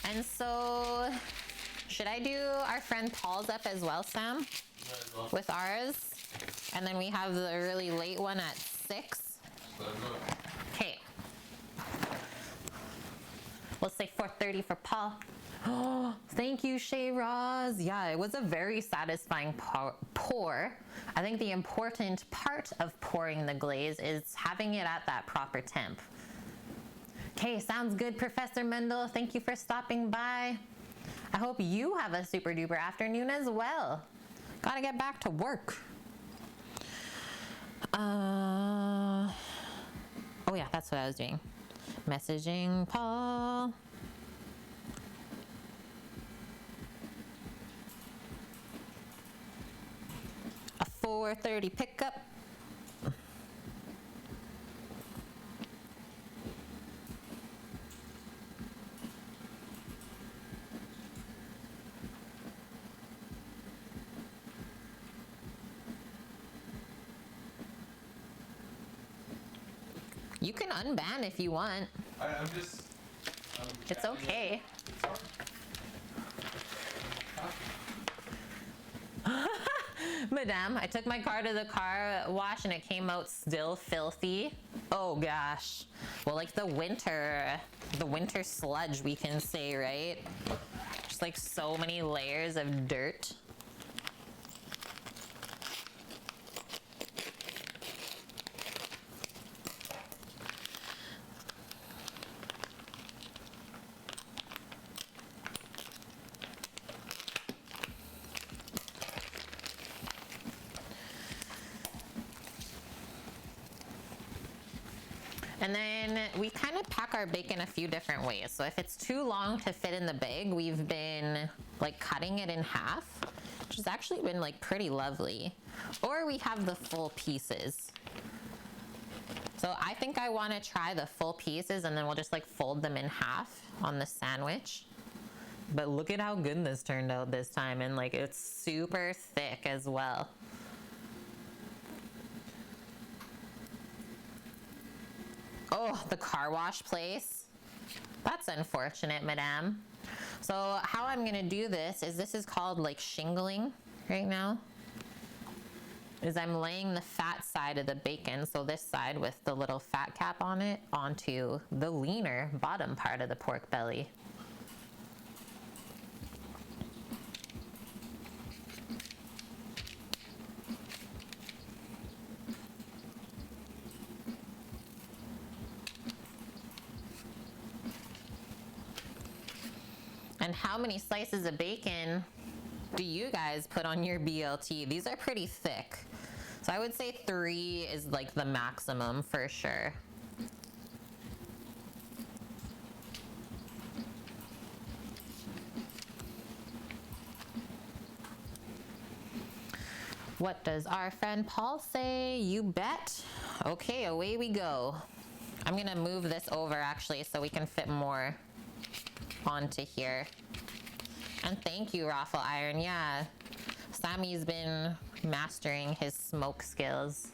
S1: And so, should I do our friend Paul's up as well, Sam? With ours? And then we have the really late one at 6. Okay. We'll say 4:30 for Paul. Oh, thank you, Shay Roz. Yeah, it was a very satisfying pour. I think the important part of pouring the glaze is having it at that proper temp. Okay, sounds good, Professor Mendel. Thank you for stopping by. I hope you have a super duper afternoon as well. Gotta get back to work. Oh yeah, that's what I was doing. Messaging Paul. A 4:30 pickup. You can unban if you want.
S2: I'm just.
S1: It's okay. Madame, I took my car to the car wash and it came out still filthy. Oh gosh. Well, like the winter sludge, we can say, right? Just like so many layers of dirt. And then we kind of pack our bacon a few different ways. So if it's too long to fit in the bag, we've been like cutting it in half, which has actually been like pretty lovely. Or we have the full pieces. So I think I want to try the full pieces and then we'll just like fold them in half on the sandwich. But look at how good this turned out this time. And like it's super thick as well. Oh, the car wash place. That's unfortunate, madame. So how I'm gonna do this is called like shingling right now. Is I'm laying the fat side of the bacon, so this side with the little fat cap on it, onto the leaner bottom part of the pork belly. And how many slices of bacon do you guys put on your BLT? These are pretty thick. So I would say 3 is like the maximum for sure. What does our friend Paul say? You bet. Okay, away we go. I'm gonna move this over actually so we can fit more onto here. And thank you, Raffle Iron. Yeah, Sammy's been mastering his smoke skills.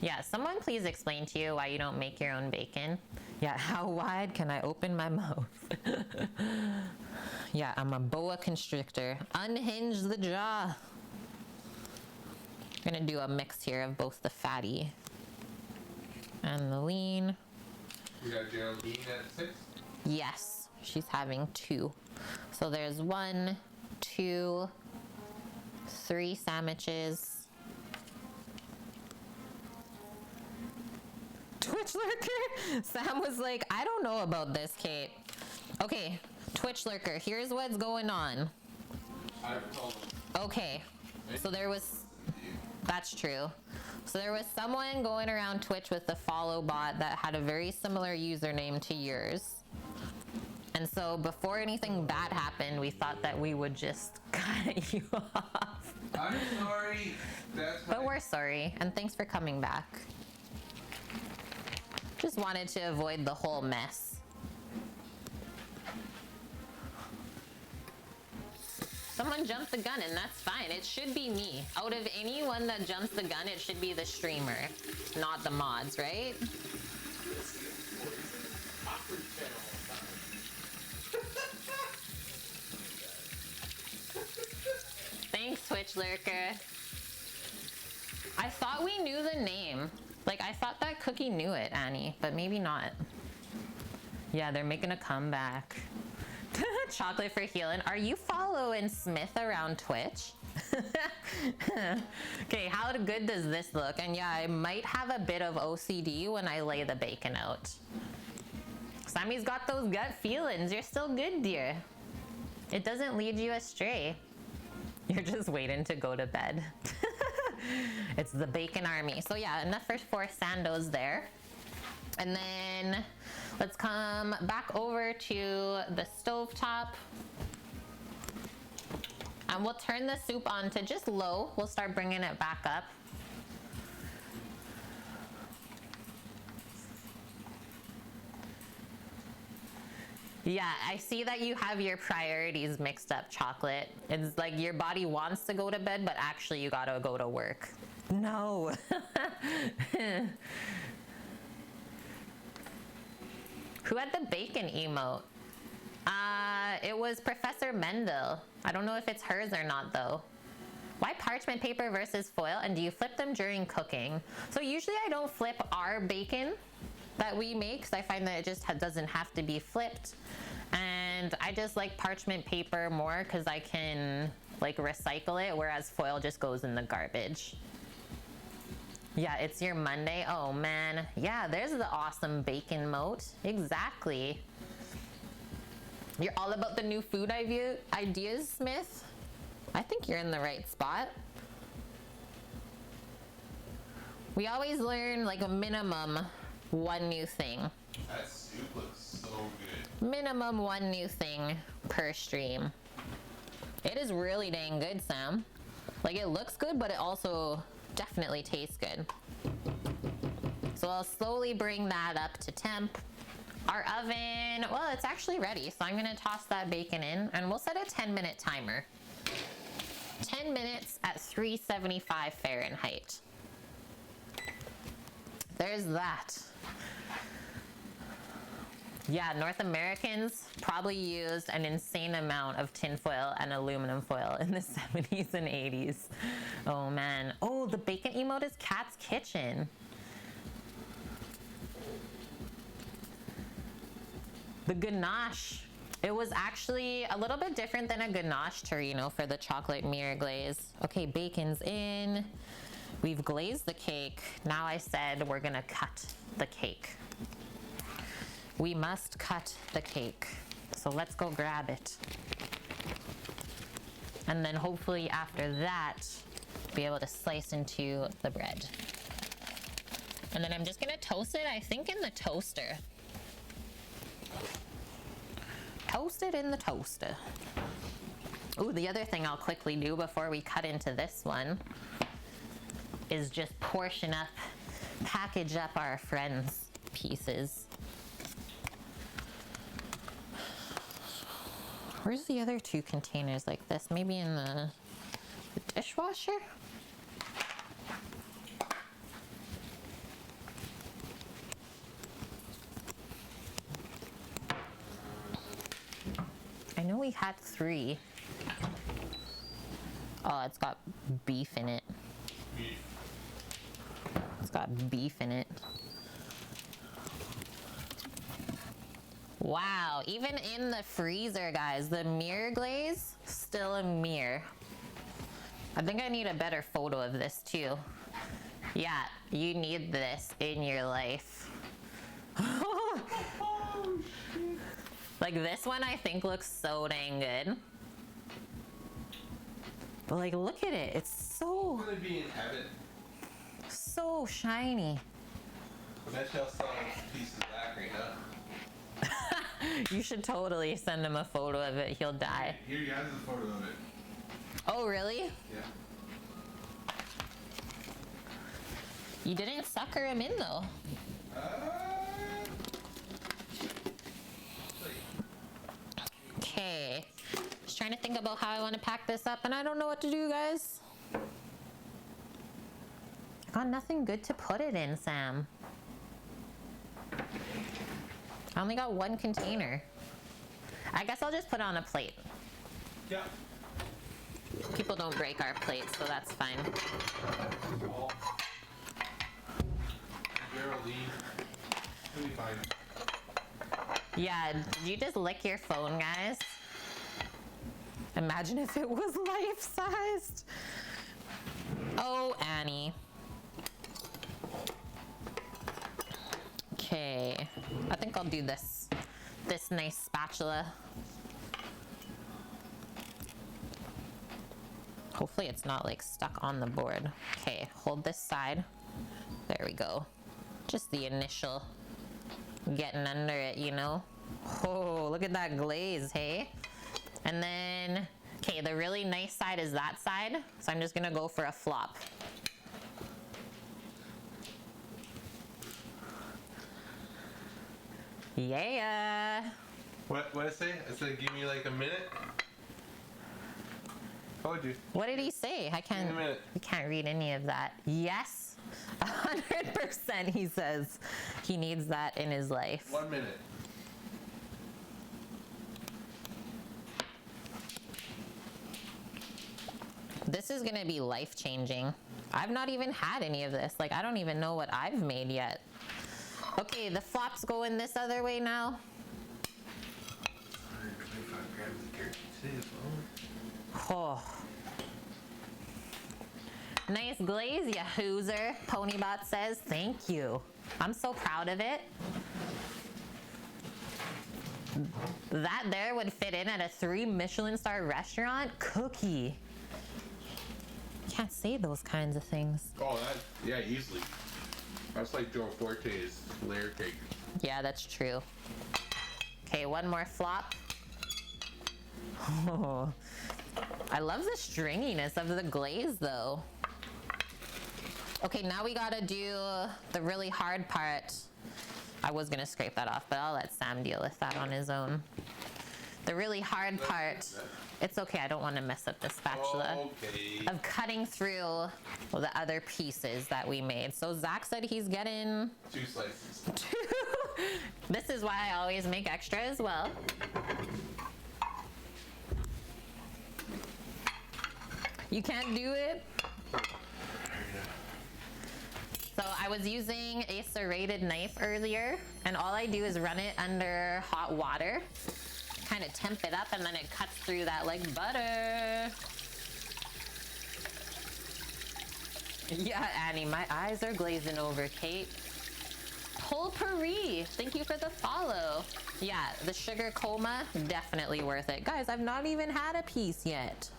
S1: Yeah, someone please explain to you why you don't make your own bacon. Yeah, how wide can I open my mouth? Yeah, I'm a boa constrictor. Unhinge the jaw. I'm gonna do a mix here of both the fatty and the lean.
S2: We got Geraldine at 6?
S1: Yes, she's having 2. So there's 1, 2, 3 sandwiches. Twitch lurker? Sam was like, I don't know about this, Kate. Okay, Twitch lurker, here's what's going on.
S2: I've told them.
S1: Okay, so there was, that's true. So there was someone going around Twitch with the follow bot that had a very similar username to yours. And so before anything bad happened, we thought that we would just cut you off.
S2: I'm sorry.
S1: But we're sorry, and thanks for coming back. Just wanted to avoid the whole mess. Someone jumped the gun, and that's fine. It should be me. Out of anyone that jumps the gun, it should be the streamer, not the mods, right? Thanks, Twitch lurker. I thought we knew the name. Like, I thought that Cookie knew it, Annie, but maybe not. Yeah, they're making a comeback. Chocolate for healing. Are you following Smith around Twitch? Okay, how good does this look? And yeah, I might have a bit of OCD when I lay the bacon out. Sammy's got those gut feelings. You're still good, dear. It doesn't lead you astray. You're just waiting to go to bed. It's the bacon army. So yeah, enough for 4 sandos there. And then let's come back over to the stovetop. And we'll turn the soup on to just low. We'll start bringing it back up. Yeah, I see that you have your priorities mixed up, Chocolate. It's like your body wants to go to bed, but actually you gotta go to work. No. Who had the bacon emote? It was Professor Mendel. I don't know if it's hers or not though. Why parchment paper versus foil, and do you flip them during cooking? So usually I don't flip our bacon that we make because I find that it just doesn't have to be flipped. And I just like parchment paper more because I can like recycle it, whereas foil just goes in the garbage. Yeah, it's your Monday. Oh man. Yeah, there's the awesome bacon moat. Exactly. You're all about the new food ideas, Smith? I think you're in the right spot. We always learn like a minimum one new thing.
S2: That soup looks so good.
S1: Minimum one new thing per stream. It is really dang good, Sam. Like it looks good, but it also definitely tastes good. So I'll slowly bring that up to temp. Our oven, well, it's actually ready. So I'm gonna toss that bacon in and we'll set a 10-minute timer. 10 minutes at 375 Fahrenheit. There's that. Yeah, North Americans probably used an insane amount of tinfoil and aluminum foil in the 70s and 80s. Oh man. Oh, the bacon emote is Cat's Kitchen. The ganache. It was actually a little bit different than a ganache Torino for the chocolate mirror glaze. Okay, bacon's in. We've glazed the cake. Now I said we're gonna cut the cake. We must cut the cake. So let's go grab it. And then hopefully after that, be able to slice into the bread. And then I'm just gonna toast it, I think in the toaster. Toast it in the toaster. Ooh, the other thing I'll quickly do before we cut into this one is just portion up, package up our friends' pieces. Where's the other two containers like this? Maybe in the dishwasher? I know we had 3. Oh, it's got beef in it. It's got beef in it. Wow, even in the freezer, guys, the mirror glaze, still a mirror. I think I need a better photo of this too. Yeah, you need this in your life. Like this one I think looks so dang good. But like look at it, it's so...
S2: I'm gonna be in heaven.
S1: So shiny.
S2: I bet y'all saw a piece of that right now.
S1: You should totally send him a photo of it, he'll die.
S2: Here you have the photo of it.
S1: Oh really?
S2: Yeah.
S1: You didn't sucker him in though. Okay. Just trying to think about how I want to pack this up and I don't know what to do, guys. I got nothing good to put it in, Sam. I only got 1 container. I guess I'll just put it on a plate.
S2: Yeah.
S1: People don't break our plates, so that's fine.
S2: Geraldine. It'll be fine.
S1: Yeah, did you just lick your phone, guys? Imagine if it was life-sized. Oh, Annie. Okay, I think I'll do this nice spatula. Hopefully it's not like stuck on the board. Okay, hold this side. There we go. Just the initial getting under it, you know? Oh, look at that glaze, hey? And then Okay, the really nice side is that side, so I'm just gonna go for a flop. Yeah.
S2: What I say? I said give me like a minute. Told you.
S1: What did he say? I
S2: Give me a minute.
S1: can't read any of that. Yes, 100% he says he needs that in his life.
S2: 1 minute.
S1: This is gonna be life-changing. I've not even had any of this. Like, I don't even know what I've made yet. Okay, the flops going this other way now.
S2: 125 grams of turkey safe.
S1: Oh. Nice glaze, ya hooser. Ponybot says, thank you. I'm so proud of it. That there would fit in at a 3 Michelin star restaurant. Cookie. Can't say those kinds of things.
S2: Oh, that, yeah, easily. That's like Joe Forte's layer cake.
S1: Yeah, that's true. Okay, one more flop. Oh, I love the stringiness of the glaze though. Okay, now we gotta do the really hard part. I was gonna scrape that off, but I'll let Sam deal with that on his own. The really hard part, it's okay, I don't wanna mess up the spatula.
S2: Okay.
S1: Of cutting through the other pieces that we made. So Zach said he's getting
S2: 2 slices.
S1: 2. This is why I always make extra as well. You can't do it? So I was using a serrated knife earlier, and all I do is run it under hot water, kind of temp it up, and then it cuts through that like butter. Yeah, Annie, my eyes are glazing over, Kate. Pulpery, thank you for the follow. Yeah, the sugar coma, definitely worth it. Guys, I've not even had a piece yet.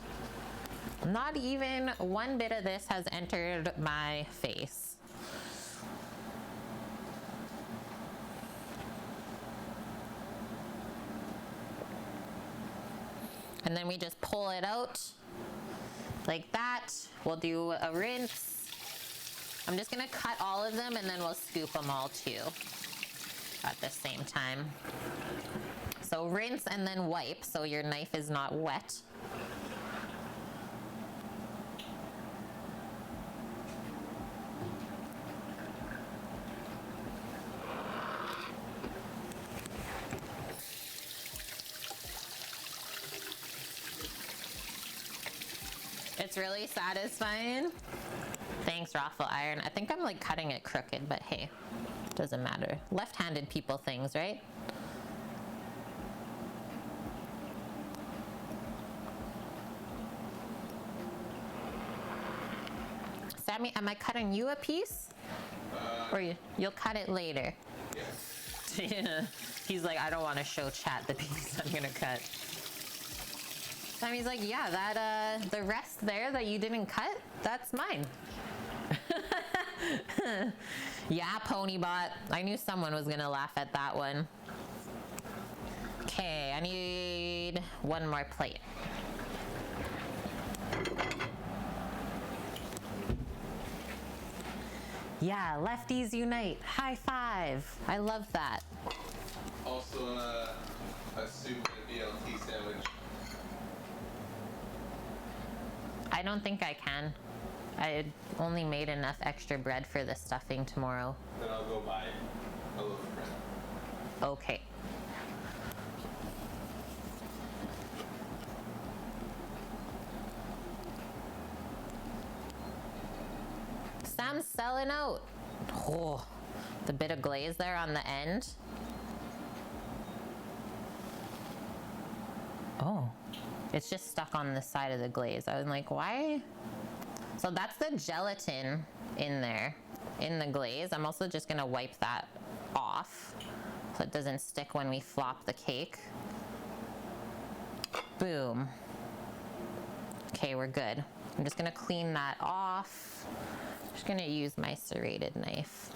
S1: Not even one bit of this has entered my face. And then we just pull it out like that. We'll do a rinse. I'm just gonna cut all of them and then we'll scoop them all too at the same time. So rinse and then wipe so your knife is not wet. It's really satisfying. Thanks, Raffle Iron. I think I'm like cutting it crooked, but hey, doesn't matter. Left-handed people things, right? Sammy, am I cutting you a piece? Or you'll cut it later?
S2: Yes.
S1: He's like, I don't want to show chat the piece I'm gonna cut. Sammy's like, yeah, that the rest there that you didn't cut, that's mine. Yeah, Ponybot. I knew someone was gonna laugh at that one. Okay, I need one more plate. Yeah, lefties unite. High five. I love that.
S2: Also, a soup and a BLT sandwich.
S1: I don't think I can. I only made enough extra bread for the stuffing tomorrow.
S2: Then I'll go buy a loaf of bread.
S1: Okay. Sam's selling out. Oh, the bit of glaze there on the end. Oh, it's just stuck on the side of the glaze. I was like, why? So that's the gelatin in there, in the glaze. I'm also just gonna wipe that off so it doesn't stick when we flop the cake. Boom. Okay, we're good. I'm just gonna clean that off. I'm just gonna use my serrated knife.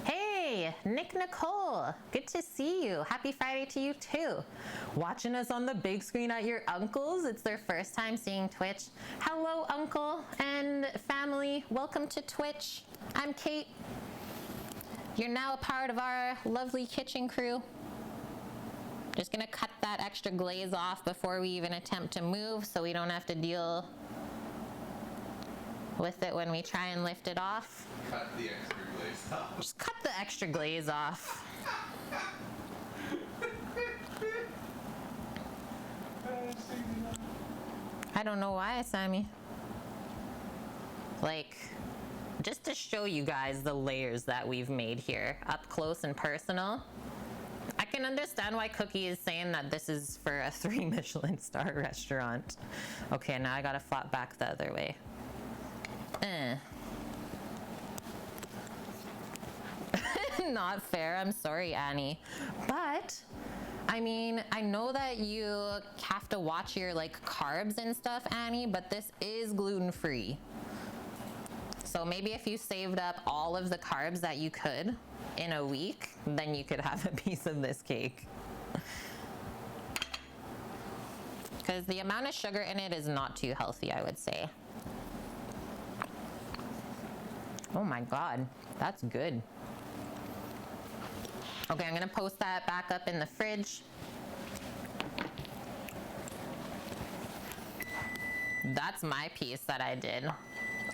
S1: Hey, Hey, Nick Nicole, good to see you. Happy Friday to you too. Watching us on the big screen at your uncle's. It's their first time seeing Twitch. Hello, uncle and family. Welcome to Twitch. I'm Kate. You're now a part of our lovely kitchen crew. Just gonna cut that extra glaze off before we even attempt to move so we don't have to deal with it when we try and lift it off.
S2: Cut the extra glaze off.
S1: Just cut the extra glaze off. I don't know why, Sammy. Like, just to show you guys the layers that we've made here, up close and personal. I can understand why Cookie is saying that this is for a 3 Michelin star restaurant. Okay, now I gotta flop back the other way. Not fair, I'm sorry, Annie. But, I mean, I know that you have to watch your like carbs and stuff, Annie, but this is gluten-free. So maybe if you saved up all of the carbs that you could in a week, then you could have a piece of this cake. Because the amount of sugar in it is not too healthy, I would say. Oh my God, that's good. Okay, I'm gonna post that back up in the fridge. That's my piece that I did.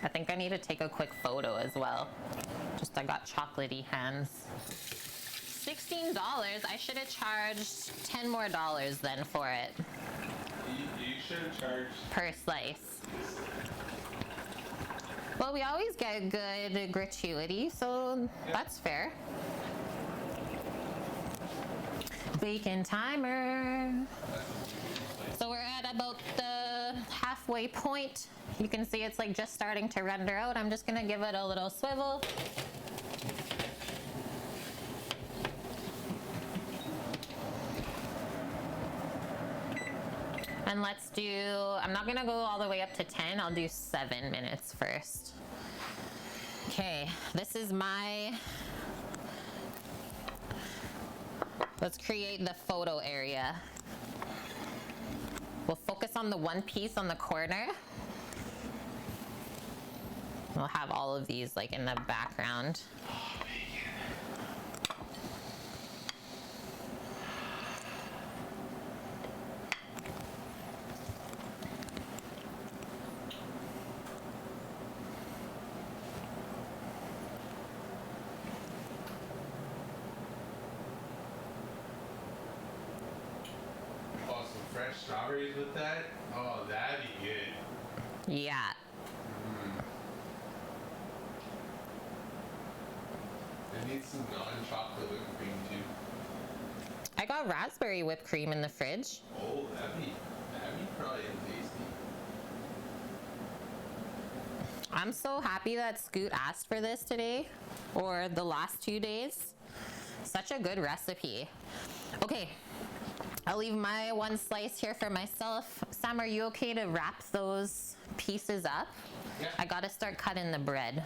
S1: I think I need to take a quick photo as well. Just I got chocolatey hands. $16, I should have charged $10 more then for it.
S2: You should have charged
S1: per slice. Well, we always get good gratuity, so that's fair. Bacon timer. So we're at about the halfway point. You can see it's like just starting to render out. I'm just gonna give it a little swivel. And let's do, I'm not gonna go all the way up to 10, I'll do 7 minutes first. Okay, this is my, let's create the photo area. We'll focus on the one piece on the corner. We'll have all of these like in the background.
S2: fresh strawberries with that? Oh, that'd be good.
S1: Yeah.
S2: I need some non-chocolate whipped cream too.
S1: I got raspberry whipped cream in the fridge.
S2: Oh, that'd be probably tasty.
S1: I'm so happy that Scoot asked for this today, or the last 2 days. Such a good recipe. Okay, I'll leave my one slice here for myself. Sam, are you okay to wrap those pieces up?
S2: Yeah.
S1: I gotta start cutting the bread.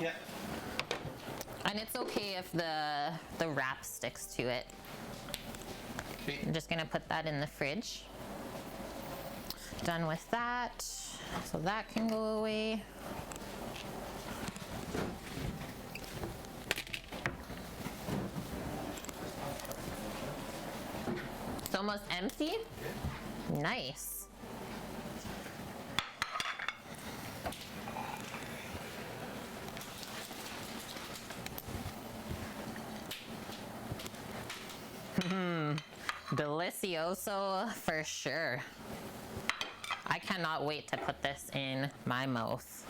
S2: Yeah.
S1: And it's okay if the wrap sticks to it.
S2: Okay.
S1: I'm just gonna put that in the fridge. Done with that. So that can go away. It's almost empty?
S2: Yeah.
S1: Nice. Delicioso for sure. I cannot wait to put this in my mouth.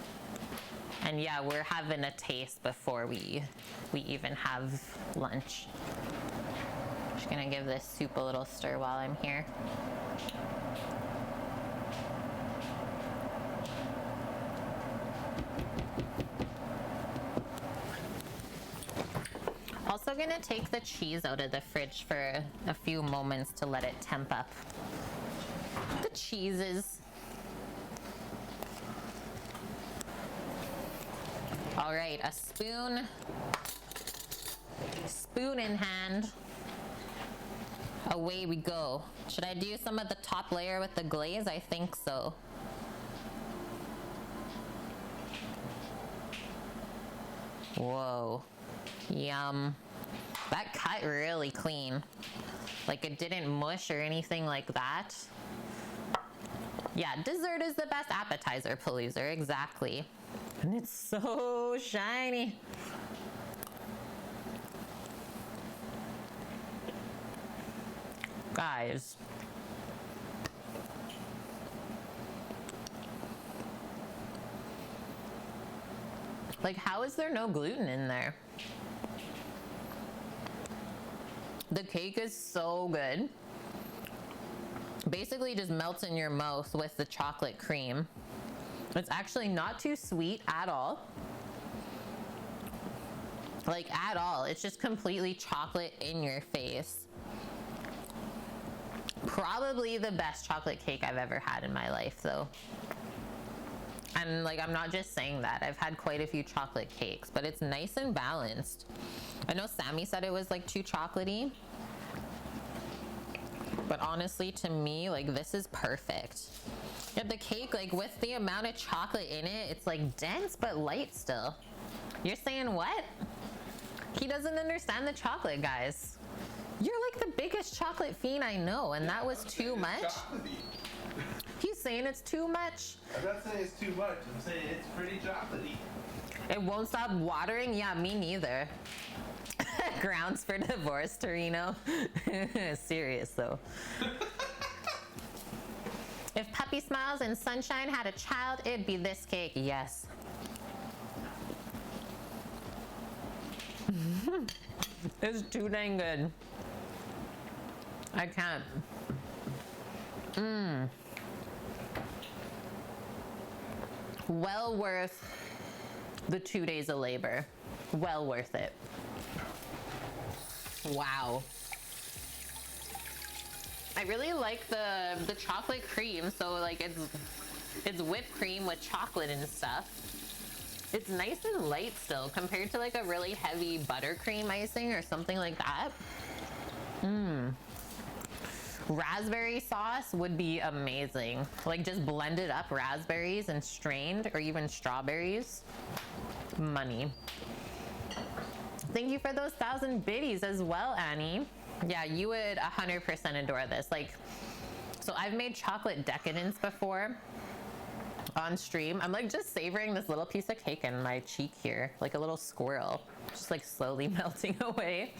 S1: And yeah, we're having a taste before we even have lunch. Just gonna give this soup a little stir while I'm here. Also gonna take the cheese out of the fridge for a few moments to let it temp up. The cheeses. All right, a spoon. Spoon in hand. Away we go. Should I do some of the top layer with the glaze? I think so. Whoa. Yum. That cut really clean. Like it didn't mush or anything like that. Yeah, dessert is the best appetizer, Paloozer. Exactly. And it's so shiny. Guys. Like, how is there no gluten in there? The cake is so good. Basically just melts in your mouth with the chocolate cream. It's actually not too sweet at all. Like, at all. It's just completely chocolate in your face. Probably the best chocolate cake I've ever had in my life, though. And like, I'm not just saying that. I've had quite a few chocolate cakes, but it's nice and balanced. I know Sammy said it was like too chocolatey, but honestly, to me, like, this is perfect. Yeah, the cake, like, with the amount of chocolate in it, it's like dense but light still. You're saying what? He doesn't understand the chocolate, guys. You're like the biggest chocolate fiend I know, and that was too much. He's saying it's too much.
S2: I'm not saying it's too much. I'm saying it's pretty chocolatey.
S1: It won't stop watering? Yeah, me neither. Grounds for divorce, Torino. Serious, though. If Puppy Smiles and Sunshine had a child, it'd be this cake. Yes. It's too dang good. I can't. Well worth the 2 days of labor. Well worth it. Wow. I really like the chocolate cream. So like it's whipped cream with chocolate and stuff. It's nice and light still compared to like a really heavy buttercream icing or something like that. Raspberry sauce would be amazing. Like just blended up raspberries and strained, or even strawberries. Money. Thank you for those 1,000 biddies as well, Annie. Yeah, you would 100% adore this. Like, so I've made chocolate decadence before on stream. I'm like just savoring this little piece of cake in my cheek here, like a little squirrel, just like slowly melting away.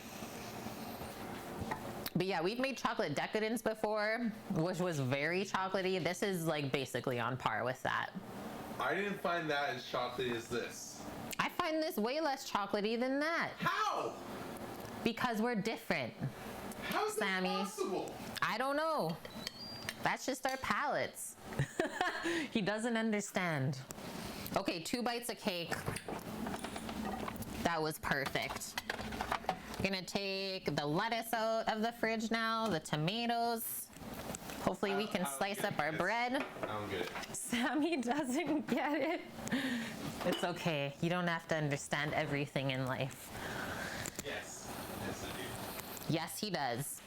S1: But yeah, we've made chocolate decadence before, which was very chocolatey. This is like basically on par with that.
S2: I didn't find that as chocolatey as this.
S1: I find this way less chocolatey than that.
S2: How?
S1: Because we're different.
S2: How is that
S1: Sammy.
S2: possible?
S1: I don't know. That's just our palates. He doesn't understand. Okay, 2 bites of cake. That was perfect. Gonna take the lettuce out of the fridge now, the tomatoes. Hopefully we can slice up our bread.
S2: I don't get it.
S1: Sammy doesn't get it. It's okay. You don't have to understand everything in life.
S2: Yes. Yes, I do.
S1: Yes, he does.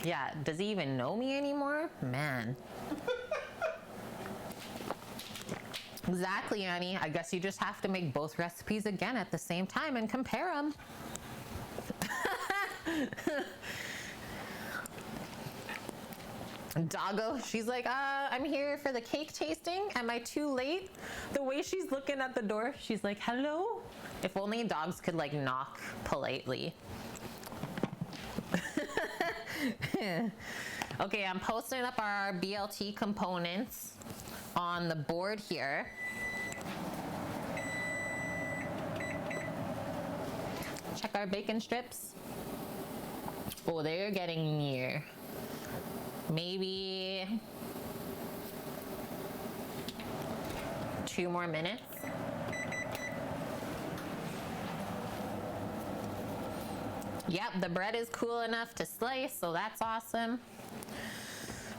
S1: Yeah, does he even know me anymore? Man. Exactly, Annie. I guess you just have to make both recipes again at the same time and compare them. Doggo, she's like, I'm here for the cake tasting. Am I too late? The way she's looking at the door, she's like, hello? If only dogs could like knock politely. Okay, I'm posting up our BLT components on the board here. Check our bacon strips. Oh, they're getting near. Maybe 2 more minutes. Yep, the bread is cool enough to slice, so that's awesome.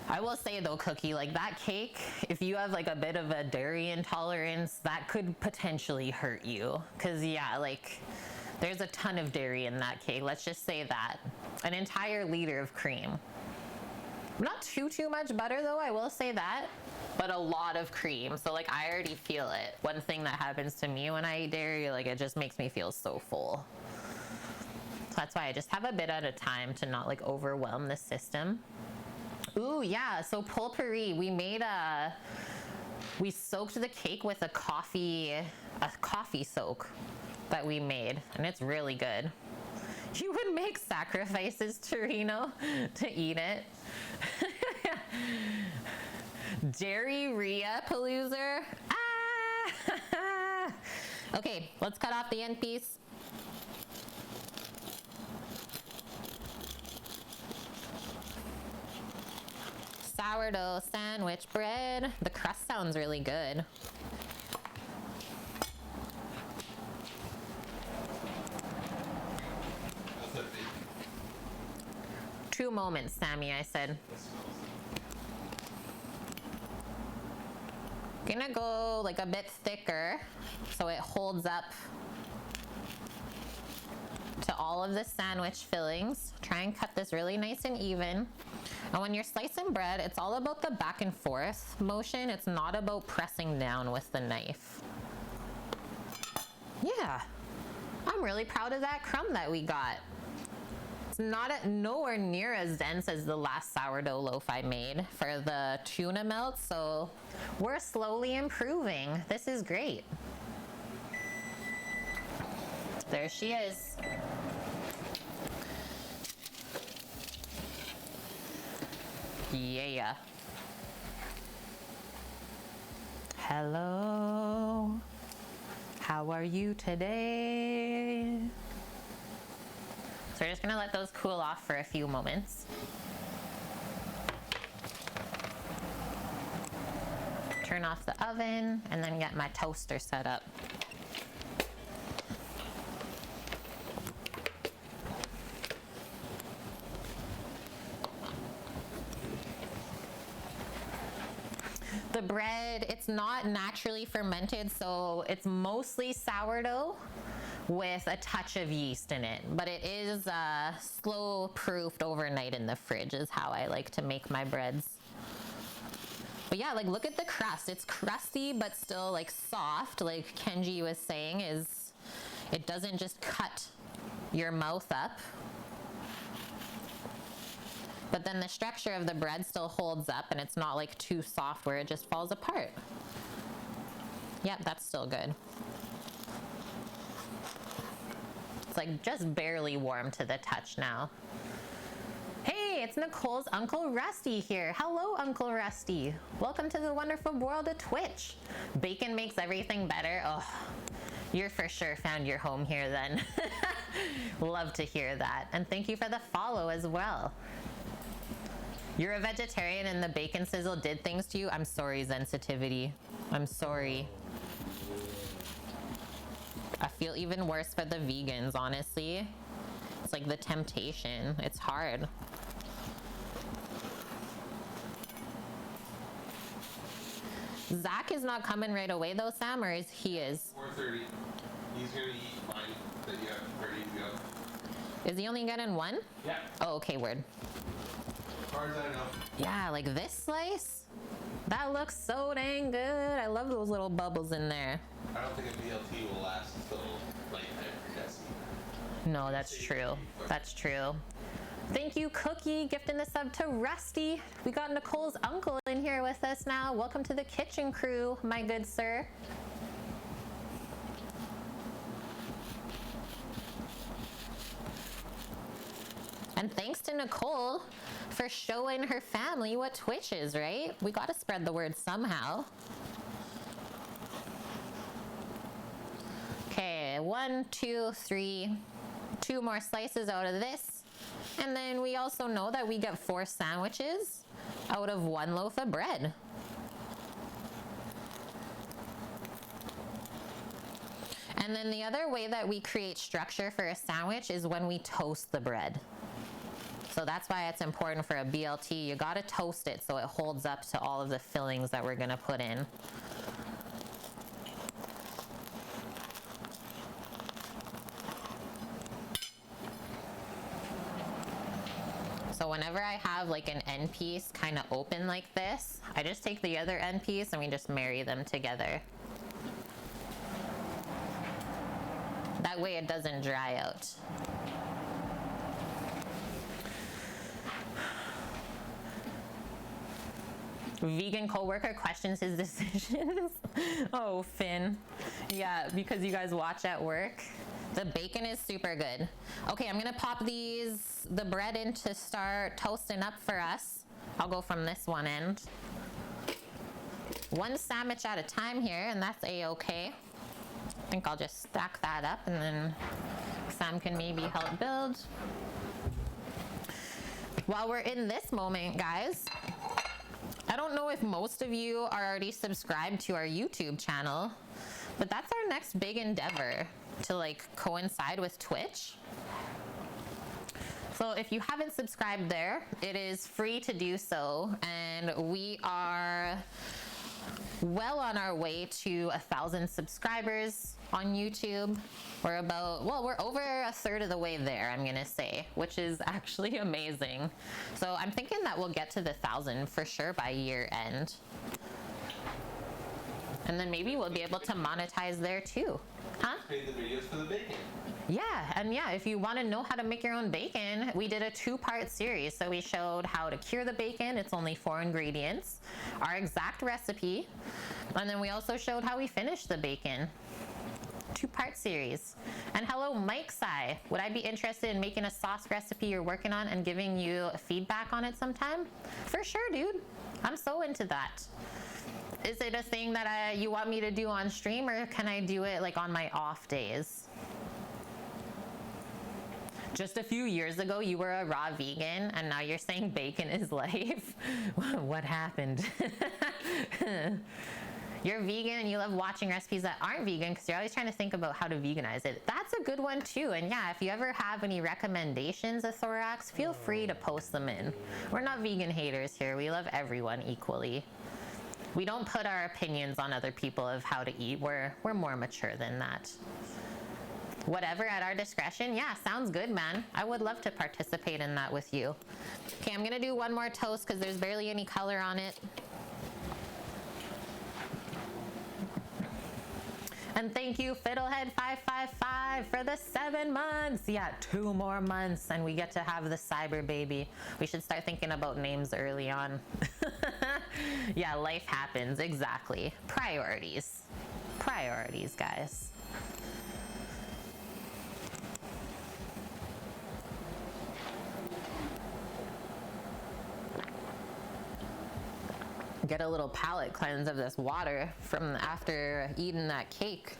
S1: I will say though, Cookie, like that cake, if you have like a bit of a dairy intolerance, that could potentially hurt you. Cause yeah, like There's a ton of dairy in that cake. Let's just say that. An entire liter of cream. Not too much butter though, I will say that. But a lot of cream. So like I already feel it. One thing that happens to me when I eat dairy, like it just makes me feel so full. So that's why I just have a bit at a time to not like overwhelm the system. Ooh, yeah. So potpourri, we soaked the cake with a coffee soak that we made, and it's really good. You would make sacrifices, Torino, to eat it. Dairy-ria Paloozer. Ah! Okay, let's cut off the end piece. Sourdough sandwich bread. The crust sounds really good.
S2: How's that bacon?
S1: 2 moments, Sammy, I said. Gonna go like a bit thicker so it holds up to all of the sandwich fillings. Try and cut this really nice and even. And when you're slicing bread, it's all about the back and forth motion. It's not about pressing down with the knife. Yeah, I'm really proud of that crumb that we got. It's nowhere near as dense as the last sourdough loaf I made for the tuna melt, so we're slowly improving. This is great. There she is. Yeah. Hello. How are you today? So we're just gonna let those cool off for a few moments. Turn off the oven and then get my toaster set up. The bread, it's not naturally fermented, so it's mostly sourdough with a touch of yeast in it. But it is slow proofed overnight in the fridge is how I like to make my breads. But yeah, like look at the crust. It's crusty but still like soft, like Kenji was saying, it doesn't just cut your mouth up. But then the structure of the bread still holds up and it's not like too soft where it just falls apart. Yep, that's still good. It's like just barely warm to the touch now. Hey, it's Nicole's Uncle Rusty here. Hello, Uncle Rusty. Welcome to the wonderful world of Twitch. Bacon makes everything better. Oh, you're for sure found your home here then. Love to hear that. And thank you for the follow as well. You're a vegetarian and the bacon sizzle did things to you? I'm sorry, Sensitivity. I'm sorry. I feel even worse for the vegans, honestly. It's like the temptation. It's hard. Zach is not coming right away though, Sam, or he is?
S2: 4:30. He's gonna eat mine that you have ready to go.
S1: Is he only getting one?
S2: Yeah.
S1: Oh, okay, word.
S2: As far as I know.
S1: Yeah, like this slice? That looks so dang good. I love those little bubbles in there.
S2: I don't think a BLT will last until like Desi.
S1: No, that's true. That's true. Thank you, Cookie, gifting the sub to Rusty. We got Nicole's uncle in here with us now. Welcome to the kitchen crew, my good sir. And thanks to Nicole for showing her family what Twitch is, right? We gotta spread the word somehow. Okay, 1, 2, 3, 2 more slices out of this. And then we also know that we get 4 sandwiches out of 1 loaf of bread. And then the other way that we create structure for a sandwich is when we toast the bread. So that's why it's important for a BLT. You gotta toast it so it holds up to all of the fillings that we're gonna put in. whenever I have like an end piece kind of open like this, I just take the other end piece and we just marry them together. That way it doesn't dry out. Vegan coworker questions his decisions. Oh, Finn. Yeah, because you guys watch at work. The bacon is super good. Okay, I'm gonna pop the bread in to start toasting up for us. I'll go from this one end. One sandwich at a time here, and that's a-okay. I think I'll just stack that up and then Sam can maybe help build. While we're in this moment, guys, I don't know if most of you are already subscribed to our YouTube channel, but that's our next big endeavor to like coincide with Twitch. So if you haven't subscribed there, it is free to do so, and we are well on our way to 1,000 subscribers on YouTube. We're over a third of the way there, I'm gonna say, which is actually amazing. So I'm thinking that we'll get to the 1,000 for sure by year end. And then maybe we'll be able to monetize there too. Huh?
S2: Pay the videos for the bacon.
S1: Yeah, and yeah, if you want to know how to make your own bacon, we did a 2-part series. So we showed how to cure the bacon. It's only 4 ingredients, our exact recipe. And then we also showed how we finish the bacon. 2-part series. And hello, Mike Sai. Would I be interested in making a sauce recipe you're working on and giving you feedback on it sometime? For sure, dude. I'm so into that. Is it a thing that you want me to do on stream, or can I do it like on my off days? Just a few years ago, you were a raw vegan, and now you're saying bacon is life. What happened? You're vegan and you love watching recipes that aren't vegan because you're always trying to think about how to veganize it. That's a good one too. And yeah, if you ever have any recommendations of Thorax, feel free to post them in. We're not vegan haters here. We love everyone equally. We don't put our opinions on other people of how to eat. We're more mature than that. Whatever at our discretion. Yeah, sounds good, man. I would love to participate in that with you. Okay, I'm gonna do one more toast because there's barely any color on it. And thank you, Fiddlehead555, for the 7 months. Yeah, 2 more months and we get to have the cyber baby. We should start thinking about names early on. Yeah, life happens, exactly. Priorities. Priorities, guys. Get a little palate cleanse of this water from after eating that cake.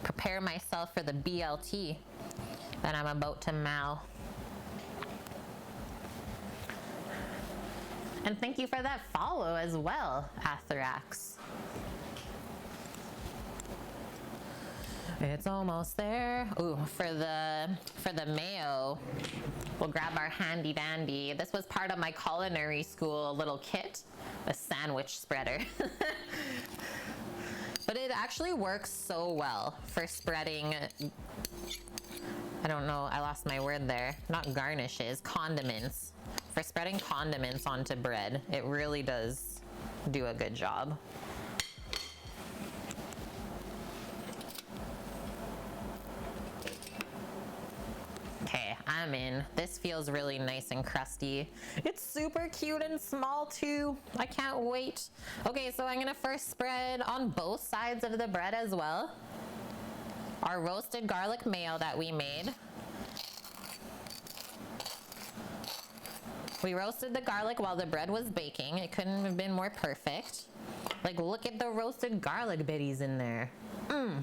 S1: Prepare myself for the BLT that I'm about to mow. And thank you for that follow as well, Atherax. It's almost there. Ooh, for the mayo, we'll grab our handy dandy. This was part of my culinary school little kit, a sandwich spreader. But it actually works so well for spreading, I don't know, I lost my word there. Not garnishes, condiments. For spreading condiments onto bread, it really does do a good job. Okay, I'm in. This feels really nice and crusty. It's super cute and small too. I can't wait. Okay, so I'm gonna first spread on both sides of the bread as well our roasted garlic mayo that we made. We roasted the garlic while the bread was baking. It couldn't have been more perfect. Like, look at the roasted garlic bitties in there. Mmm.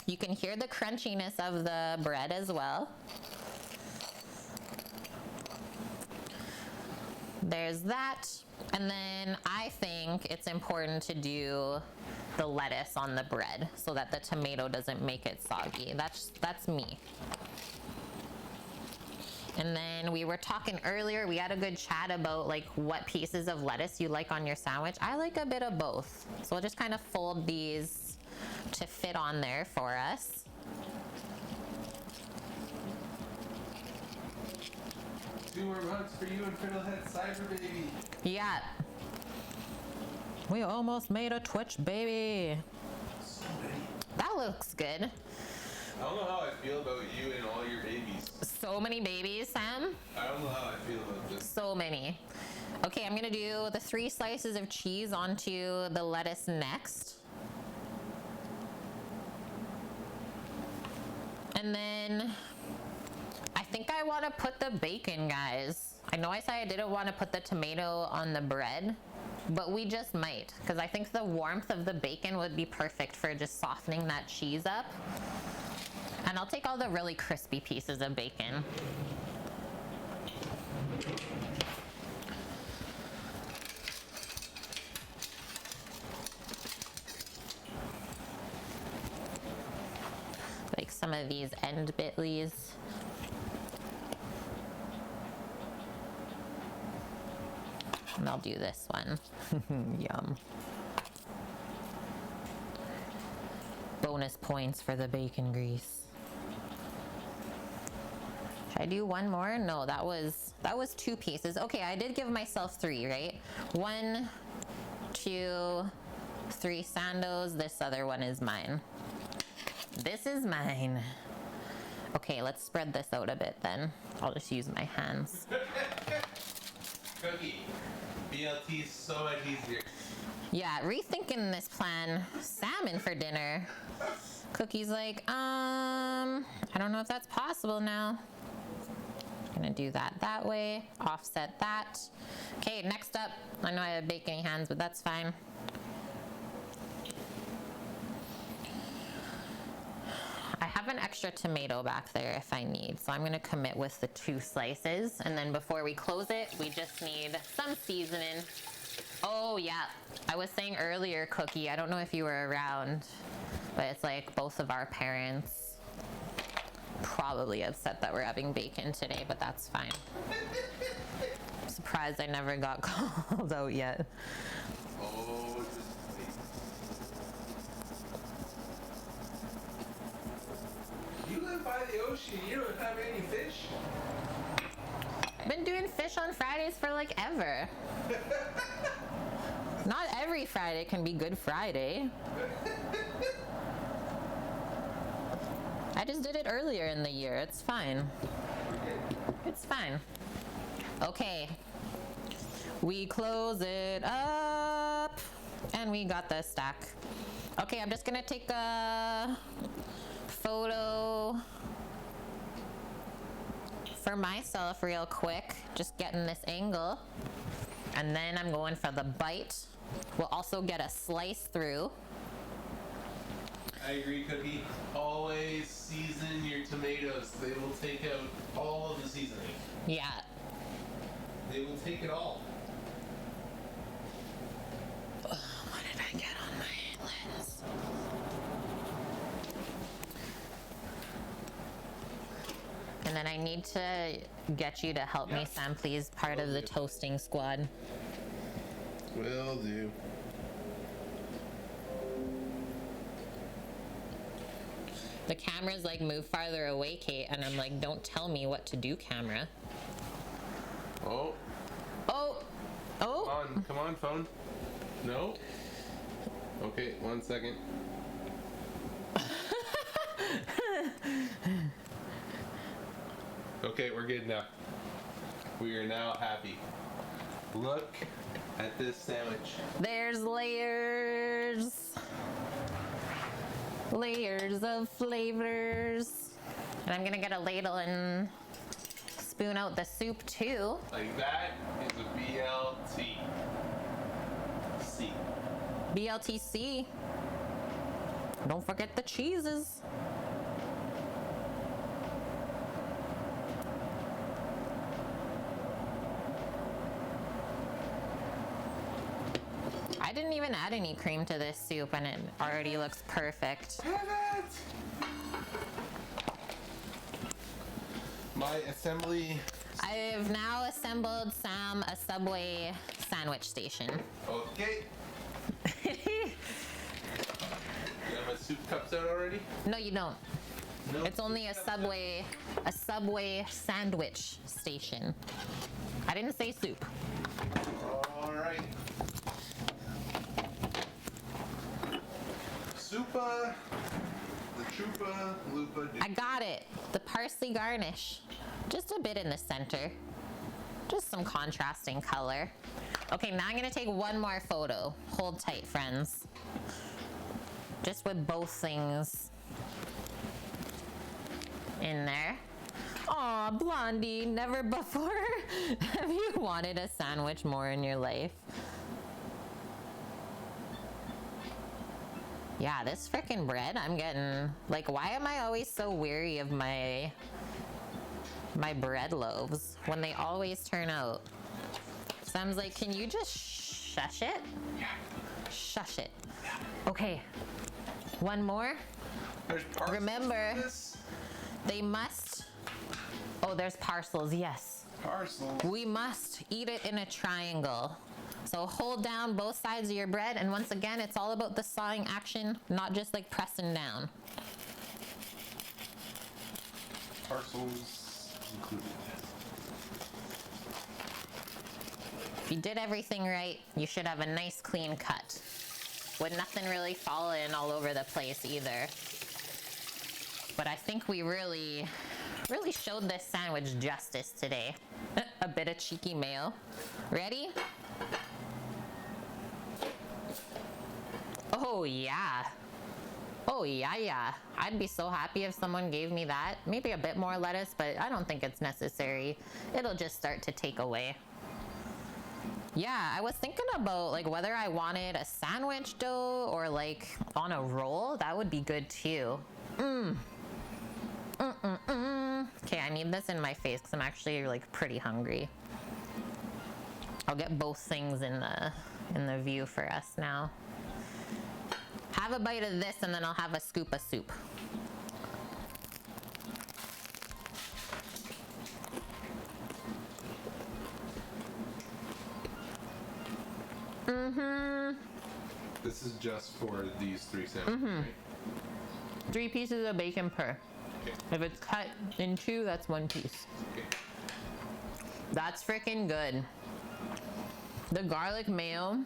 S1: You can hear the crunchiness of the bread as well. There's that. And then I think it's important to do the lettuce on the bread so that the tomato doesn't make it soggy. That's me. And then we were talking earlier, we had a good chat about like what pieces of lettuce you like on your sandwich. I like a bit of both. So we'll just kind of fold these to fit on there for us.
S2: more mugs for you and Fiddlehead Cyber Baby.
S1: Yeah. We almost made a Twitch baby.
S2: So many.
S1: That looks good.
S2: I don't know how I feel about you and all your babies.
S1: So many babies, Sam.
S2: I don't know how I feel about this.
S1: So many. Okay, I'm gonna do the 3 slices of cheese onto the lettuce next. And then I think I want to put the bacon, guys. I know I said I didn't want to put the tomato on the bread, but we just might, because I think the warmth of the bacon would be perfect for just softening that cheese up. And I'll take all the really crispy pieces of bacon. Like some of these end bitlies. And I'll do this one. Yum. Bonus points for the bacon grease. Should I do one more? No, that was 2 pieces. Okay, I did give myself 3, right? 1, 2, 3 sandos. This other one is mine. This is mine. Okay, let's spread this out a bit then. I'll just use my hands.
S2: Cookie. BLT is so much easier.
S1: Yeah, rethinking this plan. Salmon for dinner. Cookie's like, I don't know if that's possible now. Gonna do that way. Offset that. Okay, next up. I know I have bacony hands, but that's fine. I have an extra tomato back there if I need, so I'm gonna commit with the 2 slices, and then before we close it, we just need some seasoning. Oh yeah, I was saying earlier, Cookie, I don't know if you were around, but it's like both of our parents probably upset that we're having bacon today, but that's fine. I'm surprised I never got called out yet.
S2: Oh, just wait. You live by the ocean, you don't have any fish?
S1: Been doing fish on Fridays for like ever. Not every Friday can be Good Friday. I just did it earlier in the year. It's fine. It's fine. Okay. We close it up. And we got the stack. Okay, I'm just gonna take a photo for myself real quick. Just getting this angle. And then I'm going for the bite. We'll also get a slice through.
S2: I agree, Cookie. Always season your tomatoes. They will take out all of the seasoning.
S1: Yeah.
S2: They will take it all.
S1: What did I get on my lens? And then I need to get you to help me, Sam, please. Part of the toasting squad.
S2: Will do.
S1: The camera's like, move farther away, Kate. And I'm like, don't tell me what to do, camera.
S2: Oh.
S1: Oh! Oh!
S2: Come on, phone. No? Okay, 1 second. Okay, we're good now. We are now happy. Look at this sandwich.
S1: There's layers. Layers of flavors. And I'm gonna get a ladle and spoon out the soup too.
S2: Like that is a BLT. C.
S1: BLTC. Don't forget the cheeses. I didn't even add any cream to this soup and it already looks perfect.
S2: My assembly.
S1: I have now assembled Sam a Subway sandwich station.
S2: Okay. You have my soup cups out already?
S1: No, you don't.
S2: No.
S1: It's only a Subway sandwich station. I didn't say soup.
S2: All right. Supa, the Chupa, Lupa.
S1: I got it. The parsley garnish. Just a bit in the center. Just some contrasting color. Okay, now I'm gonna take one more photo. Hold tight, friends. Just with both things in there. Aw, Blondie, never before have you wanted a sandwich more in your life. Yeah, this frickin' bread, I'm getting, like, why am I always so weary of my bread loaves when they always turn out? Sam's like, can you just shush it?
S2: Yeah.
S1: Shush it. Okay, one more.
S2: There's parcels.
S1: Remember,
S2: in this?
S1: they must, oh, there's parcels, yes.
S2: Parcels.
S1: We must eat it in a triangle. So hold down both sides of your bread, and once again, it's all about the sawing action, not just like pressing down.
S2: Parcels included.
S1: If you did everything right, you should have a nice clean cut with nothing really falling all over the place either. But I think we really showed this sandwich justice today. A bit of cheeky mayo. Ready? Oh yeah. Oh yeah. I'd be so happy if someone gave me that. Maybe a bit more lettuce, but I don't think it's necessary. It'll just start to take away. Yeah, I was thinking about like whether I wanted a sandwich dough or like on a roll. That would be good too. Okay, I need this in my face because I'm actually like pretty hungry. I'll get both things in the view for us now. Have a bite of this and then I'll have a scoop of soup.
S2: This is just for these three sandwiches, right?
S1: 3 pieces of bacon per.
S2: Okay.
S1: If it's cut in 2, that's 1 piece.
S2: Okay.
S1: That's freaking good. The garlic mayo.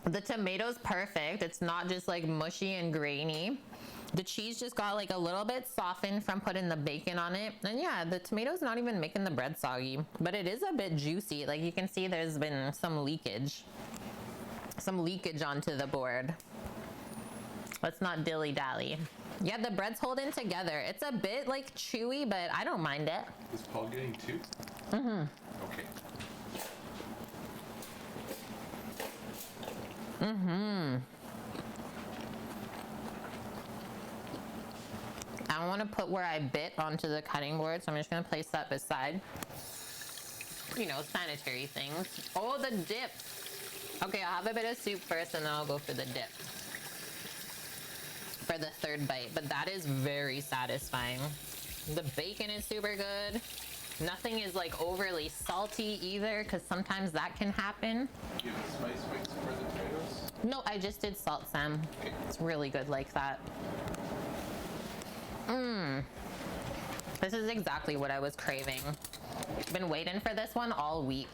S1: The tomato's perfect. It's not just like mushy and grainy. The cheese just got like a little bit softened from putting the bacon on it. And yeah, the tomato's not even making the bread soggy, but it is a bit juicy. Like you can see there's been some leakage. Some leakage onto the board. Let's not dilly-dally. Yeah, the bread's holding together. It's a bit like chewy, but I don't mind it.
S2: Is Paul getting 2? Okay.
S1: I don't want to put where I bit onto the cutting board, so I'm just going to place that beside. You know, sanitary things. Oh, the dip. Okay, I'll have a bit of soup first, and then I'll go for the dip. For the third bite, but that is very satisfying. The bacon is super good. Nothing is like overly salty either, because sometimes that can happen.
S2: Do you have a spice mix for the tomatoes?
S1: No, I just did salt, Sam.
S2: Okay.
S1: It's really good like that. This is exactly what I was craving. Been waiting for this one all week.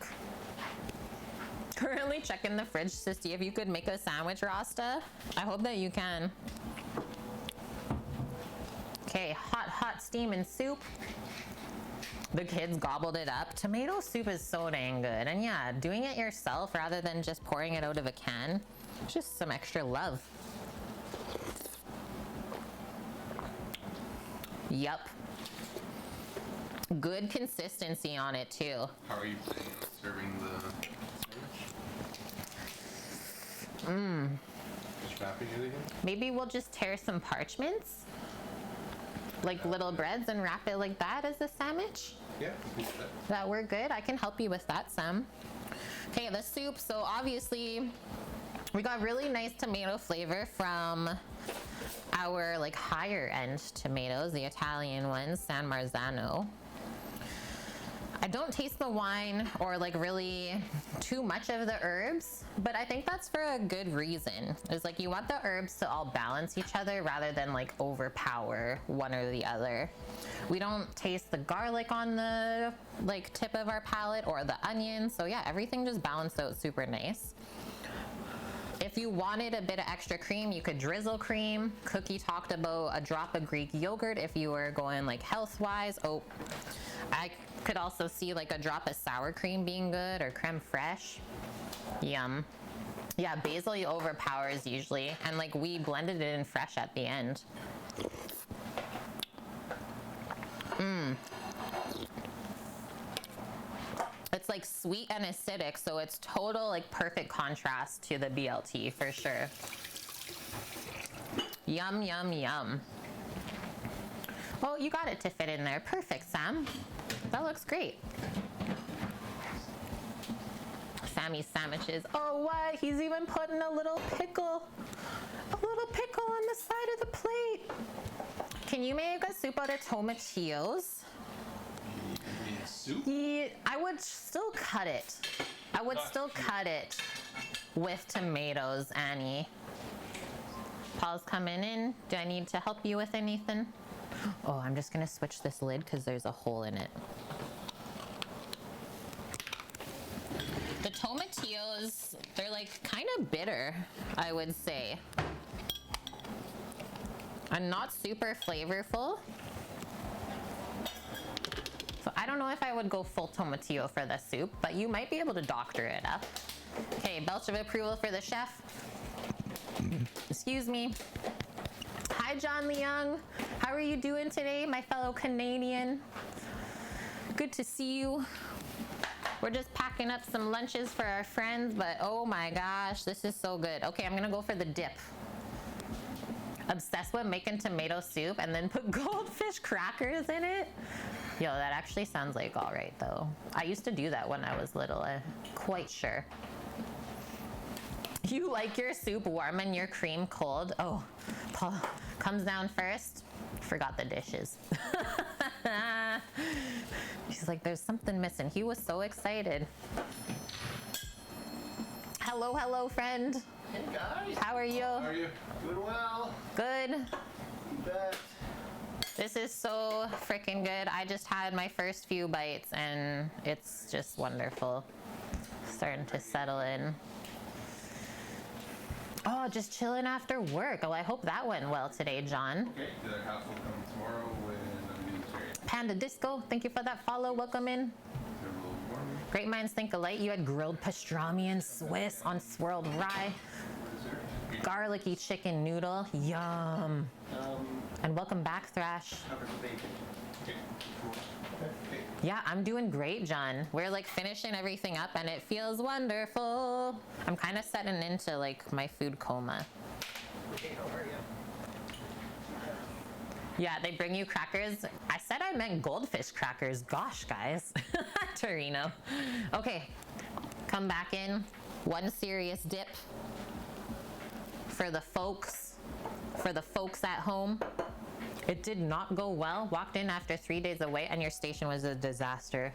S1: Currently checking the fridge to see if you could make a sandwich, Rasta. I hope that you can. Okay, hot steaming soup. The kids gobbled it up. Tomato soup is so dang good. And yeah, doing it yourself rather than just pouring it out of a can, just some extra love. Yup. Good consistency on it too.
S2: How are you planning on serving the sandwich? Just wrapping it again?
S1: Maybe we'll just tear some parchments, like little breads, and wrap it like that as a sandwich.
S2: Yeah, we can do that.
S1: That we're good. I can help you with that, Sam. Okay, the soup. So obviously, we got really nice tomato flavor from our like higher end tomatoes, the Italian ones, San Marzano. I don't taste the wine or like really too much of the herbs, but I think that's for a good reason. It's like you want the herbs to all balance each other rather than like overpower one or the other. We don't taste the garlic on the like tip of our palate or the onion. So yeah, everything just balanced out super nice. If you wanted a bit of extra cream, you could drizzle cream. Cookie talked about a drop of Greek yogurt if you were going like health-wise. Oh, I could also see like a drop of sour cream being good, or creme fraiche. Yum. Yeah, basil overpowers usually, and like we blended it in fresh at the end. It's like sweet and acidic, so it's total like perfect contrast to the BLT for sure. Yum, yum, yum. Oh, you got it to fit in there. Perfect, Sam. That looks great. Sammy's sandwiches. Oh, what? He's even putting a little pickle on the side of the plate. Can you make a soup out of tomatillos?
S2: Soup?
S1: Yeah, I would still cut it. I would still cut it with tomatoes, Annie. Paul's coming in. Do I need to help you with anything? Oh, I'm just gonna switch this lid because there's a hole in it. The tomatillos, they're like kind of bitter, I would say. And not super flavorful. So I don't know if I would go full tomatillo for the soup, but you might be able to doctor it up. Okay, belch of approval for the chef. Excuse me. Hi, John Leung. How are you doing today, my fellow Canadian? Good to see you. We're just packing up some lunches for our friends, but oh my gosh, this is so good. Okay, I'm gonna go for the dip. Obsessed with making tomato soup and then put goldfish crackers in it. Yo, that actually sounds like all right though. I used to do that when I was little, I'm quite sure. You like your soup warm and your cream cold? Oh, Paul comes down first. Forgot the dishes. She's like, there's something missing. He was so excited. Hello, hello, friend.
S4: Hey guys.
S1: How are you?
S2: How are you?
S4: Doing well.
S1: Good.
S4: You bet.
S1: This is so freaking good. I just had my first few bites and it's just wonderful. Starting to settle in. Oh, just chilling after work. Oh, I hope that went well today, John.
S2: Okay, the other house will come tomorrow when I'm doing the
S1: Panda Disco, thank you for that follow. Welcome in. Great minds think alike. You had grilled pastrami and Swiss on swirled rye. Garlicky chicken noodle. Yum. And welcome back, Thrash.
S4: Covered with bacon.
S1: Yeah, I'm doing great, John. We're like finishing everything up and it feels wonderful. I'm kind of setting into like my food coma.
S4: Okay, how are you?
S1: Yeah, they bring you crackers. I said I meant goldfish crackers. Gosh, guys. Torino. Okay, come back in. One serious dip for the folks at home. It did not go well. Walked in after 3 days away and your station was a disaster.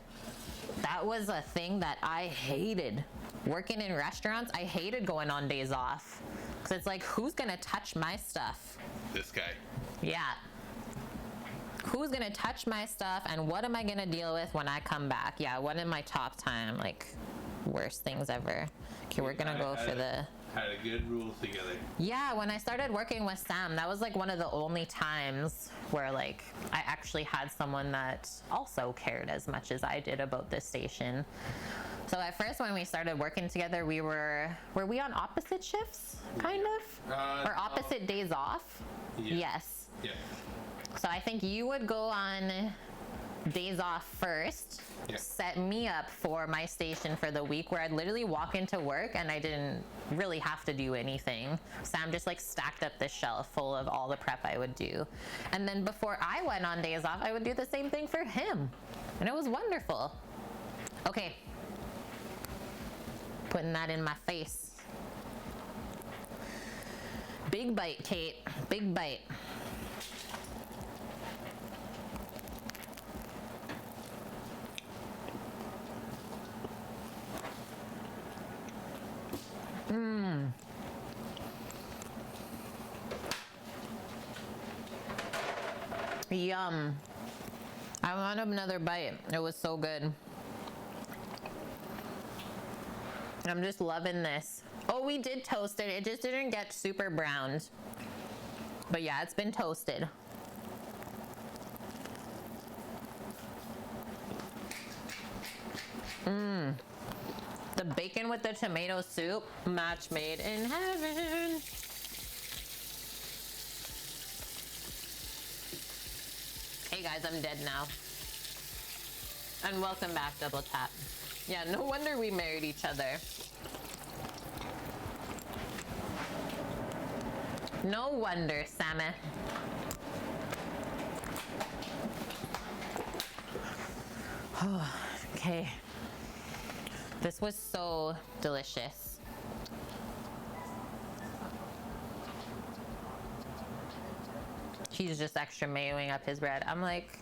S1: That was a thing that I hated. Working in restaurants, I hated going on days off. Because it's like, who's gonna touch my stuff?
S2: This guy.
S1: Yeah. Who's gonna touch my stuff and what am I gonna deal with when I come back? Yeah, one of my top time, like, worst things ever. Okay, we're gonna go for the...
S2: Had a good rule together.
S1: Yeah, when I started working with Sam, that was like one of the only times where like I actually had someone that also cared as much as I did about this station. So at first when we started working together, were we on opposite shifts, kind of? Or opposite days off?
S2: Yeah.
S1: Yes.
S2: Yeah.
S1: So I think you would go on days off first,
S2: Yeah.
S1: set me up for my station for the week where I'd literally walk into work and I didn't really have to do anything. Sam just like stacked up this shelf full of all the prep I would do. And then before I went on days off, I would do the same thing for him. And it was wonderful. Okay. Putting that in my face. Big bite, Kate. Big bite. Yum. I want another bite. It was so good. I'm just loving this. Oh, we did toast it. It just didn't get super browned. But yeah, it's been toasted. The bacon with the tomato soup, match made in heaven. Hey guys, I'm dead now. And welcome back, Double Tap. Yeah, no wonder we married each other. No wonder, Sammy. Okay. This was so delicious. He's just extra mayoing up his bread. I'm like,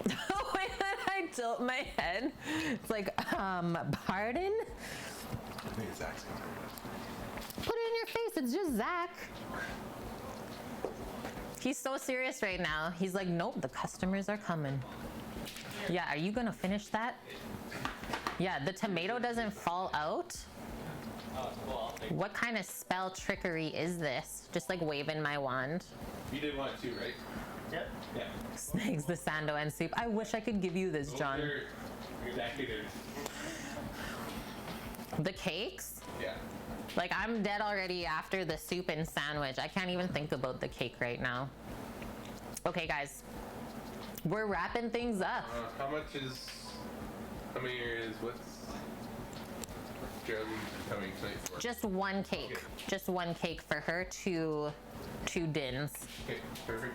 S1: oh my God, I tilt my head. It's like, pardon?
S2: I think it's Zach's gonna
S1: Put it in your face, it's just Zach. He's so serious right now. He's like, nope, the customers are coming. Yeah, are you gonna finish that? Yeah, the tomato doesn't fall out. What kind of spell trickery is this? Just like waving my wand.
S2: You did one too, right?
S4: Yep.
S2: Yeah.
S1: Snakes, the sando, and soup. I wish I could give you this, John.
S2: Those are exactly there.
S1: The cakes?
S2: Yeah.
S1: Like, I'm dead already after the soup and sandwich. I can't even think about the cake right now. Okay, guys. We're wrapping things up.
S2: How many is what's Geraldine coming tonight for?
S1: Just one cake.
S2: Okay.
S1: Just one cake for her, two dins.
S2: Okay, perfect.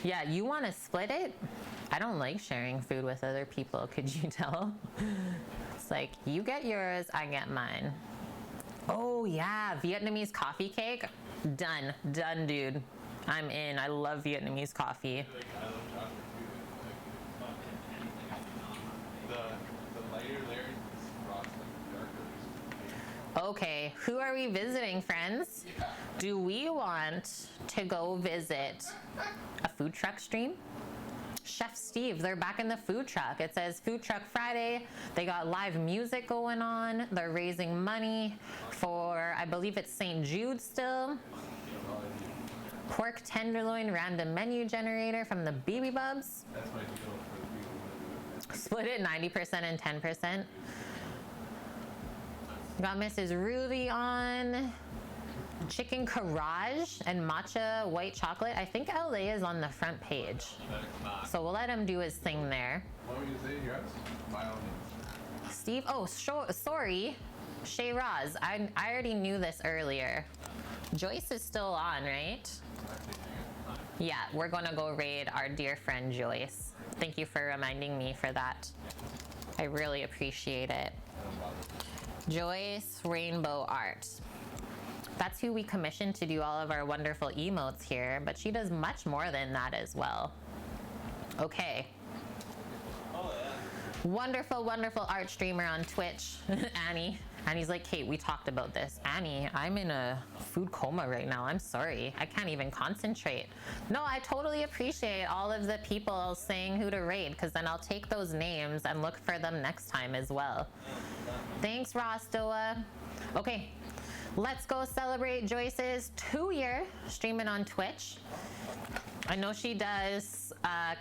S1: Yeah, you want to split it? I don't like sharing food with other people, could you tell? It's like, you get yours, I get mine. Oh yeah, Vietnamese coffee cake. Done, dude. I'm in. I love Vietnamese coffee.
S2: The lighter layer is frosted, darker.
S1: Okay, who are we visiting, friends?
S2: Yeah.
S1: Do we want to go visit a food truck stream? Chef Steve, they're back in the food truck. It says Food Truck Friday. They got live music going on. They're raising money for, I believe it's St. Jude still. Pork tenderloin random menu generator from the BB Bubs.
S2: That's my deal for the people who do it.
S1: Split it 90% and 10%. Got Mrs. Ruby on. Chicken Courage and matcha white chocolate. I think LA is on the front page. So we'll let him do his thing there.
S2: What were you saying? Your house? By all means.
S1: Steve, oh, sorry. Shay Roz, I already knew this earlier. Joyce is still on, right? Yeah, we're gonna go raid our dear friend Joyce. Thank you for reminding me for that. I really appreciate it. Joyce Rainbow Art. That's who we commissioned to do all of our wonderful emotes here, but she does much more than that as well. Okay. Wonderful, wonderful art streamer on Twitch, Annie. Annie's like, Kate, we talked about this. Annie, I'm in a food coma right now. I'm sorry. I can't even concentrate. No, I totally appreciate all of the people saying who to raid, because then I'll take those names and look for them next time as well. Thanks, Rostoa. Okay, let's go celebrate Joyce's 2-year streaming on Twitch. I know she does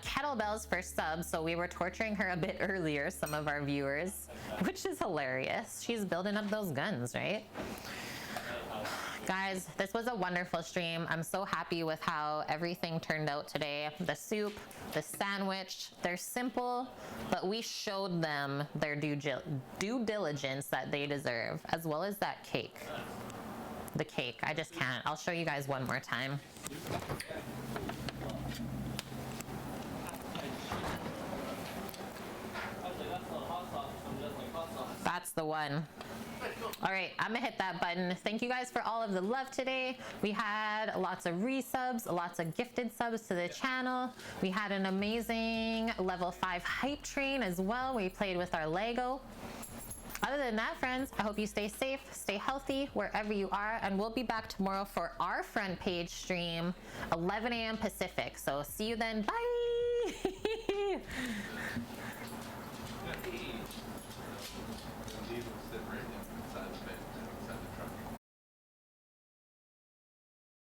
S1: kettlebells for subs, so we were torturing her a bit earlier, some of our viewers, which is hilarious. She's building up those guns, right? Guys, this was a wonderful stream. I'm so happy with how everything turned out today. The soup, the sandwich, they're simple, but we showed them their due diligence that they deserve, as well as that cake. The cake, I just can't. I'll show you guys one more time. That's the one. All right, I'm gonna hit that button. Thank you guys for all of the love today. We had lots of resubs, lots of gifted subs to the channel. We had an amazing level 5 hype train as well. We played with our Lego. Other than that, friends, I hope you stay safe, stay healthy wherever you are, and we'll be back tomorrow for our front page stream, 11 a.m. Pacific. So see you then. Bye.